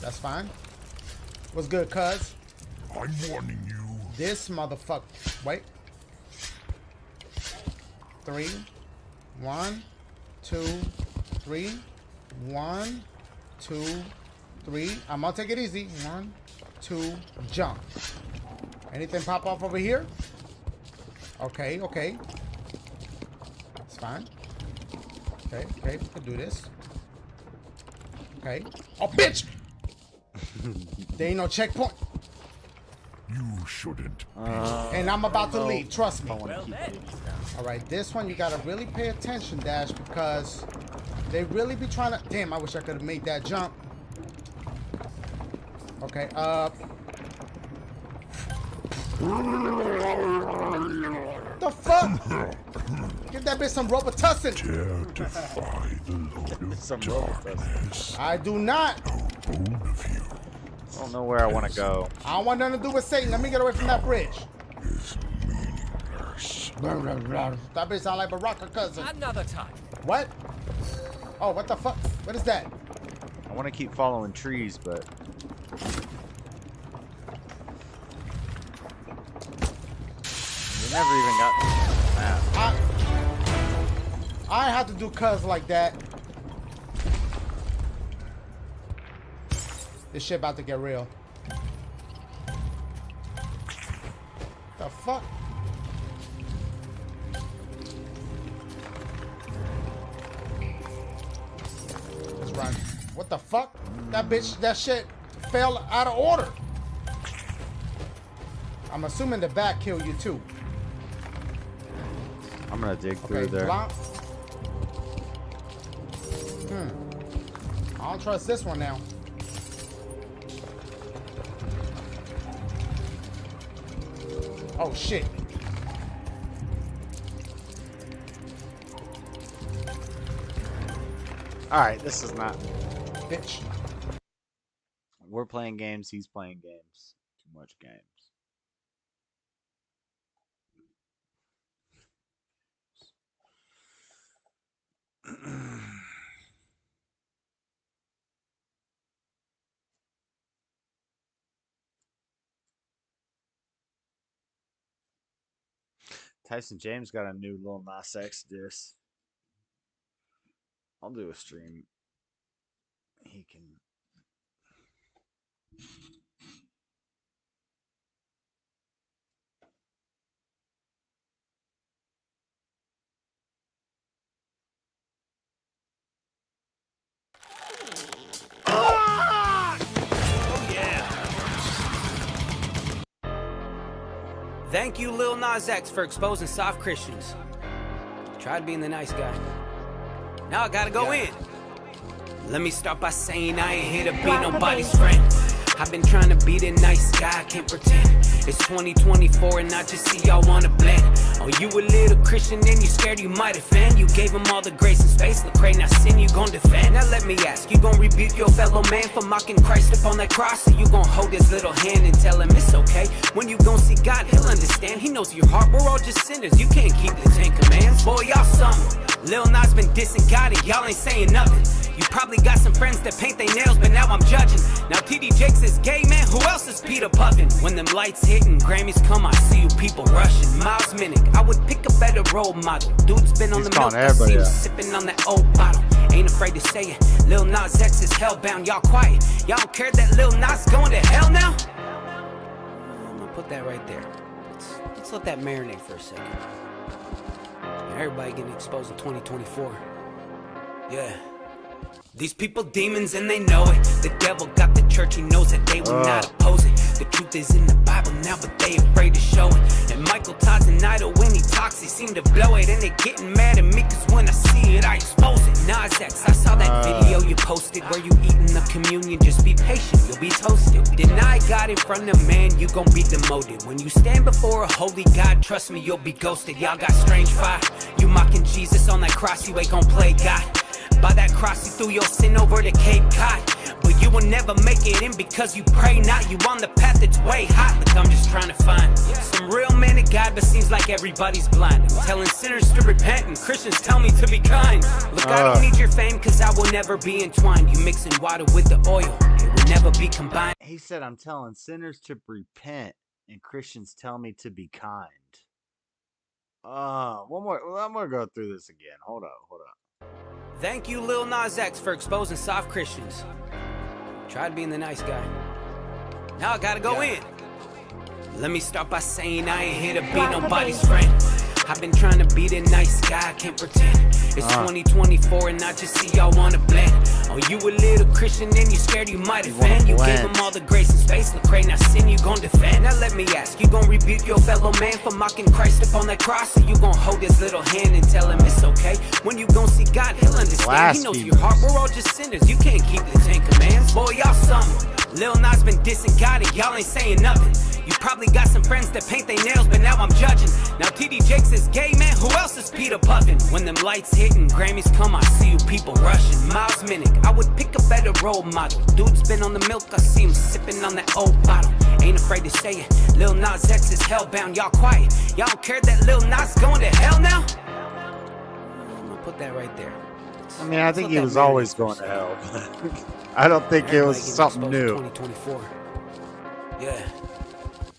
S12: That's fine. What's good, cuz?
S5: I'm warning you.
S12: This motherfucker. Wait. 3, 1, 2, 3, 1, 2, 3. I'm gonna take it easy. 1, 2, jump. Anything pop off over here? Okay, okay. It's fine. Okay, okay, we can do this. Okay. Oh, bitch! There ain't no checkpoint.
S5: You shouldn't.
S12: And I'm about to leave, trust me. All right, this one you gotta really pay attention, Dash, because they really be trying to. Damn, I wish I could have made that jump. Okay, the fuck? Give that bitch some Robitussin.
S5: Dare defy the Lord of Darkness.
S12: I do not.
S2: I don't know where I want to go.
S12: I don't want nothing to do with Satan. Let me get away from that bridge. That bitch sound like Baraka cousin.
S5: Another time.
S12: What? Oh, what the fuck? What is that?
S2: I want to keep following trees, but we never even got the map.
S12: I have to do cuz like that. This shit about to get real. The fuck? Let's run. What the fuck? That bitch, that shit fell out of order. I'm assuming the bat killed you too.
S2: I'm gonna dig through there.
S12: Blanc. I don't trust this one now. Oh shit.
S2: Alright, this is not.
S12: Bitch.
S2: We're playing games, he's playing games. Too much games. Tyson James got a new Lil Nas X diss. I'll do a stream. He can.
S7: Thank you, Lil Nas X, for exposing soft Christians. Tried being the nice guy. Now I gotta go in. Let me start by saying I ain't here to be nobody's friend. I've been trying to be the nice guy, I can't pretend. It's 2024 and I just see y'all wanna blend. Oh, you a little Christian and you scared you might offend. You gave him all the grace and space, look great, now sin you gon' defend. Now let me ask, you gon' rebuke your fellow man for mocking Christ upon that cross? Or you gon' hold his little hand and tell him it's okay? When you gon' see God, he'll understand. He knows your heart, we're all just sinners. You can't keep the 10 commands. Boy, y'all something. Lil Nas been dissing God and y'all ain't saying nothing. You probably got some friends that paint their nails, but now I'm judging. Now TD Jakes is gay, man, who else is Peter Puffin? When them lights hit and Grammys come, I see you people rushing. Miles Minnick, I would pick a better role model. Dude's been on the milk, I see him sipping on that old bottle. Ain't afraid to say it, Lil Nas X is hellbound, y'all quiet. Y'all don't care that Lil Nas going to hell now? I'm gonna put that right there. Let's let that marinate for a second. Everybody getting exposed in 2024. Yeah. These people demons and they know it. The devil got the church, he knows that they will not oppose it. The truth is in the Bible now, but they afraid to show it. And Michael Todd's an idol when he talks, he seem to blow it. And they getting mad at me, cause when I see it, I expose it. Nas X, I saw that video you posted where you eating the communion. Just be patient, you'll be toasted. Deny God in front of man, you gon' be demoted. When you stand before a holy God, trust me, you'll be ghosted. Y'all got strange fire. You mocking Jesus on that cross, you ain't gon' play God. By that cross, you threw your sin over to Cape Cod. But you will never make it in because you pray not. You on the path that's way hot. Look, I'm just trying to find some real man of God, but seems like everybody's blind. I'm telling sinners to repent and Christians tell me to be kind. Look, I don't need your fame cause I will never be entwined. You mixing water with the oil, it will never be combined.
S2: He said, I'm telling sinners to repent and Christians tell me to be kind. One more. I'm gonna go through this again. Hold up.
S7: Thank you, Lil Nas X, for exposing soft Christians. Tried being the nice guy. Now I gotta go in. Let me start by saying I ain't here to be nobody's friend. I've been trying to be the nice guy, I can't pretend. It's 2024 and I just see y'all wanna blend. Oh, you a little Christian and you scared you might offend. You gave him all the grace and space, Lecrae, now sin you gon' defend. Now let me ask, you gon' rebuke your fellow man for mocking Christ upon that cross? Or you gon' hold his little hand and tell him it's okay? When you gon' see God, he'll understand. He knows your heart, we're all just sinners. You can't keep the 10 commands. Boy, y'all something. Lil Nas been dissing God and y'all ain't saying nothing. You probably got some friends that paint their nails, but now I'm judging. Now TD Jakes is gay, man, who else is Peter Puffin? When them lights hit and Grammys come, I see you people rushing. Miles Minnick, I would pick a better role model. Dude's been on the milk, I see him sipping on that old bottle. Ain't afraid to say it, Lil Nas X is hellbound, y'all quiet. Y'all don't care that Lil Nas going to hell now? I'm gonna put that right there.
S2: I mean, I think he was always going to hell. I don't think it was something new.
S7: 2024. Yeah.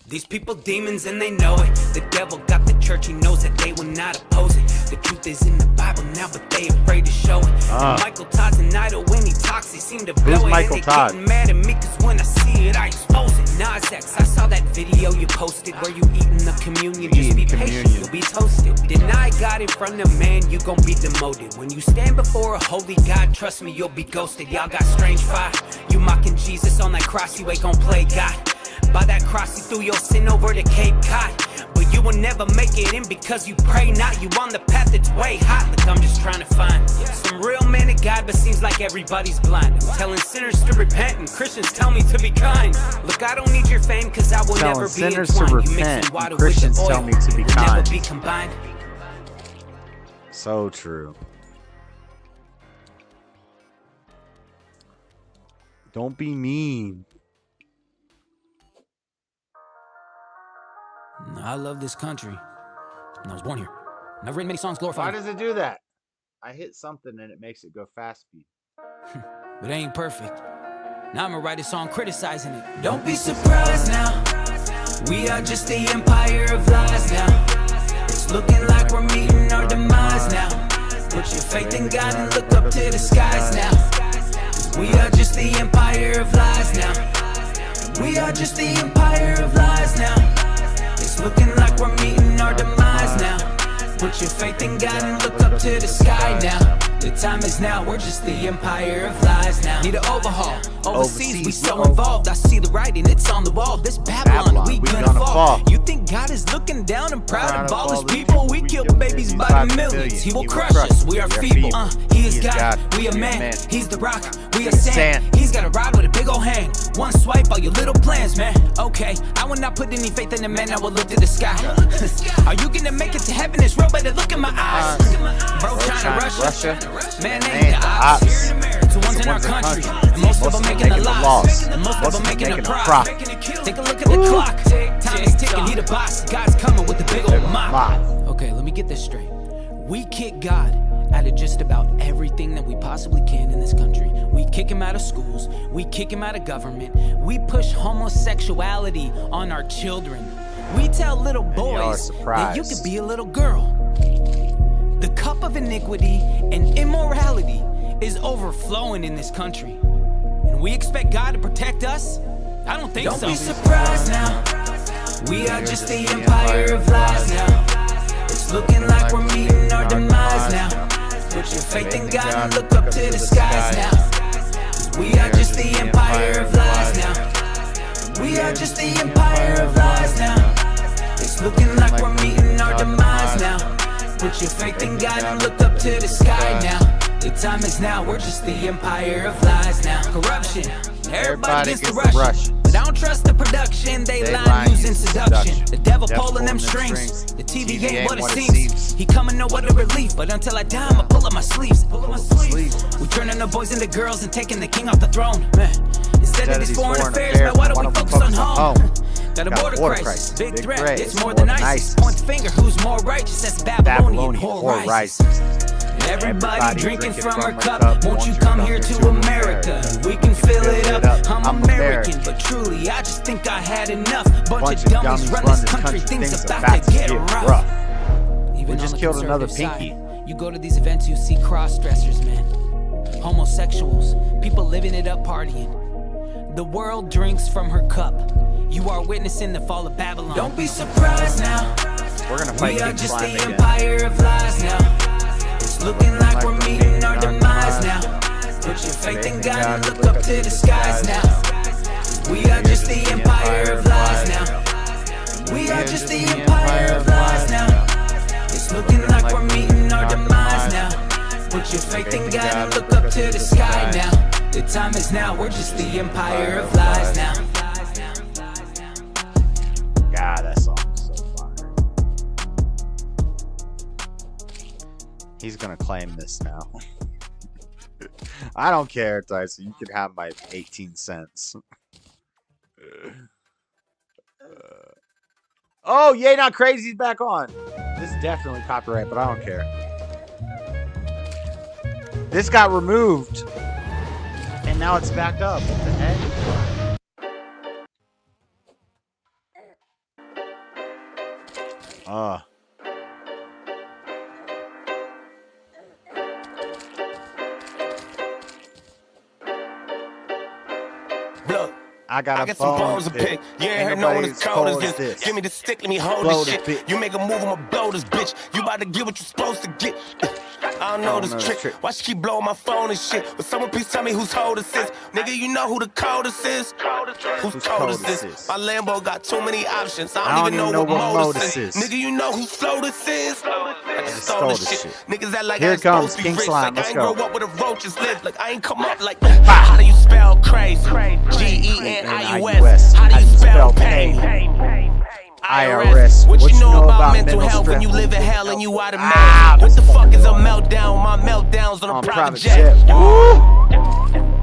S7: These people demons and they know it. The devil got the church, he knows that they will not oppose it. The truth is in the Bible now, but they afraid to show it. Michael Todd's an idol when he talks, he seem to blow it.
S2: Michael
S7: and they
S2: Todd?
S7: getting mad at me cause when I see it, I expose it. Nas X, I saw that video you posted where you eating the communion. Just be patient, you'll be toasted. Deny God in front of man, you gon' be demoted. When you stand before a holy God, trust me, you'll be ghosted. Y'all got strange fire. You mocking Jesus on that cross, you ain't gon' play God. By that cross, you threw your sin over to Cape Cod. But you will never make it in because you pray not. You on the path that's way hot. Look, I'm just trying to find some real man of God, but seems like everybody's blind. I'm telling sinners to repent and Christians tell me to be kind. Look, I don't need your fame because I will never be entwined. You mixing water with the oil,
S2: tell me to be
S7: will
S2: kind.
S7: never be combined.
S2: So true. Don't be mean.
S7: I love this country. And I was born here. And I've written many songs glorifying.
S2: Why does it do that? I hit something and it makes it go fast speed.
S7: But it ain't perfect. Now I'm gonna write a song criticizing it. Don't be surprised now. We are just the empire of lies now. It's looking like we're meeting our demise now. Put your faith in God and look up to the skies now. We are just the empire of lies now. We are just the empire of lies now. It's looking like we're meeting our demise now. Put your faith in God and look up to the sky now. The time is now, we're just the empire of lies now. Need an overhaul. Overseas, we so involved. I see the writing, it's on the wall. This Babylon, we gonna fall. You think God is looking down and proud of all his people? We kill babies by the millions. He will crush us, we are feeble. He is God, we are man. He's the rock, we are sand. He's got a rod with a big old hand. One swipe, all your little plans, man. Okay, I will not put any faith in a man, I will look to the sky. Are you gonna make it to heaven? It's real, better look in my eyes. Bro, trying to rush us. Man, ain't the ops. It's the ones in our country. And most of them making a loss. And most of them making a profit. Take a look at the clock. Time is ticking, he the boss. God's coming with a big old mop. Okay, let me get this straight. We kick God out of just about everything that we possibly can in this country. We kick him out of schools. We kick him out of government. We push homosexuality on our children. We tell little boys that you could be a little girl. The cup of iniquity and immorality is overflowing in this country. And we expect God to protect us? I don't think so. Don't be surprised now. We are just the empire of lies now. It's looking like we're meeting our demise now. Put your faith in God and look up to the skies now. We are just the empire of lies now. We are just the empire of lies now. It's looking like we're meeting our demise now. Put your faith in God and look up to the sky now. The time is now, we're just the empire of lies now. Corruption, everybody gets the rush. But I don't trust the production, they lie using seduction. The devil pulling them strings, the TV ain't what it seems. He coming no other relief, but until I die I'ma pull up my sleeves. We turning the boys into girls and taking the king off the throne. Man, instead of these foreign affairs, man, why don't we focus on home? Got a border crisis, big threat, it's more than ISIS. Point the finger, who's more righteous? That's Babylonian whore rises. Everybody drinking from her cup. Won't you come here to America? We can fill it up. I'm American, but truly, I just think I had enough. Bunch of dummies run this country. Things about to get rough. Even
S2: we just killed another pinky.
S7: You go to these events, you see cross-dressers, man. Homosexuals, people living it up, partying. The world drinks from her cup. You are witnessing the fall of Babylon. Don't be surprised now.
S2: We're gonna fight
S7: we are just the empire of lies now. It's looking like we're meeting our demise now. Put your faith in God and look up to the skies now. We are just the empire of lies now. We are just the empire of lies now. It's looking like we're meeting our demise now. Put your faith in God and look up to the sky now. The time is now, we're just the empire of lies now.
S2: God, that song is so fire. He's gonna claim this now. I don't care, Tyson. You can have my 18 cents. Oh, Yay Not Crazy's back on. This is definitely copyright, but I don't care. This got removed. And now it's back up. What the heck?
S10: Look,
S2: I got
S10: some bones to pick. You ain't heard no one as cold as this. Give me the stick, let me hold this shit. You make a move, I'ma blow this bitch. You about to get what you supposed to get. I don't know this trick. Why she keep blowing my phone and shit? But someone please tell me whose coldest is. Nigga, you know who the coldest is? Whose coldest is? My Lambo got too many options. I don't even know what modus is. Nigga, you know whose flow this is? I just stole this shit. Niggas that like I ain't supposed to be rich. Like I ain't grow up where the roaches live. Like I ain't come up like how do you spell crazy? G-E-N-I-U-S. How do you spell pain? IRS. What you know about mental health when you live in hell and you out of man? What the fuck is a meltdown? My meltdowns on a private jet.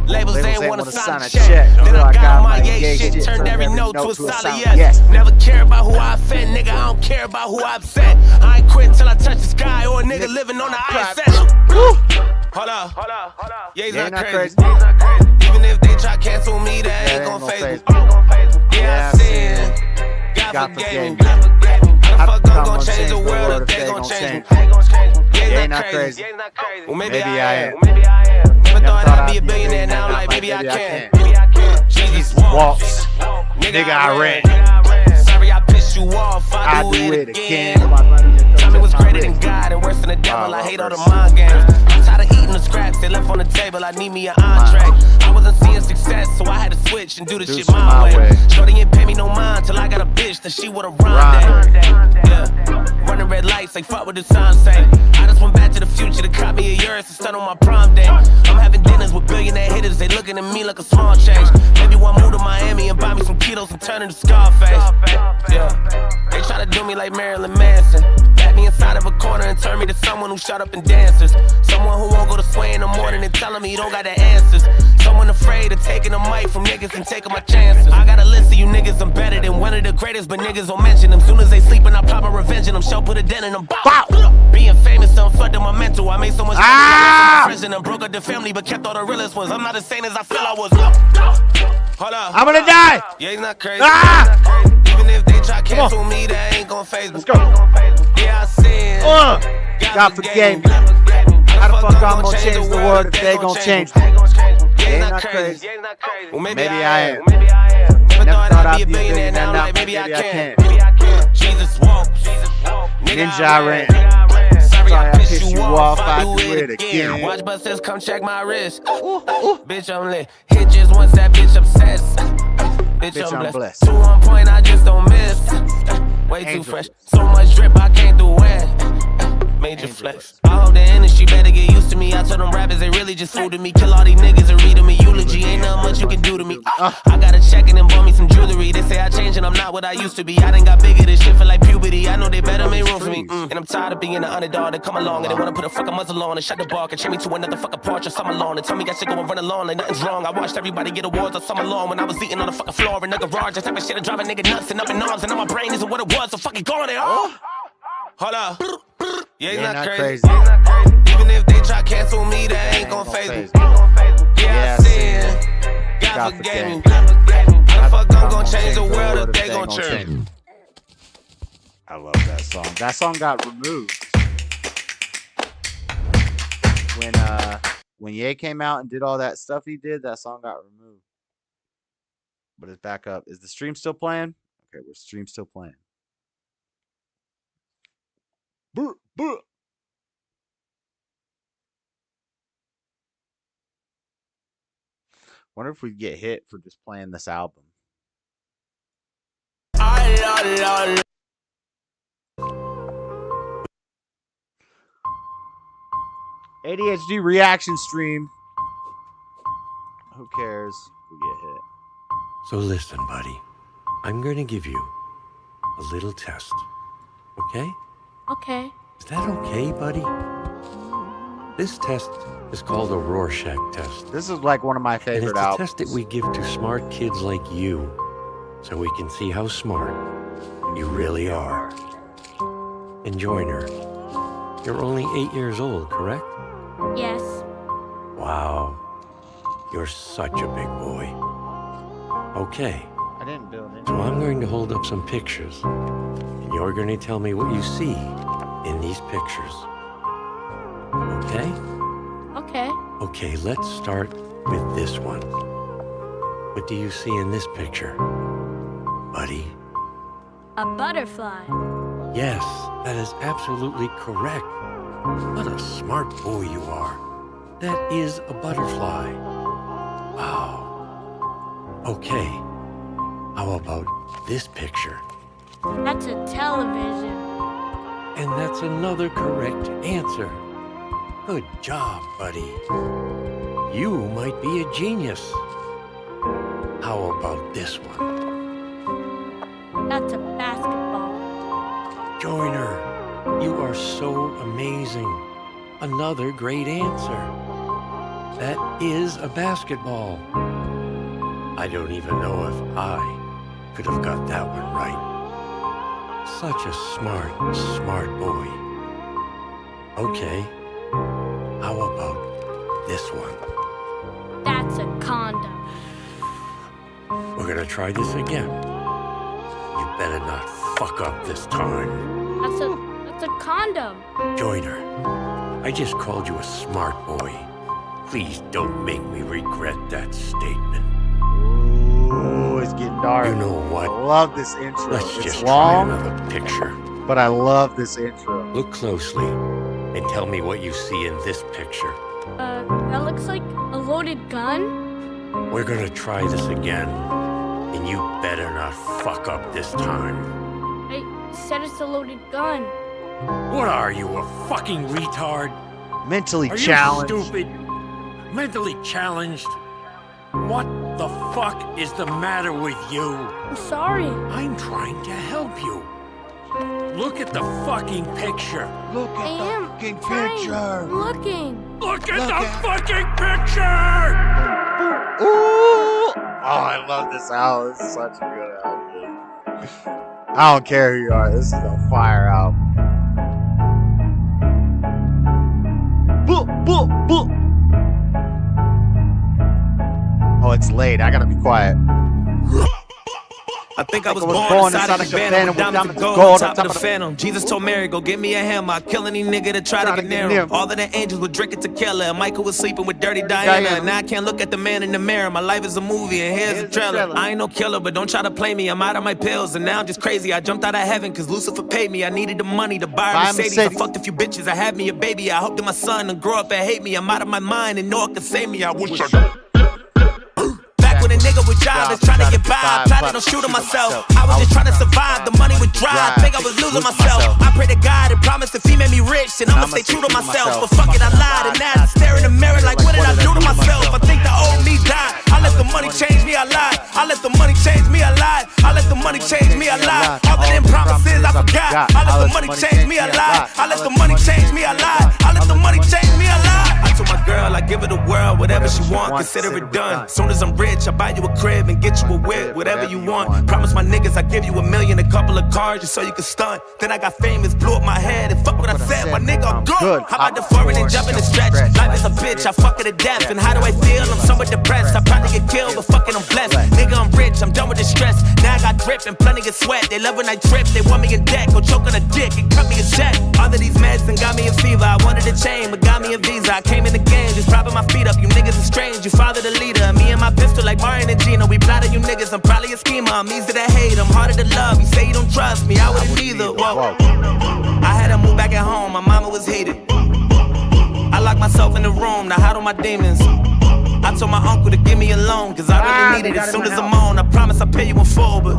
S10: Labels ain't wanna sign a check. Then I got my yay shit, turned every no to a solid yes. Never care about who I offend, nigga. I don't care about who I upset. I ain't quit till I touch the sky or a nigga living on the ISS. Hold up. Yeah, he's not crazy. Even if they try cancel me, that ain't gon' phase me. Yeah, I sin. God forgave me. How the fuck I'm gon' change the world if they gon' change me? Yeah, he's not crazy. Well, maybe I am. Never thought I'd be a billionaire, now I'm like, maybe I can. Jesus walks. Nigga, I ran. Sorry, I pissed you off. I do it again. Tommy was greater than God and worse than the devil. I hate all the mind games. I'm tired of eating the scraps they left on the table. I need me an entree. I wasn't seeing success, so I had to switch and do the shit my way. Shorty ain't pay me no mind till I got a bitch that she would've rhymed. Yeah, running red lights like fuck what the sign say. I just went back to the future to copy a yours to start on my prom day. I'm having dinners with billionaire hitters. They looking at me like a small change. Maybe one move to Miami and buy me some kilos and turn into Scarface. Yeah, they try to do me like Marilyn Manson. Back me inside of a corner and turn me to someone who shut up and dances. Someone who won't go to sway in the morning and telling me you don't got the answers. Someone afraid of taking a mic from niggas and taking my chances. I got a list of you niggas, I'm better than one of the greatest, but niggas don't mention them. Soon as they sleep and I pop a revenge in them, show put a dent in them. Bow! Being famous done fucked up my mental. I made so much money, I lost my friends and broke up the family, but kept all the realest ones. I'm not as sane as I feel I was. Hold up.
S2: I'm gonna die!
S10: Yeah, he's not crazy. Even if they try cancel me, that ain't gon' phase me.
S2: Let's go.
S10: Yeah, I sin.
S2: God forgave me. How the fuck I'm gonna change the world if they gon' change me? They ain't not crazy.
S10: Well, maybe
S2: I am.
S10: Never thought I'd be a billionaire, now like maybe I can. Jesus walks.
S2: Ninja, I ran. Sorry, I pissed you off, I do it again.
S10: Watch buses come check my wrist. Bitch, I'm lit. Hit just once, that bitch obsessed. Bitch,
S2: Bitch, I'm blessed.
S10: Too on point, I just don't miss. Way too fresh. So much drip, I can't do it. Major flex. I hope the industry better get used to me. I told them rappers they really just fooled me. Kill all these niggas and read them a eulogy. Ain't nothing much you can do to me. I got a check and then bought me some jewelry. They say I changed and I'm not what I used to be. I done got bigger, this shit feel like puberty. I know they better make room for me. And I'm tired of being the underdog that come along and they wanna put a fucking muzzle on and shut the bar and chain me to another fucking porch or summer lawn and tell me I should go and run along like nothing's wrong. I watched everybody get awards all summer long when I was eating on the fucking floor in the garage. That type of shit I drive a nigga nuts and up in arms and now my brain isn't what it was. So fucking go on it. Hold up. Yeah, he's not crazy. Even if they try cancel me, that ain't gon' phase me. Yeah, I sin. God forgave me. How the fuck I'm gon' change the world if they gon' change?
S2: I love that song. That song got removed when Ye came out and did all that stuff he did. That song got removed, but it's back up. Is the stream still playing? Okay, we're stream still playing. Wonder if we get hit for just playing this album. ADHD reaction stream. Who cares if we get hit?
S11: So listen, buddy. I'm going to give you a little test. Okay?
S13: Okay.
S11: Is that okay, buddy? This test is called a Rorschach test.
S2: This is like one of my favorite
S11: and it's
S2: albums.
S11: a test that we give to smart kids like you, so we can see how smart you really are. And Joyner, you're only 8 years old, correct?
S13: Yes.
S11: Wow. You're such a big boy. Okay.
S2: I didn't build it.
S11: So I'm going to hold up some pictures, and you're going to tell me what you see in these pictures. Okay?
S13: Okay.
S11: Okay, let's start with this one. What do you see in this picture, buddy?
S13: A butterfly.
S11: Yes, that is absolutely correct. What a smart boy you are. That is a butterfly. Wow. Okay, how about this picture?
S13: That's a television.
S11: And that's another correct answer. Good job, buddy. You might be a genius. How about this one?
S13: That's a basketball.
S11: Joyner, you are so amazing. Another great answer. That is a basketball. I don't even know if I could have got that one right. Such a smart boy. Okay, how about this one?
S13: That's a condom.
S11: We're gonna try this again. You better not fuck up this time.
S13: That's a condom.
S11: Joyner, I just called you a smart boy. Please don't make me regret that statement.
S2: Ooh, it's getting dark.
S11: You know what?
S2: I love this intro.
S11: Let's
S2: it's
S11: just
S2: long,
S11: try another picture.
S2: But I love this intro.
S11: Look closely and tell me what you see in this picture.
S13: That looks like a loaded gun.
S11: We're gonna try this again, and you better not fuck up this time.
S13: I said it's a loaded gun.
S11: What are you, a fucking retard?
S2: Mentally
S11: Are
S2: challenged.
S11: you stupid? Mentally challenged? What the fuck is the matter with you?
S13: I'm sorry.
S11: I'm trying to help you. Look at the fucking picture.
S2: Look
S13: I am
S2: fucking
S13: trying. I'm looking.
S11: Look at the fucking picture!
S2: Ooh! Oh, I love this album. This is such a good album. I don't care who you are. This is a fire album. Oh, it's late. I gotta be quiet.
S10: I think I was born inside of a Phantom with diamonds of gold on top of the Phantom. Jesus told Mary, go get me a hammer. I kill any nigga that try to get near him. All of the angels were drinking tequila, and Michael was sleeping with dirty Diana. Now I can't look at the man in the mirror. My life is a movie, and here's the trailer. I ain't no killer, but don't try to play me. I'm out of my pills, and now I'm just crazy. I jumped out of heaven, cause Lucifer paid me. I needed the money to buy a Mercedes. I fucked a few bitches, I had me a baby. I hope that my son will grow up and hate me. I'm out of my mind, and no one can save me. I wish I... Back when a nigga nigga with job that's trying to get by. Plotted on shooting myself. I was just trying to survive. The money would drive. Think I was losing myself. I pray to God and promise if he made me rich, and I'ma stay true to myself. But fuck it, I lied, and now I stare in the mirror like, what did I do to myself? I think the old me died. I let the money change me, I lied. I let the money change me, I lied. I let the money change me, I lied. All of them promises I forgot. I let the money change me, I lied. I let the money change me, I lied. I let the money change me, I lied. I told my girl I give her the world, whatever she want, consider it done. Soon as I'm rich, I buy you a crib and get you a whip, whatever you want. Promise my niggas I give you $1 million, a couple of cars just so you can stunt. Then I got famous, blew up my head, and fuck what I said, my nigga, I'm good. How about the foreign and jumping the stretch? Life is a bitch, I fuck her to death. And how do I feel? I'm somewhat depressed. I probably get killed, but fucking I'm blessed. Nigga, I'm rich, I'm done with the stress. Now I got drip and plenty of sweat. They love when I drip, they want me in debt. Go choke on a dick and cut me a check. All of these meds and got me a fever. I wanted a chain, but got me a visa. I came in the game, just propping my feet up. You niggas are strange, you father the leader. Me and my pistol like Mario and Gino. We plotted you niggas, I'm probably a schemer. I'm easy to hate, I'm harder to love. You say you don't trust me, I wouldn't either. Whoa. I had to move back at home, my mama was heated. I locked myself in the room, now hide all my demons. I told my uncle to give me a loan, cause I really need it. As soon as I'm on, I promise I'll pay you in full, but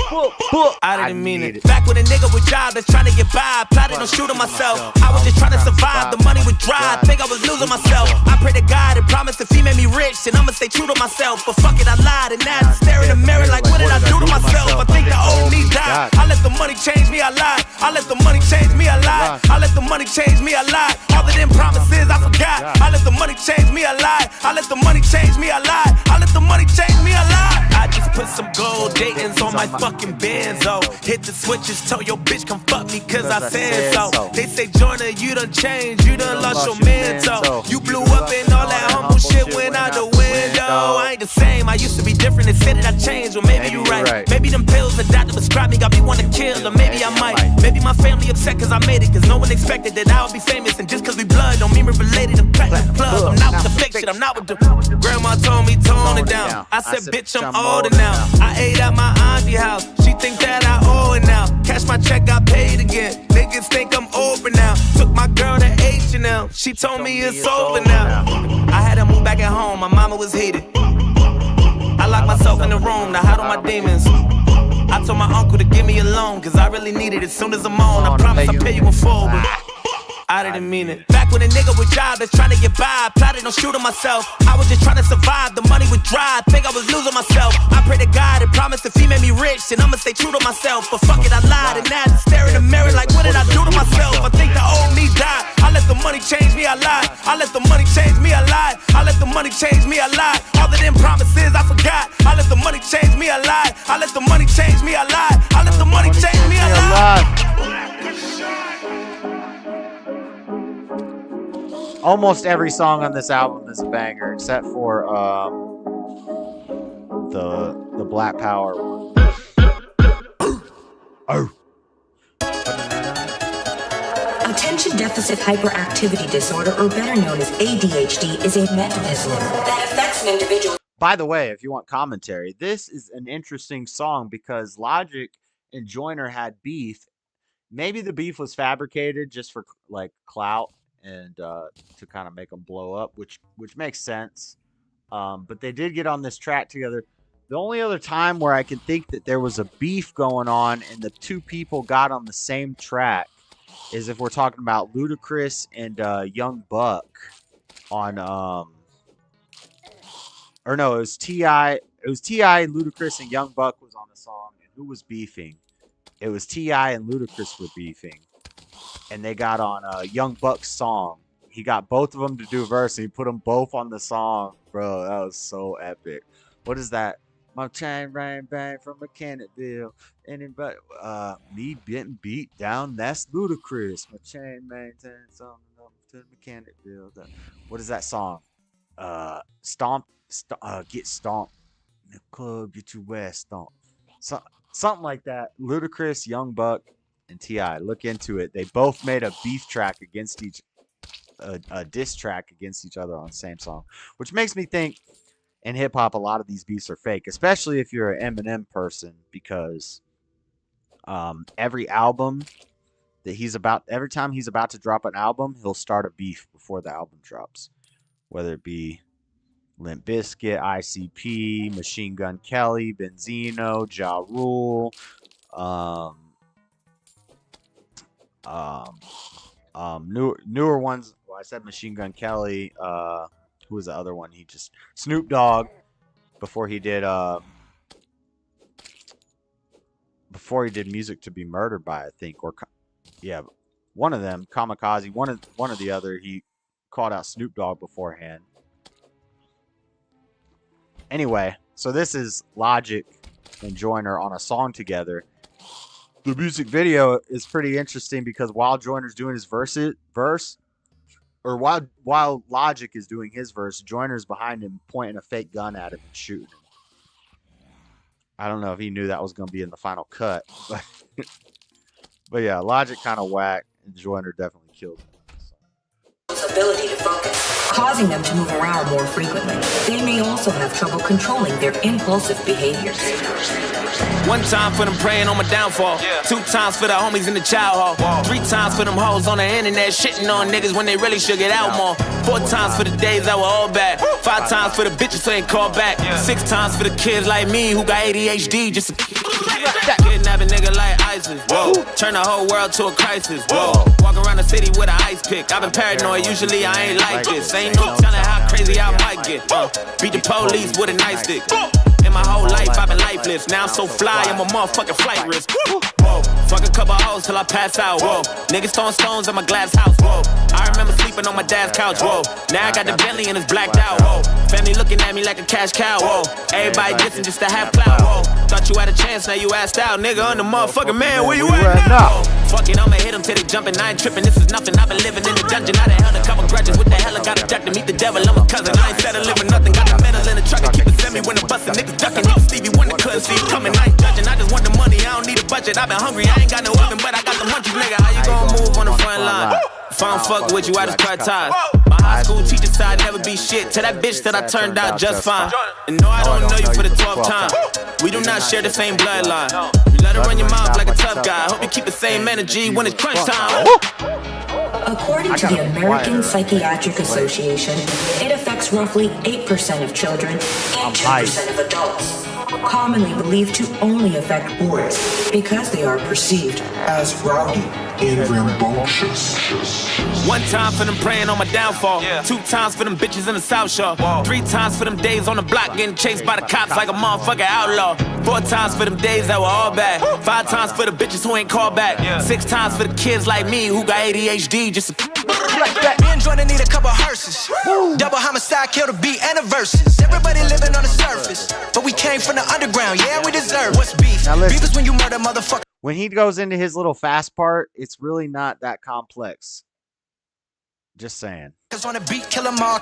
S10: I didn't mean it. Back with a nigga with job that's trying to get by, plotted on shooting myself. I was just trying to survive, the money would dry, think I was losing myself. I pray to God and promise if he made me rich, then I'ma stay true to myself. But fuck it, I lied, and now I stare in the mirror like, what did I do to myself? I think the old me died. I let the money change me, I lied. I let the money change me, I lied. I let the money change me, I lied. All of them promises I forgot. I let the money change me, I lied. I let the money change me, I lied. I let the money change me, I lied. I just put some gold Dayton's on my fucking Benzo. Hit the switches, tell your bitch come fuck me cause I said so. They say Joyner, you done changed, you done lost your mental. You blew up and all that humble shit went out the window. I ain't the same, I used to be different, they said that I changed. Well maybe you right. Maybe them pills the doctor prescribed me got me wanna kill. Or maybe I might. Maybe my family upset cause I made it, cause no one expected that I would be famous. And just cause we blood don't mean we're related to platinum club. I'm not with the fake shit, I'm not with the grandma told me tone it down. I said bitch I'm older now. I ate at my auntie house, she think that I owe it now. Cash my check, got paid again. Niggas think I'm over now. Took my girl to H&M, she told me it's over now. I had to move back at home, my mama was heated. I locked myself in the room, now hide all my demons. I told my uncle to give me a loan, cause I really need it. As soon as I'm on, I promise I'll pay you in full, but I didn't mean it. Back with a nigga with job that's trying to get by, plotted on shooting myself. I was just trying to survive, the money would dry, think I was losing myself. I pray to God and promise if he made me rich, then I'ma stay true to myself. But fuck it, I lied, and now I just stare in the mirror like, what did I do to myself? I think the old me died. I let the money change me, I lied. I let the money change me, I lied. I let the money change me, I lied. All of them promises I forgot. I let the money change me, I lied. I let the money change me, I lied. I let the money change me, I lied.
S2: Almost every song on this album is a banger, except for the Black Power one.
S1: Attention deficit hyperactivity disorder, or better known as ADHD, is a mental disorder that affects an individual.
S2: By the way, if you want commentary, this is an interesting song because Logic and Joyner had beef. Maybe the beef was fabricated just for like clout and to kind of make them blow up, which makes sense. But they did get on this track together. The only other time where I can think that there was a beef going on and the two people got on the same track is if we're talking about Ludacris and Young Buck on or no, it was T.I. It was T.I., Ludacris, and Young Buck was on the song. And who was beefing? It was T.I. and Ludacris were beefing. And they got on Young Buck's song. He got both of them to do a verse, and he put them both on the song. Bro, that was so epic. What is that? My chain ran bang from Mechanicville. Anybody, me getting beat down, that's Ludacris. My chain maintains something up to Mechanicville. What is that song? Get stomped. In the club, get your ass stomped. Something like that. Ludacris, Young Buck, and T.I. Look into it. They both made a beef track against a diss track against each other on the same song, which makes me think in hip hop a lot of these beefs are fake, especially if you're an Eminem person, because every time he's about to drop an album, he'll start a beef before the album drops, whether it be Limp Bizkit, ICP, Machine Gun Kelly, Benzino, Ja Rule, newer ones. Well, I said Machine Gun Kelly. Who was the other one? Snoop Dogg. Before he did Music to Be Murdered By, I think, one of them, Kamikaze, one of the other. He called out Snoop Dogg beforehand. Anyway, so this is Logic and Joyner on a song together. The music video is pretty interesting because while Joyner's doing his verse, or while Logic is doing his verse, Joyner's behind him pointing a fake gun at him and shooting him. I don't know if he knew that was going to be in the final cut, but yeah, Logic kind of whack, and Joyner definitely killed him.
S1: Ability to focus, causing them to move around more frequently. They may also have trouble controlling their impulsive behaviors.
S10: One time for them praying on my downfall. 2 times for the homies in the child hall. 3 times for them hoes on the internet shitting on niggas when they really should get out more. 4 times for the days that were all bad. 5 times for the bitches who ain't called back. 6 times for the kids like me who got ADHD just to kidnap a nigga like ISIS. Whoa. Turn the whole world to a crisis. Whoa. Walk around the city with an ice pick. I've been paranoid, usually I ain't like this. Ain't no telling how crazy I might get. Beat the police with a nightstick. In my whole life, I've been lifeless. Now I'm so fly, I'm a motherfucking flight risk. Whoa. Fuck a couple hoes till I pass out. Whoa. Niggas throwing stones at my glass house. Whoa. I remember sleeping on my dad's couch. Whoa. Now I got the Bentley and it's blacked out. Whoa. Family looking at me like a cash cow. Whoa. Everybody dissing just to have clout. Whoa. Thought you had a chance, now you asked out. Nigga, I'm the motherfucking man. Where you at now? Fuck it, I'ma hit them till they jumping. I ain't tripping, this is nothing. I've been living in the dungeon. I done held a couple grudges. What the hell? I got a duck to meet the devil. I'm a cousin. I ain't settling with nothing. Got the metal in the truck and keep it semi when the bustin'. Niggas ducking. Niggas Stevie Wonder couldn't see it coming. I ain't judging. I just want the money. I don't need a budget. I've been hungry. I ain't got no oven, but I got the munchies. Nigga, how you gon' move on the front line? If I don't fuck with you, I just cut ties. My high school teacher said I'd never be shit. To that bitch that I turned out just fine. And no, I don't know you for the 12th time. We do not share the same bloodline. You let her run your mouth like a tough guy. Hope you keep the same energy when it's crunch time.
S1: According to the American Psychiatric Association, it affects roughly 8% of children and 2% of adults. Commonly believed to only affect boys because they are perceived as rowdy and rambunctious.
S10: 1 time for them praying on my downfall. 2 times for them bitches in the South Shore. 3 times for them days on the block getting chased by the cops like a motherfucking outlaw. 4 times for them days that were all bad. 5 times for the bitches who ain't called back. 6 times for the kids like me who got ADHD just to
S3: Me and Jordan need a couple hearses. Double homicide, kill the beat and the verses. Everybody living on the surface, but we came from the underground. Yeah, we deserve. What's beef? Beef is when you murder motherfucker.
S2: When he goes into his little fast part, it's really not that complex. Just saying.
S3: On a beat, kill 'em all,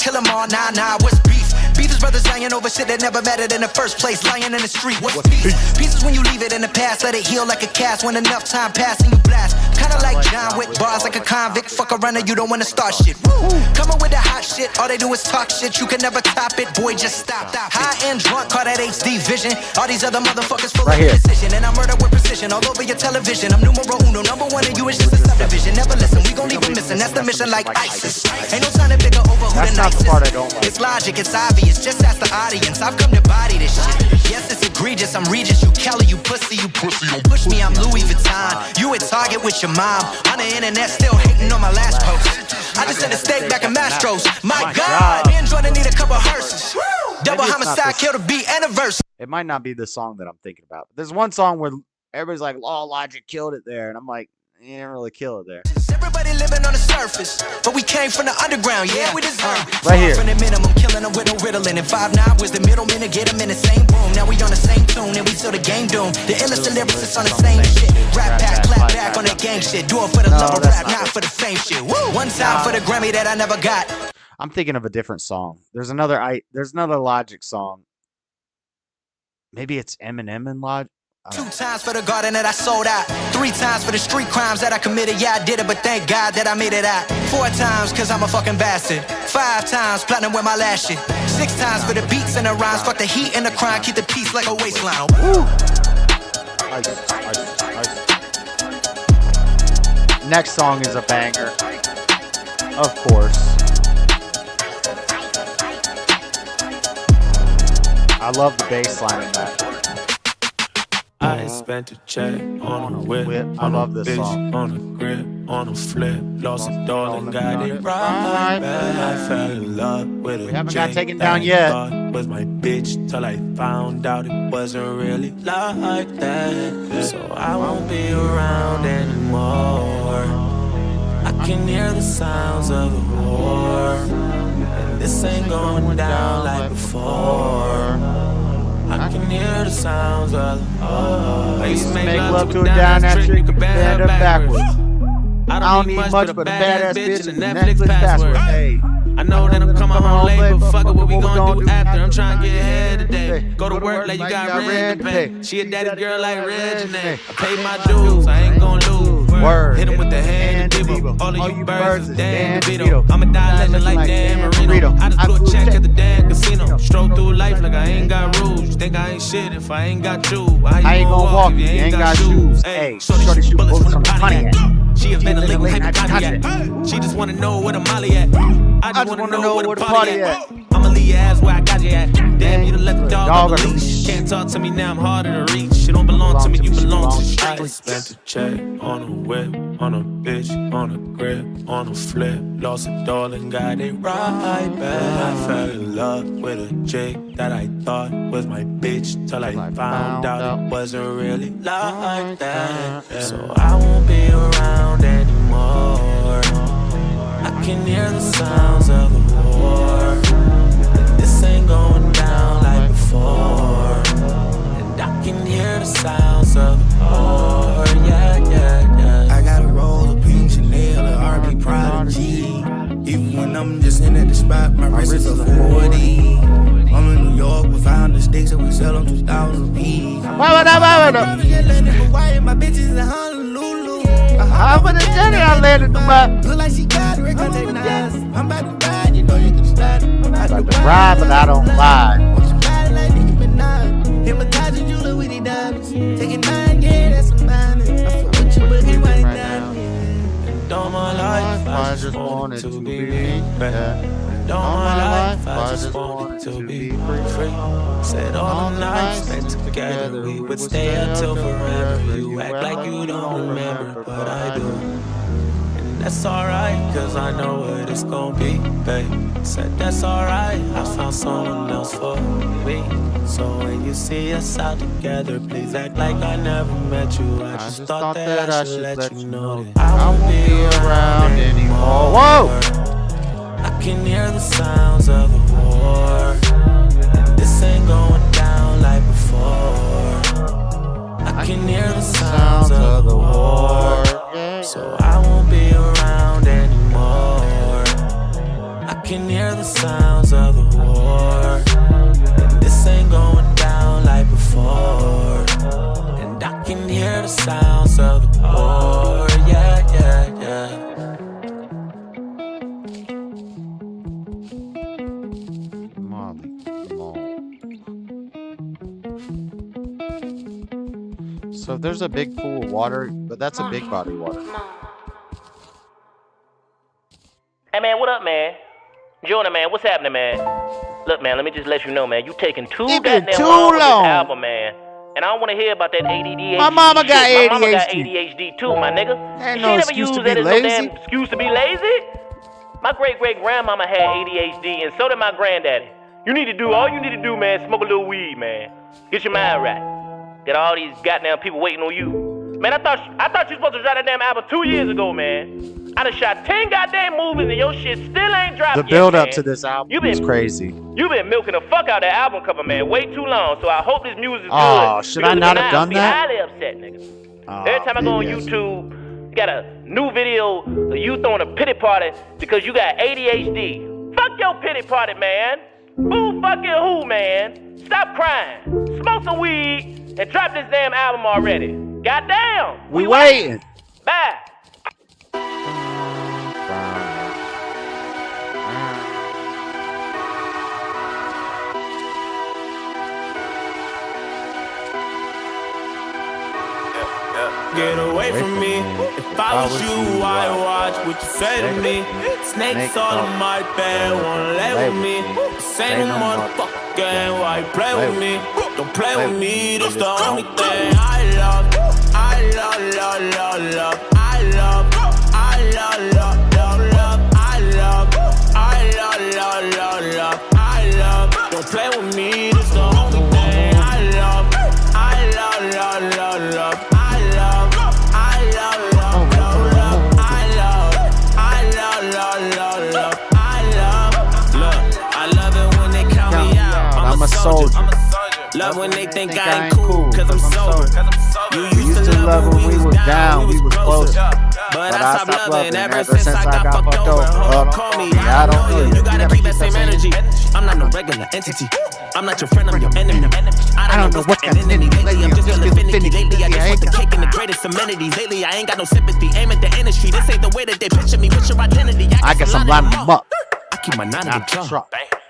S3: nah, what's beef? Beef is brothers lying over shit that never mattered in the first place, lying in the street. What's beef? Peace is when you leave it in the past, let it heal like a cast. When enough time pass and you blast, kinda like John Wick, bars like a convict. Fuck around and you don't wanna start shit. Woo! Coming with the hot shit, all they do is talk shit. You can never top it, boy, just stop. High and drunk, call that HD vision. All these other motherfuckers full of precision, and I murder with precision all over your television. I'm numero uno, number 1, and you is just a subdivision. Never listen, we gon' leave them missing. That's the mission, like ISIS. Ain't no time to bigger over who the nicest. It's logic, it's obvious. Just ask the audience. I've come to body this shit. Yes, it's egregious. I'm Regis, you Kelly, you pussy, you pussy. Don't push me, I'm Louis Vuitton. You at Target with your mom. On the internet, still hating on my last post. I just had a steak back in Mastro's. My God, me and Jordan need a couple hearses. Double homicide, kill the beat and a verse.
S2: It might not be the song that I'm thinking about. There's one song where everybody's like, "Oh, Logic killed it there," and I'm like, "He didn't really kill it there."
S3: Everybody living on the surface, but we came from the underground. Yeah, we deserve it.
S2: Right here.
S3: From the minimum, killing them with no riddling. And 5'9" was the middleman to get them in the same room. Now we on the same tune, and we still the game doomed. The illest lyricists on the same shit. Rap back, clap back on that gang shit. Do it for the love of rap, not for the fame shit. Woo! 1 time for the Grammy that I never got.
S2: I'm thinking of a different song. There's another Logic song. Maybe it's Eminem and Logic.
S3: 2 times for the garden that I sold out. 3 times for the street crimes that I committed. Yeah, I did it, but thank God that I made it out. 4 times, cause I'm a fucking bastard. 5 times, platinum with my last shit. 6 times for the beats and the rhymes. Fuck the heat and the crime, keep the peace like a waistline. Woo!
S2: Next song is a banger. Of course. I love the bass line of that.
S10: I spent a check on a whip,
S2: I love this
S10: bitch,
S2: song.
S10: on a grip, on a flip, lost a doll and got it right back. I fell in love with a
S2: haven't got
S10: chick
S2: taken
S10: that
S2: down
S10: I
S2: yet.
S10: thought was my bitch till I found out it wasn't really like that. So I won't be around anymore. I can hear the sounds of the war, and this ain't going down like before. I can hear the sounds of the war. I used to make love to a down that trick, bend her backwards. I don't need much but a badass bitch and a Netflix password. Hey, I know that I'm coming home late, but fuck it, what we gonna do after? I'm trying to get ahead today. Go to work like you got rent to pay. She a daddy girl like Reggie. I pay my dues, I ain't gonna lose. Hit him with the hand to Devo. All of you birds is Dan DeVito. I'm a die legend like Dan Marino. I just blew a check at the damn casino. Stroll through life like I ain't got rules. You think I ain't shit if I ain't got you? How you gonna walk if you ain't got shoes? Hey, shorty shoot bullets from the Pontiac. She a Ventolin with hypochondriac. She just wanna know where the Molly at. I just wanna know where the party at. I'ma leave your ass where I got you at. Damn, you done let the dog on the leash. Can't talk to me now, I'm harder to reach. You don't belong to me, you belong to the streets. I spent a check on a whip, on a bitch, on a grip, on a flip. Lost a doll and got it right back. I fell in love with a chick that I thought was my bitch till I found out it wasn't really like that. So I won't be around anymore. I can hear the sounds of the war. This ain't going down like before. And I can hear the sounds of the war. Yeah, yeah, yeah. I got a roll of pink Chanel, a RP Prodigy. Even when I'm just in at the spot, my wrist is a 40. I'm in New York, we found the sticks and we sell them 2,000 apiece. My bitches in Honolulu. I'm for the journey, I landed the map. Look like she got it, recognized. I'm about to ride, you know you can slide. I'm about to
S2: ride, but I don't lie.
S10: Want you ride like Nicki Minaj. Hypnotizing you, look with the diamonds. Taking 9, yeah, that's a minus. I feel with you, but you right now. And all my life, I just wanted to be me. And all my life, I just wanted to be free. Said all the nights spent together, we would stay until forever. You act like you don't remember, but I do. And that's alright, cause I know what it's gonna be, babe. Said that's alright, I found someone else for me. So when you see us out together, please act like I never met you. I just thought that I should let you know that I won't be around anymore. Whoa! I can hear the sounds of the war. And this ain't going down like before. I can hear the sounds of the war. So I won't be around anymore. I can hear the sounds of the war. And this ain't going down like before. And I can hear the sounds of the war. Yeah, yeah, yeah.
S2: So if there's a big pool of water, but that's a big body of water.
S14: Hey man, what up, man? Jonah, man, what's happening, man? Look, man, let me just let you know, man. You taking too goddamn long with this album, man. And I don't want to hear about that ADD.
S2: My mama got ADHD.
S14: My mama got ADHD too, my nigga.
S2: Ain't
S14: She
S2: no
S14: never
S2: excuse
S14: used
S2: to be
S14: that as
S2: lazy.
S14: no damn excuse to be lazy. My great-great-grandmama had ADHD, and so did my granddaddy. All you need to do, man, smoke a little weed, man. Get your mind right. Got all these goddamn people waiting on you. Man, I thought you supposed to drop that damn album 2 years ago, man. I done shot 10 goddamn movies and your shit still ain't dropped
S2: The
S14: yet,
S2: build up
S14: man.
S2: to this album is crazy.
S14: You been milking the fuck out of that album cover, man, way too long. So I hope this music is
S2: Oh,
S14: good.
S2: should I
S14: Because
S2: not
S14: if
S2: have
S14: not,
S2: done
S14: I'll
S2: that?
S14: be highly upset, nigga. Every time I go on YouTube, you got a new video of you throwing a pity party because you got ADHD. Fuck your pity party, man. Who fucking who, man? Stop crying. Smoke some weed and drop this damn album already. Goddamn.
S2: We waiting.
S14: Bye.
S10: Get away from me. If I was you, I'd watch what you say to me. Snakes all in my bed, won't lay with me. Say no motherfucker. game. Why you play with me? Don't play with me. This the only thing I love. I love, love, love, love. I love, I love, love, love, love. I love, I love, love, love, love. I love. Don't play with me. This the only thing I love. I love, love, love, love. I love, I love, love, love, love. I love, I love, love, love, love. I love. Look, I love it when they count me out. I'm a soldier. Love when they think I ain't cool, cause I'm sober. You used to love when we was down, we was closer. But I stopped loving ever since I got fucked over. Hold on, call me, I don't know you. You gotta keep that same energy. I'm not no regular entity. I'm not your friend, I'm your enemy. I don't know what's the enemy. Lately, I'm just feeling finicky. Lately, I just want the cake and the greatest amenities. Lately, I ain't got no sympathy. Aim at the industry. This ain't the way that they picture me. What's your identity?
S2: I guess I'm lining them up.
S10: I keep my 9 in the trunk.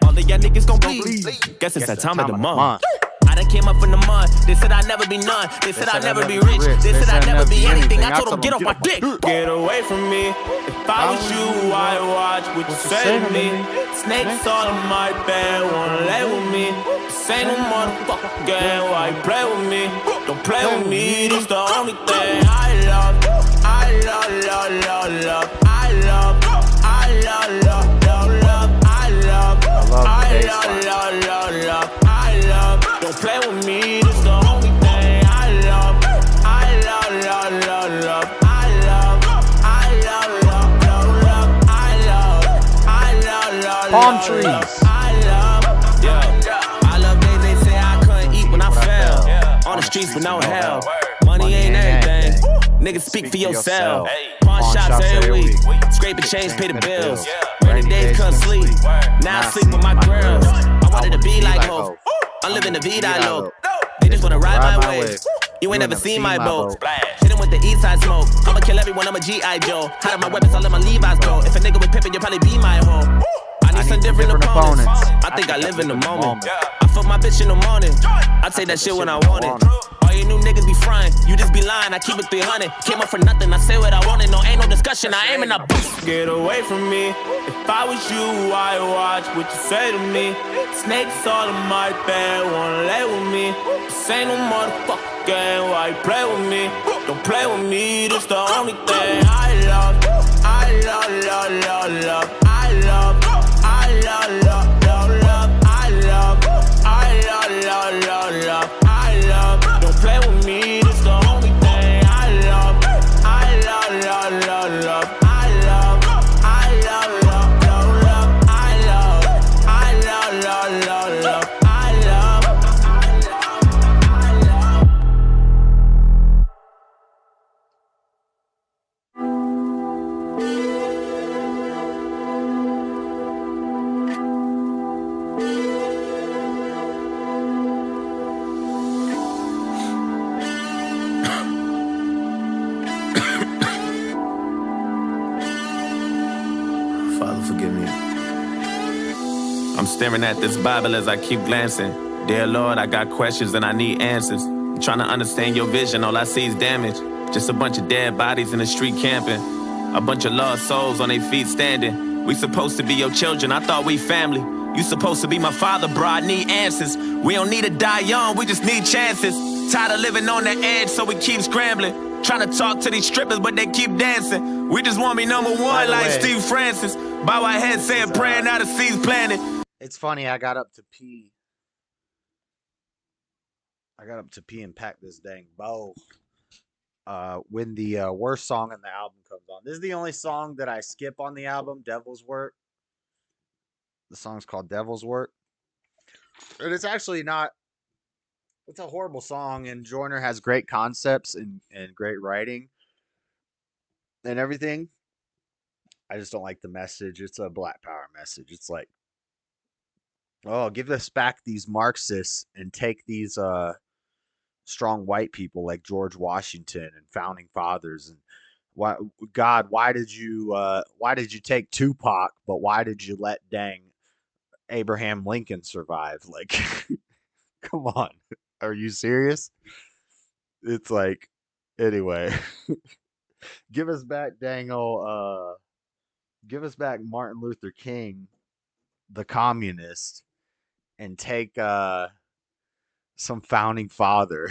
S10: All of y'all niggas gon' bleed. Guess it's that time of the month. I done came up from the mud. They said I'd never be none. They said I'd never be rich. They said I'd never be anything. I told them, get off my dick. Get away from me. If I was you, I'd watch what you say to me. Snakes all in my bed, wanna lay with me. This ain't no motherfucking game. Why you play with me? Don't play with me. This the only thing I love. I love, love, love, love. I love, I love, love, love, love. I love, I love, love, love, love. I love. Don't play with me, this the only thing I love. I love, love, love, love. I love, I love, love, love, love. I love, I love, love,
S2: palm
S10: love,
S2: trees.
S10: love. I love, yeah. I love they say I couldn't eat when I fell. On the streets with no help. Money ain't everything. Niggas speak for yourself. Pawn shops every week. Scrape and change, pay the bills. Rainy days couldn't sleep. Now I sleep with my girls. I wanted to be like Hope. I'm living the vida low. They just wanna ride my wave. You ain't never seen my boat. Hit him with the east side smoke. I'ma kill everyone, I'm a G.I. Joe. Hide my weapons, I'll let my Levi's go. If a nigga with pimpin', you'll probably be my hoe. I need some different opponents. I think I live in the moment. I fuck my bitch in the morning. I take that shit when I want it. All you new niggas be frying, you just be lying. I keep it 300. Came up for nothing, I say what I wanted. No, ain't no discussion, I aim and I boost. Get away from me. If I was you, I'd watch what you say to me. Snakes all in my bed, wanna lay with me. This ain't no motherfucking game, why you play with me? Don't play with me, this the only thing I love. I love, love, love, love. I love, I love, love, love, love. I love, I love, love, love, love. I love, don't play with me, this the only thing I love. I love, love, love, love. I love, I love, love, love, love. I love, I love, love, love, love. I love. Father, forgive me. I'm staring at this Bible as I keep glancing. Dear Lord, I got questions and I need answers. I'm trying to understand your vision, all I see is damage. Just a bunch of dead bodies in the street camping. A bunch of lost souls on their feet standing. We supposed to be your children, I thought we family. You supposed to be my father, bro, I need answers. We don't need to die young, we just need chances. Tired of living on the edge, so we keep scrambling. Trying to talk to these strippers, but they keep dancing. We just want to be number one like Steve Francis. Bow our heads saying prayer, now the seeds planted.
S2: It's funny, I got up to pee. I got up to pee and pack this dang bow. When the worst song on the album comes on. This is the only song that I skip on the album, Devil's Work. The song's called Devil's Work. And it's actually not, it's a horrible song, and Joyner has great concepts and great writing and everything. I just don't like the message. It's a Black Power message. It's like, oh, give us back these Marxists and take these strong white people like George Washington and founding fathers, and why, God, why did you take Tupac, but why did you let dang Abraham Lincoln survive? Like, come on, are you serious? It's like, anyway, give us back give us back Martin Luther King, the communist, and take some founding father.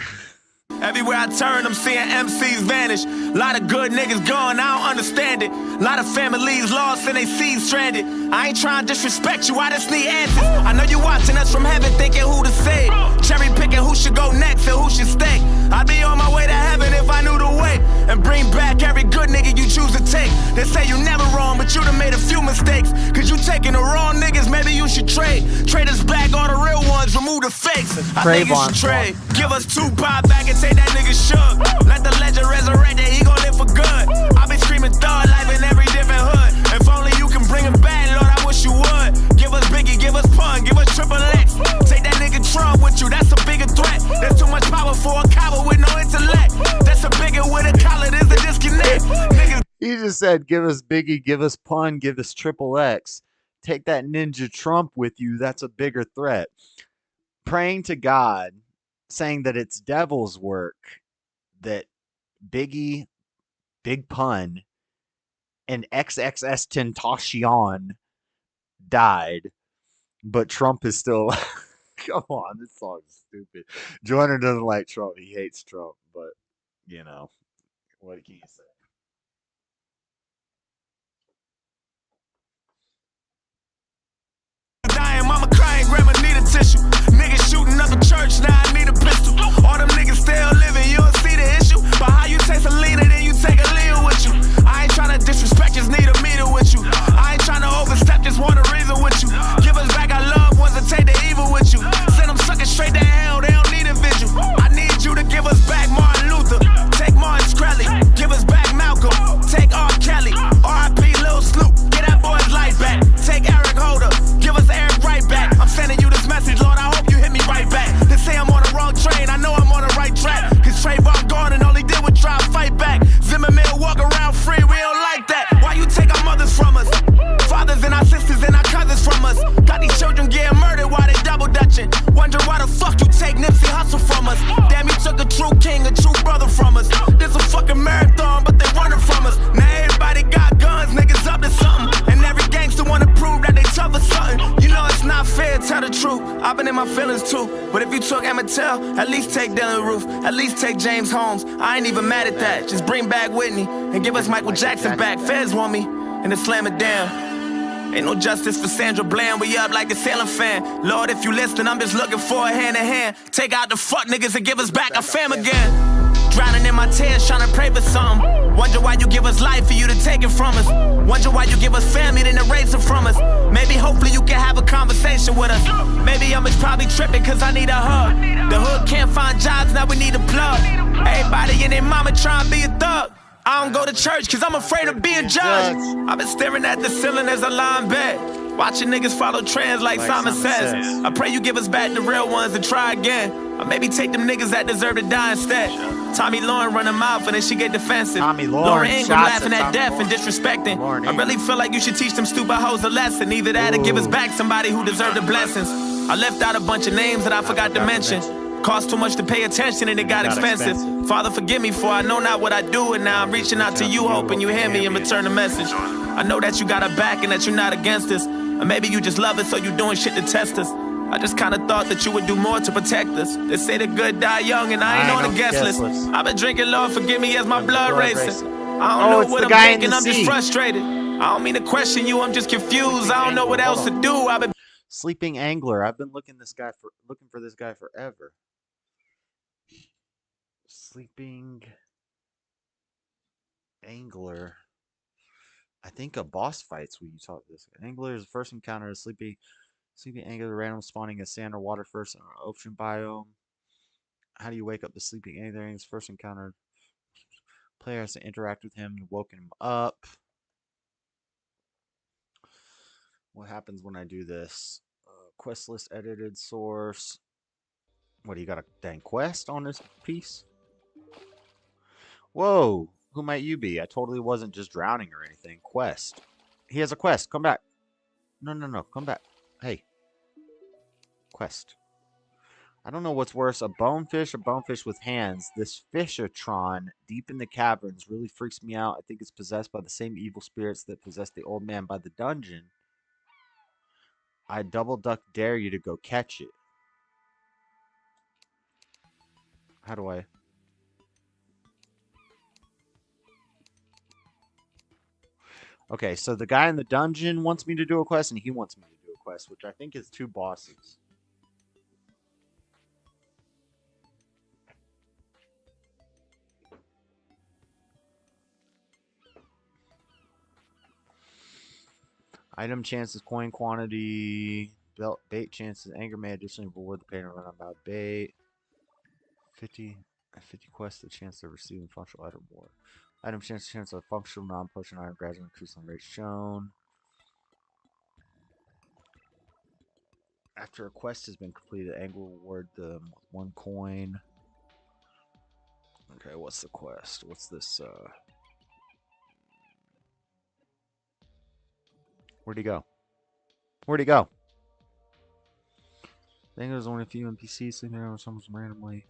S10: Everywhere I turn, I'm seeing MCs vanish. Lot of good niggas gone, I don't understand it. Lot of families lost and they seeds stranded. I ain't trying to disrespect you, I just need answers. I know you watching us from heaven thinking who to say. Cherry picking who should go next and who should stay. I'd be on my way to heaven if I knew the way. And bring back every good nigga you choose to take. They say you never wrong, but you done made a few mistakes. Cause you taking the wrong niggas, maybe you should trade. Trade us back all the real ones, remove the fakes. I think you should trade. Give us 2 pop back and take that nigga shook. Let the legend resurrect that he gon' live for good. I been screaming thug life in every different hood. If only you can bring him back, Lord, I wish you would. Give us Biggie, give us Pun, give us Triple X. Take that nigga Trump with you, that's a bigger threat. There's too much power for a coward with no intellect. That's a bigger with a collar, there's a disconnect. Niggas.
S2: He just said, give us Biggie, give us Pun, give us Triple X. Take that Ninja Trump with you, that's a bigger threat. Praying to God, saying that it's devil's work that Biggie, Big Pun, and XXS Tentacion died, but Trump is still. Come on, this song is stupid. Joyner doesn't like Trump. He hates Trump, but you know, what can you say?
S10: Dying, mama crying, grandma need a tissue. Niggas shooting up a church, now I need a pistol. All them niggas still living, you don't see the issue. But how you taste a leader, then you take a leader with you. I ain't trying to disrespect, just need a meter with you. I ain't trying to overstep, just want a reason with you. Give us back our loved ones and take the evil with you. Send them suckers straight to hell, they don't need a vigil. I need you to give us back Martin Luther. Take Martin Shkreli, give us back Malcolm. Take R. Kelly, R.I.P. Lil Snoop. Get that boy's life back. Take Eric Holder, give us Eric right back. I'm sending you this message, Lord, I hope you hit me right back. They say I'm on the wrong train, I know I'm on the right track. Cause Trayvon gone and all he did was try to fight back. Zimmerman walk around free, we don't like that. Why you take our mothers from us? Fathers and our sisters and our cousins from us. Got these children getting murdered while they double dutching. Wonder why the fuck you take Nipsey Hussle from us. Damn, you took a true king, a true brother from us. This a fucking marathon, but they running from us. Now everybody got guns, niggas up to something. And every gangster wanna prove that they tough or something. You know it's not fair, tell the truth. I've been in my feelings too. But if you took Emmett Till, at least take Dylan Roof. At least take James Holmes. I ain't even mad at that. Just bring back Whitney and give us Michael Jackson back. Feds want me and then slam it down. Ain't no justice for Sandra Bland, we up like a sailing fan. Lord, if you listen, I'm just looking for a hand in hand. Take out the fuck niggas and give us back our fam again. Drowning in my tears, trying to pray for something. Wonder why you give us life for you to take it from us. Wonder why you give us family, then erase it from us. Maybe hopefully you can have a conversation with us. Maybe I'm just probably tripping cause I need a hug. The hood can't find jobs, now we need a plug. Everybody and their mama trying to be a thug. I don't go to church cause I'm afraid of being judged. I've been staring at the ceiling as I lie in bed, watching niggas follow trends like Simon says. I pray you give us back the real ones and try again. Or maybe take them niggas that deserve to die instead. Tommy Lauren run her mouth and then she get defensive. Laura Ingram laughing at death and disrespecting. I really feel like you should teach them stupid hoes a lesson. Either that or give us back somebody who deserved the blessings. I left out a bunch of names that I forgot to mention. Cost too much to pay attention and it got expensive. Father, forgive me for I know not what I do, and now I'm reaching out to you hoping you hear me and return the message. I know that you got our back and that you're not against us. Or maybe you just love us so you doing shit to test us. I just kinda thought that you would do more to protect us. They say the good die young and I ain't on the guest list. I've been drinking, Lord, forgive me as my blood racing. I don't know what I'm thinking, I'm just frustrated. I don't mean to question you, I'm just confused. I don't know what else to do. I've been
S2: Sleeping Angler. I've been looking for this guy forever. Sleeping Angler. I think a boss fight's when you talk to this guy. Angler is the first encounter of sleeping angler random spawning in sand or water first in an ocean biome. How do you wake up the sleeping angler? His first encounter. Player has to interact with him and woken him up. What happens when I do this? Quest list edited source. What, you got a dang quest on this piece? Whoa, who might you be? I totally wasn't just drowning or anything. Quest. He has a quest. Come back. No. Come back. Hey. Quest. I don't know what's worse, a bonefish with hands. This Fishatron deep in the caverns really freaks me out. I think it's possessed by the same evil spirits that possessed the old man by the dungeon. I double duck dare you to go catch it. How do I? Okay, so the guy in the dungeon wants me to do a quest, and he wants me to do a quest, which I think is 2 bosses. Item chances, coin quantity, bait chances, anger may additionally reward the painter run about bait. 50 quests, the chance of receiving functional item more. Item chance of functional non-potion item gradually increase on rate shown. After a quest has been completed, anger will reward them with 1 coin. Okay, what's the quest? What's this? Where'd he go? Where'd he go? I think there's only a few NPCs sitting there or something randomly.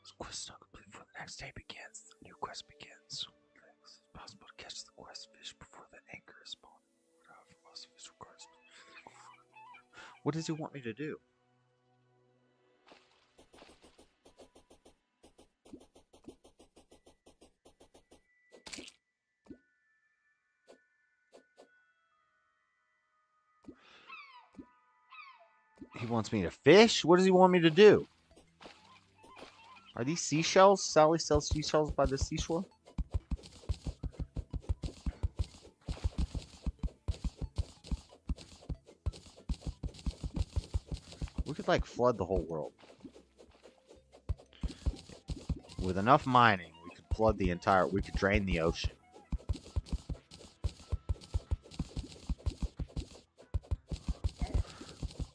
S2: This quest is not complete before the next day begins. The new quest begins. It's possible to catch the quest fish before the anchor is spawned. What does he want me to do? He wants me to fish? What does he want me to do? Are these seashells? Sally sells seashells by the seashore? We could like flood the whole world. With enough mining, we could flood the entire, we could drain the ocean.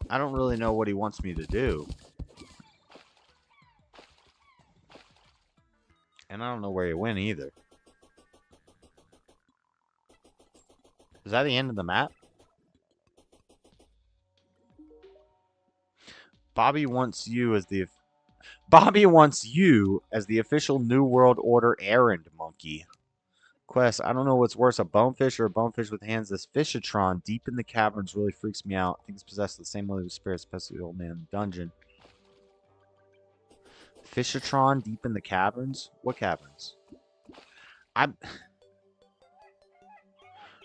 S2: I don't really know what he wants me to do. And I don't know where he went either. Is that the end of the map? Bobby wants you as the official New World Order errand monkey. Quest, I don't know what's worse, a bonefish or a bonefish with hands. This fishatron deep in the caverns really freaks me out. I think it's possessed with the same living spirit, especially the old man in the dungeon. Fishatron deep in the caverns? What caverns?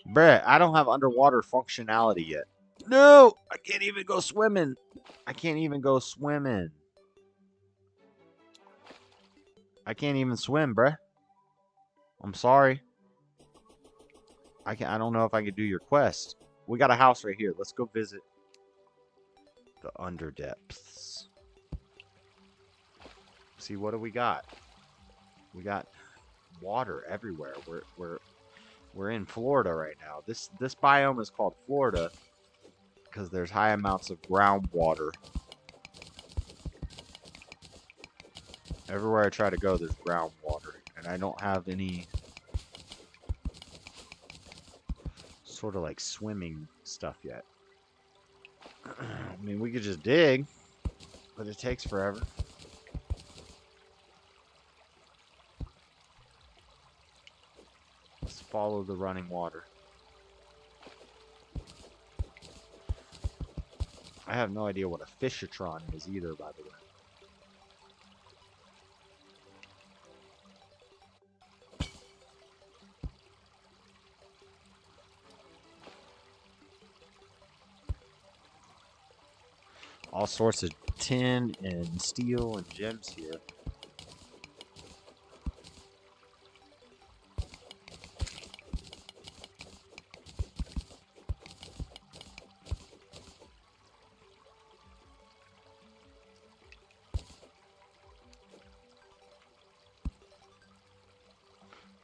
S2: Bruh, I don't have underwater functionality yet. No! I can't even go swimming. I can't even go swimming. I can't even swim, bruh. I'm sorry. I don't know if I can do your quest. We got a house right here. Let's go visit the underdepths. See, what do we got? We got water everywhere. We're in Florida right now. This biome is called Florida because there's high amounts of groundwater. Everywhere I try to go, there's groundwater, and I don't have any sort of like swimming stuff yet. I mean, we could just dig, but it takes forever. Let's follow the running water. I have no idea what a fishatron is either, by the way. All sorts of tin and steel and gems here.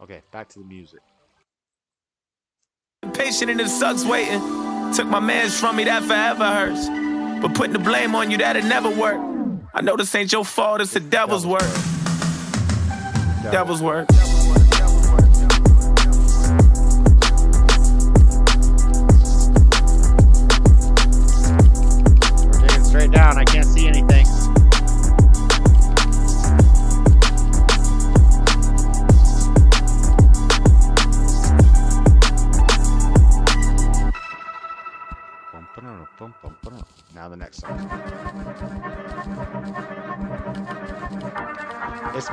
S2: Okay, back to the music.
S10: Patient and it sucks waiting. Took my mans from me, that forever hurts. But putting the blame on you, that'll never work. I know this ain't your fault, it's the devil's work. Devil's work.
S2: We're taking it straight down, I can't see anything. Bumping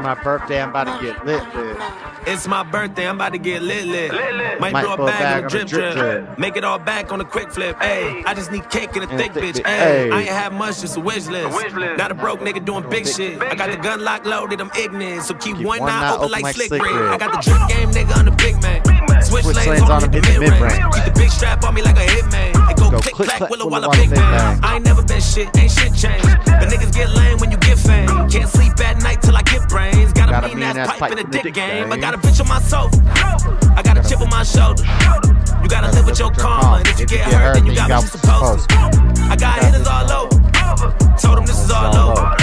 S2: my birthday, I'm about to get lit.
S10: It's my birthday, I'm about to get lit. Might
S2: Might
S10: blow a bag on a drip drip. Make it all back on a quick flip. Ayy, I just need cake and a thick bitch. Ayy, I ain't have much, just a wish list. Not a broke nigga doing big shit. I got the gun lock loaded, I'm ignorant. So keep one eye open like Slick Rick. I got the drip game nigga on the big man. Switch lanes on the mid-range. Keep the big strap on me like a hitman. And go click clack Willow while I big man. I ain't never been shit, ain't shit changed. But niggas get lame when you get fame. Can't sleep at night till I get brains. Got a mean ass pipe in the dick game. I got a bitch on my sofa. I got a chip on my shoulder. You gotta live with your karma. And if you get hurt, then you got what you supposed to. I got hitters all over. Told them this is all over.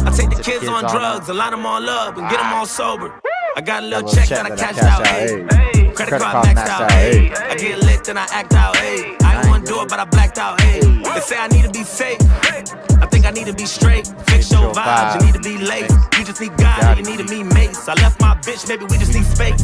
S10: I take the kids on drugs, and line them all up, and get them all sober. I got a little check that I cashed out, ayy. Credit card maxed out, ayy. I get lit, then I act out, ayy. I ain't wanna do it, but I blacked out, ayy. They say I need to be safe. I think I need to be straight. Fix your vibes, you need to be late. You just need God, you need to be mace. I left my bitch, maybe we just need space.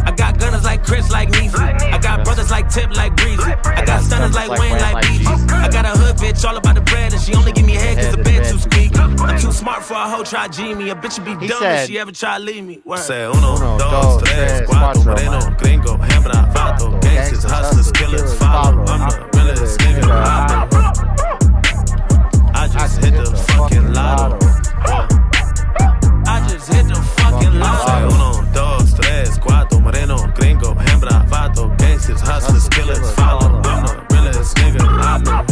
S10: I got gunners like Chris, like Neezy. I got brothers like Tip, like Breezy. I got stunners like Wayne, like Beaches. I got a hood bitch all about the bread, and she only give me head cause the bed too squeaky. I'm too smart for a hoe, try G me. A bitch would be dumb if she ever try leave me. Say uno, dos, tres, cuatro, moreno, gringo, hembra, vato, gangsters, hustlers, killers, follow. I'm the realest nigga out there. I just hit the fucking lotto. I just hit the fucking lotto. Say uno, dos, tres, cuatro, moreno, gringo, hembra, vato, gangsters, hustlers, killers, follow. I'm the realest nigga out there.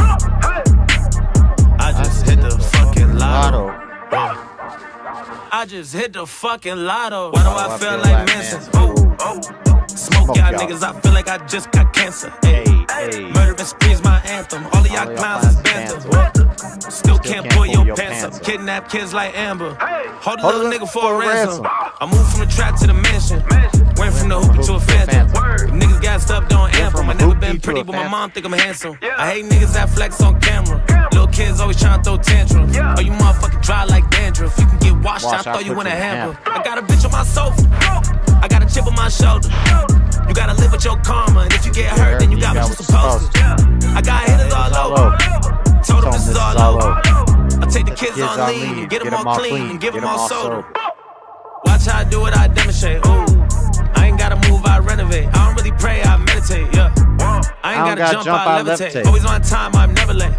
S10: I just hit the fucking lotto. I just hit the fucking lotto. Why do I feel like Manson? Smoke y'all niggas, I feel like I just got cancer. Murder spree's my anthem. All of y'all clowns is banter. Still can't pull your pants up. Kidnap kids like Amber. Hold a little nigga for a ransom. I moved from the trap to the mansion. Went from the hooper to a phantom. Niggas gassed up, don't amp 'em. I never been pretty, but my mom think I'm handsome. I hate niggas that flex on camera. Little kids always trying to throw tantrums. Oh, you motherfucking dry like dandruff. You can get washed, I throw you in a hamper. I got a bitch on my sofa. I got a chip on my shoulder. You gotta live with your karma. And if you get hurt, then you got what you supposed to. I got hitters all over. Told them this is all over. I take the kids on lean and get them all clean and give them all soda. Watch how I do it, I demonstrate. Ooh, I ain't gotta move, I renovate. I don't really pray, I meditate, yeah. I ain't gotta jump, I levitate. Always on time, I'm never late.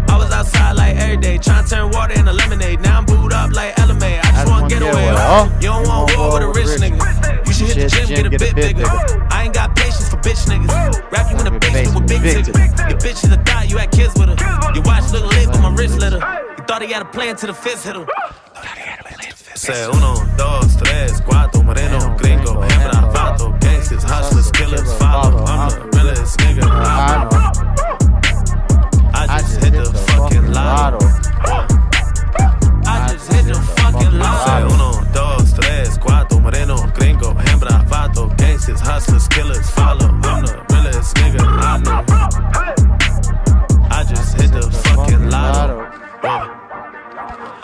S10: I was outside like every day, trying to turn water into lemonade. Now I'm booed up like LMA. I just wanna get away. You don't want war with a rich nigga. You should hit the gym, get a bit bigger. I ain't got patience for bitch niggas. Wrap you in a basement with big tickets. Your bitch is a thot, you had kids with her. Your watch look lit, but my wrist lit her. You thought he had a plan till the fist hit him. Say uno, dos, tres, cuatro, moreno, gringo, hembra, vato, gangsters, hustlers, killers, follow. I'm the realest nigga I know. I just hit the fucking lotto. I just hit the fucking lotto. Say uno, dos, tres, cuatro, moreno, gringo, hembra, vato, gangsters, hustlers, killers, follow. I'm the realest nigga I know. I just hit the fucking lotto.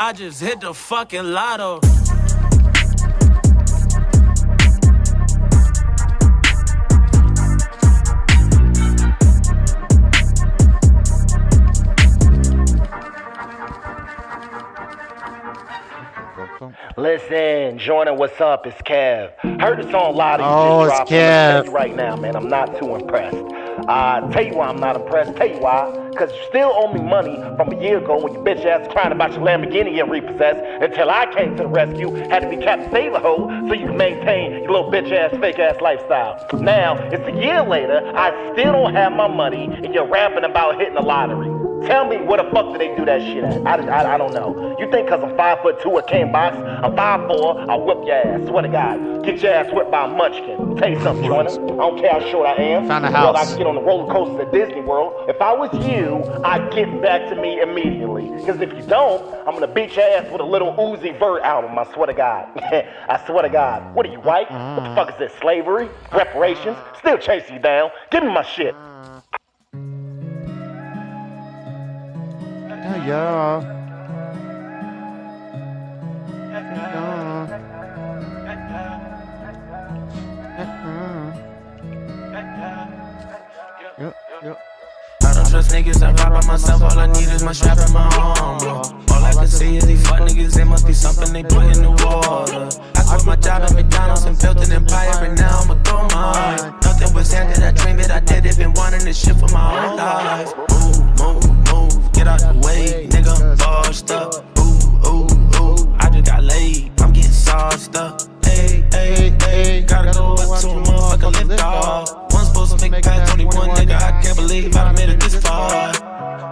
S10: I just hit the fucking lotto.
S14: Listen, Jordan, what's up? It's Kev. Heard the song Lottie you just dropped. I'm gonna tell you right now, man, I'm not too impressed. Tell you why I'm not impressed. Tell you why. Because you still owe me money from a year ago when you bitch ass crying about your Lamborghini getting repossessed until I came to the rescue, had to be Captain Save-A-Ho so you can maintain your little bitch ass, fake ass lifestyle. Now, it's a year later, I still don't have my money and you're rapping about hitting the lottery. Tell me where the fuck do they do that shit at? I don't know. You think cause I'm 5'2" a cane box, I'm 5'4", I'll whip your ass. Swear to God. Get your ass whipped by a munchkin. Tell you something, Jordan. I don't care how short I am.
S2: Found a house.
S14: I can get on the roller coasters at Disney World. If I was you, I'd get back to me immediately. Because if you don't, I'm gonna beat your ass with a little Uzi Vert album. I swear to God. I swear to God. What are you, white? What the fuck is this? Slavery? Reparations? Still chasing you down. Give me my shit.
S2: Yeah.
S10: I don't trust niggas, I pop by myself, all I need is my strap and my arm. All I can see is these fuck niggas, it must be something they put in the water. I quit my job at McDonald's and built an empire, and now I'ma go mine. Nothing was handed, I dreamed it, I did it, been wanting this shit for my whole life. Move, get out the way, nigga, I'm bossed up. Ooh, I just got laid, I'm getting sauced up. Hey, gotta go up to a motherfucker, lift off. One supposed to make past 21, nigga, I can't believe I made it this far.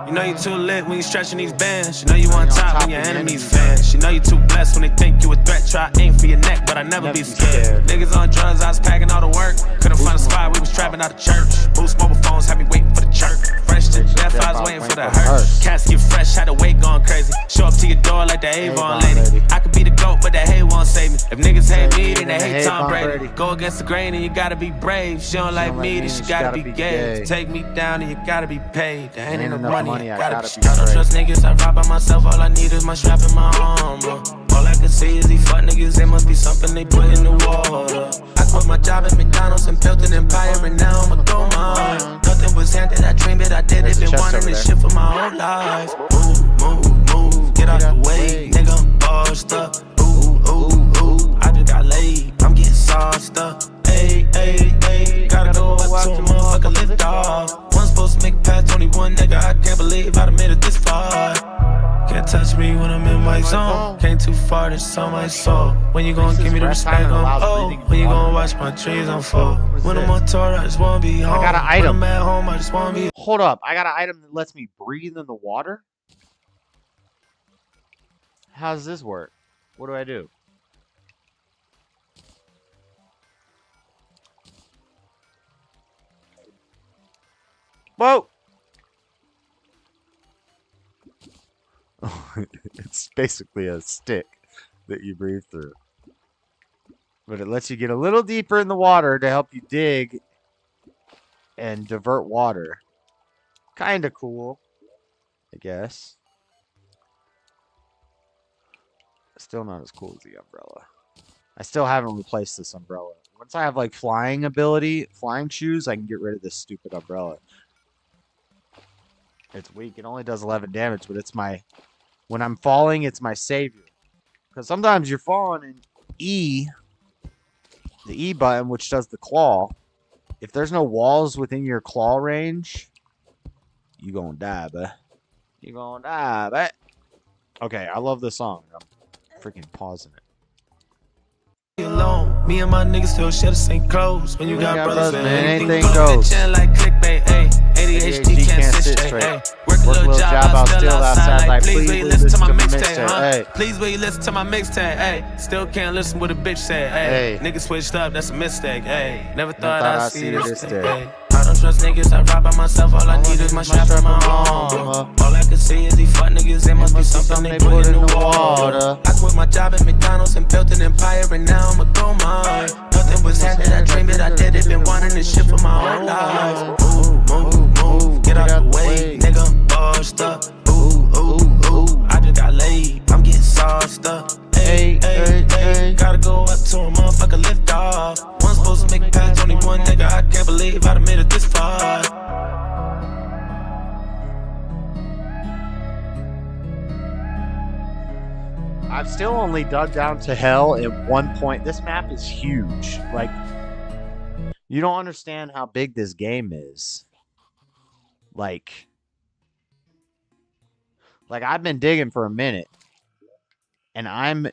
S10: You know you too lit when you stretching these bands. You know you on top when your enemies fans. You know you too blessed when they think you a threat. Try aim for your neck, but I never be scared. Niggas on drugs, I was packing all the work. Couldn't find a spot, we was trapping out of church. Boost mobile phones, had me waiting for the church. Fresh to death, I was waiting for the hurt. Casket fresh, had the weight going crazy. Show up to your door like the Avon lady. I could be the GOAT, but the hate won't save me. If niggas hate me, then they hate Tom Brady. Go against the grain and you gotta be brave. She don't like me, then she gotta be gay. Take me down and you gotta be paid. There ain't enough money, I gotta be straight. I don't trust niggas, I ride by myself. All I need is my strap and my armor. All I can see is these fuck niggas, it must be something they put in the water. I quit my job at McDonald's and built an empire, and now I'ma go mine. Nothing was handed, I dreamed it, I did it, been wanting this shit for my whole life. Move, get out the way, nigga, I'm bossed up. Ooh, I just got laid, I'm getting sauced up. Hey, gotta go up to a motherfucker, lift off. One supposed to make it past 21, nigga, I can't believe I done made it this far. Can't touch me when I'm in my zone. Came too far, that's on my soul. When you gon' give me the respect I'm owed? When you gon' watch my trees unfold? When I'm on tour, I just wanna be home.
S2: I got an item.
S10: When I'm at home, I just wanna be.
S2: Hold up, I got an item that lets me breathe in the water? How does this work? What do I do? Whoa! It's basically a stick that you breathe through. But it lets you get a little deeper in the water to help you dig and divert water. Kinda cool, I guess. Still not as cool as the umbrella. I still haven't replaced this umbrella. Once I have like flying ability, flying shoes, I can get rid of this stupid umbrella. It's weak. It only does 11 damage, but it's my... When I'm falling, it's my savior. Because sometimes you're falling in E, the E button, which does the claw. If there's no walls within your claw range, you gonna die, bruh. You gonna die, bruh. Okay, I love this song. I'm freaking pausing it.
S10: Alone. Me and my niggas still share the same clothes. When you got brothers, man,
S2: anything goes.
S10: Like clickbait, ayy. ADHD can't sit straight. Work a little job, I'll still outside. Like, please will you listen to my mixtape, huh? Please will you listen to my mixtape, ayy. Still can't listen what a bitch said, ayy. Niggas switched up, that's a mistake, ayy. Never thought I'd see this day. I don't trust niggas, I ride by myself. All I need is my strap and my armor. All I can see is these fuck niggas, it must be something they put in the water. I quit my job at McDonald's and built an empire, and now I'ma go mine. Nothing was handed, I dreamed it, I did it, been wanting this shit for my whole life. Move, get out the way, nigga, I'm bossed up. Ooh, I just got laid, I'm getting sauced up. Hey, gotta go up to a motherfucker, lift off. One supposed to make it past 21, nigga, I can't believe I done made it this far.
S2: I've still only dug down to hell at one point. This map is huge. Like, you don't understand how big this game is. Like I've been digging for a minute, and I'm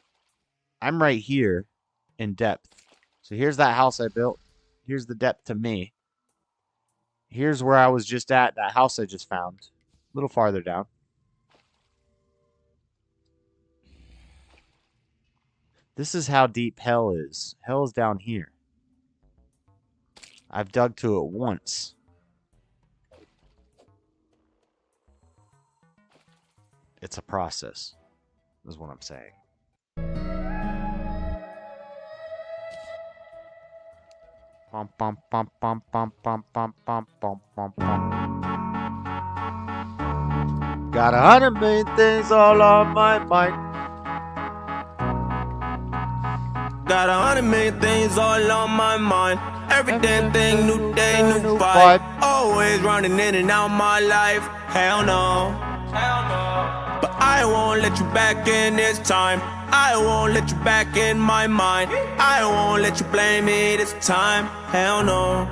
S2: right here in depth. So here's that house I built. Here's the depth to me. Here's where I was just at, that house I just found. A little farther down. This is how deep hell is. Hell is down here. I've dug to it once. It's a process, is what I'm saying. Bum, bum, bum, bum, bum, bum, bum, bum, bum, bum, bum. Got 100 million things all on my mind.
S10: Got 100 million things all on my mind. Every damn thing, new day, new vibe. Always running in and out my life. Hell no. But I I won't let you back in this time. I won't let you back in my mind. I won't let you blame me this time. Hell no.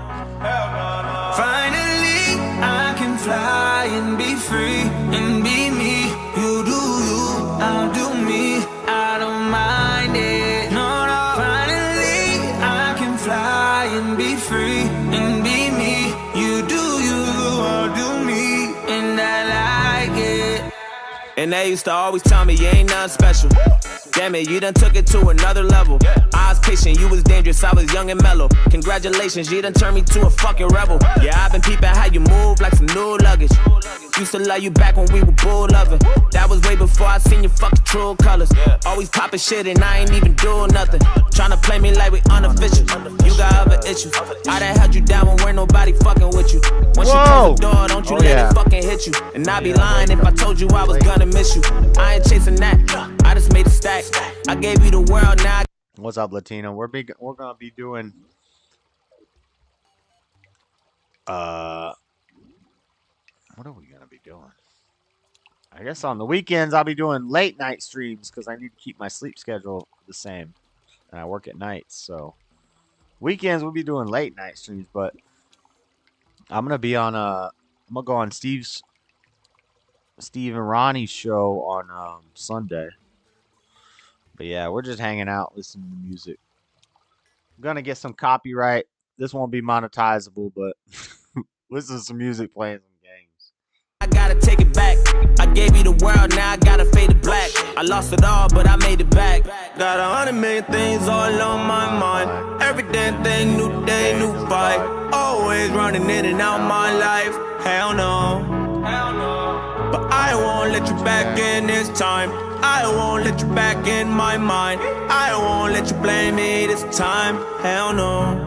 S10: Finally, I can fly and be free and be me. You do you, I'll do me. I don't mind it. No, no. Finally, I can fly and be free and be me. You do you, I'll do me, and I like it. And they used to always tell me you ain't nothing special. Damn it, you done took it to another level. I was patient, you was dangerous, I was young and mellow. Congratulations, you done turned me to a fucking rebel. Yeah, I've been peeping how you move like some new luggage. Used to love you back when we were bull loving. That was way before I seen your fucking true colors. Always popping shit and I ain't even doing nothing. Tryna play me like we unofficial. You got other issues. I done held you down when we're nobody fucking with you. Once you close the door, don't you let it fucking hit you. And I'd be lying if I told you I was gonna miss you. I ain't chasing that, I just made a stack. I gave you the world, now.
S2: What's up, Latino? We're gonna be doing what are we gonna be doing? I guess on the weekends I'll be doing late night streams because I need to keep my sleep schedule the same, and I work at nights. So weekends we'll be doing late night streams, but I'm gonna be on I'm gonna go on Steve and Ronnie's show on Sunday. But yeah, we're just hanging out, listening to music. I'm gonna get some copyright. This won't be monetizable, but listen to some music, playing some games.
S10: I gotta take it back. I gave you the world, now I gotta fade it black. I lost it all, but I made it back. Got 100 million things all on my mind. Every damn thing, new day, new fight. Always running in and out my life. Hell no. Hell no. But I won't let you back in this time. I won't let you back in my mind. I won't let you blame me this time. Hell no.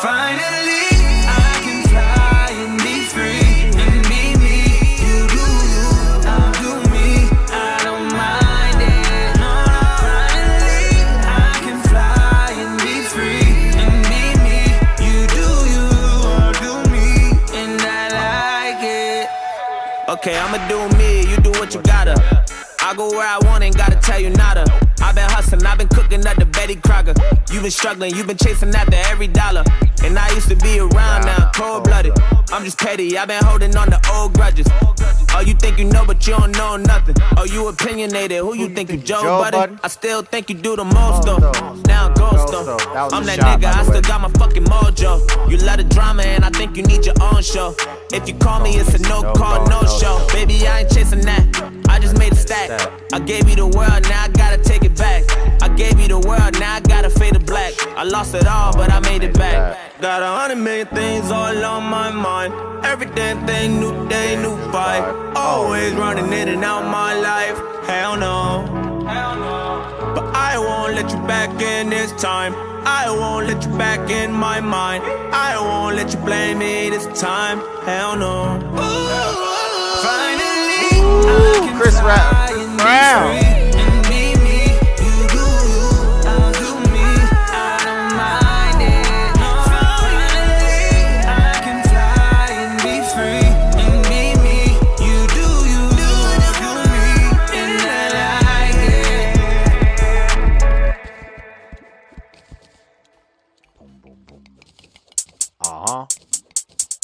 S10: Finally, I can fly and be free and be me. You do you, I'll do me. I don't mind it. No, finally, I can fly and be free and be me. You do you, I'll do me, and I like it. Okay, I'ma do me. You do what you gotta. I go where I want, ain't gotta tell you nada. I've been hustling, I've been cooking up the Betty Crocker. You been struggling, you been chasing after every dollar. And I used to be around now, cold-blooded. I'm just petty, I've been holding on to old grudges. Oh, you think you know, but you don't know nothing. Oh, you opinionated, who you think you Joe Budden? I still think you do the most though. Now ghost though. I'm that nigga, I still got my fucking mojo. You love the drama and I think you need your own show. If you call me, it's a no call, no show. Baby, I ain't chasing that. I just made a stack. I gave you the world, now I gotta take it back. I gave you the world, now I gotta fade it black. I lost it all, but I made it back. Got 100 million things all on my mind. Every damn thing, new day, new fight. Always running in and out my life. Hell no. Hell no. But I won't let you back in this time. I won't let you back in my mind. I won't let you blame me this time. Hell no. Finally, I can
S2: Chris Brown.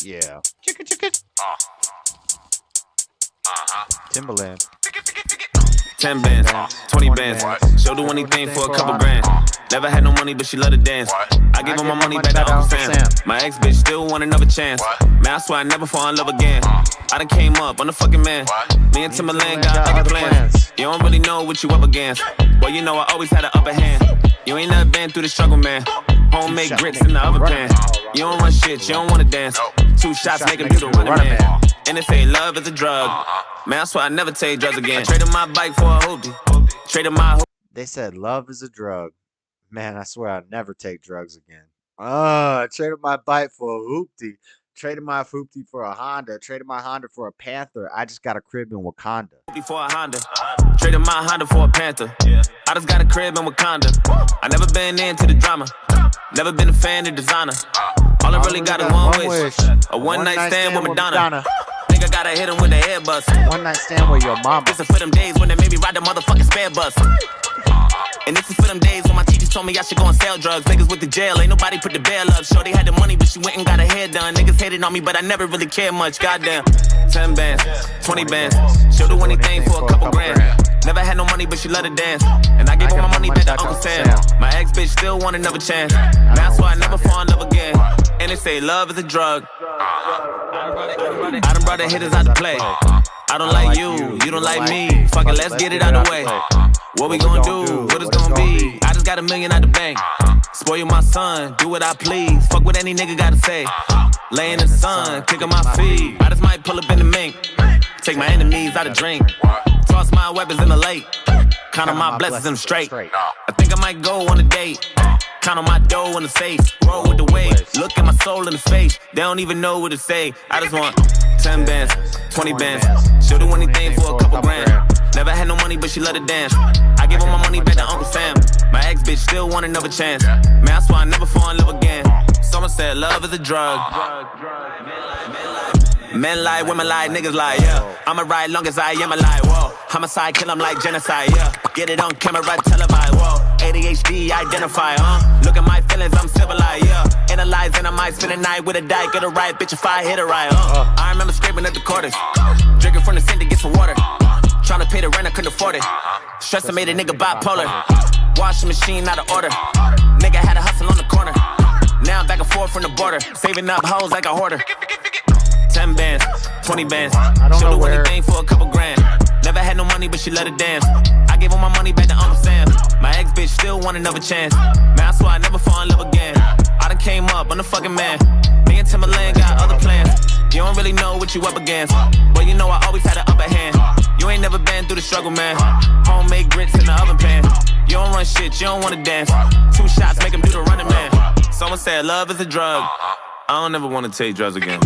S2: Yeah. Chicka. Timberland.
S16: 10 bands, 20 bands. She'll do anything for a couple grand. Never had no money, but she love to dance. I give her my money back to Uncle Sam. My ex bitch still want another chance. Man, I swear I never fall in love again. I done came up, I'm the fucking man. Me and Timberland got other plans. You don't really know what you up against. Well, you know I always had an upper hand. You ain't never been through the struggle, man. Homemade grits in the oven pan. You don't run shit, you don't wanna dance. 2 shots make him do the running man. And they say love is a drug. Man, I swear I never take drugs again. I traded my bike for a hoopty. Traded my.
S2: They said love is a drug. Man, I swear I never take drugs again. I traded my bike for a hoopty. Traded my hoopty for a Honda. Traded my Honda for a Panther. I just got a crib in Wakanda.
S16: For a Honda. Traded my Honda for a Panther. I just got a crib in Wakanda. I never been into the drama. Never been a fan of designer. All I really got is one wish. A one night stand with Madonna. nigga gotta hit him with the head bust.
S2: One night stand with your mama.
S16: This is for them days when they made me ride the motherfucking spare bus. And this is for them days when my teachers told me I should go and sell drugs. Niggas with the jail, ain't nobody put the bail up. Sure, they had the money, but she went and got her hair done. Niggas hated on me, but I never really cared much. Goddamn. 10 bands, 20 bands. She'll do anything for a couple grand. Never had no money, but she loved to dance. And I gave her my money back to Uncle Sam. My ex bitch still want another chance. That's why I never fall in love again. And they say love is a drug. I done brought the hitters out to play. I don't like you, you don't like me. Fuck it, let's get it out the way. What we gon' do? What it's gon' be? I just got $1 million out the bank. Spoil my son, do what I please. Fuck what any nigga gotta say. Lay in the sun, kick on my feet. I just might pull up in the mink. Take my enemies out of drink. Toss my weapons in the lake. Count on my blessings in the straight. I think I might go on a date. Count on my dough in the safe. Roll with the wave. Look at my soul in the face. They don't even know what to say. I just want 10 bands, 20 bands. She'll do anything for a couple grand. Never had no money, but she loved to dance. I give her my money back to Uncle Sam. My ex bitch still want another chance. Man, that's why I never fall in love again. Someone said love is a drug. Men lie, women lie, niggas lie, yeah. I'ma ride long as I am alive, whoa. Homicide, kill 'em like genocide, yeah. Get it on camera, televised, whoa. ADHD, identify, Look at my feelings, I'm civilized, yeah. Analyze and I might spend a night with a dyke, get a right, bitch, if I hit a right, I remember scraping at the quarters. Drinking from the sink to get some water. Tryna pay the rent, I couldn't afford it. Stress made a nigga bipolar. Washing machine out of order. Nigga had a hustle on the corner. Now I'm back and forth from the border. Saving up hoes like a hoarder. 10 bands, 20 bands. She'll do anything for a couple grand. Never had no money, but she let it dance. I gave her my money back to Uncle Sam. My ex bitch still want another chance. Man, I swear I never fall in love again. I done came up, I'm the fucking man. Me and Timberland got other plans. You don't really know what you up against, but you know I always had an upper hand. You ain't never been through the struggle, man. Homemade grits in the oven pan. You don't run shit, you don't wanna dance. 2 shots make him do the running man. Someone said love is a drug. I don't ever wanna take drugs again.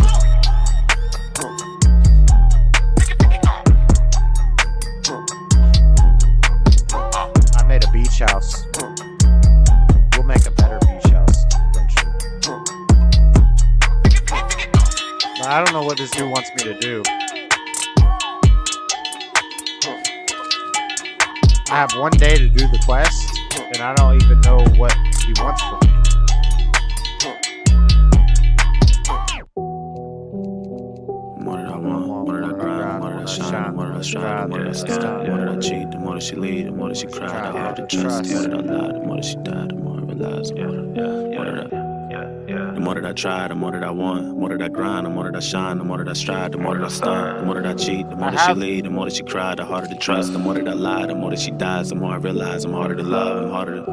S2: I made a beach house. We'll make a better beach house eventually. But I don't know what this dude wants me to do. I have 1 day to do the quest, and I don't even know what he wants from me.
S16: More that I want, more that I grind, more that I shine, more that I strive, more that I stand, more that I cheat, the more that she lead, the more that she cry, the harder to trust, the more that I lie, the more that she died, the more I realize, the more that I try, the more that I want, more that I grind, the more that I shine, the more that I strive, the more that I stun, the more that I cheat, the more that she lead, the more that she cry, the harder to trust, the more that I lie, the more that she dies, the more I realize I'm harder to love, I'm harder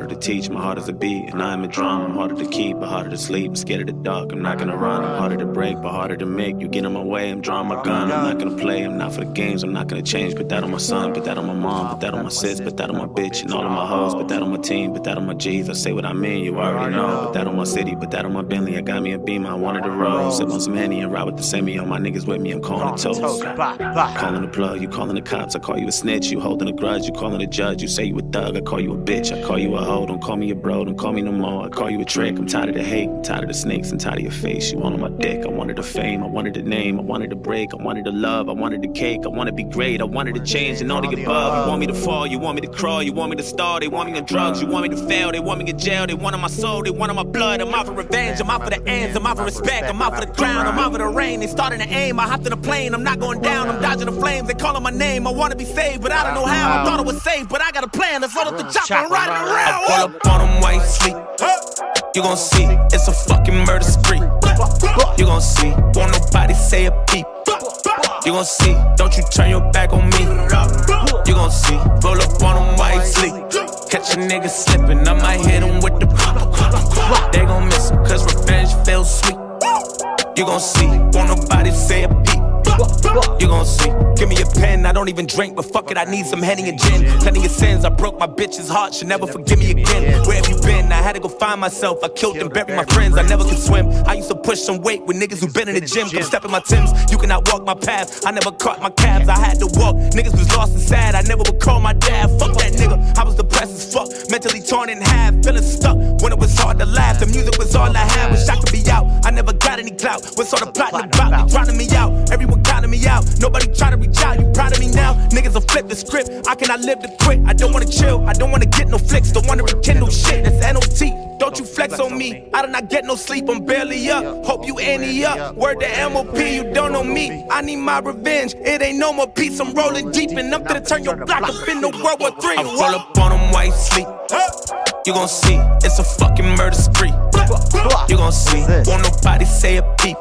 S16: to teach, my heart is a beat, and I'm a drum, I'm harder to keep, but harder to sleep, I'm scared of the dark, I'm not gonna run, I'm harder to break, but harder to make, you get in my way, I'm drawing my gun, I'm not gonna play, I'm not for the games, I'm not gonna change, put that on my son, put that on my mom, put that on my sis, put that on my bitch, and all of my hoes, put that on my team, put that on my G's, I say what I mean, you already know, put that on my city, put that on my Bentley, I got me a Beamer, I wanted to roll, sip on some Henny and ride with the semi, all my niggas with me, I'm calling the toast, calling the plug, you calling the cops, I call you a snitch, you holding a grudge, you calling the judge, you say you a thug, I call you a bitch, I call you a hoe, don't call me a bro, don't call me no more, I call you a trick, I'm tired of the hate, I'm tired of the snakes, I'm tired of your face, you all on my dick, I wanted the fame, I wanted the name, I wanted the break, I wanted the love, I wanted the cake, I wanted to be great, I wanted to change and all the above, you want me to fall, you want me to crawl, you want me to stall, they want me on drugs, you want me to fail, they want me in jail, they want on my soul, they want on my blood, I'm out for revenge, I'm out for the ends, I'm out for respect, I'm out for the crown, I'm out for the rain, they starting to aim, I hopped in a plane, I'm not going down, I'm dodging the flames, they calling my name, I wanna be saved, but I don't know how, I thought it was safe, but I got a plan, let's load up the chopper and ride it around. I pull up on them while you sleep, you gon' see, it's a fucking murder spree, you gon' see, won't nobody say a peep, you gon' see, don't you turn your back on me, you gon' see, roll up on them while you sleep, catch a nigga slipping, I might hit him with the they gon' miss him, cause revenge feels sweet. You gon' see, won't nobody say a peep. You gon' see, give me a pen, I don't even drink, but fuck it, I need some Henny and gin. Plenty of sins, I broke my bitch's heart, she'll never forgive me again. Where have you been? I had to go find myself, I killed and buried my friends, I never could swim. I used to push some weight with niggas who been in the gym. Come step in my Timbs, you cannot walk my path. I never caught my cabs, I had to walk. Niggas was lost and sad, I never would call my dad. Fuck that nigga, I was depressed as fuck, mentally torn in half, feeling stuck when it was hard to laugh. The music was all I had, wish I could be out, I never got any clout. What's all the plotting about? They drowning me out, everyone got
S10: me out. Nobody try to reach out. You proud of me now? Niggas will flip the script. I cannot live to quit. I don't wanna chill. I don't wanna get no flicks. Don't wanna rekindle shit. That's NOT. Don't you flex on me. I do not get no sleep. I'm barely up. Hope you ante up. Word to MOP. You don't know me. I need my revenge. It ain't no more peace. I'm rolling deep and I'm finna turn your block up into World War III. I roll up on them white sleep. You gon' see, it's a fucking murder spree. You gon' see, won't nobody say a peep.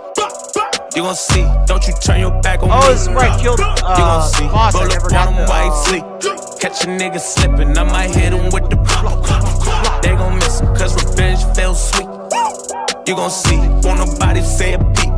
S10: You gon' see, don't you turn your back on me.
S2: Oh, this is where I killed
S10: You gon' see,
S2: Boss, I
S10: roll
S2: never
S10: up
S2: got
S10: on them
S2: the,
S10: white sleep. Catch a nigga slipping, I might hit him with the They gon' miss him, cause revenge feels sweet. You gon' see, won't nobody say a peep.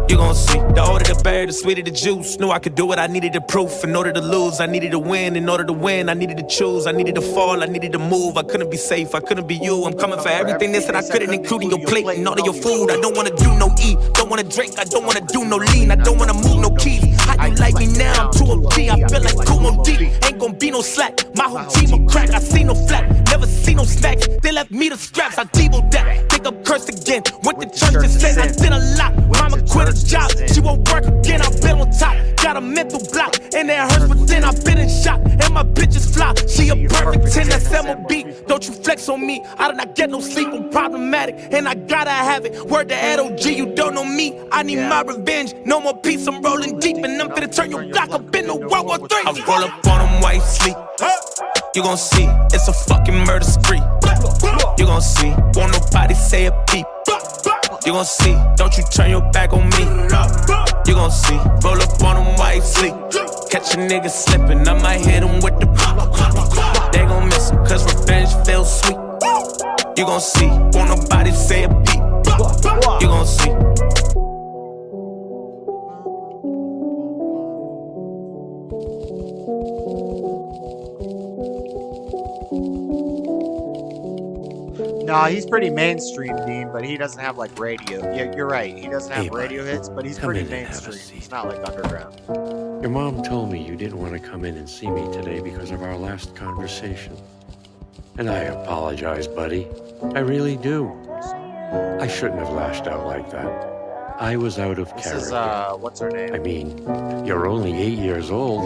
S10: You gon' see, the older the berry, the sweeter the juice. Knew I could do it, I needed the proof. In order to lose, I needed to win. In order to win, I needed to choose. I needed to fall, I needed to move. I couldn't be safe, I couldn't be you. I'm coming for everything this and I couldn't, including your plate and all of your food. I don't wanna do no eat, don't wanna drink, I don't wanna do no lean. I don't wanna move no keys. How you like me now? I'm too OG, I feel like Kumo deep. Ain't gon' be no slack, my whole team will crack. I see no flat, never see no snacks. They left me the scraps, I Debo that. Think I'm cursed again, went to church and said I did a lot. Mama quit a job, she won't work again, I've been on top. Got a mental block, and that hurts, but then I've been in shock. And my bitch is fly, she a perfect 10, that's MOB. Don't you flex on me, I do not get no sleep, I'm problematic, and I gotta have it. Word to LOG, you don't know me, I need my revenge. No more peace, I'm rolling deep, and I'm finna turn your block up into World War III. I roll up on them white sleep. You gon' see, it's a fucking murder spree. You gon' see, won't nobody say a peep. You gon' see, don't you turn your back on me. You gon' see, roll up on them white sleep. Catch a nigga slipping, I might hit him with the They gon' miss him, cause revenge feels sweet. You gon' see, won't nobody say a peep. You gon' see.
S2: No, he's pretty mainstream, Dean, but he doesn't have like radio. Yeah, you're right. He doesn't have radio hits, but he's pretty mainstream. He's not like underground.
S11: Your mom told me you didn't want to come in and see me today because of our last conversation. And I apologize, buddy. I really do. I shouldn't have lashed out like that. I was out of character.
S2: This is, what's her name?
S11: I mean, you're only 8 years old,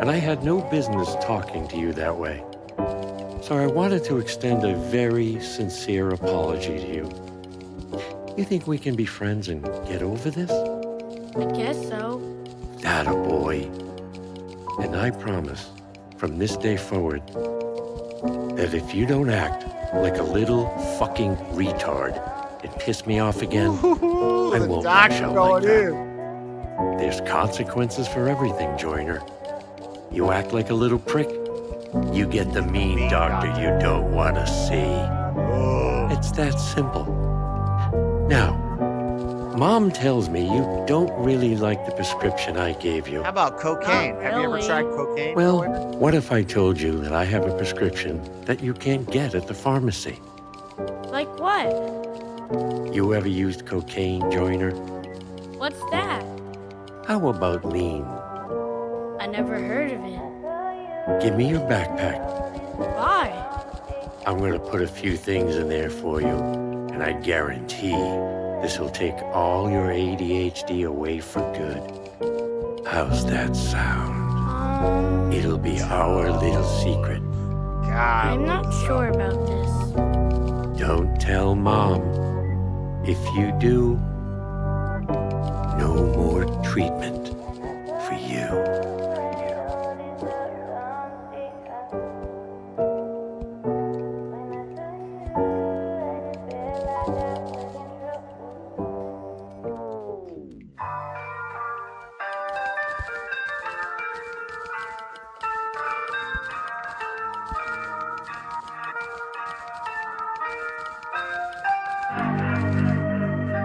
S11: and I had no business talking to you that way. So I wanted to extend a very sincere apology to you. You think we can be friends and get over this?
S13: I guess so.
S11: That a boy. And I promise, from this day forward, that if you don't act like a little fucking retard and piss me off again, I won't lash out like that. There's consequences for everything, Joyner. You act like a little prick, you get the mean doctor you don't want to see. It's that simple. Now, Mom tells me you don't really like the prescription I gave you.
S2: How about cocaine? Have you ever tried cocaine?
S11: Well, what if I told you that I have a prescription that you can't get at the pharmacy?
S13: Like what?
S11: You ever used cocaine, Joyner?
S13: What's that?
S11: How about lean?
S13: I never heard of it.
S11: Give me your backpack.
S13: Why?
S11: I'm going to put a few things in there for you, and I guarantee this will take all your ADHD away for good. How's that sound? It'll be our little secret.
S13: I'm not sure about this.
S11: Don't tell Mom. If you do, no more treatment for you.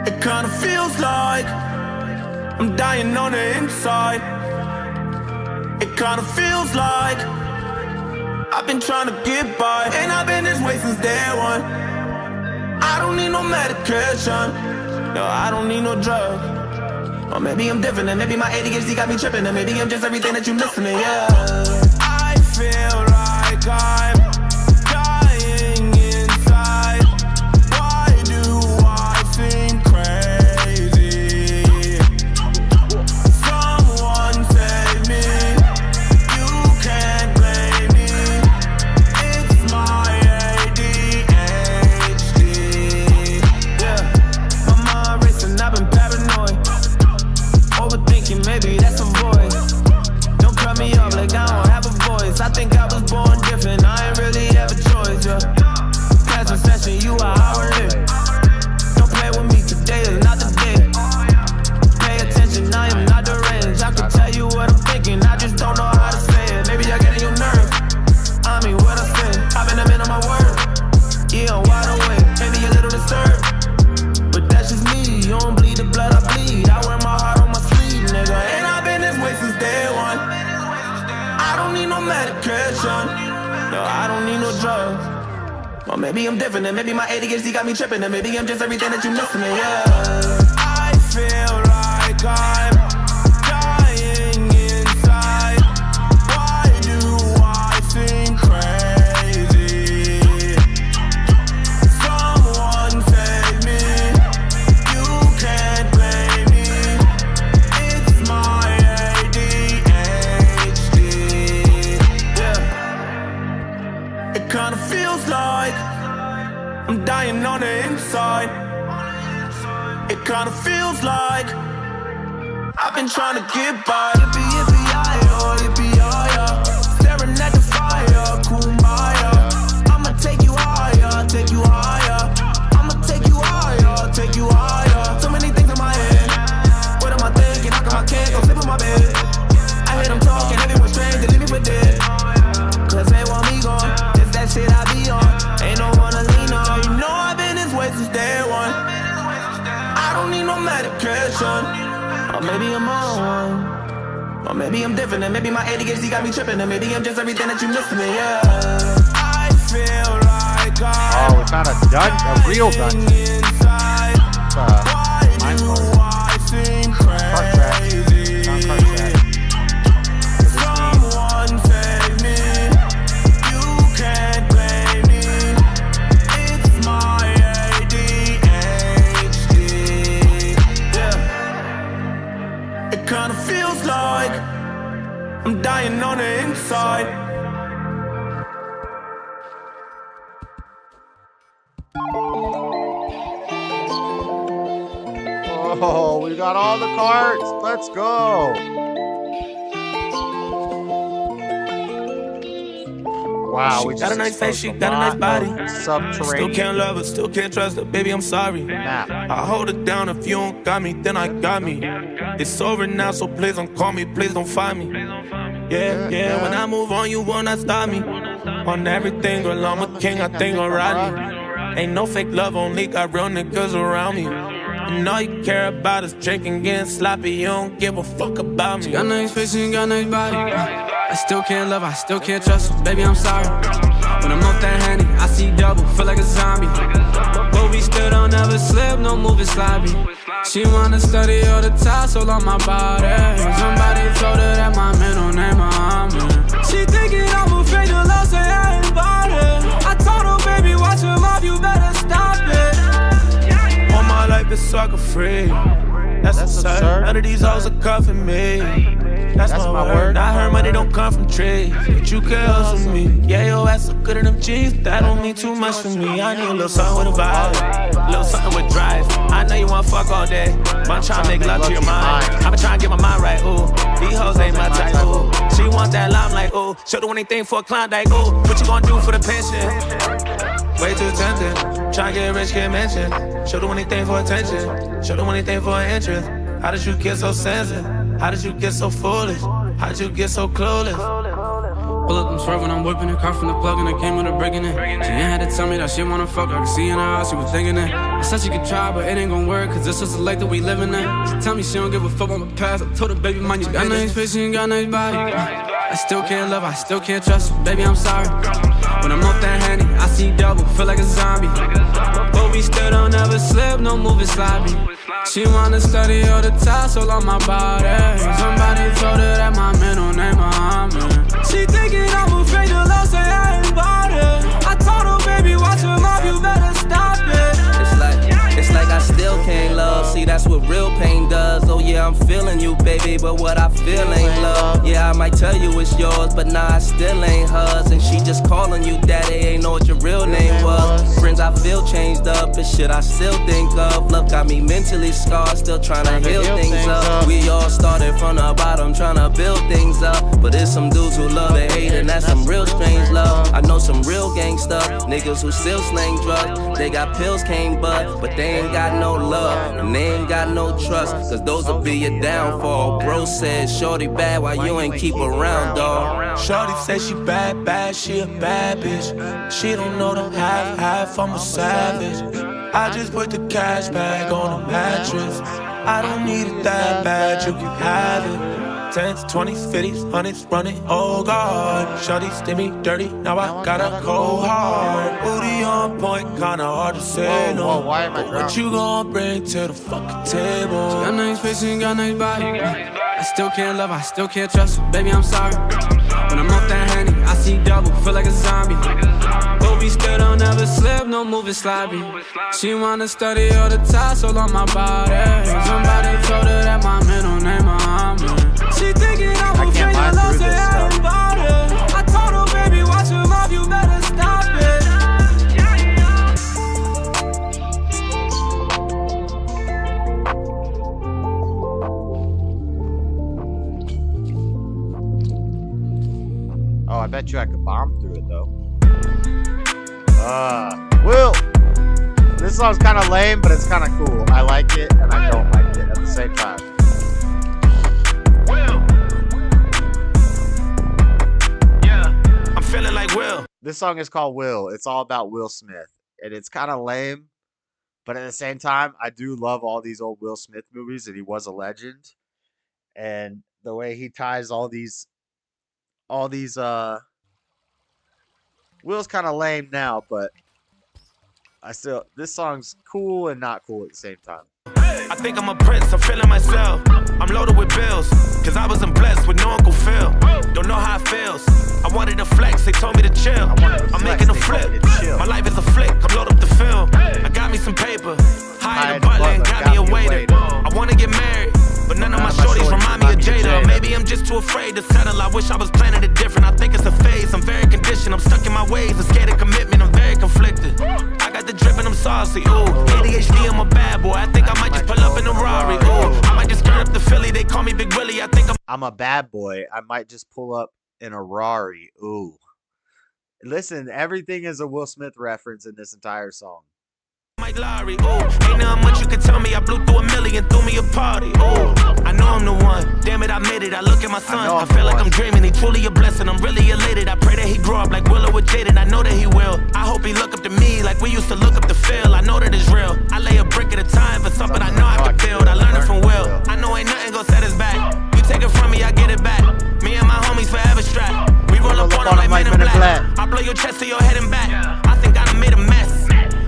S10: It kinda feels like I'm dying on the inside. It kinda feels like I've been trying to get by, and I've been this way since day one. I don't need no medication, no, I don't need no drugs. Or maybe I'm different, and maybe my ADHD got me tripping, and maybe I'm just everything that you missing, yeah. I feel like I'm dying inside. Why do I think crazy? Some Or maybe I'm different, and maybe my ADHD got me tripping, and maybe I'm just everything that you missing, yeah. I feel like I'm dying inside. Why do I think crazy? Someone save me. You can't blame me. It's my ADHD. Yeah. It kinda feels like I'm dying on the inside. It kinda feels like I've been trying to get by. Yippee, yippee-yi-yo, yippee-yi-yo. Staring at the fire, kumbaya. I'ma take you higher, take you higher. I'ma take you higher, take you higher. So many things in my head. What am I thinking? How come I can't go sleep in my bed? I hear them talking, everyone's strange, they leave me for dead. Cause they want me gone, it's that shit I be on. Ain't no one to lean on. You know I've been this way since day one. I don't need no medication. Or maybe I'm on one. Or maybe I'm different, and maybe my ADHD got me tripping, and maybe I'm just everything that you missing, yeah. I feel like I'm
S2: we found a real dungeon.
S10: Why do I think crazy? Someone save me. You can't blame me. It's my ADHD. Yeah. It kinda feels like I'm dying on the inside.
S2: Oh, we got all the carts. Let's go. Wow, we
S10: got a nice face, she got a nice body.
S2: Subterranean.
S10: Still can't love her, still can't trust her, baby, I'm sorry. I hold it down, if you don't got me, then I got me. It's over now, so please don't call me, please don't find me. Yeah, when I move on, you will not stop me. On everything, girl, I'm a king, I think I'll ride me. Ain't no fake love, only got real niggas around me. And all you care about is drinking, getting sloppy, you don't give a fuck about me.
S17: She got nice face and got nice body. I still can't love her, I still can't trust her, baby, I'm sorry. When I'm off that Henny, I see double, feel like a zombie. But we still don't ever slip, no moving sloppy. She wanna study all the tassel on my body. Somebody told her that my middle name Muhammad. She thinking I'm afraid to love, say I ain't about it. I told her, baby, watch your mouth, you better stop it.
S10: All my life is sucker free. That's absurd. None of these hoes are cuffing me. That's my word. I heard money don't come from trees, but you can hustle me. Yeah, your ass look good in them jeans. That don't mean too much for me. I need a little something with a vibe, a little something with drive. I know you wanna fuck all day, but I'm trying to make love to your mind. I've been trying to get my mind right, ooh. These hoes ain't my type, ooh. She want that limelight, ooh. She'll do anything for a Klondike, ooh. What you gonna do for the pension? Way too tempting. Tryna get rich, get mentioned. She'll do anything for attention. She'll do anything for an interest. How did you get so sensitive? How did you get so foolish? How did you get so clueless?
S17: Pull up, I'm swerving, I'm whipping the car from the plug and I came with her breaking it. She ain't had to tell me that she wanna fuck, I could see in her eyes she was thinking it. I said she could try, but it ain't gon' work, cause this is the life that we living in. She tell me she don't give a fuck about my past, I told her, baby, mind you got nice face, she ain't got nice body. I still can't love her, I still can't trust her, baby, I'm sorry. When I'm off that Henny, I see double, feel like a zombie. But we still don't ever slip, no moving sloppy. She wanna study all the tassel on my body. Somebody told her that my middle name Muhammad. She thinking I'm afraid to love, say I ain't about it. I told her, baby, watch your mouth, you better stop it.
S19: It's like I still can't love. See, that's what real pain does. Oh yeah, I'm feeling you, baby, but what I feel ain't love. Yeah, I might tell you it's yours, but nah, I still ain't hers. And she just calling you daddy, ain't know what your real name was. Friends I feel changed up, it's shit I still think of. Love got me mentally scarred, still trying to heal things up. We all started from the bottom, trying to build things up. But there's some dudes who love to hate, and that's some real strange love. I know some real gang stuff, niggas who still slang drugs. They got pills, can't but they ain't got no love, and they ain't got no trust, cause those will be your downfall. Bro said, shorty bad, why you ain't keep around, dawg?
S10: Shorty say she bad, bad, she a bad bitch. She don't know the half, I'm a savage. I just put the cash bag on the mattress. I don't need it that bad, you can have it. 10s, 20s, 50s, 100s, running, oh God. Shorties did me dirty, now I gotta go hard. Booty on point, kinda hard to say no. But what you gon' bring to the fucking table?
S17: She got nice face and got nice body. I still can't love her, I still can't trust her. Baby, I'm sorry. When I'm off that Henny, I see double, feel like a zombie. But we still don't ever slip, no moving sloppy. She wanna study all the tassel on my body. Somebody told her that my middle name Muhammad. She thinking I'm a friend, I lost her everybody. I told her, baby, watch your mouth, you better stop it.
S2: Oh, I bet you I could bomb through it though. Will. This song's kind of lame, but it's kind of cool. I like it and I don't like it at the same time.
S10: Will. Yeah, I'm feeling like Will.
S2: This song is called Will. It's all about Will Smith. And it's kind of lame, but at the same time, I do love all these old Will Smith movies, and he was a legend. And the way he ties all these Will's kind of lame now, but this song's cool and not cool at the same time.
S10: I think I'm a prince, I'm feeling myself. I'm loaded with bills, cause I wasn't blessed with no Uncle Phil. Don't know how it feels. I wanted to flex, they told me to chill. I'm making a flip. My life is a flick, I'm loaded up the film. I got me some paper, hired a butler and got me a waiter. I wanna get married, but none of my shorties remind me of Jada. Maybe I'm just too afraid to settle. I wish I was planning it different. I think it's a phase. I'm very conditioned. I'm stuck in my ways. I'm scared of commitment. I'm very conflicted. I got the drip and I'm saucy. Ooh, ADHD, I'm a bad boy. I think I might just pull up in a Rari. Ooh, I might just turn up the Philly. They call me Big Willie. I think
S2: I'm a bad boy. I might just pull up in a Rari. Ooh. Listen, everything is a Will Smith reference in this entire song.
S10: Mike Lowry, ooh, ain't nothing much you can tell me. I blew through 1 million, threw me a party, ooh. I know I'm the one, damn it, I made it. I look at my son, I feel like I'm dreaming. He truly a blessing, I'm really elated. I pray that he grow up like Willow with Jaden. I know that he will. I hope he look up to me like we used to look up to Phil. I know that it's real. I lay a brick at a time for something I know I can build. I learned it from Will. I know ain't nothing gonna set us back. You take it from me, I get it back. Me and my homies forever strapped. We roll up on them like Men in Black. I blow your chest to your head and back. I think I done made a mess.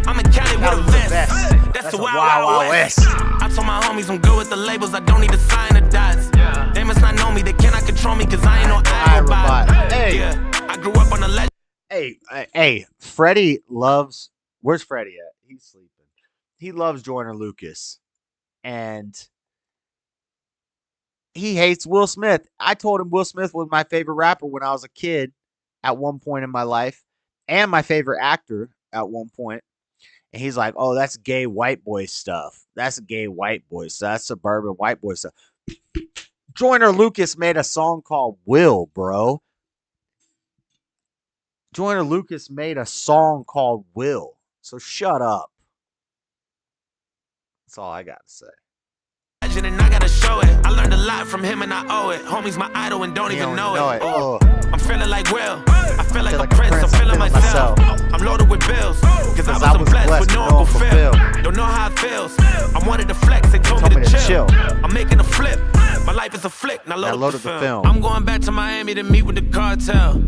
S10: I'm in Cali with a vest. That's the Wild West. I told my homies I'm good with the labels. I don't need to sign the dots. They must not know me. They cannot control me because I ain't no iRobot.
S2: Hey.
S10: Yeah, I grew up on the legend.
S2: Hey, Freddie loves. Where's Freddie at? He's sleeping. He loves Joyner Lucas, and he hates Will Smith. I told him Will Smith was my favorite rapper when I was a kid at one point in my life, and my favorite actor at one point. And he's like, oh, that's gay white boy stuff. That's gay white boy stuff. That's suburban white boy stuff. Joyner Lucas made a song called Will, bro. Joyner Lucas made a song called Will. So shut up. That's all I got to say.
S10: And I gotta show it. I learned a lot from him and I owe it. Homie's my idol and don't even know it. Oh. I'm feeling like Will. I feel like a prince. I'm feeling myself. I'm loaded with bills. Cause I wasn't blessed with no Uncle Phil. Don't know how it feels. I wanted to flex. They told me to chill. I'm making a flip. My life is a flick. Now load up the film. I'm going back to Miami to meet with the cartel.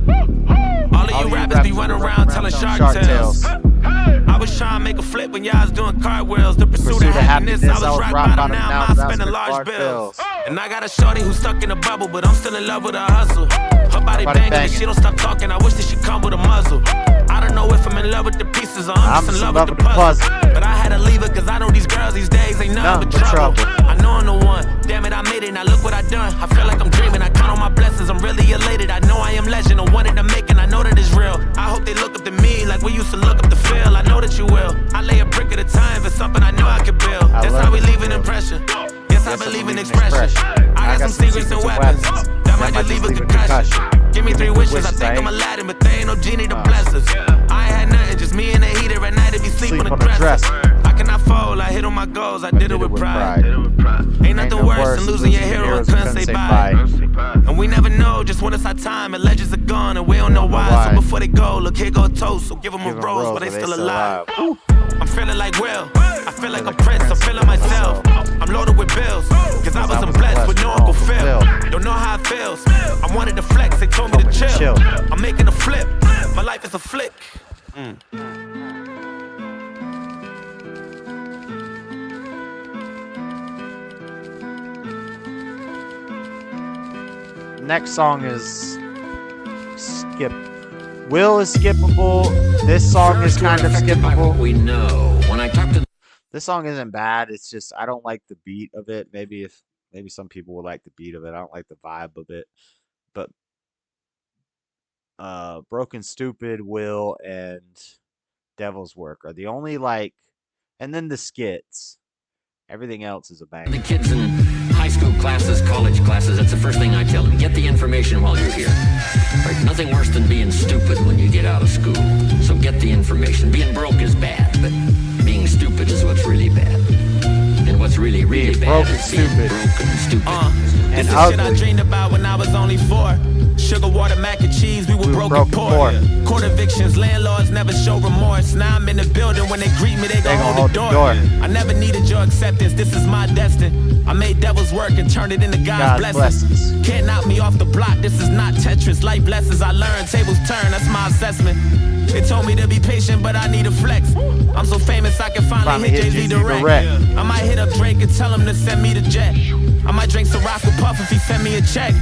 S10: All of you rappers be running around telling shark tales. I was trying to make a flip when y'all was doing cartwheels. The pursuit of happiness, I was rock bottom now. I'm spending large bills. And I got a shorty who's stuck in a bubble, but I'm still in love with her hustle. Her body banging and she don't stop talking. I wish that she come with a muzzle. I don't know if I'm in love with the pieces or I'm just in love with the puzzle. But I had to leave her cause I know these girls these days ain't nothing but trouble. I know I'm the one. Damn it, I made it. Now look what I done. I feel like I'm dreaming. I count on my blessings. I'm really elated. I know I am legend. I wanted to make it. I know that it's real. I hope they look up to me like we used to look up to Phil. I know that you will. I lay a brick at a time for something I know I could build. That's how we leave an impression. Yes, I believe in expression. I got some secrets and weapons. That might just leave a concussion. Give me 3 wishes. I think I'm Aladdin, but there ain't no genie to bless us. I ain't had nothing, just me and the heater at night if you sleep on the dresser. I cannot fold, I hit on my goals, I did it with pride. Ain't nothing worse than losing your hero and couldn't say bye. And we never know just when it's our time, and legends are gone and we don't know why. So before they go, look, here go a toast, so give them a rose while they still alive. I'm feeling like Will. I feel like a prince, I'm feeling myself. I'm loaded with bills, cause I wasn't blessed with no Uncle Phil. Don't know how it feels. I wanted to flex, they told me to chill. I'm making a flip, my life is a flick.
S2: Next song is skip. Will is skippable. This song is kind of skippable.
S18: We know when I talk to.
S2: This song isn't bad. It's just I don't like the beat of it. Maybe some people would like the beat of it. I don't like the vibe of it. But Broken Stupid, Will, and Devil's Work are the only and then the skits. Everything else is a bang.
S18: The kids in high school classes, college classes, that's the first thing I tell them. Get the information while you're here. Right? Nothing worse than being stupid when you get out of school. So get the information. Being broke is bad, but being stupid is what's really bad. And what's really, really bad is being broken, stupid,
S10: and this is shit I dreamed about when I was only 4. Sugar, water, mac and cheese, we were broken poor. Court evictions, landlords never show remorse. Now I'm in the building, when they greet me, they gon' hold the door. I never needed your acceptance, this is my destiny. I made devil's work and turned it into God's blessings. Can't knock me off the block, this is not Tetris. Life lessons I learned, tables turn, that's my assessment. They told me to be patient, but I need a flex. I'm so famous I can finally hit Jay-Z direct. I might hit up Drake and tell him to send me the jet. I might drink Ciroc with Puff if he send me a check.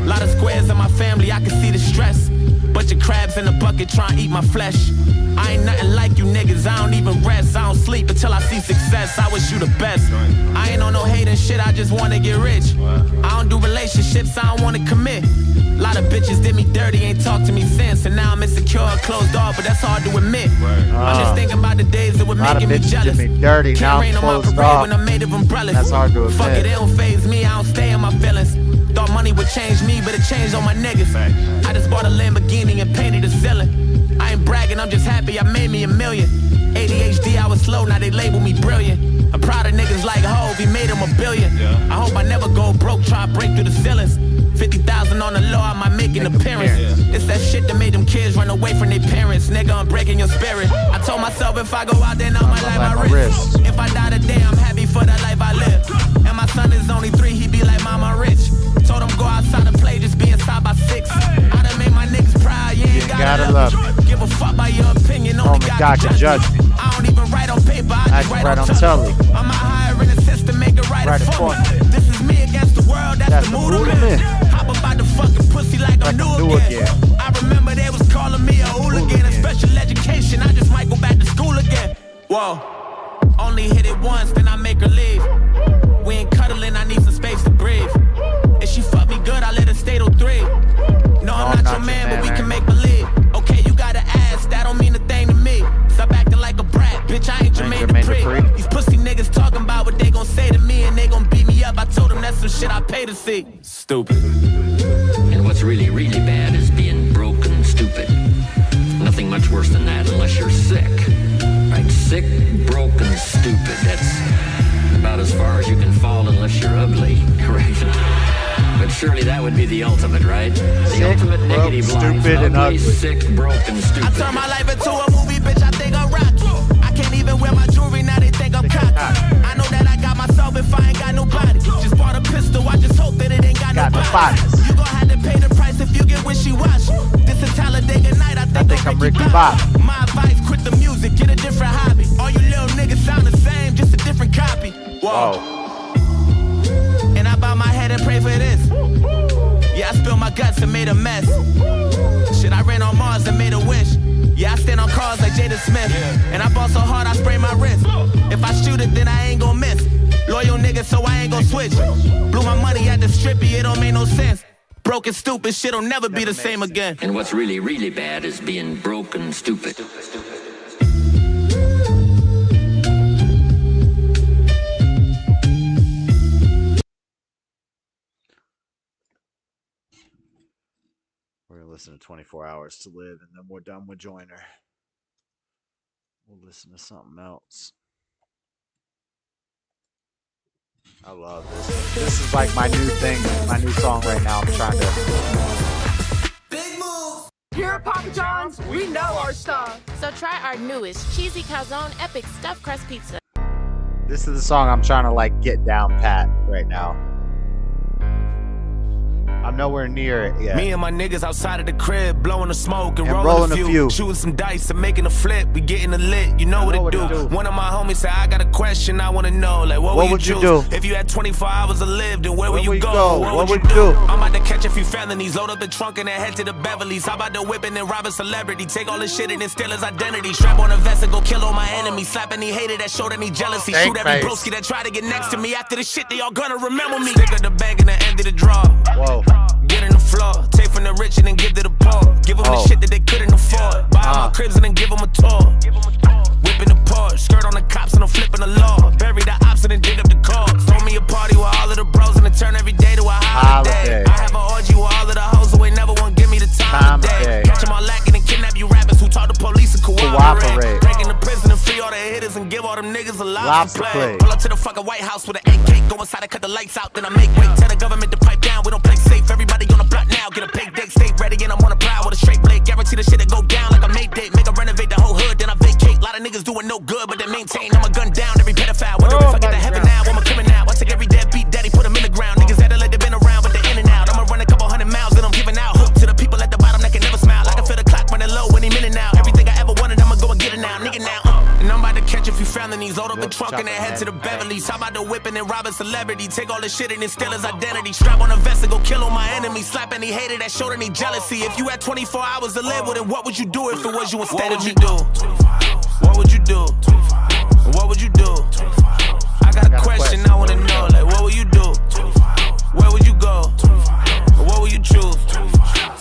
S10: Lot of squares in my family, I can see the stress. Bunch of crabs in a bucket trying to eat my flesh. I ain't nothing like you niggas, I don't even rest. I don't sleep until I see success, I wish you the best. I ain't on no hating shit, I just wanna get rich. I don't do relationships, I don't wanna commit. Lot of bitches did me dirty, ain't talked to me since. And now I'm insecure, closed off, but that's hard to admit. I'm just thinking about the days that were making me jealous.
S2: Did me dirty, now
S10: Can't rain on my
S2: closed
S10: parade
S2: off.
S10: when I'm made of umbrellas.
S2: That's hard to admit.
S10: Fuck it, it don't faze me, I don't stay in my feelings. Thought money would change me, but it changed on my niggas. I just bought a Lamborghini and painted the ceiling. I ain't bragging, I'm just happy I made me $1 million. ADHD, I was slow, now they label me brilliant. I'm proud of niggas like Hov, he made him $1 billion. I hope I never go broke, try to break through the ceilings. 50,000 on the low, I might make an appearance. It's that shit that made them kids run away from their parents. Nigga, I'm breaking your spirit. I told myself if I go out there, I might like my wrist. If I die today, I'm happy for the life I live. And my son is only 3, he be like, Mama rich. Told him go outside and play, just be inside by 6. I done made my niggas proud, you ain't gotta love me. Give a fuck by your opinion, only God can judge me. I don't even write on paper, I just write on telly. I'm a higher in the system, make it right for me. This is me against the world, that's the mood I'm in. Hop about the fucking pussy like I'm new again. I remember they was calling me a hooligan. In special education, I just might go back to school again. Whoa, only hit it once, then I make her leave. We ain't cuddling, I need some space to breathe. If she fuck me good, I let her stay till 3. No, I'm not your man, but we can make believe. Okay, you got an ass, that don't mean a thing to me. Stop acting like a brat, bitch, I ain't Jermaine Dupri. These pussy niggas talking about what they gon' say to me, and they gon' beat me up. I told them that's some shit I pay to see. Stupid.
S18: And what's really, really bad is being broken, stupid. Nothing much worse than that unless you're sick. Right? Sick, broken, stupid. That's about as far as you can fall unless you're ugly, right? But surely that would be the ultimate, right? The ultimate negative life.
S2: Stupid and ugly.
S18: Sick, broken, stupid.
S10: I turn my life into a movie, bitch, I think I'm rocky. I can't even wear my jewelry, now they think I'm cocky. I know that I got myself if I ain't got nobody. Just bought a pistol, I just hope that it ain't got nobody. You gon' have to pay the price if you get wishy-washy. This is Talladega night, I think I'm Ricky Bobby. My advice, quit the music, get a different hobby. All you little niggas sound the same, just a different copy. Whoa. And I bow my head and pray for this. Yeah, I spilled my guts and made a mess. Shit, I ran on Mars and made a wish. Yeah, I stand on cars like Jada Smith. And I ball so hard I sprain my wrist. If I shoot it, then I ain't gon' miss. Loyal nigga, so I ain't gon' switch. Blew my money at the strippy, it don't make no sense. Broken, stupid, shit'll never be the same again.
S18: And what's really, really bad is being broken, stupid.
S2: We're gonna listen to 24 Hours to Live, and then we're done with Joyner. We'll listen to something else. I love this. This is like my new thing, my new song right now. I'm trying to.
S21: Here at Papa John's, we know our stuff.
S23: So try our newest cheesy calzone epic stuffed crust pizza.
S2: This is the song I'm trying to like get down pat right now. I'm nowhere near it yet.
S10: Me and my niggas outside of the crib, blowing the smoke and rolling a few. Shooting some dice and making a flip. We getting a lit, you know what it do. One of my homies said, I got a question I want to know. Like, what would you do? If you had 24 hours to live, then where would you go? What would you do? I'm about to catch a few felonies, load up the trunk and then head to the Beverly's. How about the whipping and rob a celebrity? Take all his shit and then steal his identity. Strap on a vest and go kill all my enemies. Slap any hater that showed any jealousy. Shoot every broski that tried to get next to me. After the shit, they all gonna remember me. Stick at the bank and then empty the drawer.
S2: Whoa.
S10: Get in the floor, take from the rich and then give to the poor. Give them the shit that they couldn't afford. Buy my cribs and then give them a tour. Whipping the Porsche, skirt on the cops and I'm flipping the law. Bury the ops and then dig up the corpse. Throw me a party with all of the bros and then turn every day to a holiday. I have an orgy with all of the hoes who ain't never want to give me the time of day. Catch them all lacking and kidnap you rappers who taught the police to cooperate. Break in the prison and free all the hitters and give all them niggas a lot to play. Pull up to the fucking White House with an AK. Go inside and cut the lights out, then I make way. Tell the government to pipe down, we don't play safe. Everybody on the block now, get a pig dick, stay ready and I'm on a prowl with a straight blade. Guarantee the shit that go down like a Mayday. Make a renovate the whole hood, then I vacate. A lot of niggas doing no good, but they maintain. I'm a gun down every pedophile. Wonder if I get to heaven now, I'm a coming now. I take every deadbeat daddy, put him in the ground. Niggas that like they been around, but they in and out. I'ma run a couple 100 miles and I'm giving out hope to the people at the bottom that can never smile. I can feel the clock running low any minute now. Everything I ever wanted, I'ma go and get it now, nigga now. And I'm about to catch a few felonies, load up the trunk and then head to the Beverly's. How about the whipping and rob a celebrity? Take all the shit and then steal his identity. Strap on a vest and go kill all my enemies. Slap any hater that showed any jealousy. If you had 24 hours to live with it, what would you do if it was you instead of me? What would you do? What would you do? I got a question I wanna know. Like, what would you do? Where would you go? What would you choose?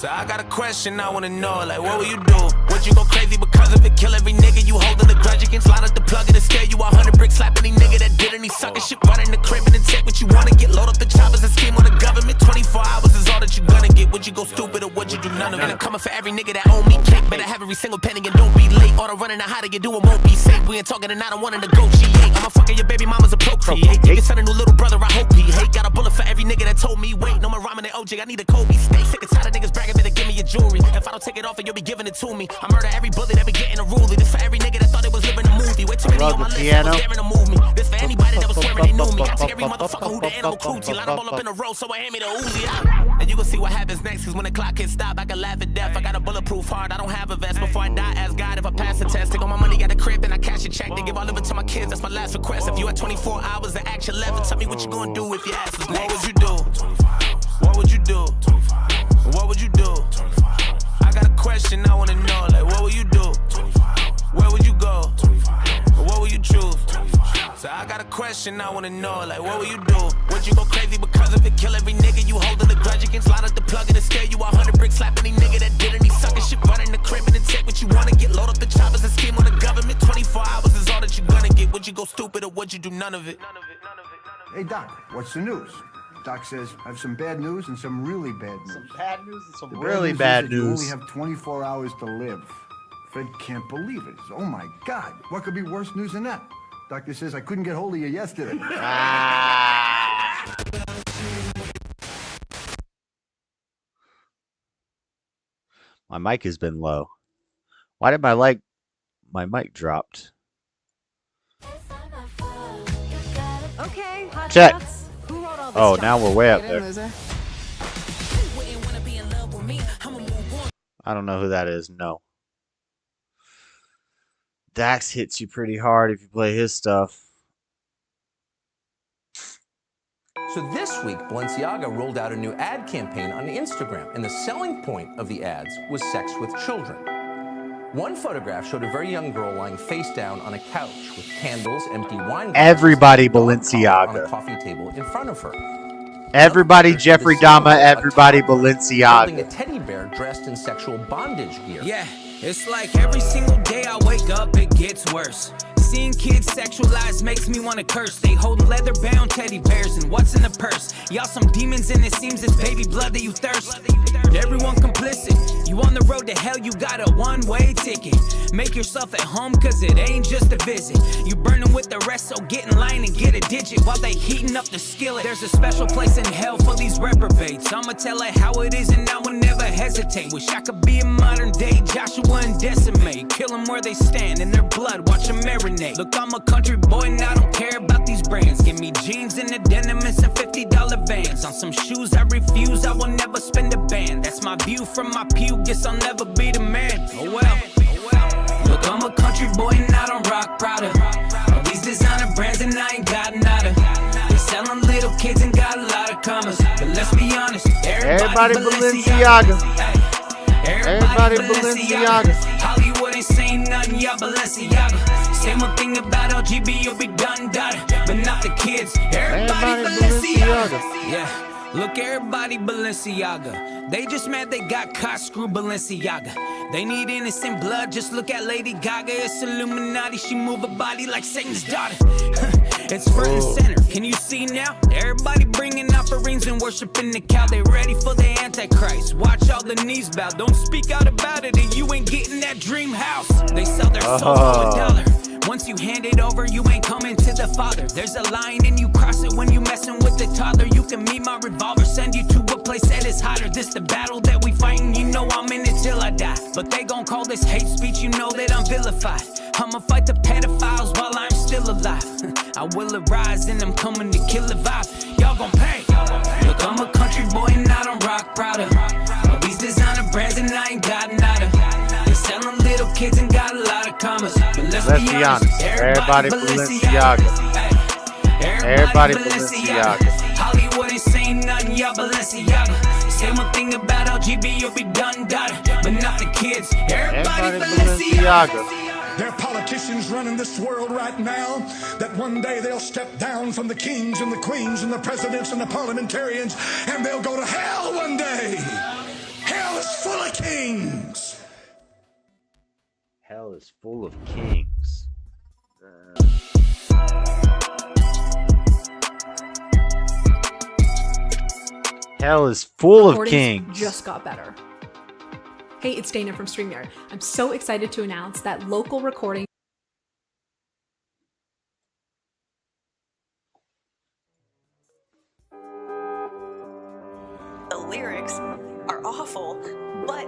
S10: So I got a question I wanna know. Like, what would you do? Would you go crazy because of it? Kill every nigga you holding a grudge against? Line up the plug and scare you 100 bricks. Slap any nigga that did any sucker shit. Run in the crib and then take what you wanna get. Load up the choppers and scheme on the government. 24 hours is all that you gonna get. Would you go stupid or would you do none of it? And I'm coming for every nigga that owe me cake. Better have every single penny and don't be late. All the running and how to get do it won't be safe. We ain't talking and I don't wanna negotiate. I'ma fucking your baby mama's a procreate. Nigga send a new little brother, I hope he hate. Got a bullet for every nigga that told me wait. No more rhyming than OJ, I need a Kobe steak. Sick and tired of niggas bragging, better give me your jewelry. If I don't take it off, and you'll be giving it to me. I murder every bully that be getting a ruler. This for every nigga that thought it was living a movie. Way too many on my list that was daring to move me. This for anybody that was swearing they knew me. I take every motherfucker who the animal cruelty. Line them all up in a row, so I hand me the Uzi out. And you can see what happens next, cause when the clock hits stop, I can laugh at death. I got a bulletproof heart, I don't have a vest. Before I die, ask God if I pass the test. Take all my money at the crib, then I cash a check. They give all of it to my kids, that's my last request. If you had 24 hours to action left, tell me what you gonna do if your ass was next. What would you do? What would you do? What would you do? I got a question I wanna know, like what would you do? Where would you go? What would you choose? So I got a question I wanna know, like what would you do? Would you go crazy because of it? Kill every nigga you holding a grudge against? Line up the plug and scare you 100 bricks. Slap any nigga that did any sucker shit. Run in the crib and then take what you wanna get. Load up the choppers and scheme on the government. 24 hours is all that you gonna get. Would you go stupid or would you do none of it?
S6: Hey Doc, what's the news? Doc says, I have some bad news and some really bad news.
S2: Some bad news and some
S6: The
S2: really bad
S6: You
S2: news.
S6: only have 24 hours to live. Fred can't believe it. He says, oh my God, what could be worse news than that? Doctor says, I couldn't get hold of you yesterday.
S2: My mic has been low. Why did my mic dropped?
S8: Okay, hot
S2: Check.
S8: shots. Who wrote all this
S2: Oh,
S8: junk?
S2: now we're way up
S8: Get in,
S2: there.
S8: loser.
S2: I don't know who that is. No. Dax hits you pretty hard if you play his stuff.
S23: So this week, Balenciaga rolled out a new ad campaign on Instagram, and the selling point of the ads was sex with children. One photograph showed a very young girl lying face down on a couch with candles, empty wine glasses,
S2: Everybody
S23: and a dog collar on a
S2: Balenciaga.
S23: coffee table in front of her.
S2: Everybody Jeffrey Dahmer. Everybody Balenciaga.
S23: Holding a teddy bear dressed in sexual bondage gear.
S7: Yeah, it's like every single day I wake up, it gets worse. Seeing kids sexualized makes me wanna curse. They hold leather-bound teddy bears and what's in the purse? Y'all some demons and it seems it's baby blood that you thirst. Everyone complicit. You on the road to hell, you got a one-way ticket. Make yourself at home, cause it ain't just a visit. You burning with the rest, so get in line and get a digit while they heating up the skillet. There's a special place in hell for these reprobates. I'ma tell her how it is and I will never hesitate. Wish I could be a modern day Joshua and decimate. Kill them where they stand in their blood, watch them marinate. discriminate. Look, I'm a country boy and I don't care about these brands. Give me jeans and the denim and some $50 Vans. On some shoes I refuse, I will never spend a band. That's my view from my pew, guess I'll never be the man. Oh well. Look, I'm a country boy and I don't rock Prada. All these designer brands and I ain't got nada. They selling little kids and got a lot of commas. But let's be honest, everybody
S2: Balenciaga. Everybody Balenciaga.
S7: Hollywood ain't saying nothing, y'all Balenciaga. Say one thing about LGB, you'll be done, but not the kids. Everybody Balenciaga. Yeah. Look, everybody Balenciaga. They just mad they got caught, screw Balenciaga. They need innocent blood, just look at Lady Gaga. It's Illuminati, she move her body like Satan's daughter. It's front and center, can you see now? Everybody bringing offerings and worshiping the cow. They ready for the Antichrist. Watch all the knees bow. Don't speak out about it or you ain't getting that dream house. They sell their soul for $1. Once you hand it over, you ain't coming to the Father. There's a line and you cross it when you messing with the toddler. You can meet my revolver, send you to a place that is hotter. This the battle that we fighting, you know I'm in it till I die. But they gon' call this hate speech, you know that I'm vilified. I'ma fight the pedophiles while I'm still alive. I will arise and I'm coming to kill the vibe. Y'all gon' pay. Look, I'm a country boy and I don't rock Prada. All these designer brands and I ain't got nada. They selling little kids and got a lot of commas. But let's be honest, everybody Balenciaga. Everybody Balenciaga. Hollywood ain't saying nothing, y'all Balenciaga. Say one thing about LGB, you'll be done, but not the kids. Everybody Balenciaga.
S5: There are politicians running this world right now that one day they'll step down from the kings and the queens and the presidents and the parliamentarians and they'll go to hell one day. Hell is full of kings.
S2: Hell is full of kings. Hell is full of kings.
S9: Just got better. Hey, it's Dana from StreamYard. I'm so excited to announce that local recording.
S15: The lyrics are awful, but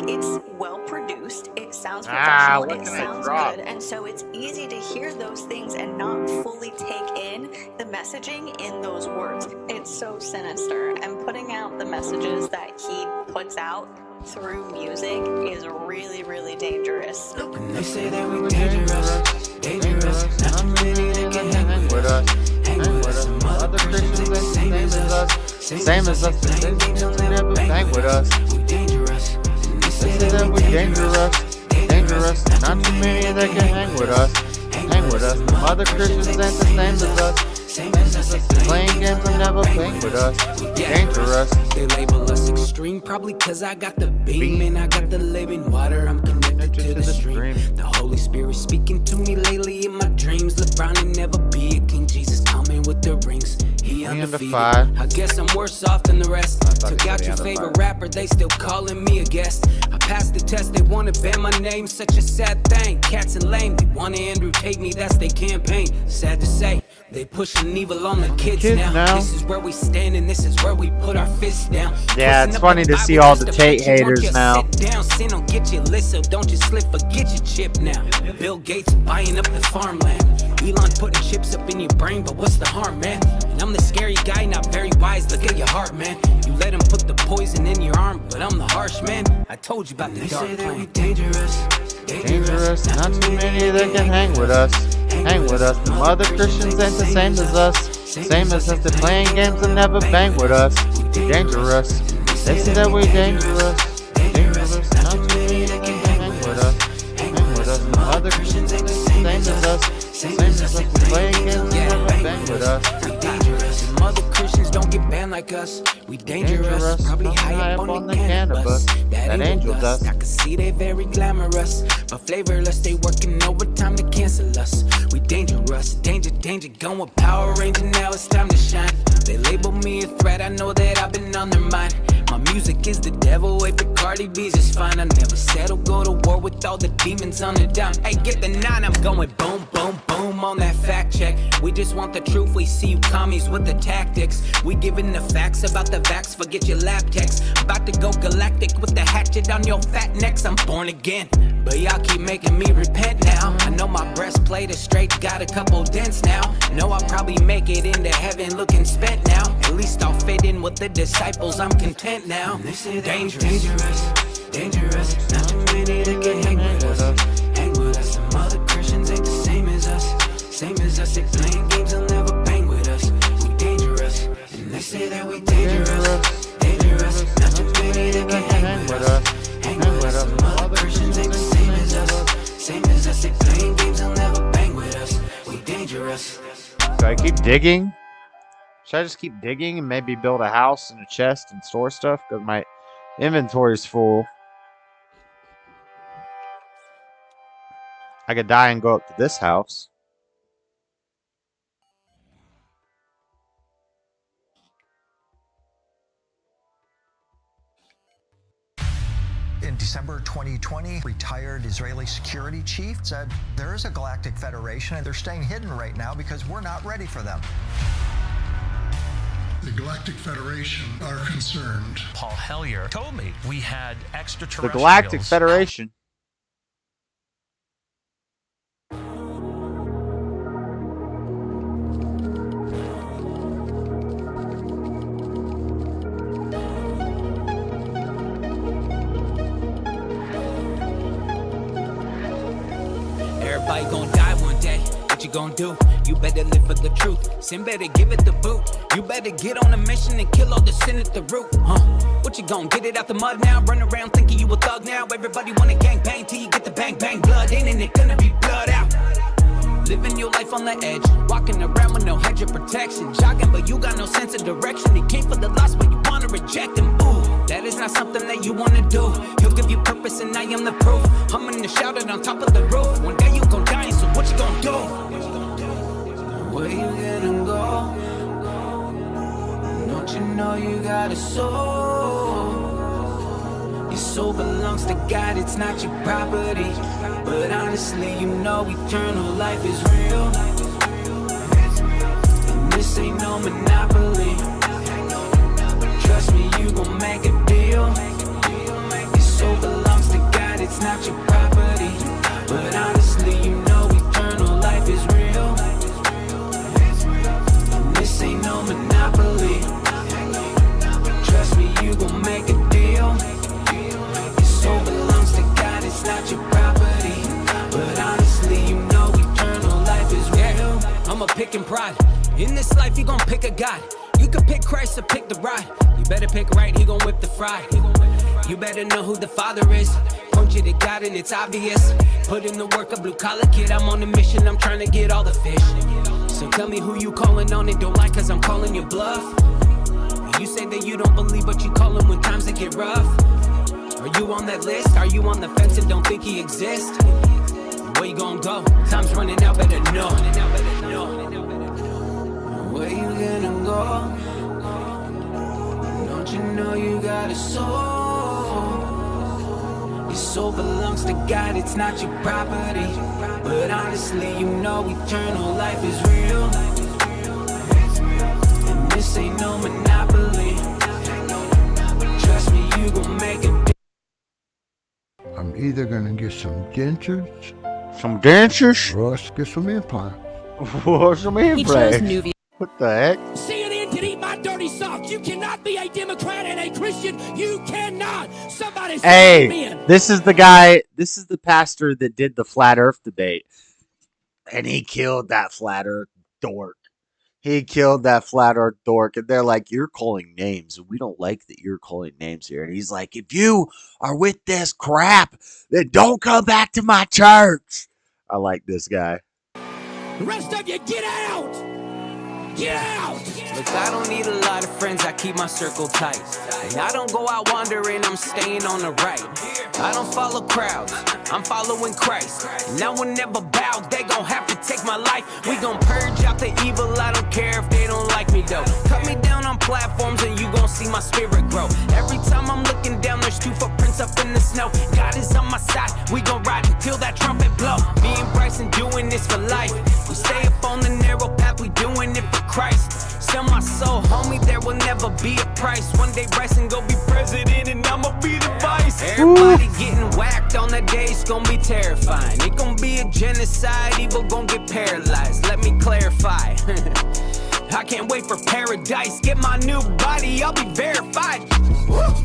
S15: it's well produced. It sounds professional. It sounds good, and so it's easy to hear those things and not fully take in the messaging in those words. It's so sinister, and putting out the messages that he puts out through music is really, really dangerous.
S7: They say that we dangerous, not too many that can hang with us. Hang with us, other Christians ain't same as us. Same as us, they never hang with us. We dangerous. They say that we dangerous, not too many that can hang with us. Hang with us, other Christians ain't the same as us. Playing games and never playing with us. Dangerous. They label us extreme, probably cause I got the beam and I got the living water. I'm connected to the stream. The Holy Spirit speaking to me lately in my dreams. LeBron and never be a king. Jesus coming with the rings. He undefeated. I guess I'm worse off than the rest. Took out your favorite rapper, they still calling me a guest. I passed the test, they wanna ban my name. Such a sad thing. Cats and lame, they wanna Andrew Tate me. That's their campaign. Sad to say. They pushing evil on the kids now. This is where we stand and this is where we put our fists down.
S2: Yeah, it's funny to see all the Tate haters now.
S7: Sit down, sin don't get your list, so don't you slip, forget your chip now. Bill Gates buying up the farmland. Elon putting chips up in your brain, but what's the harm, man? And I'm the scary guy, not very wise, look at your heart, man. You let him put the poison in your arm, but I'm the harsh man. I told you about the dark plan.
S2: Dangerous, not too many that can hang with us. Hang with us, the other Christians ain't the same as us. Same as us, they're playing games and never bang with us. Dangerous, they say that we dangerous. Dangerous, not too many that can hang with us. Hang with us, the other Christians ain't the same as us. Same as us, they're playing games and never bang with us.
S7: Some other Christians don't get banned like us. We dangerous, probably high up on the cannabis. That angel dust. I can see they very glamorous, but flavorless. They working overtime to cancel us. We dangerous, danger, going Power Ranger. Now it's time to shine. They label me a threat. I know that I've been on their mind. My music is the devil. Wait for Cardi B's is fine. I never settle. Go to war with all the demons on the down. Hey, get the 9. I'm going boom, boom, boom on that fact check. We just want the truth. We see you commies with the tactics. We giving the facts about the vax. Forget your lab techs. About to go galactic with the hatchet on your fat necks. I'm born again, but y'all keep making me repent now. I know my breastplate straight or straight, got a couple dents now. Know I'll probably make it into heaven looking spent now. At least I'll fit in with the disciples, I'm content now. Dangerous, dangerous, not too many that can hang with us. Hang with us, some other Christians ain't the same as us. Same as us, they playing games, they'll never bang with us. We dangerous, and they say that we dangerous. Dangerous, not too many that can hang with us. Hang with us, some other Christians ain't the same as us. Same as us, they playing games, they'll never bang with us. We dangerous.
S2: Should I keep digging? Should I just keep digging and maybe build a house and a chest and store stuff? Because my inventory is full. I could die and go up to this house.
S4: In December 2020, retired Israeli security chief said there is a galactic federation and they're staying hidden right now because we're not ready for them.
S5: The Galactic Federation are concerned.
S20: Paul Hellyer told me we had
S2: The
S20: extraterrestrials.
S2: Galactic Federation.
S7: Everybody gon' die one day. What you gon' do? You better live for the truth. Sin better give it the boot. You better get on a mission and kill all the sin at the root. What you gon' get it out the mud now? Run around thinking you a thug now. Everybody wanna gang bang till you get the bang bang blood in and it gonna be blood out. Living your life on the edge, walking around with no hedge of protection. Jogging, but you got no sense of direction. He came for the lost, but you wanna reject him. Ooh, that is not something that you wanna do. He'll give you purpose, and I am the proof. Humming and shouting on top of the roof. One day you gon' die, so what you gon' do? Where you gonna go? Don't you know you got a soul? Your soul belongs to God, it's not your property. But honestly, you know eternal life is real. And this ain't no monopoly. Trust me, you gon' make a deal. Your soul belongs to God, it's not your property. But honestly, you know eternal life is real. And this ain't no monopoly. Trust me, you gon' make a deal. Your soul belongs to God, it's not your property. But honestly, you know eternal life is real. I'ma pick and pride. In this life, you gon' pick a God. You can pick Christ or pick the ride. You better pick right, he gon' whip the fry. You better know who the Father is. Point you to God and it's obvious. Put in the work, a blue collar kid. I'm on a mission, I'm trying to get all the fish. So tell me who you calling on and don't like, cause I'm calling your bluff. You say that you don't believe, but you call him when times that get rough. Are you on that list? Are you on the fence and don't think he exists? Where you gon' go? Time's running out, better know. Where you gonna go? Don't you know you got a soul? Your soul belongs to God, it's not your property. But honestly, you know eternal life is real. And this ain't no monopoly. Trust me, you gon' make it.
S22: I'm either gonna get some dentures.
S2: Some dentures?
S22: Or get some implants.
S2: Or some implants. What the heck?
S10: CNN can eat my dirty socks. You cannot be a Democrat and a Christian. You cannot. Somebody say amen.
S2: Hey, this is the guy, this is the pastor that did the flat earth debate. And he killed that flat earth dork. He killed that flat earth dork. And they're like, you're calling names. We don't like that you're calling names here. And he's like, if you are with this crap, then don't come back to my church. I like this guy.
S10: The rest of you, get out! Get out!
S7: Look, I don't need a lot of friends, I keep my circle tight. And I don't go out wandering, I'm staying on the right. I don't follow crowds, I'm following Christ. And I will never bow, they gon' have to take my life. We gon' purge out the evil, I don't care if they don't like me though. Cut me down on platforms and you gon' see my spirit grow. Every time I'm looking down, there's 2 footprints up in the snow. God is on my side, we gon' ride until that trumpet blow. Me and Bryson doing this for life. We stay up on the narrow path, we doing it for Christ. Sell my So homie, there will never be a price. One day Bryson gon' be president and I'ma be the vice. Everybody getting whacked on that day, it's gon' be terrifying. It gon' be a genocide, evil gon' get paralyzed. Let me clarify. I can't wait for paradise. Get my new body, I'll be verified.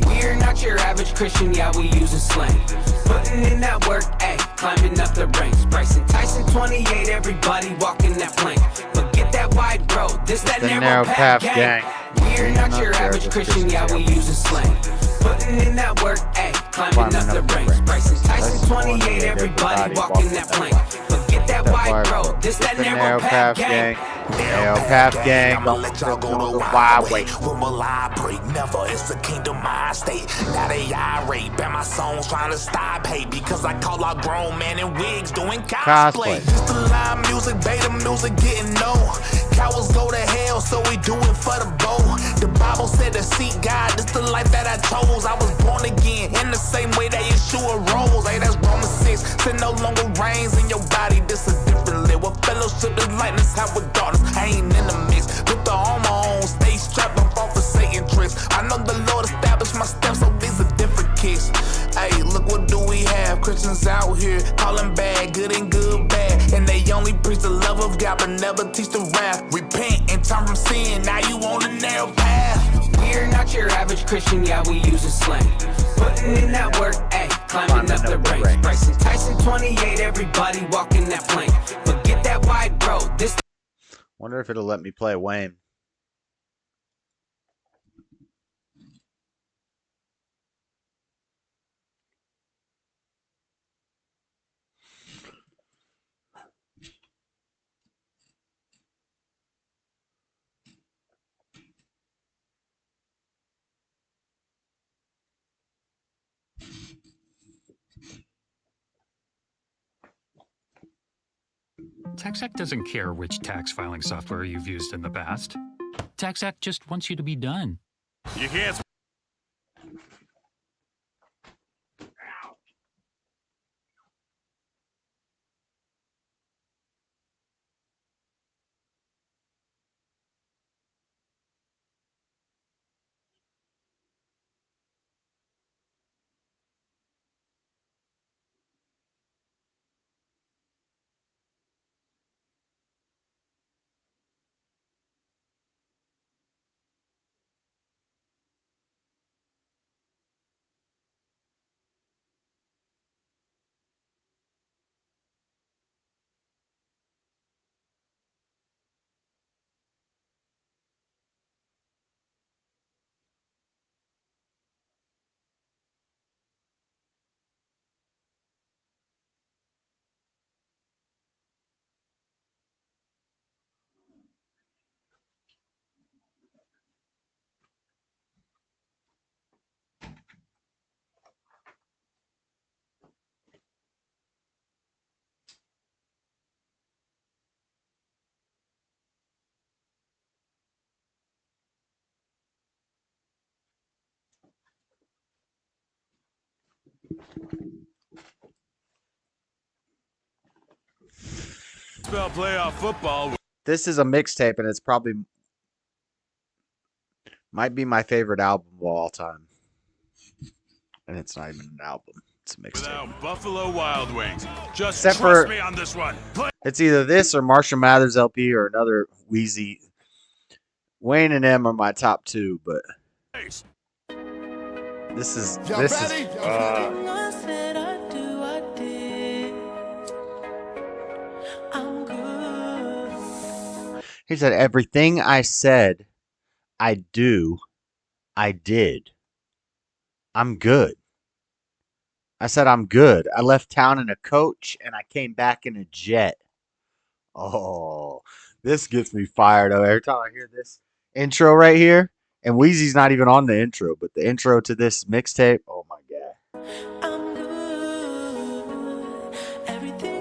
S7: We're not your average Christian, yeah, we using slang. Putting in that work, ayy, climbing up the ranks. Bryson Tyson 28, everybody walking that plank. Forget that wide road, this that narrow path gang. We're not your average Christian, yeah, we using slang. Putting in that work, ayy, climbing up the ranks. Bryson Tyson 28, everybody walking that plank. Forget that wide road, this that narrow path gang.
S2: Narrow path gang,
S10: I'ma let y'all go the wild way. When will I break? Never, it's a kingdom mind state. Now they irate, ban my songs trying to stop hate. Because I call out grown men in wigs doing cosplay. Just the live music, beta music, getting no. Cowards go to hell, so we do it for the bow. The Bible said to seek God, this the life that I chose. I was born again, in the same way that Yeshua rose. Hey, that's Romans 6, sin no longer reigns in your body. This a different level, fellowship is lightness, how with daughters. I ain't in the mix, put the armor on, stay strapped, don't fall for Satan tricks. I know the Lord established my steps, so these are different kicks. Hey, look what do we have, Christians out here, calling bad, good and good bad. And they only preach the love of God, but never teach the wrath. Repent and turn from sin, now you on the narrow path.
S7: We're not your average Christian, yeah, we using slang. Putting in that work, ayy, climbing up the ranks. Bryson Tyson 28, everybody walking that plank. Forget that wide road, this.
S2: Wonder if it'll let me play Wayne.
S20: TaxAct doesn't care which tax filing software you've used in the past. TaxAct just wants you to be done.
S10: You can't. Spell playoff football.
S2: This is a mixtape, and it's probably might be my favorite album of all time. And it's not even an album; it's a mixtape.
S10: Without Buffalo Wild Wings, just
S2: Except
S10: trust
S2: for
S10: me on this one. Play.
S2: It's either this or Marshall Mathers LP or another Wheezy. Wayne and M are my top two, but this is He said, everything I said, I do, I did. I'm good. I said, I'm good. I left town in a coach and I came back in a jet. Oh, this gets me fired up every time I hear this intro right here. And Wheezy's not even on the intro, but the intro to this mixtape, oh my God.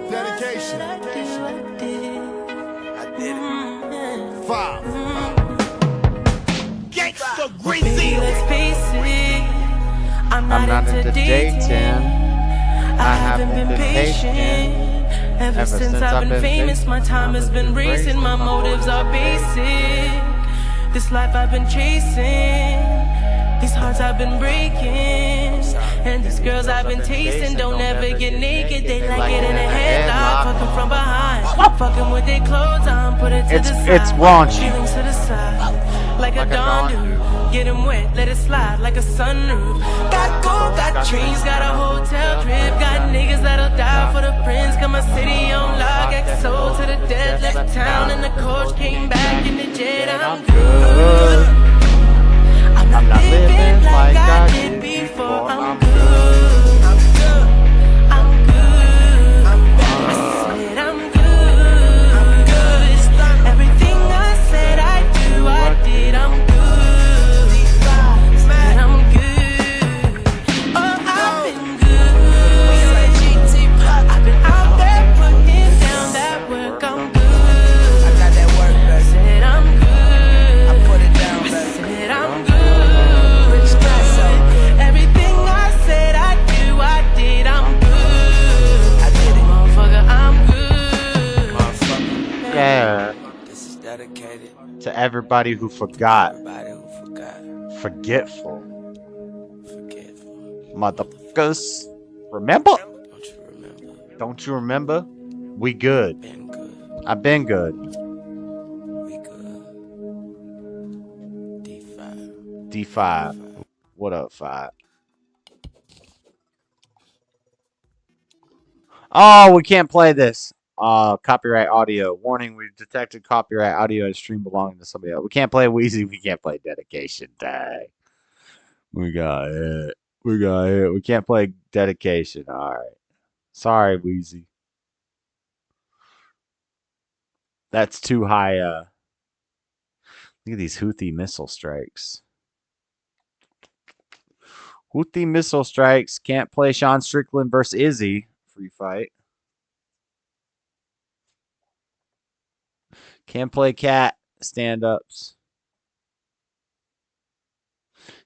S5: Dedication.
S10: I did it.
S5: 5.
S10: Gangsta Greasy.
S2: I'm not into dating. I haven't been patient.
S1: Ever since I've been famous, my time has been racing. My motives are basic.
S19: This life I've been chasing, these hearts I've been breaking, and these girls I've been tasting don't ever get naked. They like it in a headlock, fucking from behind, fucking with their clothes on, put it to the side.
S2: It's raunchy.
S19: Feelings to the side, like a dawn dew. Get them wet, let it slide like a sunroof. Got gold, got trees, got a hotel drip. Got niggas that'll die for the prince. Got my city on lock, XO to the death. Left town and the coach came back in the jet. I'm good. I'm not living like I did before. I'm good. I'm good. I'm good. I said I'm good. I'm good. Everything I said I do, I did. I'm good.
S2: Yeah. To everybody who forgot. Forgetful. Motherfuckers. Remember? Don't you remember? We good. I've been good. D5. What up, 5? Oh, we can't play this. Copyright audio. Warning, we've detected copyright audio and stream belonging to somebody else. We can't play Wheezy. We can't play Dedication. Dang. We got it. We got it. We can't play Dedication. Alright. Sorry, Wheezy. That's too high. Look at these Houthi missile strikes. Houthi missile strikes. Can't play Sean Strickland versus Izzy. Free fight. Can't play Cat stand-ups.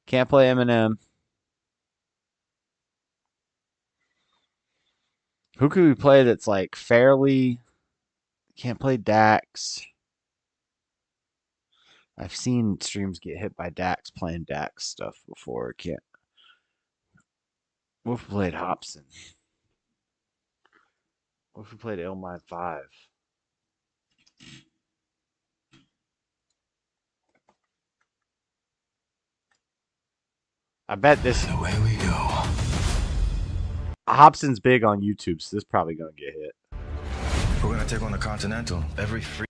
S2: Can't play Eminem. Who could we play that's like fairly... Can't play Dax. I've seen streams get hit by Dax playing Dax stuff before. Can't. What if we played Hobson? What if we played Illmind 5? I bet this.
S5: Away we go.
S2: Hobson's big on YouTube, so this is probably gonna get hit.
S1: We're gonna take on the Continental every free.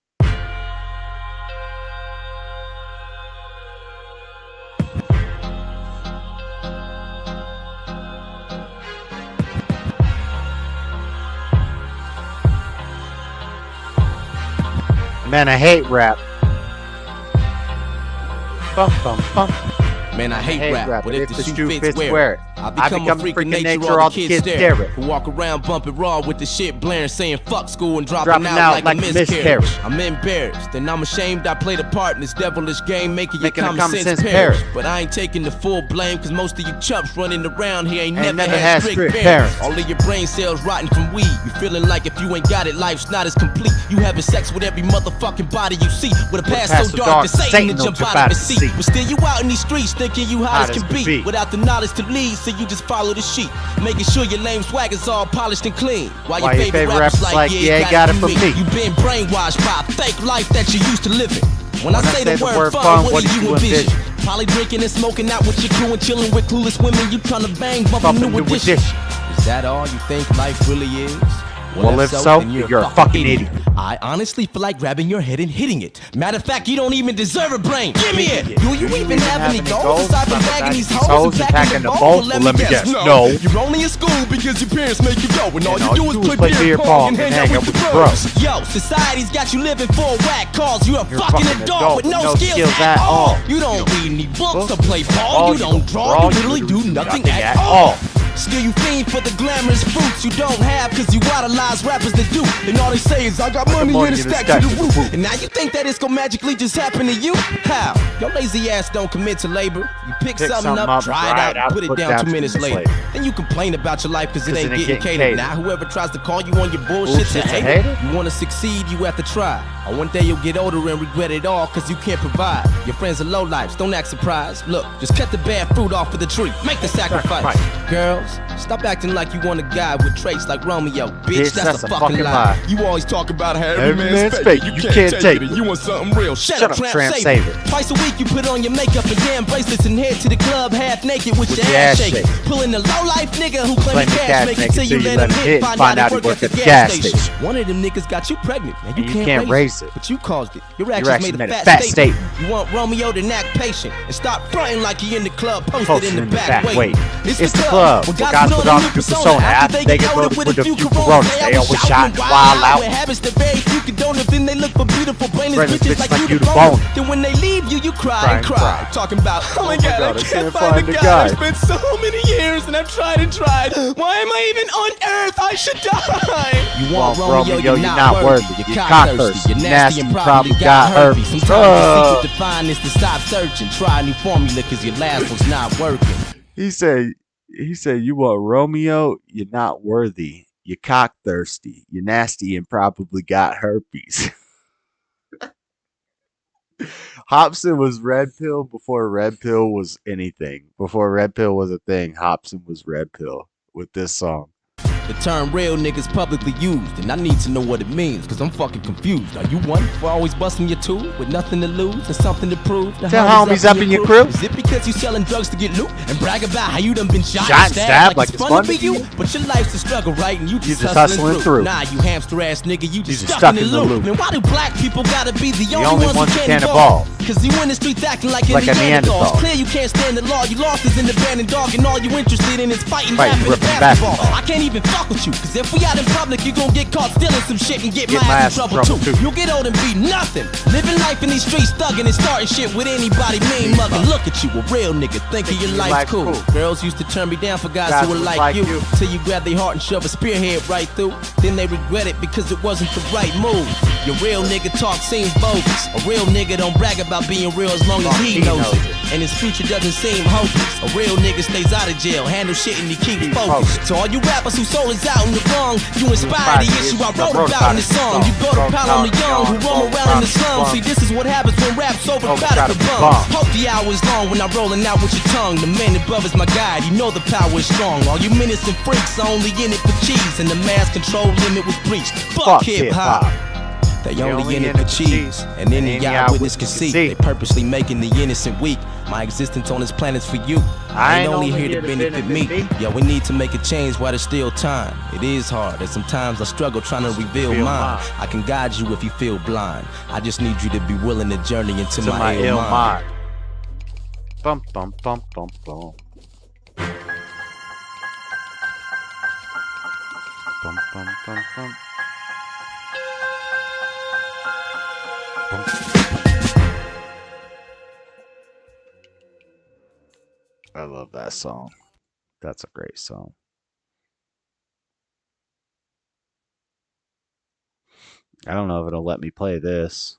S2: Man, I hate rap. Bum, bum, bum.
S10: Man, I hate rap, but if the shoe fits,
S2: wear
S10: wear
S2: it.
S10: it. I become a freak of nature, all the kids stare at. Who walk around bumping raw with the shit blaring, saying fuck school and dropping out like a miscarriage. I'm embarrassed, and I'm ashamed I played a part in this devilish game, making your common sense perish. But I ain't taking the full blame, cause most of you chumps running around here ain't never had strict parents. All of your brain cells rotting from weed. You feeling like if you ain't got it, life's not as complete. You having sex with every motherfucking body you see, with a past so dark that Satan will jump out of the seat. But still you out in these streets thinking you hot as can be, without the knowledge to lead, so you just follow the sheep, making sure your lame swag is all polished and clean. While your favorite rappers like, yeah, got it from me. You been brainwashed by a fake life that you used to live in. When I say the word fun, what do you envision? Probably drinking and smoking out with your crew and chilling with clueless women. You tryna bang, bumping new edition. Is that all you think life really is?
S2: Well, if so, you're a fucking idiot.
S10: I honestly feel like grabbing your head and hitting it. Matter of fact, you don't even deserve a brain. Give me it. Do you even have any goals aside from bagging these hoes and packing the bowl?
S2: Well, let me guess. No.
S10: You're only in school because your parents make you go, and all you do is play beer pong and hang out with your bros. Yo, society's got you living for whack cause you're a fucking adult with no skills at all. You don't read any books or play ball. You don't draw. You literally do nothing at all.
S19: Still you fiend for the glamorous fruits you don't have, cause you idolize rappers that do. And all they say is, I got money in a stack to the roof. And now you think that it's gonna magically just happen to you? How? Your lazy ass don't commit to labor. You pick something up, dry it out, put it down 2 minutes later. Then you complain about your life cause it ain't getting catered. Now whoever tries to call you on your bullshit's a hater. You wanna succeed, you have to try. Or one day you'll get older and regret it all cause you can't provide. Your friends are lowlifes, don't act surprised. Look, just cut the bad fruit off of the tree. Make the sacrifice. Girls, stop acting like you want a guy with traits like Romeo. Bitch, that's a fucking lie. You always talk about how every man's fake. You can't take it. You want something real. Shut up, tramp, save it. Twice a week you put on your makeup and damn bracelets and head to the club half naked with your ass shaking. Pulling the lowlife nigga who claim the cash make it till you let him hit. Find out he work at the gas station. One of them niggas got you pregnant and you can't raise it. But you caused it. Your actions made a fat statement. You want Romeo to act patient and stop fronting like he in the club posted in the back. Wait, it's the club. When guys put on a new persona after they get loaded with a few coronas, they always shot wild out. What happens to very few condoners, then they look for beautiful brainless bitches like you the bone. Then when they leave you, you cry and cry. Talking about, oh my god, I can't find the guy. It's been so many years and I've tried and tried. Why am I even on earth? I should die. You want Romeo, you're not worthy. You're cock-thirsty. You're nasty and probably got herpes. Sometimes the secret to find is to stop searching. Try a new formula cause your last one's not working.
S2: He said, you want Romeo, you're not worthy. You're cock thirsty. You're nasty and probably got herpes. Hobson was Red Pill before Red Pill was anything. Before Red Pill was a thing, Hobson was Red Pill with this song.
S19: The term real niggas publicly used, and I need to know what it means, cause I'm fucking confused. Are you one for always busting your tool with nothing to lose and something to prove? The
S2: tell homies up in your crew.
S19: Is it because you selling drugs to get loot and brag about how you done been shot
S2: and
S19: stabbed like it's fun to be you? But your life's a struggle, right? And you just hustling through. Nah, you hamster ass nigga, you just stuck in the loop. And why do black people gotta be the only ones who can't evolve? Cause you in the streets acting like a Neanderthal. It's clear you can't stand the law. You lost is in the abandoned dog, and all you interested in is fighting basketball. I can't even fuck with you, cause if we out in public, you gon' get caught stealing some shit and get my ass in trouble too. You'll get old and be nothing. Living life in these streets, thugging and starting shit with anybody mean mugging. Look at you, a real nigga, thinking your life's cool. Girls used to turn me down for guys who were like you. Till you grab their heart and shove a spearhead right through. Then they regret it because it wasn't the right move. Your real nigga talk seems bogus. A real nigga don't brag about being real as long as he knows it. And his future doesn't seem hopeless. A real nigga stays out of jail, handle shit and he keeps focused. So all you rappers who soul is out in the wrong, you inspire the issue I wrote about in this song. You go to pile on the young who roam around in the slums. See, this is what happens when rap's overcrowded for bums. Hope the hour is long when I'm rolling out with your tongue. The man above is my guide, you know the power is strong. All you menace and freaks are only in it for cheese, and the mass control limit was breached. Fuck hip-hop. They only in it for cheese, and any eyewitness can see. They purposely making the innocent weak. My existence on this planet's for you. I ain't only here to benefit me. Yo, we need to make a change while there's still time. It is hard, and sometimes I struggle trying to reveal mine. I can guide you if you feel blind. I just need you to be willing to journey into my ill mind.
S2: Bum bum bum bum bum. Bum bum bum bum. I love that song. That's a great song. I don't know if it'll let me play this.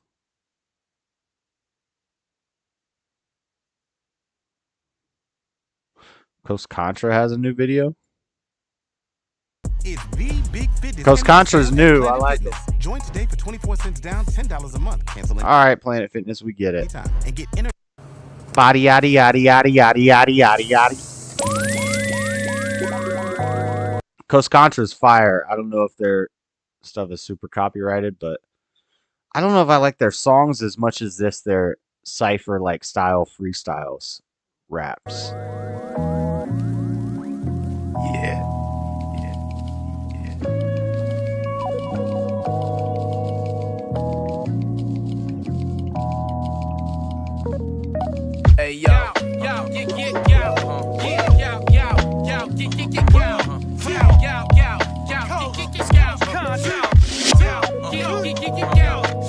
S2: Coast Contra has a new video.
S3: It's the Big Fitness.
S2: Coast Contra's new. I like it.
S3: Join today for 24 cents down, $10 a month. Cancel.
S2: All right, Planet Fitness, we get it. And get body yaddy yaddy yaddy yaddy yaddy yaddy yaddy. Coast Contra's fire. I don't know if their stuff is super copyrighted, but I don't know if I like their songs as much as their cypher like style freestyles raps. Yeah.
S19: Hey yo,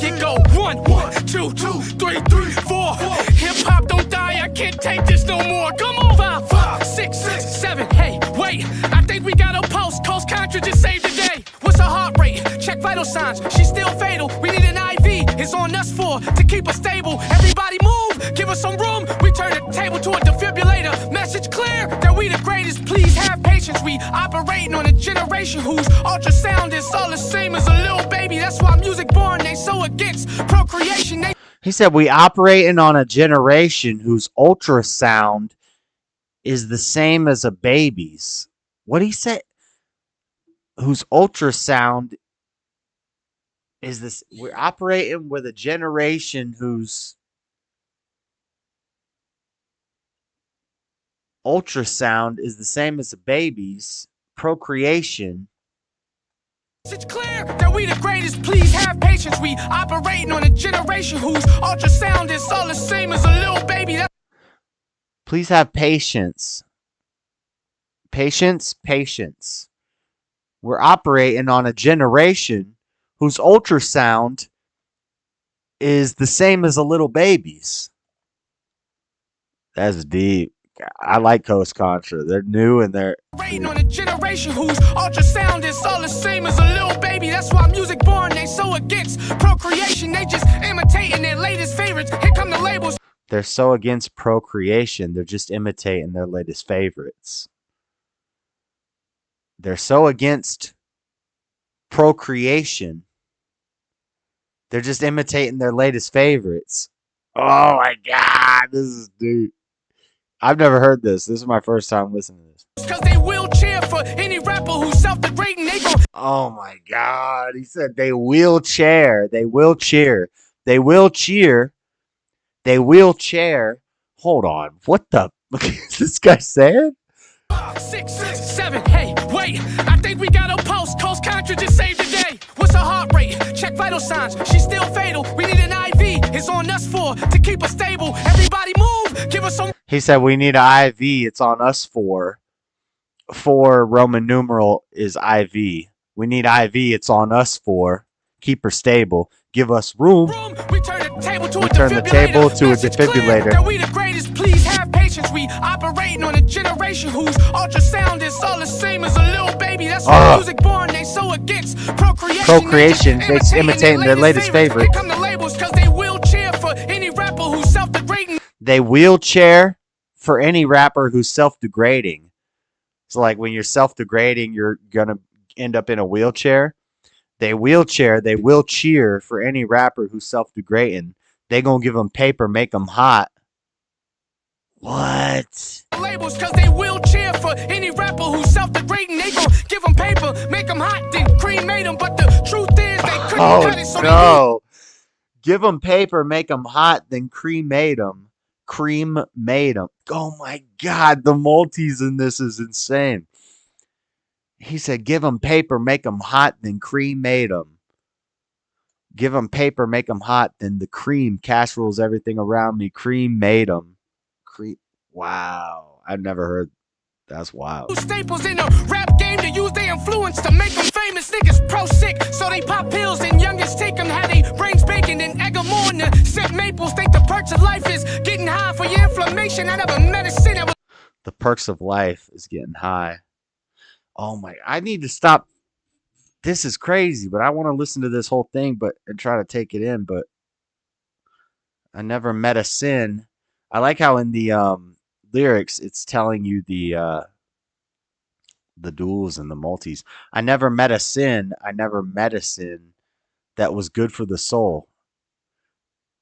S10: You go 1, 2, 3, 4. Hip hop don't die, I can't take this no more. Come on, 5, 6, 7. Hey, wait. wait, I think we got a post. Coast Contra just saved the day. What's her heart rate? Check vital signs. She's still fatal. We need an IV. It's on us for to keep her stable. Everybody move. Give us some room. We turn the table to a defibrillator. Message clear that we the greatest. Please have patience. We operating on a generation whose ultrasound is all the same as a little baby. That's why music born. They so against procreation.
S2: He said we operating on a generation whose ultrasound is the same as a baby's. What he said? Whose ultrasound is this? We're operating with a generation whose ultrasound is the same as a baby's. Procreation.
S10: It's clear that we the greatest. Please have patience. We operating on a generation whose ultrasound is all the same as a little baby.
S2: Please have patience. Patience. We're operating on a generation whose ultrasound is the same as a little baby's. That's deep. I like Coast Contra. They're new and they're
S10: operating on a generation whose ultrasound is all the same as a little baby. That's why music born. They so against procreation. They just imitating their latest favorites. Here come the labels.
S2: They're so against procreation. They're just imitating their latest favorites. They're so against procreation. They're just imitating their latest favorites. Oh my God, this is dude. I've never heard this. This is my first time listening to this.
S10: Because they will cheer for any rapper who's self-degrading. They go.
S2: Oh my God. He said they will cheer. They will cheer. They will cheer. They will chair. Hold on. What the is this guy saying?
S10: 6, 7, hey, wait. I think we got a post. Coast Contra just saved the day. What's her heart rate? Check vital signs. She's still fatal. We need an IV. It's on us for to keep her stable. Everybody move. Give us some.
S2: He said we need an IV. It's on us for. For Roman numeral is IV. We need IV. It's on us for. Keep her stable. Give us room.
S10: We turn the table to
S2: a defibrillator.
S10: That we the greatest. Please have patience. We operating on a generation whose ultrasound is all the same as a little baby. That's why music born. They so against procreation.
S2: They imitating their latest favorite.
S10: Here come the labels because they will cheer for any rapper who's self-degrading.
S2: They will cheer for any rapper who's self-degrading. So like when you're self-degrading, you're gonna end up in a wheelchair. They will cheer for any rapper who's self-degrading. They gonna give them paper, make them hot. What?
S10: Labels because they will cheer for any rapper who's self-degrading. They gon' give them paper, make them hot, then cremate them. But the truth is they couldn't cut it, so
S2: no. Give them paper, make them hot, then cremate them. Cremate them. Oh my God, the multis in this is insane. He said, give them paper, make them hot, then cremate them. Give them paper, make them hot, then the cream. Cash rules everything around me. Cremate them. Wow. I've never heard. That's wild.
S10: Staples in the rap game to use their influence to make them famous. Niggas pro-sick, so they pop pills and youngest take them. Have they brains baking and egg them on to sip maples. Think the perks of life is getting high for your inflammation. I never met a sin that was.
S2: The perks of life is getting high. Oh my, I need to stop. This is crazy, but I want to listen to this whole thing and try to take it in, but I never met a sin. I like how in the lyrics it's telling you the duels and the multis. I never met a sin. I never met a sin that was good for the soul.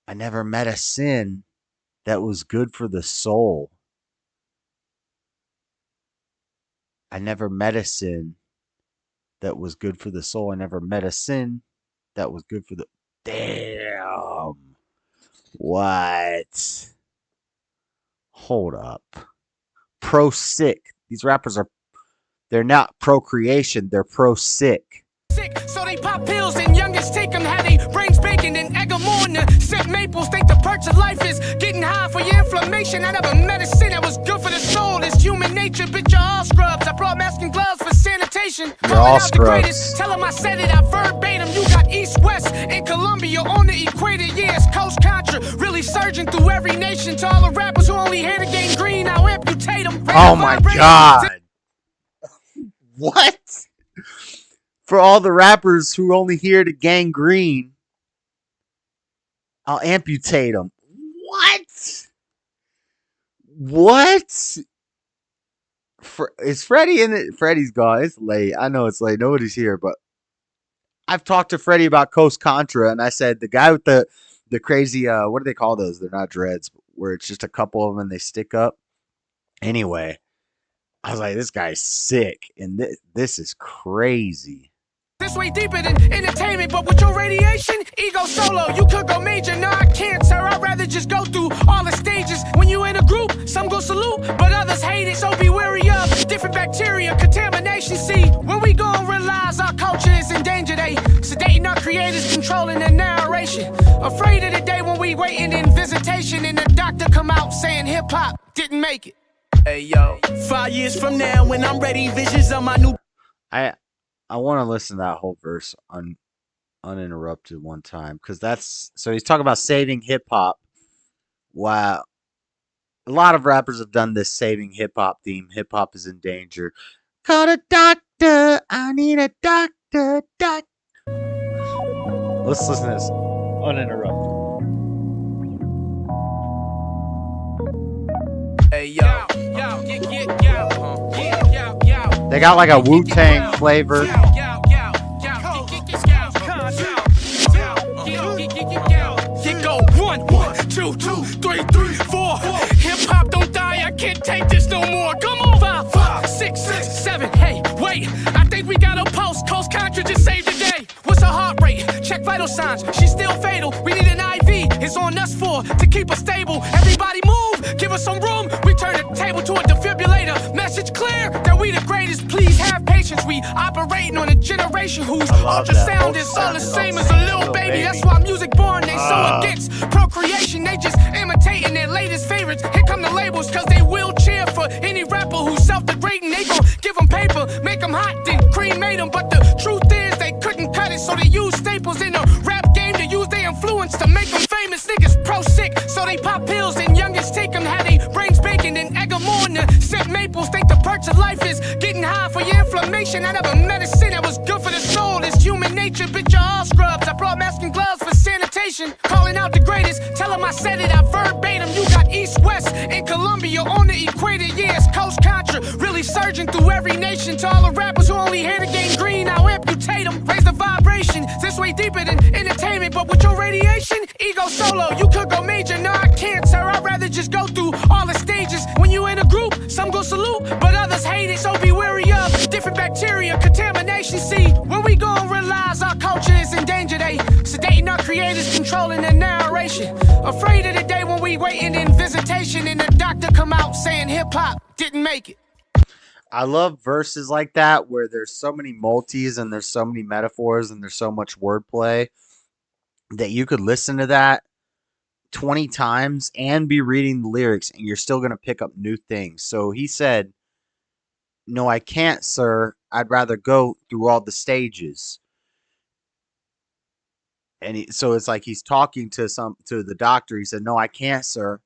S2: I never met a sin that was good for the soul. I never met a sin that was good for the soul. I never met a sin that was good for the... Damn. What? Hold up. Pro-sick. These rappers are... They're not procreation. They're pro-sick.
S10: So they pop pills and youngest take them. Have they brains baking and egg them on to sip maples. Think the perks of life is getting high for your inflammation. I never met a sin that was good for the soul. It's human nature, bitch, you're all scrubs. I brought masks and gloves for sanitation.
S2: You're all scrubs.
S10: Tell them I said it, I verbatim. You got East, West, and Colombia on the equator. Yeah, it's Coast Contra, really surging through every nation. To all the rappers who only here to gain green, I'll amputate them.
S2: Oh my God. What? For all the rappers who only hear the gangrene, I'll amputate them. What? What? Is Freddie in it? Freddie's gone. It's late. I know it's late. Nobody's here, but I've talked to Freddie about Coast Contra, and I said the guy with the crazy what do they call those? They're not dreads, where it's just a couple of them and they stick up. Anyway, I was like, this guy's sick, and this is crazy.
S10: This way deeper than entertainment, but with your radiation, ego solo, you could go major. No, I can't, sir. I'd rather just go through all the stages. When you in a group, some go salute, but others hate it. So be wary of different bacteria, contamination. See, when we gon' realize our culture is in danger, they sedating our creators, controlling the narration. Afraid of the day when we waiting in visitation, and the doctor come out saying hip hop didn't make it. Hey yo, 5 years from now, when I'm ready, visions of my new.
S2: I want to listen to that whole verse uninterrupted one time, because so he's talking about saving hip hop. Wow, a lot of rappers have done this saving hip hop theme. Hip hop is in danger. Call a doctor. I need a doctor. Let's listen to this uninterrupted.
S10: Hey yo,
S2: They got like a Wu-Tang flavor.
S10: Go 1, 2, 3, 4. Hip hop don't die. I can't take this no more. Come on, 5, 6, 7. Hey, wait. I think we got a pulse. Coast Contra just saved the day. What's her heart rate? Check vital signs. She's still fatal. We need an IV. It's on us to keep her stable. Everybody move. Give us some room. We turn the table to a defibrillator. Message clear that we the greatest. Please have patience. We operating on a generation whose ultrasound is all the same as a little baby. That's why music born. They so against procreation. They just imitating their latest favorites. Here come the labels, cause they will cheer for any rapper who's self-degrading. They gon' give them paper, make them hot, then cremate them. But the truth is they couldn't cut it, so they use staples in the rap game to use their influence to make them famous. Niggas pro-sick, so they pop pills and youngest take them. Have they brains baking and egg them on the sip maples. Think the perks of life is getting high for your inflammation. I never medicine that was good for the soul. It's human nature, bitch, you're all scrubs. I brought masks and gloves for sanitation. Calling out the greatest, tell them I said it, I verbatim. You got east-west in Colombia on the equator. Yeah, it's Coast Contra, really surging through every nation. To all the rappers who only hear the game green, I'll amputate them. Raise the vibration, this way deeper than entertainment, but with your radiation, ego solo, you could go major. No, I can't, sir. I'd rather just go through all the stages. When you in a group, some go salute, but others hate it. So be wary of different bacteria, contamination. See, when we gon' realize our culture is in danger, they sedating our creators, controlling the narration. Afraid of the day when we waiting in visitation, and the doctor come out saying hip hop didn't make it.
S2: I love verses like that where there's so many multis and there's so many metaphors and there's so much wordplay that you could listen to that 20 times and be reading the lyrics and you're still going to pick up new things. So he said, "No, I can't, sir. I'd rather go through all the stages." And so it's like he's talking to the doctor. He said, "No, I can't, sir.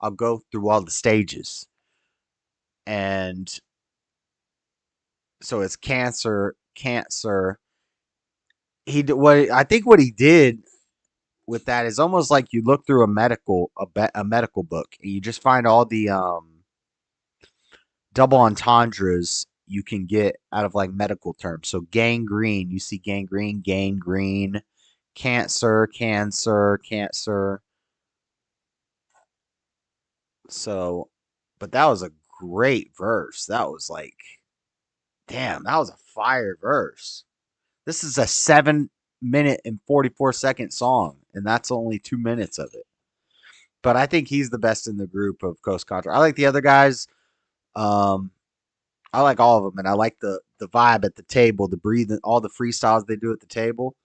S2: I'll go through all the stages." And so it's cancer. I think what he did with that is almost like you look through a medical book and you just find all the double entendres you can get out of like medical terms. So gangrene, you see gangrene, cancer. So, but that was a great verse. That was like, damn, that was a fire verse. This is a 7-minute and 44-second song, and that's only 2 minutes of it. But I think he's the best in the group of Coast Contra. I like the other guys. I like all of them, and I like the vibe at the table, the breathing, all the freestyles they do at the table.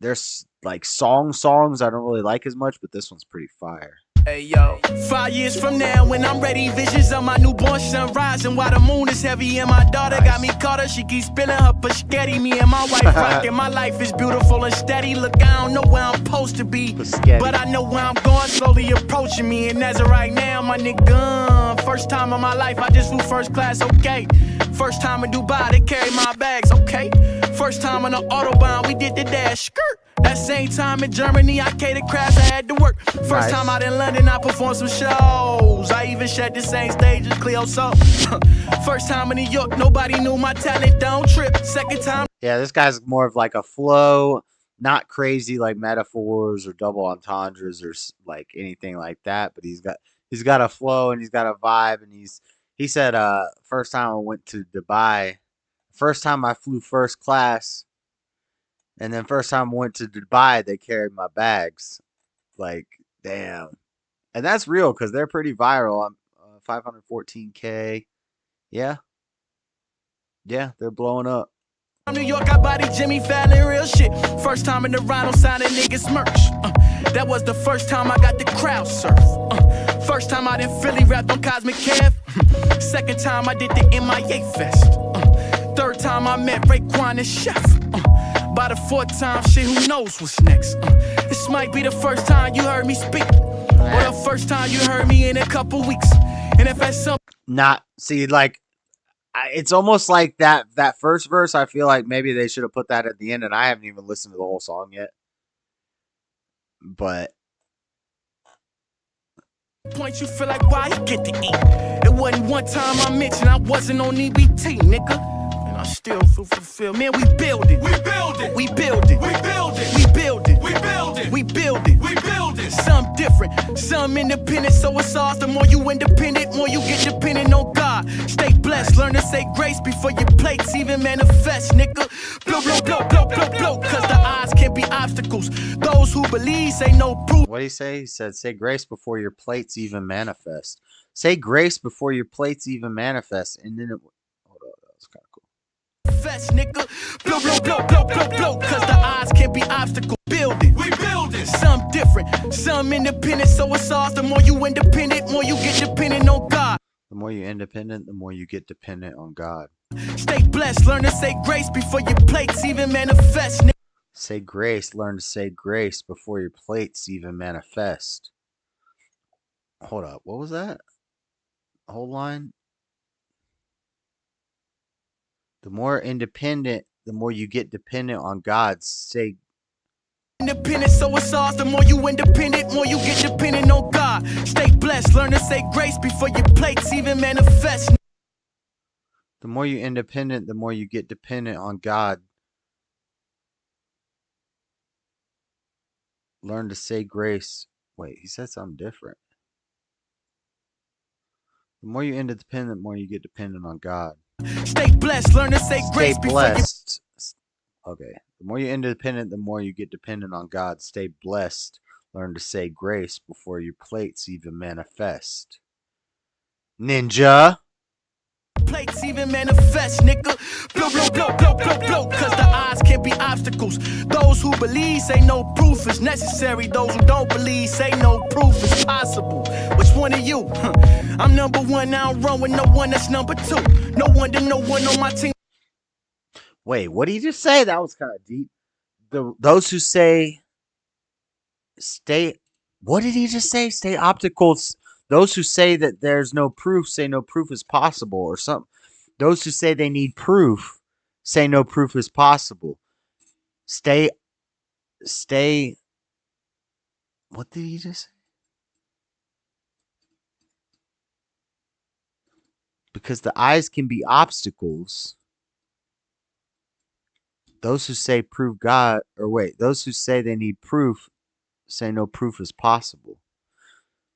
S2: There's like songs I don't really like as much, but this one's pretty fire.
S10: Hey yo, 5 years from now when I'm ready, visions of my newborn son rising while the moon is heavy and my daughter got me caught up. She keeps spilling her spaghetti. Me and my wife rocking. My life is beautiful and steady. Look, I don't know where I'm supposed to be, but I know where I'm going. Slowly approaching me, and as of right now, my nigga First time in my life, I just flew first class, okay. First time in Dubai, they carry my bags, okay. First time on the Autobahn, we did the dash, skirt. That same time in Germany, I catered crafts, I had to work. First time out in London, I performed some shows. I even shared the same stage as Cleo Soul. First time in New York, nobody knew my talent, don't trip. Second time.
S2: Yeah, this guy's more of like a flow, not crazy like metaphors or double entendres or like anything like that. But he's got a flow and he's got a vibe. And he said, first time I went to Dubai, first time I flew first class, and then first time I went to Dubai, they carried my bags. Like, damn. And that's real because they're pretty viral. I'm 514K. Yeah. Yeah, they're blowing up.
S10: New York, I body Jimmy Fallon, real shit. First time in the Rhino signing niggas merch. That was the first time I got the crowd surf. First time I didn't Philly rap on Cosmic Kev. Second time I did the MIA Fest. Third time I met Raekwon and Chef. By the fourth time, shit, who knows what's next? This might be the first time you heard me speak, or the first time you heard me in a couple weeks. And if that's something,
S2: it's almost like that first verse. I feel like maybe they should have put that at the end, and I haven't even listened to the whole song yet. But
S10: point you feel like why you get to eat. It wasn't one time I mentioned I wasn't on EBT, nigga. And I still feel fulfilled. Man, we build it. We build it. We build it. We build it. We build it. We build it. We build it. We build it. Some different, some independent. So it's ours. The more you independent, more you get dependent on God. Stay blessed. Learn to say grace before your plates even manifest, nigga. Blow, blow, blow, blow, blow, blow. Cause the odds can be obstacles. Those who believe say no proof.
S2: What did he say? He said, say grace before your plates even manifest. Say grace before your plates even manifest. And then hold on, that was kind of cool.
S10: Fest, nigga. Blow, blow, blow, blow, blow, blow. Cause the odds can be obstacles. Build it. We build it. Some different, some independent. So it's ours. The more you independent, more you get dependent on God.
S2: The more you're independent, the more you get dependent on God.
S10: Stay blessed. Learn to say grace before your plates even manifest, nigga.
S2: Say grace. Learn to say grace before your plates even manifest. Hold up. What was that? Whole line? The more independent, the more you get dependent on God. Say
S10: independent, so it's ours. The more you independent, more you get dependent on God. Stay blessed. Learn to say grace before your plates even manifest.
S2: The more you independent, the more you get dependent on God. Learn to say grace. Wait, he said something different. The more you independent, the more you get dependent on God.
S10: Stay blessed. Learn to say grace before you.
S2: Okay. The more you're independent, the more you get dependent on God. Stay blessed. Learn to say grace before your plates even manifest. Ninja.
S10: Plates even manifest, nigga. Blow, blow, blow, blow, blow, blow. Cause the odds can be obstacles. Those who believe say no proof is necessary. Those who don't believe say no proof is possible. Which one are you? I'm number one. I don't run with no one that's number two. No one to no one on my team.
S2: Wait, what did he just say? That was kind of deep. Those who say stay. What did he just say? Stay opticals. Those who say that there's no proof say no proof is possible or something. Those who say they need proof say no proof is possible. Stay. What did he just say? Because the eyes can be obstacles. Those who say prove God, or wait, those who say they need proof say no proof is possible.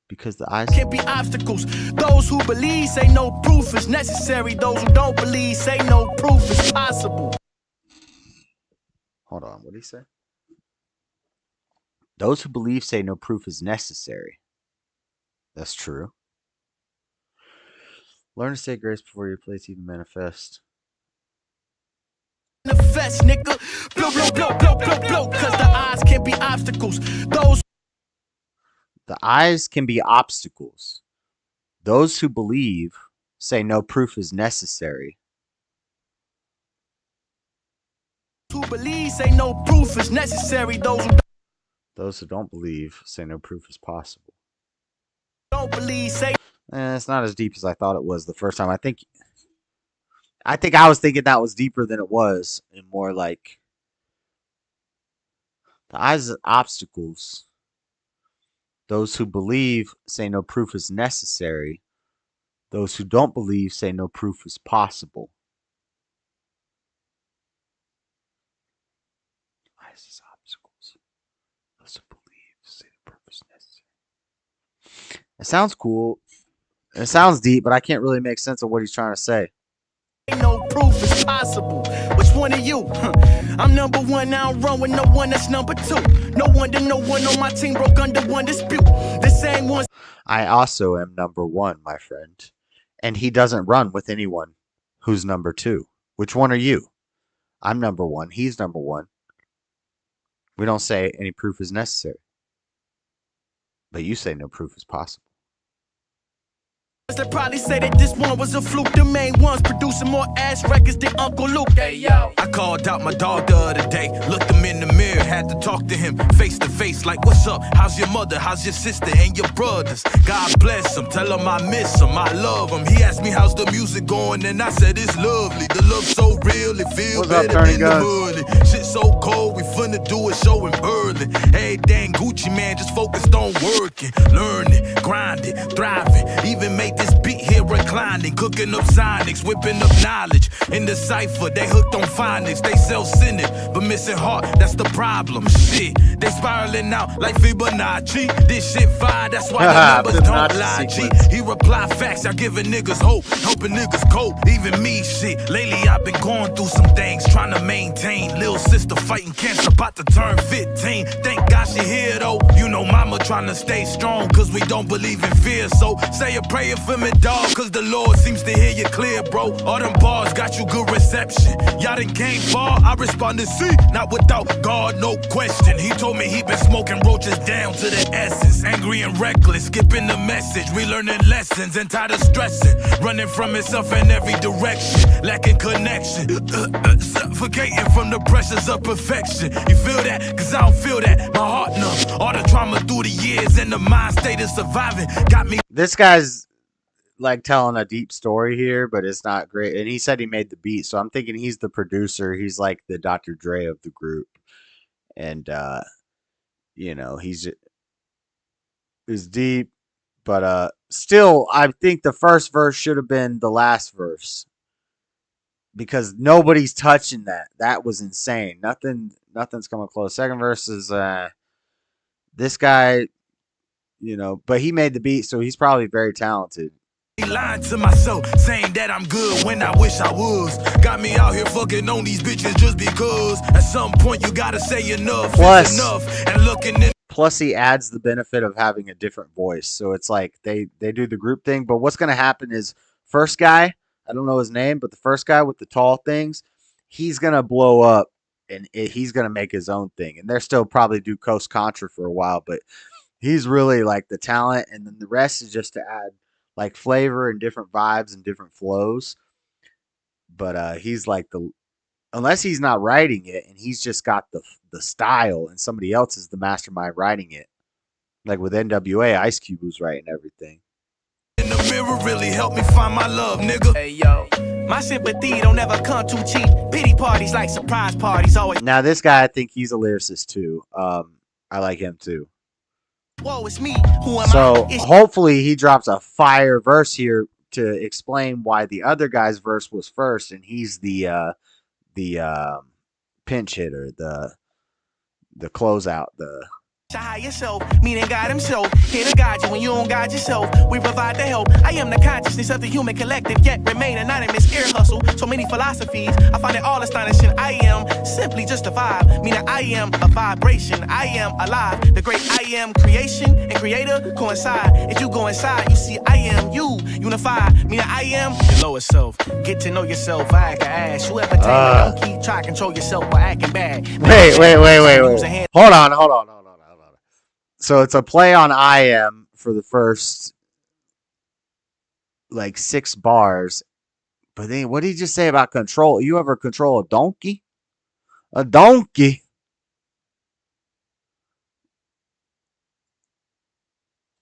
S2: Because the eyes
S10: can be obstacles. Those who believe say no proof is necessary. Those who don't believe say no proof is possible.
S2: Hold on, what did he say? Those who believe say no proof is necessary. That's true. Learn to say grace before your plates even manifest.
S10: Manifest, nigga. Blow, blow, blow, blow, blow, blow. Cause the eyes can be obstacles.
S2: The eyes can be obstacles. Those who believe say no proof is necessary.
S10: Who believe say no proof is necessary. Those who
S2: don't believe say no proof is possible.
S10: Don't believe, say.
S2: It's not as deep as I thought it was the first time. I think I was thinking that was deeper than it was, and more like the eyes of obstacles. Those who believe say no proof is necessary. Those who don't believe say no proof is possible. Eyes as obstacles. Those who believe say no proof is necessary. It sounds cool. It sounds deep, but I can't really make sense of what he's trying to say.
S10: No proof is possible. Which one of you? I'm number one, I don't run with no one that's number two. No wonder no one on my team broke under one dispute. The same ones.
S2: I also am number one, my friend. And he doesn't run with anyone who's number two. Which one are you? I'm number one. He's number one. We don't say any proof is necessary. But you say no proof is possible.
S10: They probably say that this one was a fluke. The main ones producing more ass records than Uncle Luke. Hey yo, I called out my dog the other day. Looked him in the mirror, had to talk to him face to face. Like, what's up? How's your mother? How's your sister and your brothers? God bless them. Tell them I miss them. I love them. He asked me how's the music going, and I said it's lovely. The love so real, it feels better than the hood. Shit so cold, we finna do a show in Berlin. Hey, dang Gucci man, just focused on working, learning, grinding, thriving. Even made this beat here reclining, cooking up sonics, whipping up knowledge. In the cipher, they hooked on phonics. They self-centered, but missing heart, that's the problem. Shit, they spiraling out like Fibonacci. This shit fire, that's why the numbers don't lie. G, he reply facts, y'all giving niggas hope, hoping niggas cope. Even me, shit, lately I've been going through some things, trying to maintain. Little sister fighting cancer, about to turn 15. Thank God she here though. You know mama trying to stay strong, cause we don't believe in fear. So say a prayer for me, dog, cause the Lord seems to hear you clear, bro. All them bars got you good reception. Y'all done came far, I responded, see, not without God, no question. He told me he been smoking roaches down to the essence. Angry and reckless, skipping the message, relearning lessons and tired of stressing. Running from himself in every direction, lacking connection. Suffocating from the pressures of perfection. You feel that? Cause I don't feel that. My heart numb. All the trauma through the years and the mind state of surviving got me.
S2: This guy's like telling a deep story here, but it's not great. And he said he made the beat, so I'm thinking he's the producer. He's like the Dr. Dre of the group, and you know, he's deep, but still, I think the first verse should have been the last verse because nobody's touching that. That was insane. Nothing's coming close. Second verse is this guy, you know, but he made the beat, so he's probably very talented.
S10: Lying to myself, saying that I'm good when I wish I was. Got me out here fucking on these bitches just because. At some point you gotta say enough is enough. And looking in.
S2: Plus he adds the benefit of having a different voice. So it's like they do the group thing. But what's gonna happen is first guy, I don't know his name, but the first guy with the tall things, he's gonna blow up and he's gonna make his own thing. And they're still probably do Coast Contra for a while, but he's really like the talent, and then the rest is just to add like flavor and different vibes and different flows. But he's like unless he's not writing it and he's just got the style and somebody else is the mastermind writing it. Like with NWA, Ice Cube was writing everything.
S10: In the mirror really helped me find my love, nigga. Hey yo, my sympathy don't ever come too cheap. Pity parties like surprise parties always.
S2: Now this guy, I think he's a lyricist too. I like him too.
S10: Whoa, it's me. Who am
S2: So
S10: I?
S2: hopefully he drops a fire verse here to explain why the other guy's verse was first, and he's the pinch hitter, the closeout, the.
S10: High yourself, meaning God himself. Here to guide you when you don't guide yourself. We provide the help. I am the consciousness of the human collective, yet remain anonymous. Ear hustle, so many philosophies. I find it all astonishing. I am simply just a vibe, meaning I am a vibration. I am alive. The great I am creation and creator coincide. If you go inside, you see I am you, unified. Meaning I am your lower self. Get to know yourself. I can ask whoever take don't keep try to control yourself by acting bad.
S2: Wait. Hold on. So it's a play on I am for the first like 6 bars. But then what did he just say about control? You ever control a donkey? A donkey?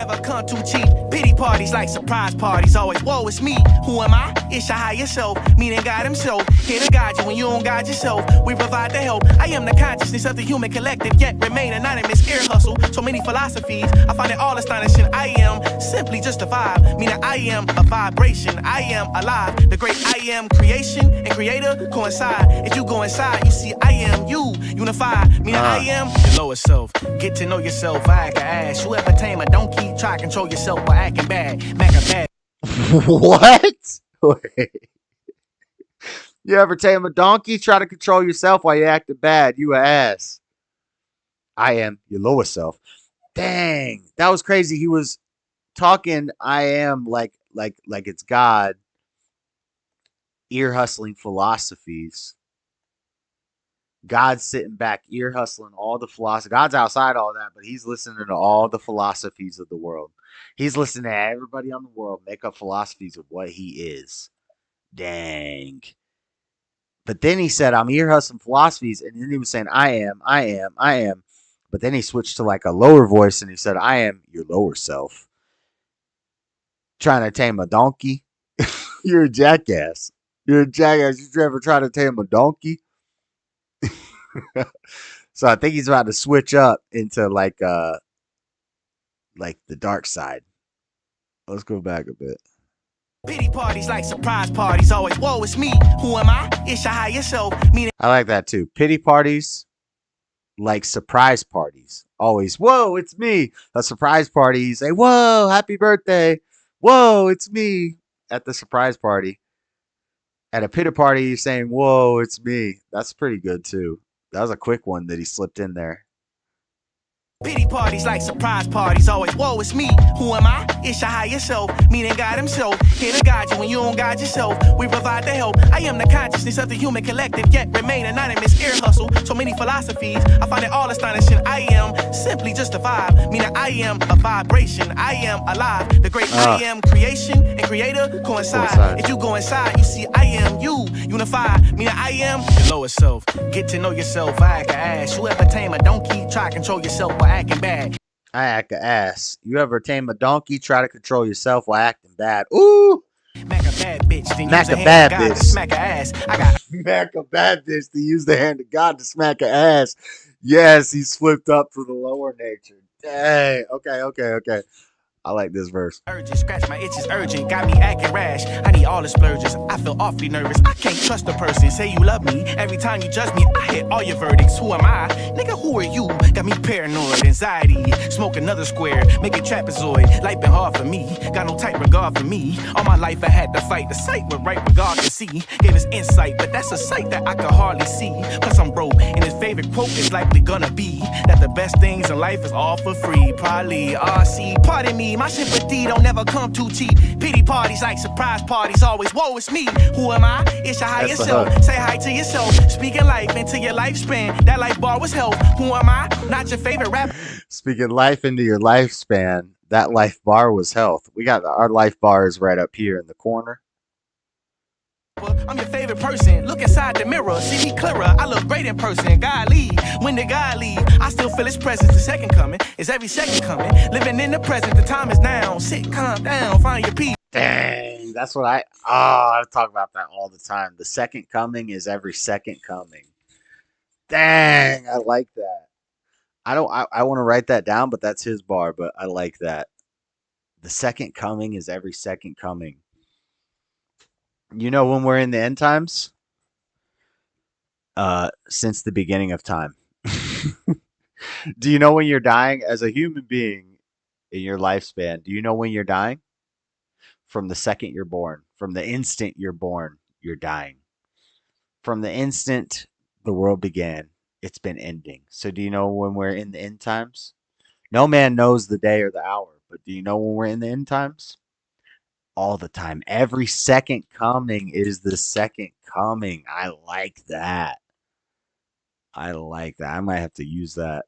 S10: Never come too cheap. Pity parties like surprise parties. Always, whoa, it's me. Who am I? It's your higher self. Meaning God himself. Here to guide you when you don't guide yourself. We provide the help. I am the consciousness of the human collective, yet remain anonymous. Ear hustle. So many philosophies. I find it all astonishing. I am simply just a vibe. Meaning I am a vibration. I am alive. The great I am creation and creator coincide. If you go inside, you see I am you. Unified. Meaning I am your lower self. Get to know yourself. I can ask. You ever tame a donkey? Try to control yourself by acting bad. Mac a bad.
S2: What? Wait. You ever tame a donkey? Try to control yourself while you're acting bad. You a ass. I am your lower self. Dang, that was crazy. He was talking. I am like it's God. Ear hustling philosophies. God's sitting back, ear hustling all the philosophy. God's outside all that, but he's listening to all the philosophies of the world. He's listening to everybody on the world make up philosophies of what he is. Dang. But then he said, I'm ear hustling philosophies. And then he was saying, I am. But then he switched to like a lower voice and he said, I am your lower self. Trying to tame a donkey? You're a jackass. You're a jackass. You ever try to tame a donkey? So I think he's about to switch up into like the dark side. Let's go back a bit.
S10: Pity parties like surprise parties. Always, whoa, it's me. Who am I? It's your higher self.
S2: I like that too. Pity parties like surprise parties. Always, whoa, it's me. A surprise party, you say, whoa, happy birthday. Whoa, it's me. At the surprise party. At a pity party, you're saying, whoa, it's me. That's pretty good too. That was a quick one that he slipped in there.
S10: Pity parties like surprise parties. Always, whoa, it's me. Who am I? It's your higher self. Meaning God himself. Here to guide you when you don't guide yourself. We provide the help. I am the consciousness of the human collective, yet remain anonymous. Ear hustle. So many philosophies. I find it all astonishing. I am simply just a vibe. Meaning I am a vibration. I am alive. The great I am creation and creator coincide. If you go inside, you see I am you. Unified. Meaning I am your lower self. Get to know yourself. I can ask. You ever tame a donkey? Try to control yourself while acting bad.
S2: I act a ass. You ever tame a donkey? Try to control yourself while acting bad. Ooh!
S10: Smack a bad bitch. Then
S2: Smack
S10: use
S2: a
S10: the
S2: bad
S10: hand of God
S2: bitch.
S10: to smack a ass. I got
S2: Smack a bad bitch to use the hand of God to smack a ass. Yes, he's flipped up to the lower nature. Dang. Okay. I like this verse.
S10: urges, scratch my itches urgent, got me acting rash. I need all the splurges, I feel awfully nervous. I can't trust a person, say you love me. Every time you judge me, I hit all your verdicts. Who am I? Nigga, who are you? Got me paranoid, anxiety. Smoke another square, make a trapezoid. Life been hard for me, got no tight regard for me. All my life I had to fight, the sight with right regard to see. Gave us insight, but that's a sight that I could hardly see. Plus I'm broke, and his favorite quote is likely gonna be that the best things in life is all for free. Probably RC, pardon me, my sympathy don't never come too cheap. Pity parties like surprise parties, always, whoa, it's me. Who am I? It's your higher self. Say hi to yourself. Speaking life into your lifespan. That life bar was health. Who am I? Not your favorite rapper.
S2: Speaking life into your lifespan. That life bar was health. We got our life bars right up here in the corner.
S10: I'm your favorite person. Look inside the mirror, see me clearer. I look great in person. God leave. When did God leave? I still feel his presence. The second coming is every second coming. Living in the present. The time is now. Sit, calm down, find your peace.
S2: Dang, that's what I talk about that all the time. The second coming is every second coming. Dang, I like that. I want to write that down, but that's his bar, but I like that. The second coming is every second coming. You know when we're in the end times? Since the beginning of time. Do you know when you're dying as a human being in your lifespan? Do you know when you're dying? From the second you're born. From the instant you're born, you're dying. From the instant the world began, it's been ending. So do you know when we're in the end times? No man knows the day or the hour, but do you know when we're in the end times? All the time. Every second coming is the second coming. I like that. I like that. I might have to use that.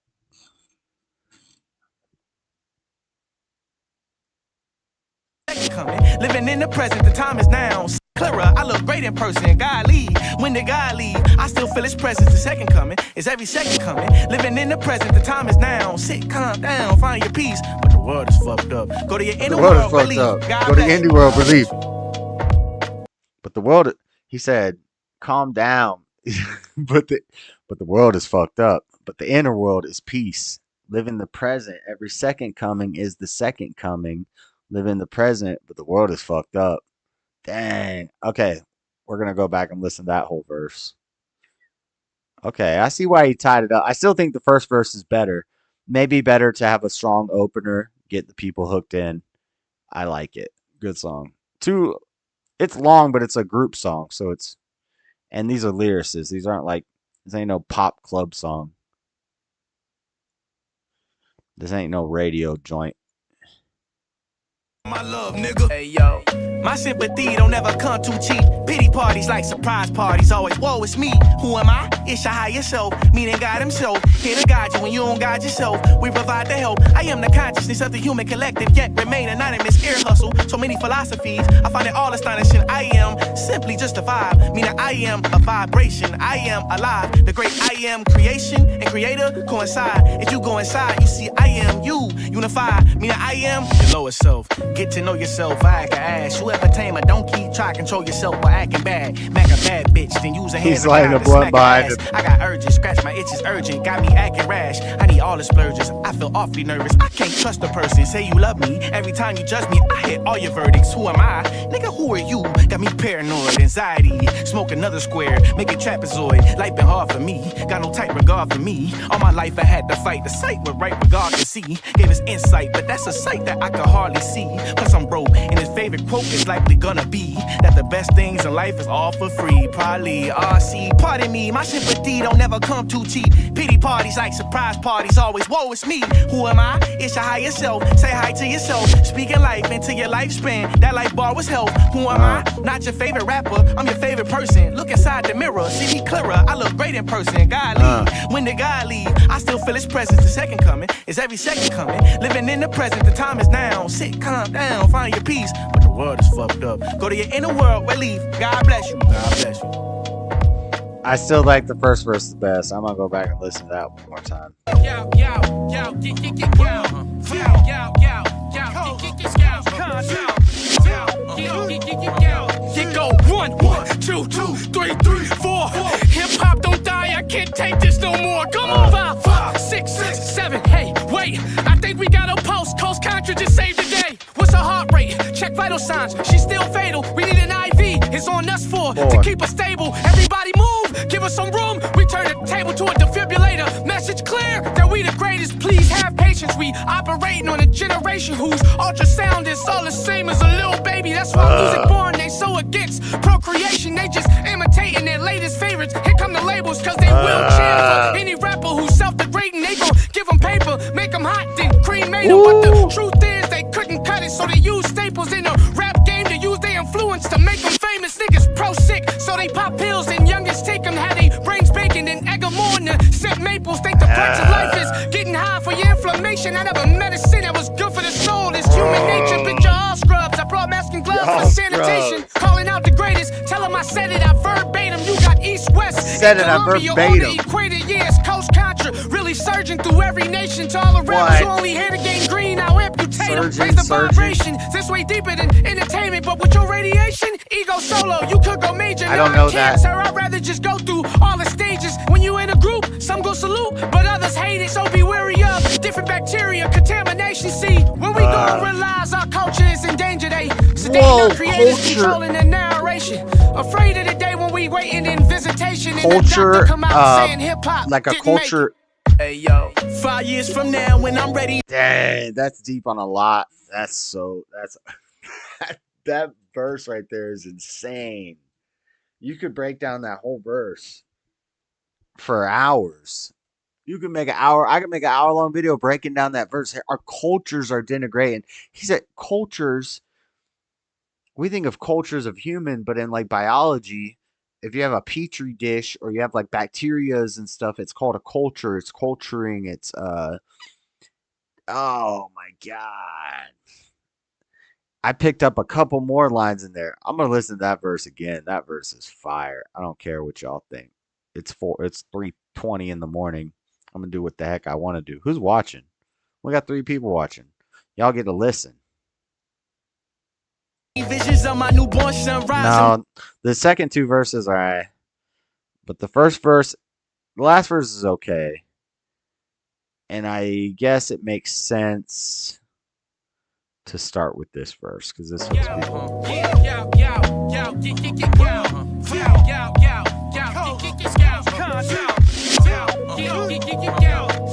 S10: Coming. Living in the present, the time is now. Clearer, I look great in person. God leave. When did God leave? I still feel his presence. The second coming is every second coming. Living in the present, the time is now. Sit, calm down, find your peace. But the the world is fucked up. Go to your
S2: The
S10: inner
S2: world is
S10: world,
S2: fucked
S10: relief.
S2: up.
S10: God
S2: Go to
S10: bless
S2: indie
S10: you.
S2: world, relief. But the world, he said, calm down. but the world is fucked up. But the inner world is peace. Live in the present. Every second coming is the second coming. Live in the present, but the world is fucked up. Dang. Okay, we're gonna go back and listen to that whole verse. Okay, I see why he tied it up. I still think the first verse is better. Maybe better to have a strong opener, get the people hooked in. I like it. Good song. It's long, but it's a group song, so it's, and these are lyricists. These aren't like, this ain't no pop club song. This ain't no radio joint.
S10: My love, nigga. Hey, yo. My sympathy don't ever come too cheap. Pity parties like surprise parties. Always, whoa, it's me. Who am I? It's your higher self. Meaning God himself. Here to guide you when you don't guide yourself. We provide the help. I am the consciousness of the human collective, yet remain anonymous. Ear hustle. So many philosophies. I find it all astonishing. I am simply just a vibe. Meaning I am a vibration. I am alive. The great I am creation and creator coincide. If you go inside, you see I am you. Unified. Meaning I am your lowest self. Get to know yourself, I can ask. You ever tame a donkey, try control yourself by acting bad. Mac a bad bitch, then use a hand.
S2: He's lighting a blunt behind him.
S10: I got urges, scratch my itches urgent, got me acting rash. I need all the splurges, I feel awfully nervous. I can't trust a person, say you love me. Every time you judge me, I hit all your verdicts. Who am I? Nigga, who are you? Got me paranoid, anxiety. Smoke another square, make it trapezoid. Life been hard for me, got no tight regard for me. All my life I had to fight the sight with right regard to see. Gave us insight, but that's a sight that I could hardly see. Plus I'm broke, and his favorite quote is likely gonna be that the best things in life is all for free. Probably RC, pardon me, my sympathy don't never come too cheap. Pity parties like surprise parties, always, whoa, it's me. Who am I? It's your higher self. Say hi to yourself. Speaking life into your lifespan. That life bar was health. Who am I? Not your favorite rapper, I'm your favorite person. Look inside the mirror, see me clearer. I look great in person. God leave. When did God leave? I still feel his presence. The second coming is every second coming. Living in the present, the time is now. Sit, calm down, find your peace. But the world is fucked up. Go to your inner world, relief. God bless you. God bless you.
S2: I still like the first verse the best. I'm gonna go back and listen to that one more time.
S10: You go 1, 2, 3, 4. Hip hop don't die. I can't take this no more. Come on, 5, 6, 7. Hey, wait. I think we got a pulse. Coast Contra just saved the day. What's her heart rate? Check vital signs. She's still fatal. We need an IV. It's on us to keep us stable. Everybody move. Give us some room. We turn the table to a defibrillator. Message clear that we the greatest. Please have patience. We operating on a generation whose ultrasound is all the same as a little baby. That's why music born. They so against procreation. They just imitating their latest favorites. Here come the labels cause they will cheer for any rapper who's self-degrading. They gon' give them paper, make them hot, then cremate them. But the truth is they couldn't cut it, so they use staples in the rap game to use their influence to make them famous. Niggas pro-sick, so they pop pills and youngest take them. Had they brains baking and egg them on to sip maples. Think the price of life is getting high for your inflammation. I never medicine that was good for the soul. It's human nature, bitch, you're all scrubs. I brought mask and gloves for sanitation. Calling out the greatest, tell them I said it, I verbatim. You got east-west.
S2: Said it, I verbatim.
S10: Equator, years, Coast Contra, really surging through every nation. To all the rappers who only here to gain green, I'll amputate them. Raise the vibration, this way deeper than entertainment. But with your radiation, ego solo, you could go major.
S2: I don't know that.
S10: Sir, I'd rather just go through all the stages. When you in a group, some go salute, but others hate it. So be wary of different bacteria, contamination. See, when we go realize our culture is in danger, they sedate our creators, controlling the narration. Afraid of the day when we waiting in visitation.
S2: Culture,
S10: and the come out saying hip-hop
S2: like a culture.
S10: Hey yo, 5 years from now when I'm ready.
S2: Dang, that's deep on a lot. That verse right there is insane. You could break down that whole verse for hours. You can make I can make an hour-long video breaking down that verse. Our cultures are denigrating. He said cultures, we think of cultures of human, but in like biology, if you have a petri dish or you have like bacterias and stuff, it's called a culture. It's culturing. It's oh my God. I picked up a couple more lines in there. I'm gonna listen to that verse again. That verse is fire. I don't care what y'all think. It's 3:20 in the morning. I'm gonna do what the heck I want to do. Who's watching? We got 3 people watching. Y'all get to listen.
S10: Visions of my newborn son rising.
S2: No, the second two verses are alright. But the first verse, the last verse is okay. And I guess it makes sense to start with this verse because this one's beautiful.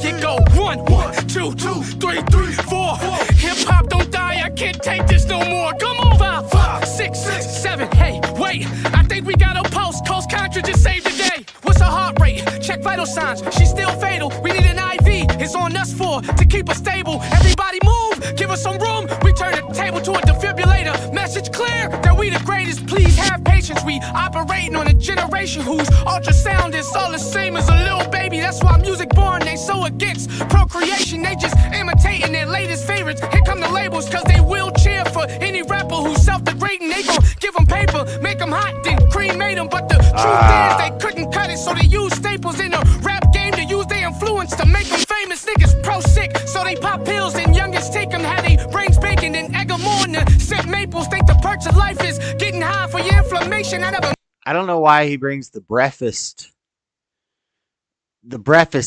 S10: You go 1, 2, 3, 4. Hip hop don't die. I can't take this no more. Come on, 5, 6, 7. Hey, wait. I think we got a pulse. Coast Contra just saved the day. What's her heart rate? Check vital signs. She's still fatal. We need an IV. It's on us to keep us stable. Everybody move. Give us some room. We turn the table to a defibrillator. Message clear that we the greatest. Please have patience. We operating on a generation whose ultrasound is all the same as a little baby. That's why music born. They so against procreation. They just imitating their latest favorites. Here come the labels cause they will cheer for any rapper who's self-degrading. They gon' give them paper, make them hot, then cremate them. But the truth is they couldn't cut it, so they use staples in the rap game to use their influence to make them famous. Niggas pro-sick, so they pop pills and youngest take them. Had they brains baking and egg them on to sip maples. Think the perks of life is getting high for your inflammation.
S2: I don't know why he brings the breakfast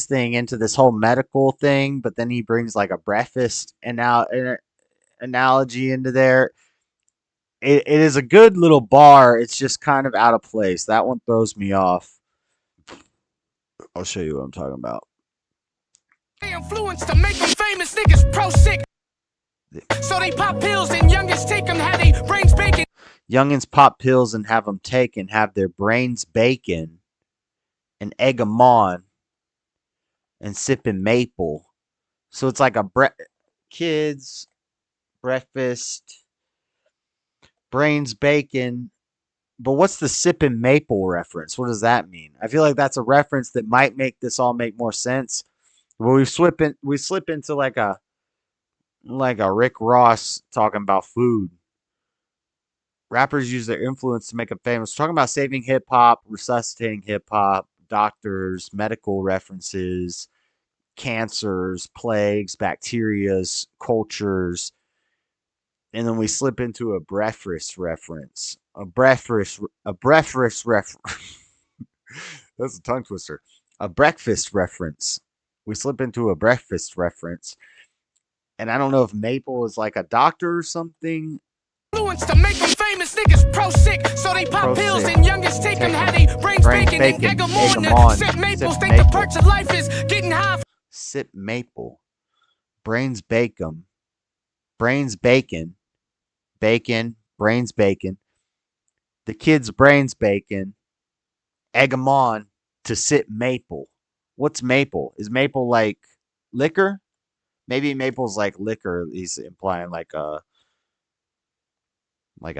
S2: thing into this whole medical thing, but then he brings like a breakfast analogy into there. It is a good little bar. It's just kind of out of place. That one throws me off. I'll show you what I'm talking about.
S10: Influence to make them famous. Niggas pro-sick, so they pop pills and youngest take them. Had they brains baking.
S2: Youngins pop pills and have them taken, have their brains bacon, and egg them on, and sipping maple. So it's like a kids breakfast, brains bacon. But what's the sipping maple reference? What does that mean? I feel like that's a reference that might make this all make more sense. But we slip into like a Rick Ross talking about food. Rappers use their influence to make them famous. We're talking about saving hip hop, resuscitating hip hop, doctors, medical references, cancers, plagues, bacterias, cultures, and then we slip into a breakfast reference. A breakfast reference. That's a tongue twister. A breakfast reference. We slip into a breakfast reference. And I don't know if maple is like a doctor or something.
S10: To make them famous, niggas pro-sick, so they pop pills and youngest take them. Had they brains baking and egg them on. Sip maples, think the perks of life is getting high.
S2: Sip maple. Brains bake them. Brains bacon. Bacon. Brains bacon. The kids' brains bacon. Egg them on to sip maple. What's maple? Is maple like liquor? Maybe maple's like liquor. He's implying like a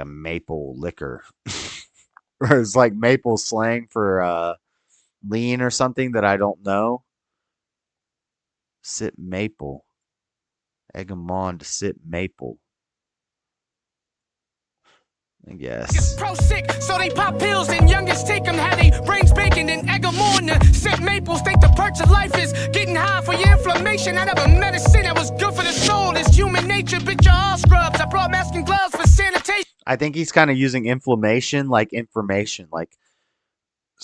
S2: maple liquor. Or it's like maple slang for lean or something that I don't know. Sip maple. Egg them on to sip maple. I guess.
S10: Pro-sick, so they pop pills and youngest take them. Had they brains baking and egg them on to sip maples. Think the perks of life is getting high for your inflammation. I never medicine that was good for the soul. It's human nature, bitch, you're all scrubs. I brought masks and gloves for sanitation.
S2: I think he's kind of using inflammation like information. Like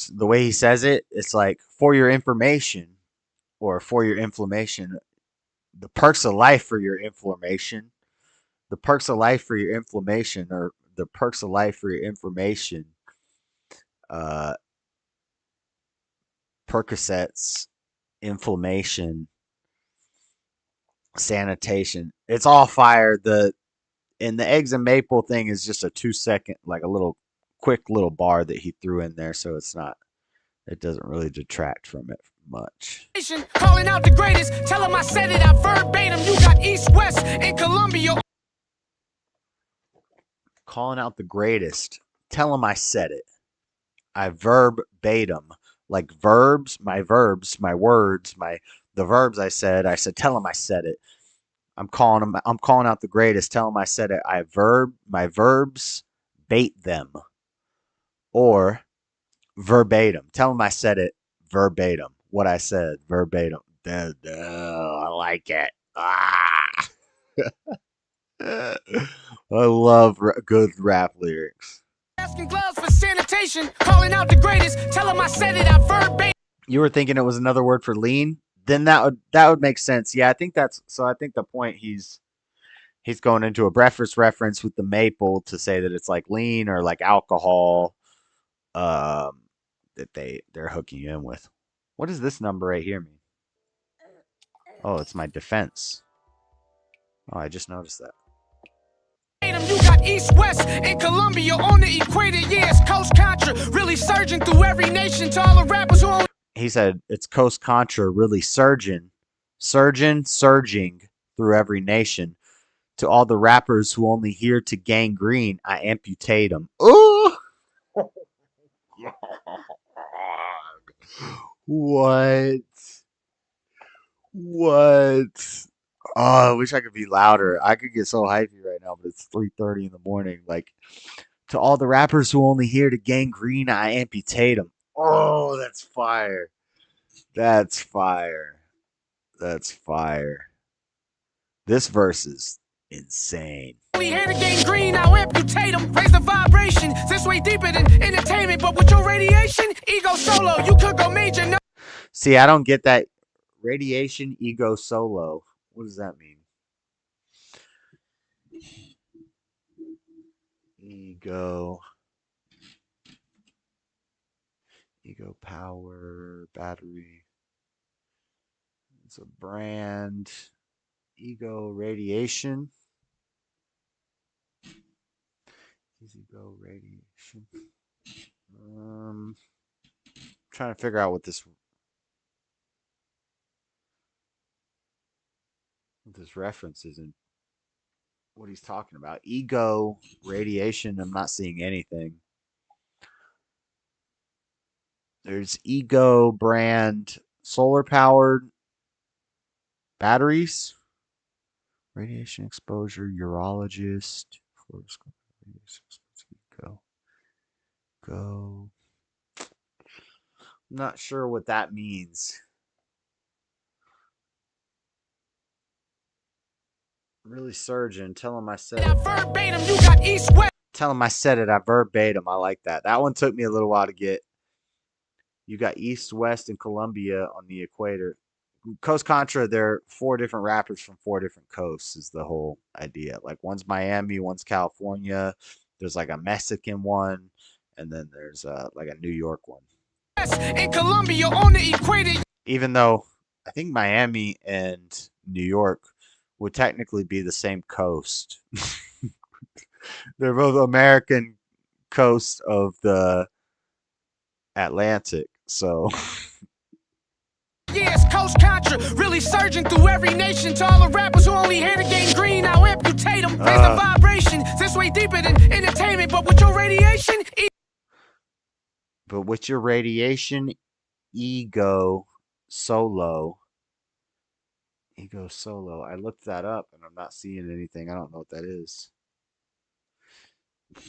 S2: the way he says it, it's like for your information or for your inflammation. The perks of life for your inflammation. The perks of life for your inflammation or the perks of life for your information. Percocets, inflammation, sanitation. It's all fire. And the eggs and maple thing is just a 2-second, like a little quick little bar that he threw in there. So it doesn't really detract from it much.
S10: Calling out the greatest. Tell him I said it. I verbatim. You got East, West, and Columbia.
S2: Calling out the greatest. Tell him I said it. I verbatim. Like verbs, my words, the verbs I said, tell him I said it. I'm calling out the greatest. Tell him I said it. My verbs bait them. Or verbatim. Tell him I said it verbatim. What I said verbatim. I like it. I love good rap lyrics.
S10: Asking gloves for sanitation, calling out the greatest. Tell him I said it, I verbatim.
S2: You were thinking it was another word for lean? Then that would make sense. Yeah, I think that's so. I think the point he's going into a breakfast reference with the maple to say that it's like lean or like alcohol that they're hooking you in with. What does this number right here mean? Oh, it's my defense. Oh, I just noticed that.
S10: You got East West in Colombia on the equator. Yeah, it's Coast Contra, really surging through every nation. To all the rappers who only.
S2: He said it's Coast Contra, really surging through every nation. To all the rappers who only hear to gangrene, I amputate them. Ooh! What? Oh, I wish I could be louder. I could get so hypey right now, but it's 3:30 in the morning. Like, to all the rappers who only hear to gangrene, I amputate them. Oh, that's fire. That's fire. That's fire. This verse is insane.
S10: Only here to gain green, I'll amputate them. Raise the vibration. This way deeper than entertainment, but with your radiation, ego solo, you could go major. No.
S2: See, I don't get that. Radiation, ego solo. What does that mean? Ego power, battery. It's a brand. Ego radiation. Ego radiation. Trying to figure out what this reference is and what he's talking about. Ego radiation. I'm not seeing anything. There's Ego brand solar powered batteries. Radiation exposure, urologist. Go. I'm not sure what that means. Really surgeon. Tell him I said it.
S10: Verbatim, you got East West.
S2: Tell him I said it. I verbatim. I like that. That one took me a little while to get. You got East, West, and Colombia on the equator. Coast Contra, they're 4 different rappers from 4 different coasts is the whole idea. Like one's Miami, one's California. There's like a Mexican one, and then there's like a New York one.
S10: In Colombia on the equator.
S2: Even though I think Miami and New York would technically be the same coast. They're both American coast of the Atlantic, so.
S10: Yes, Coast Contra, really surging through every nation. To all the rappers who only hear to gain green, I'll amputate them. Raise the vibration. This way deeper than entertainment, but with your radiation.
S2: Ego solo. Ego solo. I looked that up and I'm not seeing anything. I don't know what that is. Ego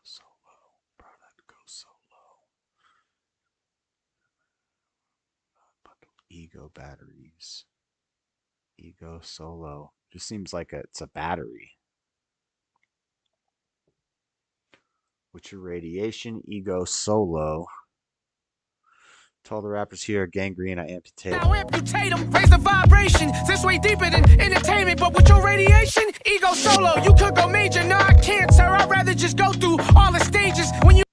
S2: solo. Product go solo. Ego batteries. Ego solo. Just seems like it's a battery. With your radiation, ego solo. To all the rappers here, gangrene, I amputate.
S10: Now amputate them, raise the vibration. This way deeper than entertainment, but with your radiation, ego solo, you could go major. No, I can't, sir. I'd rather just go through all the stages. When you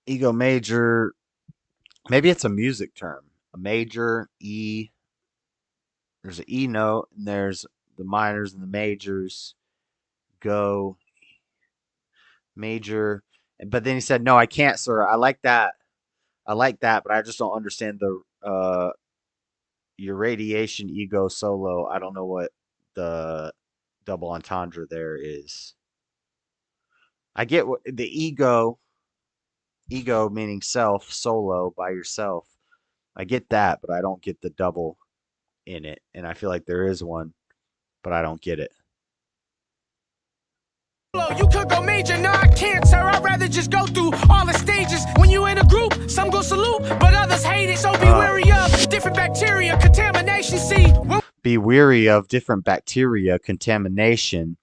S2: Ego major, maybe it's a music term. A major, E. There's an E note, and there's the minors and the majors. Go. Major, but then he said, "No, I can't, sir. I like that, but I just don't understand the your radiation ego solo. I don't know what the double entendre there is. I get what the ego meaning self, solo by yourself. I get that, but I don't get the double in it, and I feel like there is one, but I don't get it."
S10: You could go major, no I can't, sir. I'd rather just go through all the stages. When you in a group, some go salute, but others hate it, so be wary of different back. bacteria contamination. See,
S2: be weary of different bacteria contamination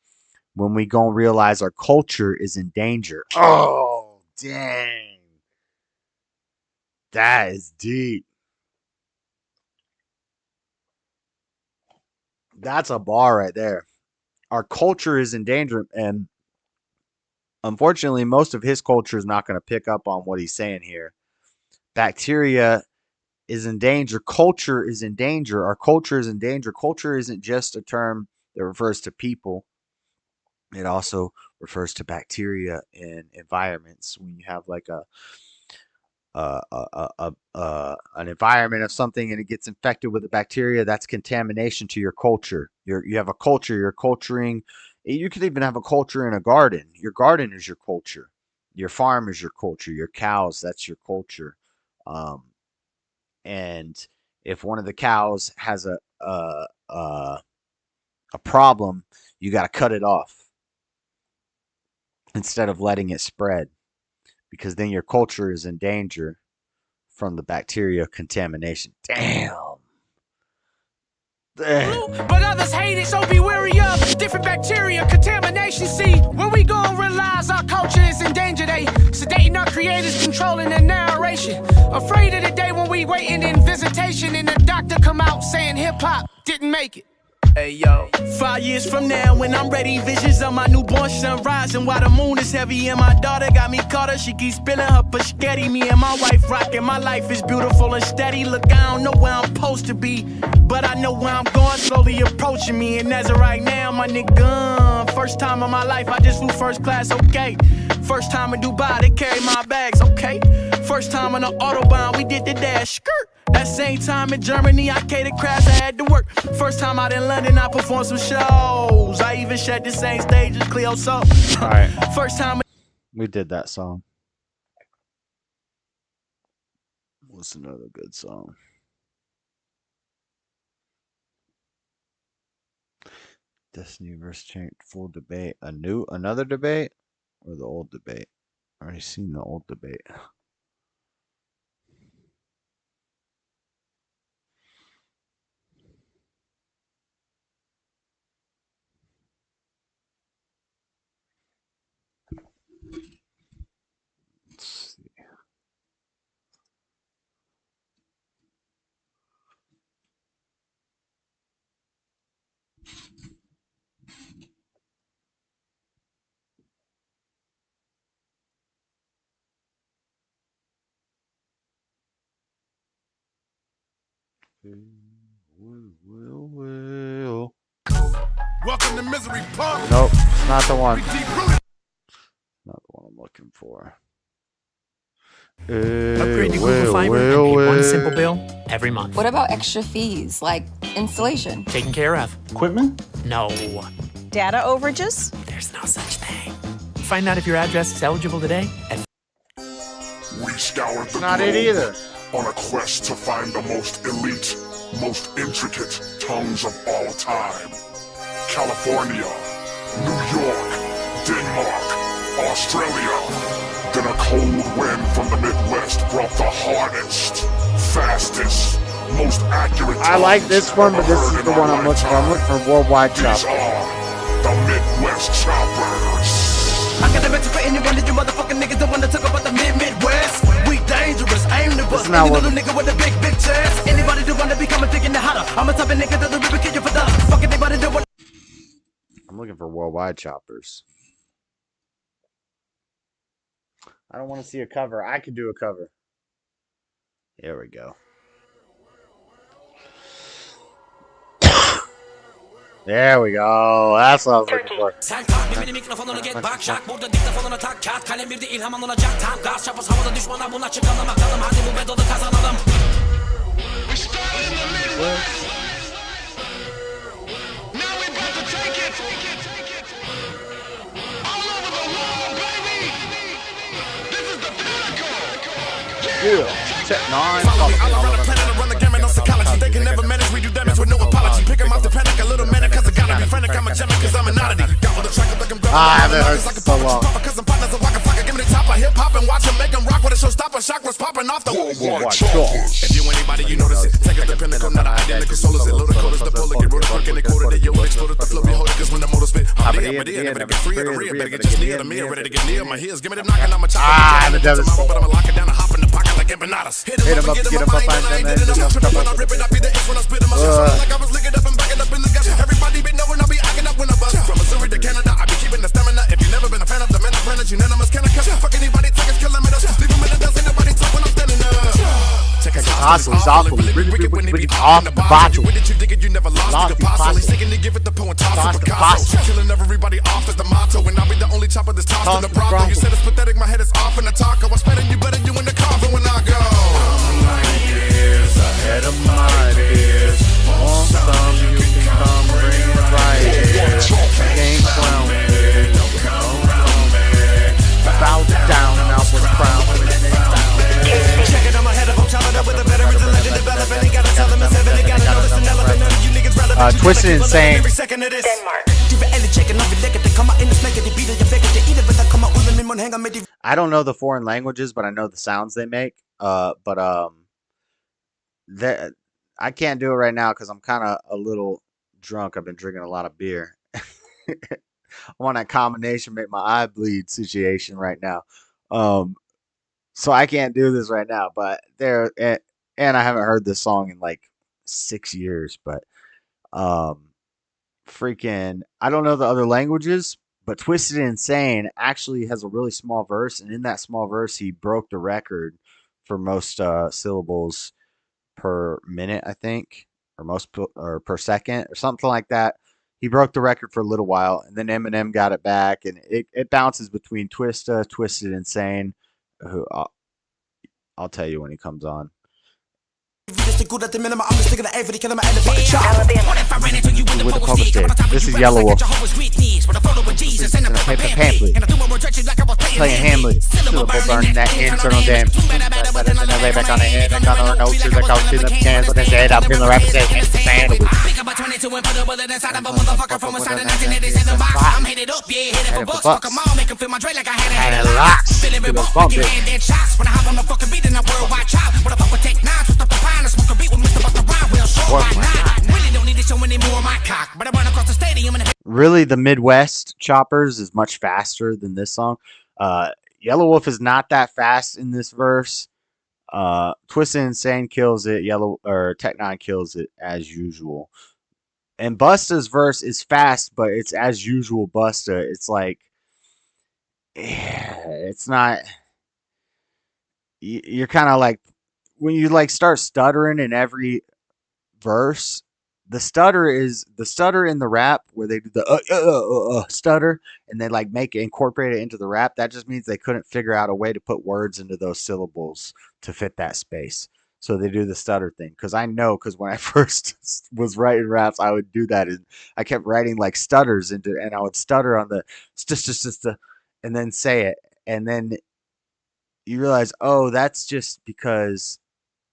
S2: when we gonna realize our culture is in danger. Oh, dang. That is deep. That's a bar right there. Our culture is in danger, and unfortunately, most of his culture is not going to pick up on what he's saying here. Bacteria is in danger. Culture is in danger. Our culture is in danger. Culture isn't just a term that refers to people. It also refers to bacteria in environments. When you have like an environment of something and it gets infected with a bacteria, that's contamination to your culture. You have a culture. You're culturing. You could even have a culture in a garden. Your garden is your culture. Your farm is your culture. Your cows, that's your culture. And if one of the cows has a problem, you got to cut it off instead of letting it spread, because then your culture is in danger from the bacteria contamination. Damn.
S10: but others hate it, so be wary of different bacteria contamination. See, when we gon' realize our culture is in danger, they sedating our creators, controlling their narration. Afraid of the day when we waiting in visitation and the doctor come out saying hip-hop didn't make it.
S19: Hey yo, 5 years from now when I'm ready, visions of my newborn son rising while the moon is heavy and my daughter got me caught up. She keeps spilling her spaghetti. Me and my wife rocking. My life is beautiful and steady. Look, I don't know where I'm supposed to be, but I know where I'm going, slowly approaching me. And as of right now, my nigga, first time in my life, I just flew first class, okay. First time in Dubai, they carry my bags, okay. First time on the Autobahn, we did the dash, skirt. That same time in Germany, I catered crafts, I had to work. First time out in London, I performed some shows. I even shared the same stage as Cleo Soul.
S2: All right.
S19: First time.
S2: We did that song. What's another good song? Destiny versus Change, full debate. Another debate? Or the old debate? I already seen the old debate. Let's see. Will.
S5: Welcome to Misery Park.
S2: Nope, it's not the one. Not the one I'm looking for.
S12: Upgrade to Google Fiber and pay one simple bill every month.
S14: What about extra fees, like installation?
S12: Taken care of.
S6: Equipment?
S12: No.
S16: Data overages?
S12: There's no such thing. Find out if your address is eligible today at...
S5: We scoured the
S2: Not it either.
S5: on a quest to find the most elite, most intricate tongues of all time. California, New York, Denmark, Australia. Then a cold wind from the Midwest brought the hardest, fastest, most accurate.
S2: I like this one, but this is the one I'm looking for. I'm looking for Worldwide
S5: These
S2: Chopper.
S5: are the Midwest Choppers.
S19: I got a message for anyone of you motherfucking niggas that wanna talk about the Midwest. We dangerous, aim to bust. Any little nigga with a big chest. Anybody that wanna become a thinking the hotter. I'm a type of nigga that'll river kill you for the fuck anybody that wanna.
S2: I'm looking for Worldwide Choppers. I don't want to see a cover. I could do a cover. There we go. There we go. That's what I was looking for. Yeah. Check 9.
S5: They can never manage, we do damage with no apology. Pick 'em out the panic, a little manic, cause I gotta be frantic. I'm a gem, cause I'm an oddity. Got with the track, like I'm grabbing.
S2: I haven't heard so long.
S5: Cause I'm partners of Waka Flocka. Give me the top of hip hop and watch 'em make 'em rock with a showstopper. Chakras popping off the Worldwide Choppers. If you anybody, you notice it. Take
S2: Niggas the pinnacle, not identical souls. It loaded coders, the puller, get rolled quick, and they quoted it. You exploded the flow, you hold it, cause when the motor spit, I'm near, but never to get free of the rear, better get just near the mirror, ready to get near my heels. Give me the knocking, I'm a chopper.
S11: The devil's
S2: tomorrow, but I'ma lock it down and hop in the pocket like empanadas. Hit him up, get him up, I ain't getting enough. Tripping when I rip it, I be the itch when I spit in my shit. Like I was licking up and backing up in the guts. Everybody be knowing I be acting up when I bust. From Missouri to Canada, I be keeping the stamina. If you never been a fan of the men, I'm planets, unanimous. Can I catch? Fuck anybody, take his kilometers. Leave him in the dust, ain't nobody talk when I'm standing up.
S11: Awesome, awful, off the bottle.
S2: You never lost, you could possibly sticking to give it the poem toss to Picasso. Killing everybody off is the motto, and I'll be the only chopper that's tossed in the Bronco. You said it's pathetic, my head is off in the taco. I spent you better, you in the coffin when I go. I'm like this, ahead of my peers. Want some, you can come bring it right here. Game clown, don't come round me. Bow down, now with the crown. Check it, I'm ahead of them, chopping up with the veterans and legend developing. They gotta tell them it's heaven, they gotta know this an elephant. None of you niggas relevant.
S11: Twisted Insane.
S2: I don't know the foreign languages, but I know the sounds they make. I can't do it right now because I'm kind of a little drunk. I've been drinking a lot of beer. I want that combination make my eye bleed situation right now. So I can't do this right now, but and I haven't heard this song in like 6 years, but freaking, I don't know the other languages, but Twisted Insane actually has a really small verse, and in that small verse, he broke the record for most syllables per minute, I think, or per second, or something like that. He broke the record for a little while, and then Eminem got it back, and it bounces between Twisted Insane, who I'll tell you when he comes on. With the public stage. This is Yellow Wolf. Paper pamphlet. Playing Hamlet. Syllable burning that internal damage. Lay back on the head. I got our notes. I got to the cans. What they said. I'm feeling rapid. I'm headed up. Yeah, headed for bucks. Fuck them all. Make them feel my dread like I had it locked. Feeling it bump. Dead shots. When I hop on the fucking beat and I worldwide chop. What the fuck with Tech 9? Twist up the pine and smoke a beat with Mr. Buster Rhyme. Well, sure, why not? Really don't need to show any more of my cock. But I run across the stadium and really, the Midwest choppers is much faster than this song. Yellow Wolf is not that fast in this verse. Twisted Insane kills it. Tech 9 kills it as usual. And Busta's verse is fast, but it's as usual Busta. It's like, it's not. You're kind of like, when you like start stuttering in every verse, the stutter in the rap where they do the stutter and they like incorporate it into the rap. That just means they couldn't figure out a way to put words into those syllables to fit that space. So they do the stutter thing. Because when I first was writing raps, I would do that. And I kept writing like stutters and I would stutter on the and then say it. And then you realize, oh, that's just because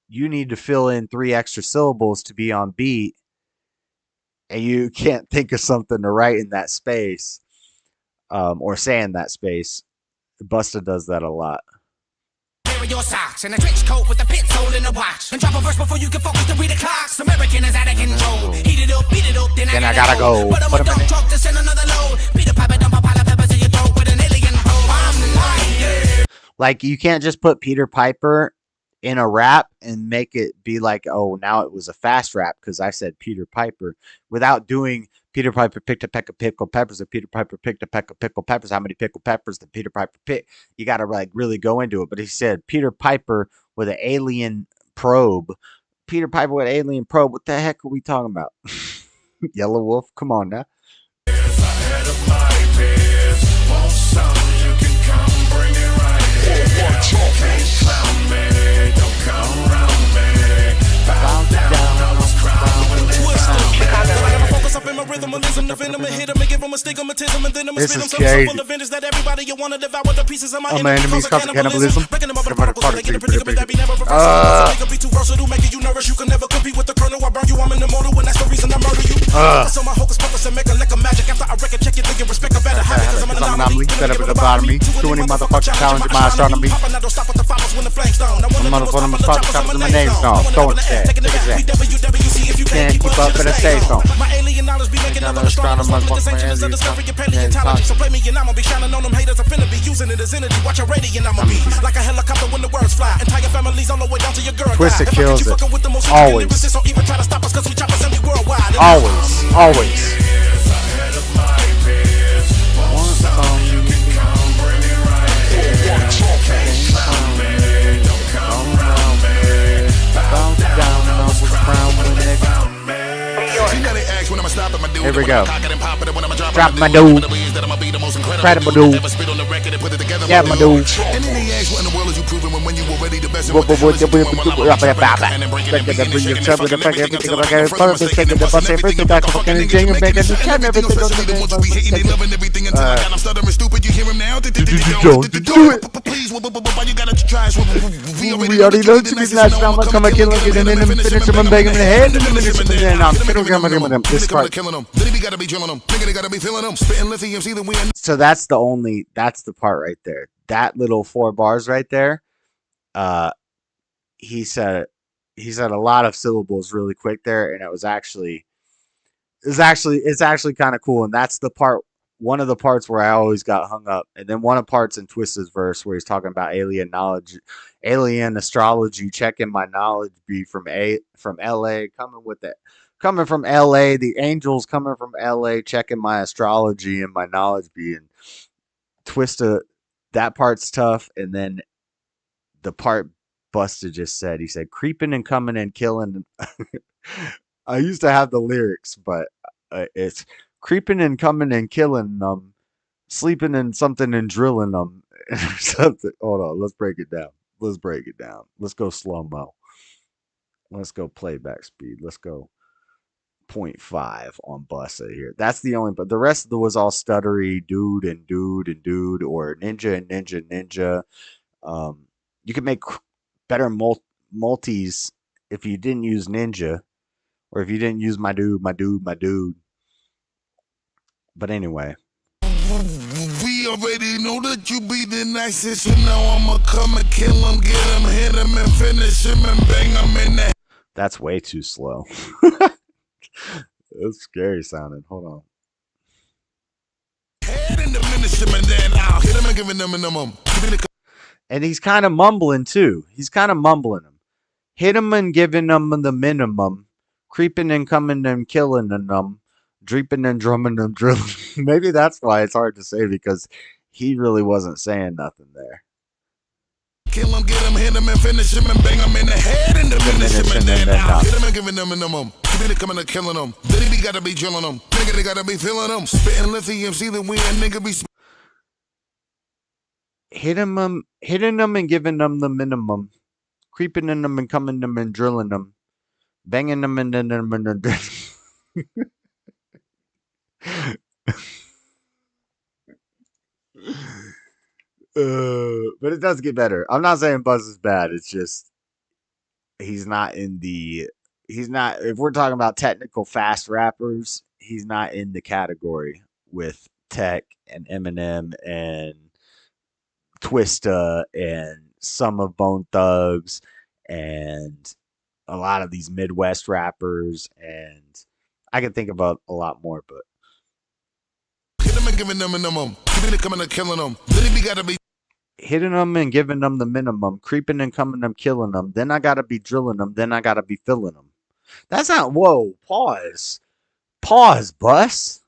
S2: you need to fill in 3 extra syllables to be on beat. And you can't think of something to write in that space or say in that space. Busta does that a lot. Your socks and a trench coat with a pit hole in a watch. And drop a verse before you can focus to read the clocks. American is out of control. Heat it up, beat it up, then I gotta go. But I'm a dumb truck to send another load. Beat a pipe and dump a pile of peppers in your throat with an alien hoe. I'm like, yeah. Like, you can't just put Peter Piper in a rap and make it be like, oh, now it was a fast rap because I said Peter Piper, without doing Peter Piper picked a peck of pickled peppers, and Peter Piper picked a peck of pickled peppers. How many pickled peppers did Peter Piper pick? You got to like really go into it. But he said Peter Piper with an alien probe. Peter Piper with an alien probe. What the heck are we talking about? Yellow Wolf, come on now. This is crazy. Oh man, enemies cause cannibalism.
S10: versatile, making you nervous. You can never compete with the colonel. I burn you, I'm in the motor, and that's the reason I murder you. So my hocus pocus and make a lick of magic. After I reckon, check you, think you respect a better habit. Cause I'm an anomaly.
S11: Set up at the bottom of me. Too many motherfuckers challenging my astronomy. I'm a motherfucking choppers in my name song. Throwing shit. If you can't keep up, better say so.
S10: My alien knowledge be making another astronomer. With the ancients of discovery and paleontology. So play me and I'ma be shining on them haters. I'm finna be using it as energy. Watch your radiant, I'ma be like a helicopter when the words fly. Entire families all the way down to your girl.
S11: Twisted kills it. Always. Always. Here we go. Drop my dude. Incredible dude. Yeah, my dude. We already know to be last time. I'm coming kill him, get him in and finish him and bang him in the head. This part. So that's the part right there. That little 4 bars right there. He said a lot of syllables really quick there, and it's actually kind of cool. And that's the part, one of the parts where I always got hung up. And then one of the parts in Twisted's verse where he's talking about alien astrology, checking my knowledge be from LA, coming from LA, the angels coming from LA, checking my astrology and my knowledge be. And Twisted, that part's tough. And then the part Busta just said, he said, creeping and coming and killing. I used to have the lyrics, but it's creeping and coming and killing them, sleeping and something and drilling them. Something. Hold on, let's break it down. Let's go slow-mo. Let's go playback speed. Let's go 0.5 on Busta here. That's the only, but the rest of it was all stuttery, dude, or ninja and ninja. You could make better multis if you didn't use ninja, or if you didn't use my dude. But anyway.
S5: We already know that you be the nicest, so now I'ma come and kill him, get him, hit him, and finish him, and bang him in the...
S11: That's way too slow. That's scary sounding. Hold on. And he's kind of mumbling too. Him. Hit him and giving them the minimum. Creeping and coming and killing them. Dreeping and drumming and drilling. Maybe that's why it's hard to say, because he really wasn't saying nothing there.
S5: Kill him, get him, hit him, and finish him, and bang him in the head, and diminish him, and then out. Hit him and giving them minimum. They coming and killing them. Then he gotta be drilling them. Nigga, they gotta be filling them. Spitting lithium, see that we a nigga be...
S11: Hitting them and giving them the minimum. Creeping in them and coming them and drilling them. Banging them and then them and then... But it does get better. I'm not saying Buzz is bad. It's just he's not, if we're talking about technical fast rappers, he's not in the category with Tech and Eminem and Twista and some of Bone Thugs and a lot of these Midwest rappers, and I can think about a lot more, but
S5: giving them minimum. Coming and killing them. Then he gotta be
S11: hitting them and giving them the minimum, creeping and coming and killing them. Then I gotta be drilling them. Then I gotta be filling them. That's not. Whoa! Pause. Bus.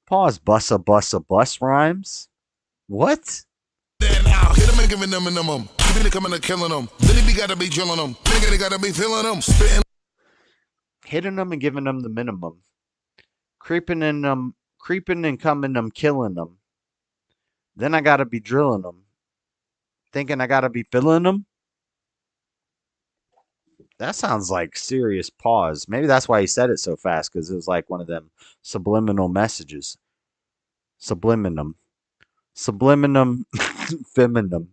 S11: Pause. Bus rhymes. What?
S5: Then I'll hit them and giving them minimum. Coming and killing them. Then he gotta be drilling them. Nigga, they gotta be filling them. Spitting.
S11: Hitting them and giving them the minimum. Creeping and coming them, killing them. Then I gotta be drilling them. Thinking I gotta be filling them. That sounds like serious pause. Maybe that's why he said it so fast, because it was like one of them subliminal messages. Subliminum. Feminum.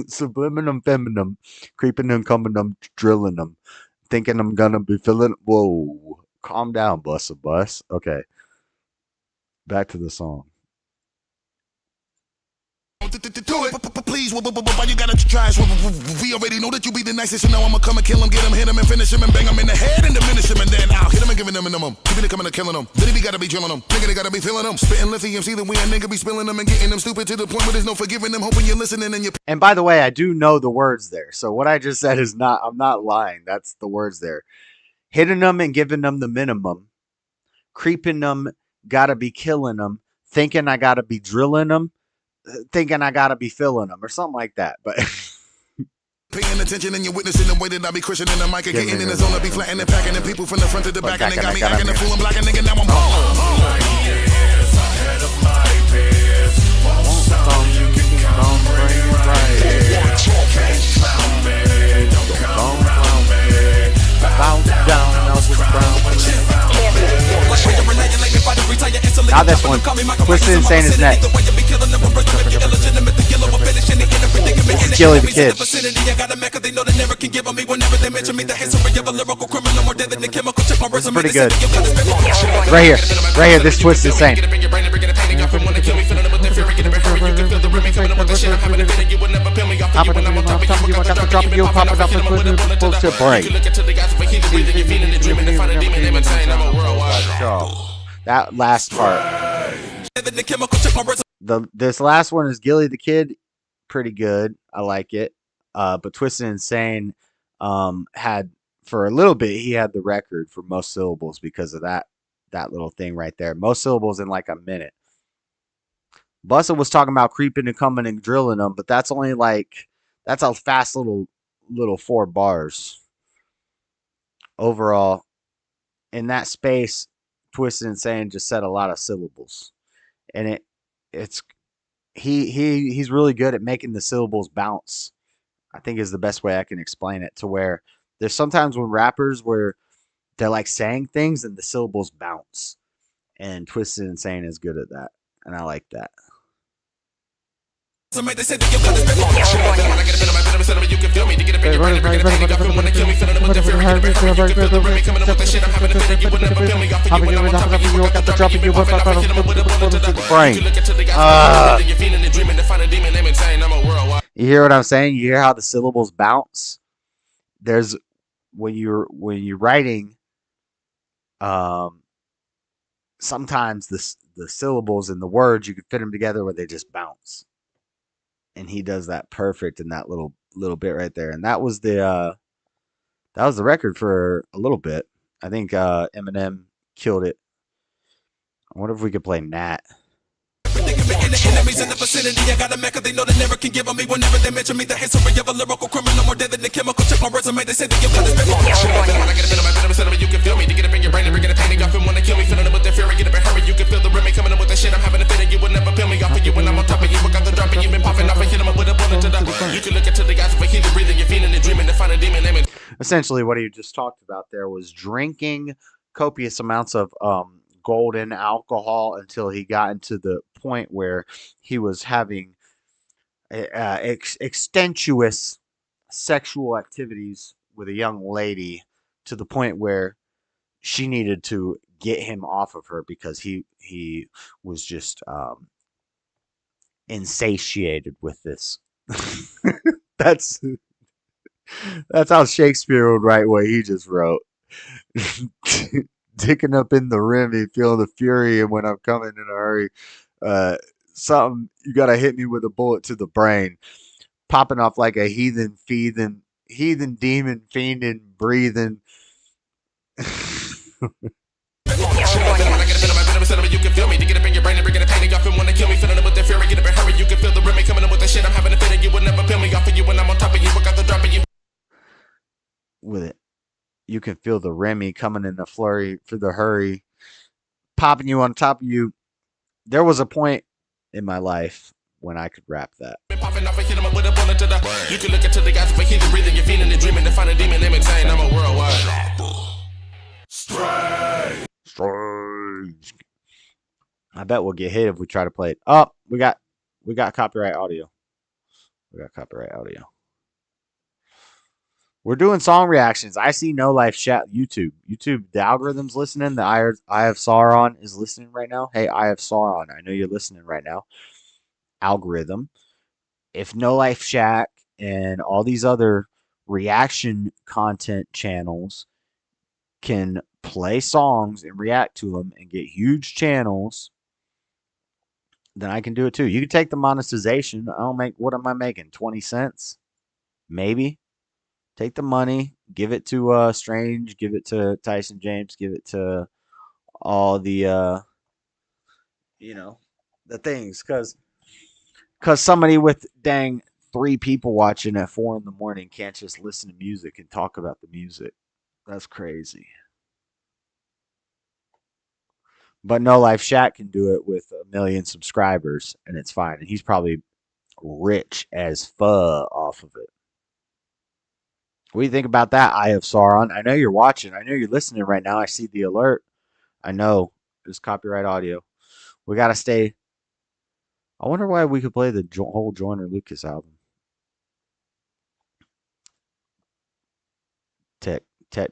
S11: Subliminum feminum, creeping and coming them, drilling them, thinking I'm gonna be feeling. Whoa, calm down, bus. Okay, back to the song.
S5: Please, why you gotta try us? We already know that you be the nicest, and now I'ma come and kill him, get him, hit him, and finish him, and bang him in the head and diminish him, and then I'll hit him and give him a minimum. Keeping it coming and killing him. Then we gotta be drilling him. Nigga, they gotta be feeling him. Spitting lithium, see the way a nigga be spilling them and getting them stupid to the point where there's no forgiving them. Hoping you're listening and you're.
S11: And by the way, I do know the words there. So what I just said is not, I'm not lying. That's the words there. Hitting them and giving them the minimum. Creeping them, gotta be killing them. Thinking I gotta be drilling them. Thinking I gotta be filling them or something like that. But
S5: paying attention and you're witnessing the way that I be crushing in the mic and getting in the zone. I be flattening and packing and people from the front to the back and they got me acting a fool. I'm black and nigga, now I'm
S11: now this one, Twisted Insane is next. This is Gilly the Kid. This is pretty good. Right here, this Twisted Insane. That last part. This last one is Gilly the Kid. Pretty good. I like it. But Twisted Insane had, for a little bit, he had the record for most syllables because of that little thing right there. Most syllables in like a minute. Busta was talking about creeping and coming and drilling them, but that's only like, that's a fast little 4 bars. Overall, in that space, Twisted Insane just said a lot of syllables. And he's really good at making the syllables bounce. I think is the best way I can explain it, to where there's sometimes when rappers where they're like saying things and the syllables bounce. And Twisted Insane is good at that. And I like that. You hear what I'm saying? You hear how the syllables bounce? There's when you're writing, sometimes the syllables and the words, you can fit them together where they just bounce. And he does that perfect in that little bit right there. And that was the record for a little bit. I think Eminem killed it. I wonder if we could play Nat.
S10: Enemies in the vicinity, I got a mecca, they know they never can give on me. Whenever they mention me, the history of a lyrical criminal, more deadly than chemical. Check my resume, they say that you've got this baby. When I get a bit of my venom, you can feel me. To get up in your brain and bring it a painting off and wanna kill me. Filling up with their fury, get up and hurry. You can feel the rim coming up with that shit. I'm having a fit and you would never peel me off of you when I'm on top of you. I got the drop and you've been popping off and hit them up with a bullet to the. You can look into the guys with healing, breathing, you're feeling and dreaming to find a demon name.
S11: Essentially, what he just talked about there was drinking copious amounts of golden alcohol until he got into the point where he was having extenuous sexual activities with a young lady to the point where she needed to get him off of her because he was just insatiated with this. That's how Shakespeare would write what he just wrote. Dicking up in the rim and feel the fury, and when I'm coming in a hurry, something you gotta hit me with a bullet to the brain, popping off like a heathen demon fiending breathing.
S10: You can feel me to get up in your brain and bring it a painting off and wanna kill me, filling up with their fury, get up and hurry. You can feel the rim coming up with that shit. I'm having a feeling you would never peel me off of you when I'm on top of you. I got the drop of you.
S11: With it. You can feel the Remy coming in the flurry for the hurry, popping you on top of you. There was a point in my life when I could rap that.
S10: You can look into the guys with healing, breathing, you're feeling and dreaming to find a demon name insane. I'm a worldwide.
S11: Strange. I bet we'll get hit if we try to play it. Oh, we got copyright audio. We got copyright audio. We're doing song reactions. I see No Life Chat YouTube. YouTube, the algorithm's listening. The Eye of Sauron is listening right now. Hey, Eye of Sauron, I know you're listening right now. Algorithm. If No Life Shack and all these other reaction content channels can play songs and react to them and get huge channels, then I can do it too. You can take the monetization. What am I making? 20 cents? Maybe. Take the money, give it to Strange, give it to Tyson James, give it to all the the things, because somebody with dang 3 people watching at 4 a.m. can't just listen to music and talk about the music. That's crazy. But No Life Shack can do it with 1 million subscribers, and it's fine. And he's probably rich as fuck off of it. What do you think about that, Eye of Sauron? I know you're watching. I know you're listening right now. I see the alert. I know. It's copyright audio. We got to stay. I wonder why we could play the whole Joyner Lucas album. Tech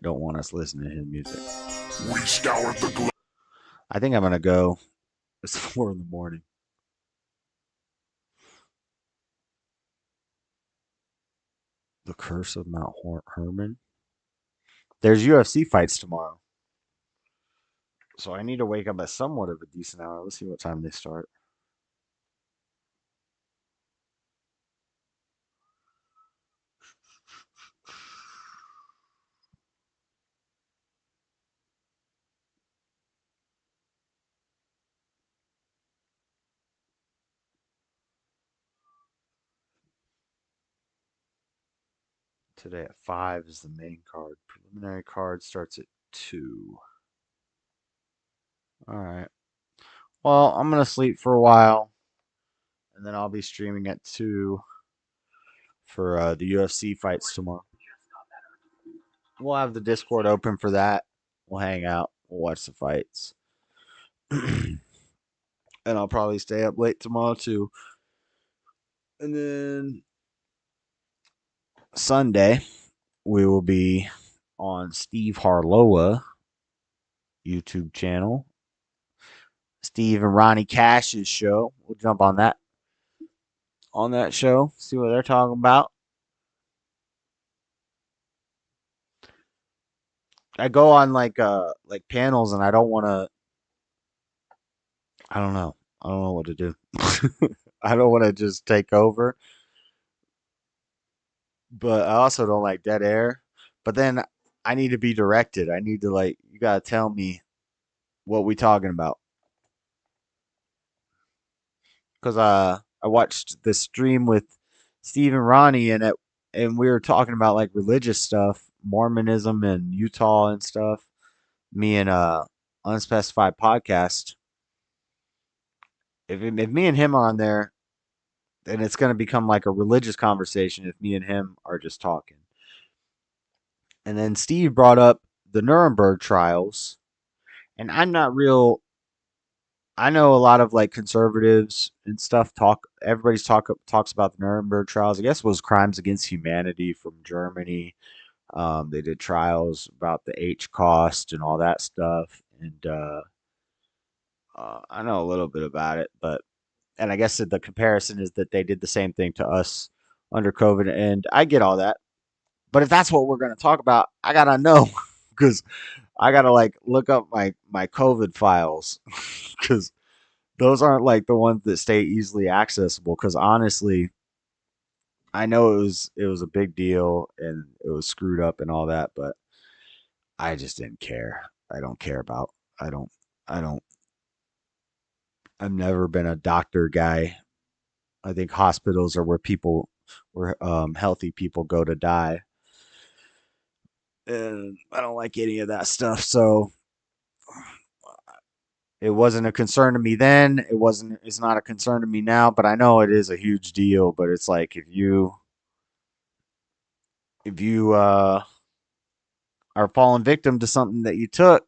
S11: don't want us listening to his music.
S5: We scoured the globe.
S11: I think I'm going to go. It's 4 a.m. The Curse of Mount Herman. There's UFC fights tomorrow. So I need to wake up at somewhat of a decent hour. Let's see what time they start. Today at 5 is the main card. Preliminary card starts at 2. Alright. Well, I'm going to sleep for a while. And then I'll be streaming at 2 for the UFC fights tomorrow. We'll have the Discord open for that. We'll hang out. We'll watch the fights. And I'll probably stay up late tomorrow too. And then Sunday, we will be on Steve Harloa YouTube channel. Steve and Ronnie Cash's show. We'll jump on that show, see what they're talking about. I go on like panels and I don't want to. I don't know what to do. I don't want to just take over. But I also don't like dead air. But then I need to be directed. I need to you gotta tell me what we talking about. Because I watched the stream with Steve and Ronnie and we were talking about like religious stuff, Mormonism and Utah and stuff. Me and Unspecified Podcast. If me and him are on there, then it's going to become like a religious conversation if me and him are just talking. And then Steve brought up the Nuremberg trials, and I'm not real. I know a lot of like conservatives and stuff everybody's talks about the Nuremberg trials. I guess it was crimes against humanity from Germany. They did trials about the H cost and all that stuff. And I know a little bit about it, and I guess the comparison is that they did the same thing to us under COVID, and I get all that. But if that's what we're going to talk about, I got to know, because I got to like look up my COVID files, because those aren't like the ones that stay easily accessible. Because honestly, I know it was a big deal and it was screwed up and all that, but I just didn't care. I don't care about. I've never been a doctor guy. I think hospitals are where healthy people go to die. And I don't like any of that stuff. So it wasn't a concern to me then. It's not a concern to me now, but I know it is a huge deal. But it's like, if you are falling victim to something that you took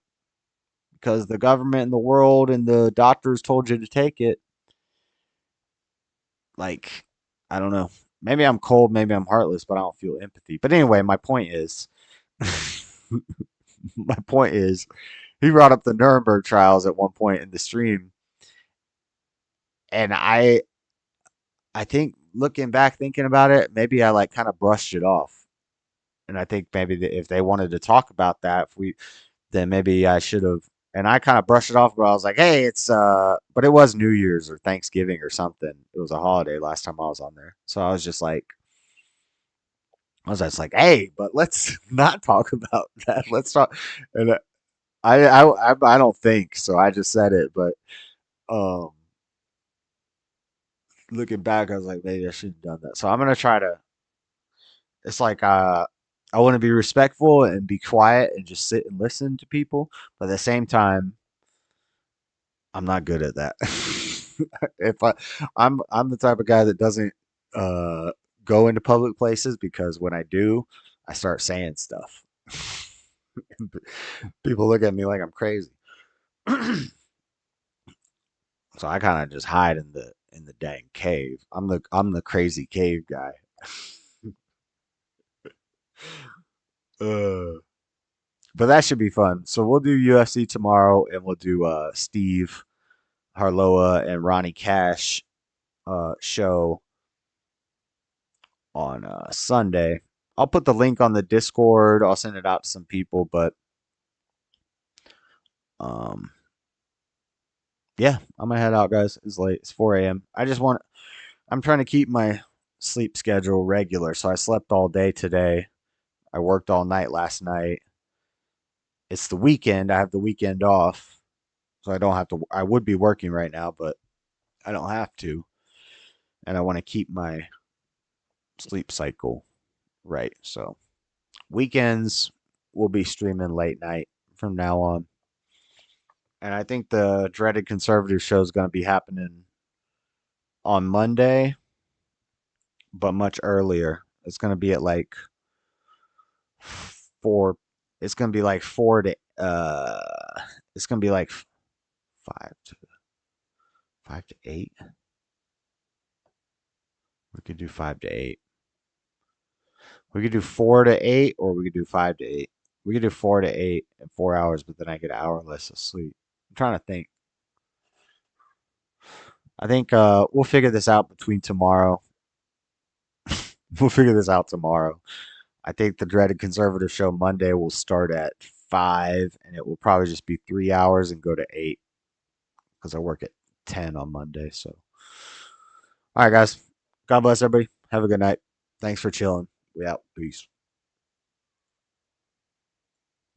S11: because the government and the world and the doctors told you to take it, like, I don't know. maybe I'm cold, maybe I'm heartless, but I don't feel empathy. But anyway, my point is, he brought up the Nuremberg trials at one point in the stream, and I think looking back, thinking about it, maybe I like kind of brushed it off, and I think maybe if they wanted to talk about that, then maybe I should have. And I kind of brushed it off, but I was like, hey, but it was New Year's or Thanksgiving or something. It was a holiday last time I was on there. So I was just like, hey, but let's not talk about that. Let's talk. And I don't think so. I just said it, but looking back, I was like, maybe I shouldn't have done that. So I'm gonna try to. It's like I want to be respectful and be quiet and just sit and listen to people, but at the same time, I'm not good at that. If I'm the type of guy that doesn't go into public places, because when I do, I start saying stuff. People look at me like I'm crazy. So I kind of just hide in the dang cave. I'm the crazy cave guy. But that should be fun. So we'll do UFC tomorrow, and we'll do Steve Harloa and Ronnie Cash show on Sunday. I'll put the link on the Discord. I'll send it out to some people, but yeah, I'm gonna head out, guys. It's late. It's 4 a.m. I'm trying to keep my sleep schedule regular, so I slept all day today. I worked all night last night. It's the weekend. I have the weekend off, so I don't have to. I would be working right now, but I don't have to. And I want to keep my sleep cycle right. So weekends will be streaming late night from now on. And I think the Dreaded Conservative show is going to be happening on Monday, but much earlier. It's going to be at like 4. It's going to be like 4 to it's going to be like 5 to 8. We could do 5 to 8. We could do 4 to 8, or we could do 5 to 8. We could do 4 to 8 in 4 hours, but then I get an hour less of sleep. I'm trying to think. I think we'll figure this out between tomorrow. We'll figure this out tomorrow. I think the Dreaded Conservative show Monday will start at 5, and it will probably just be 3 hours and go to 8, because I work at 10 on Monday. So, all right, guys. God bless everybody. Have a good night. Thanks for chilling. We out. Peace.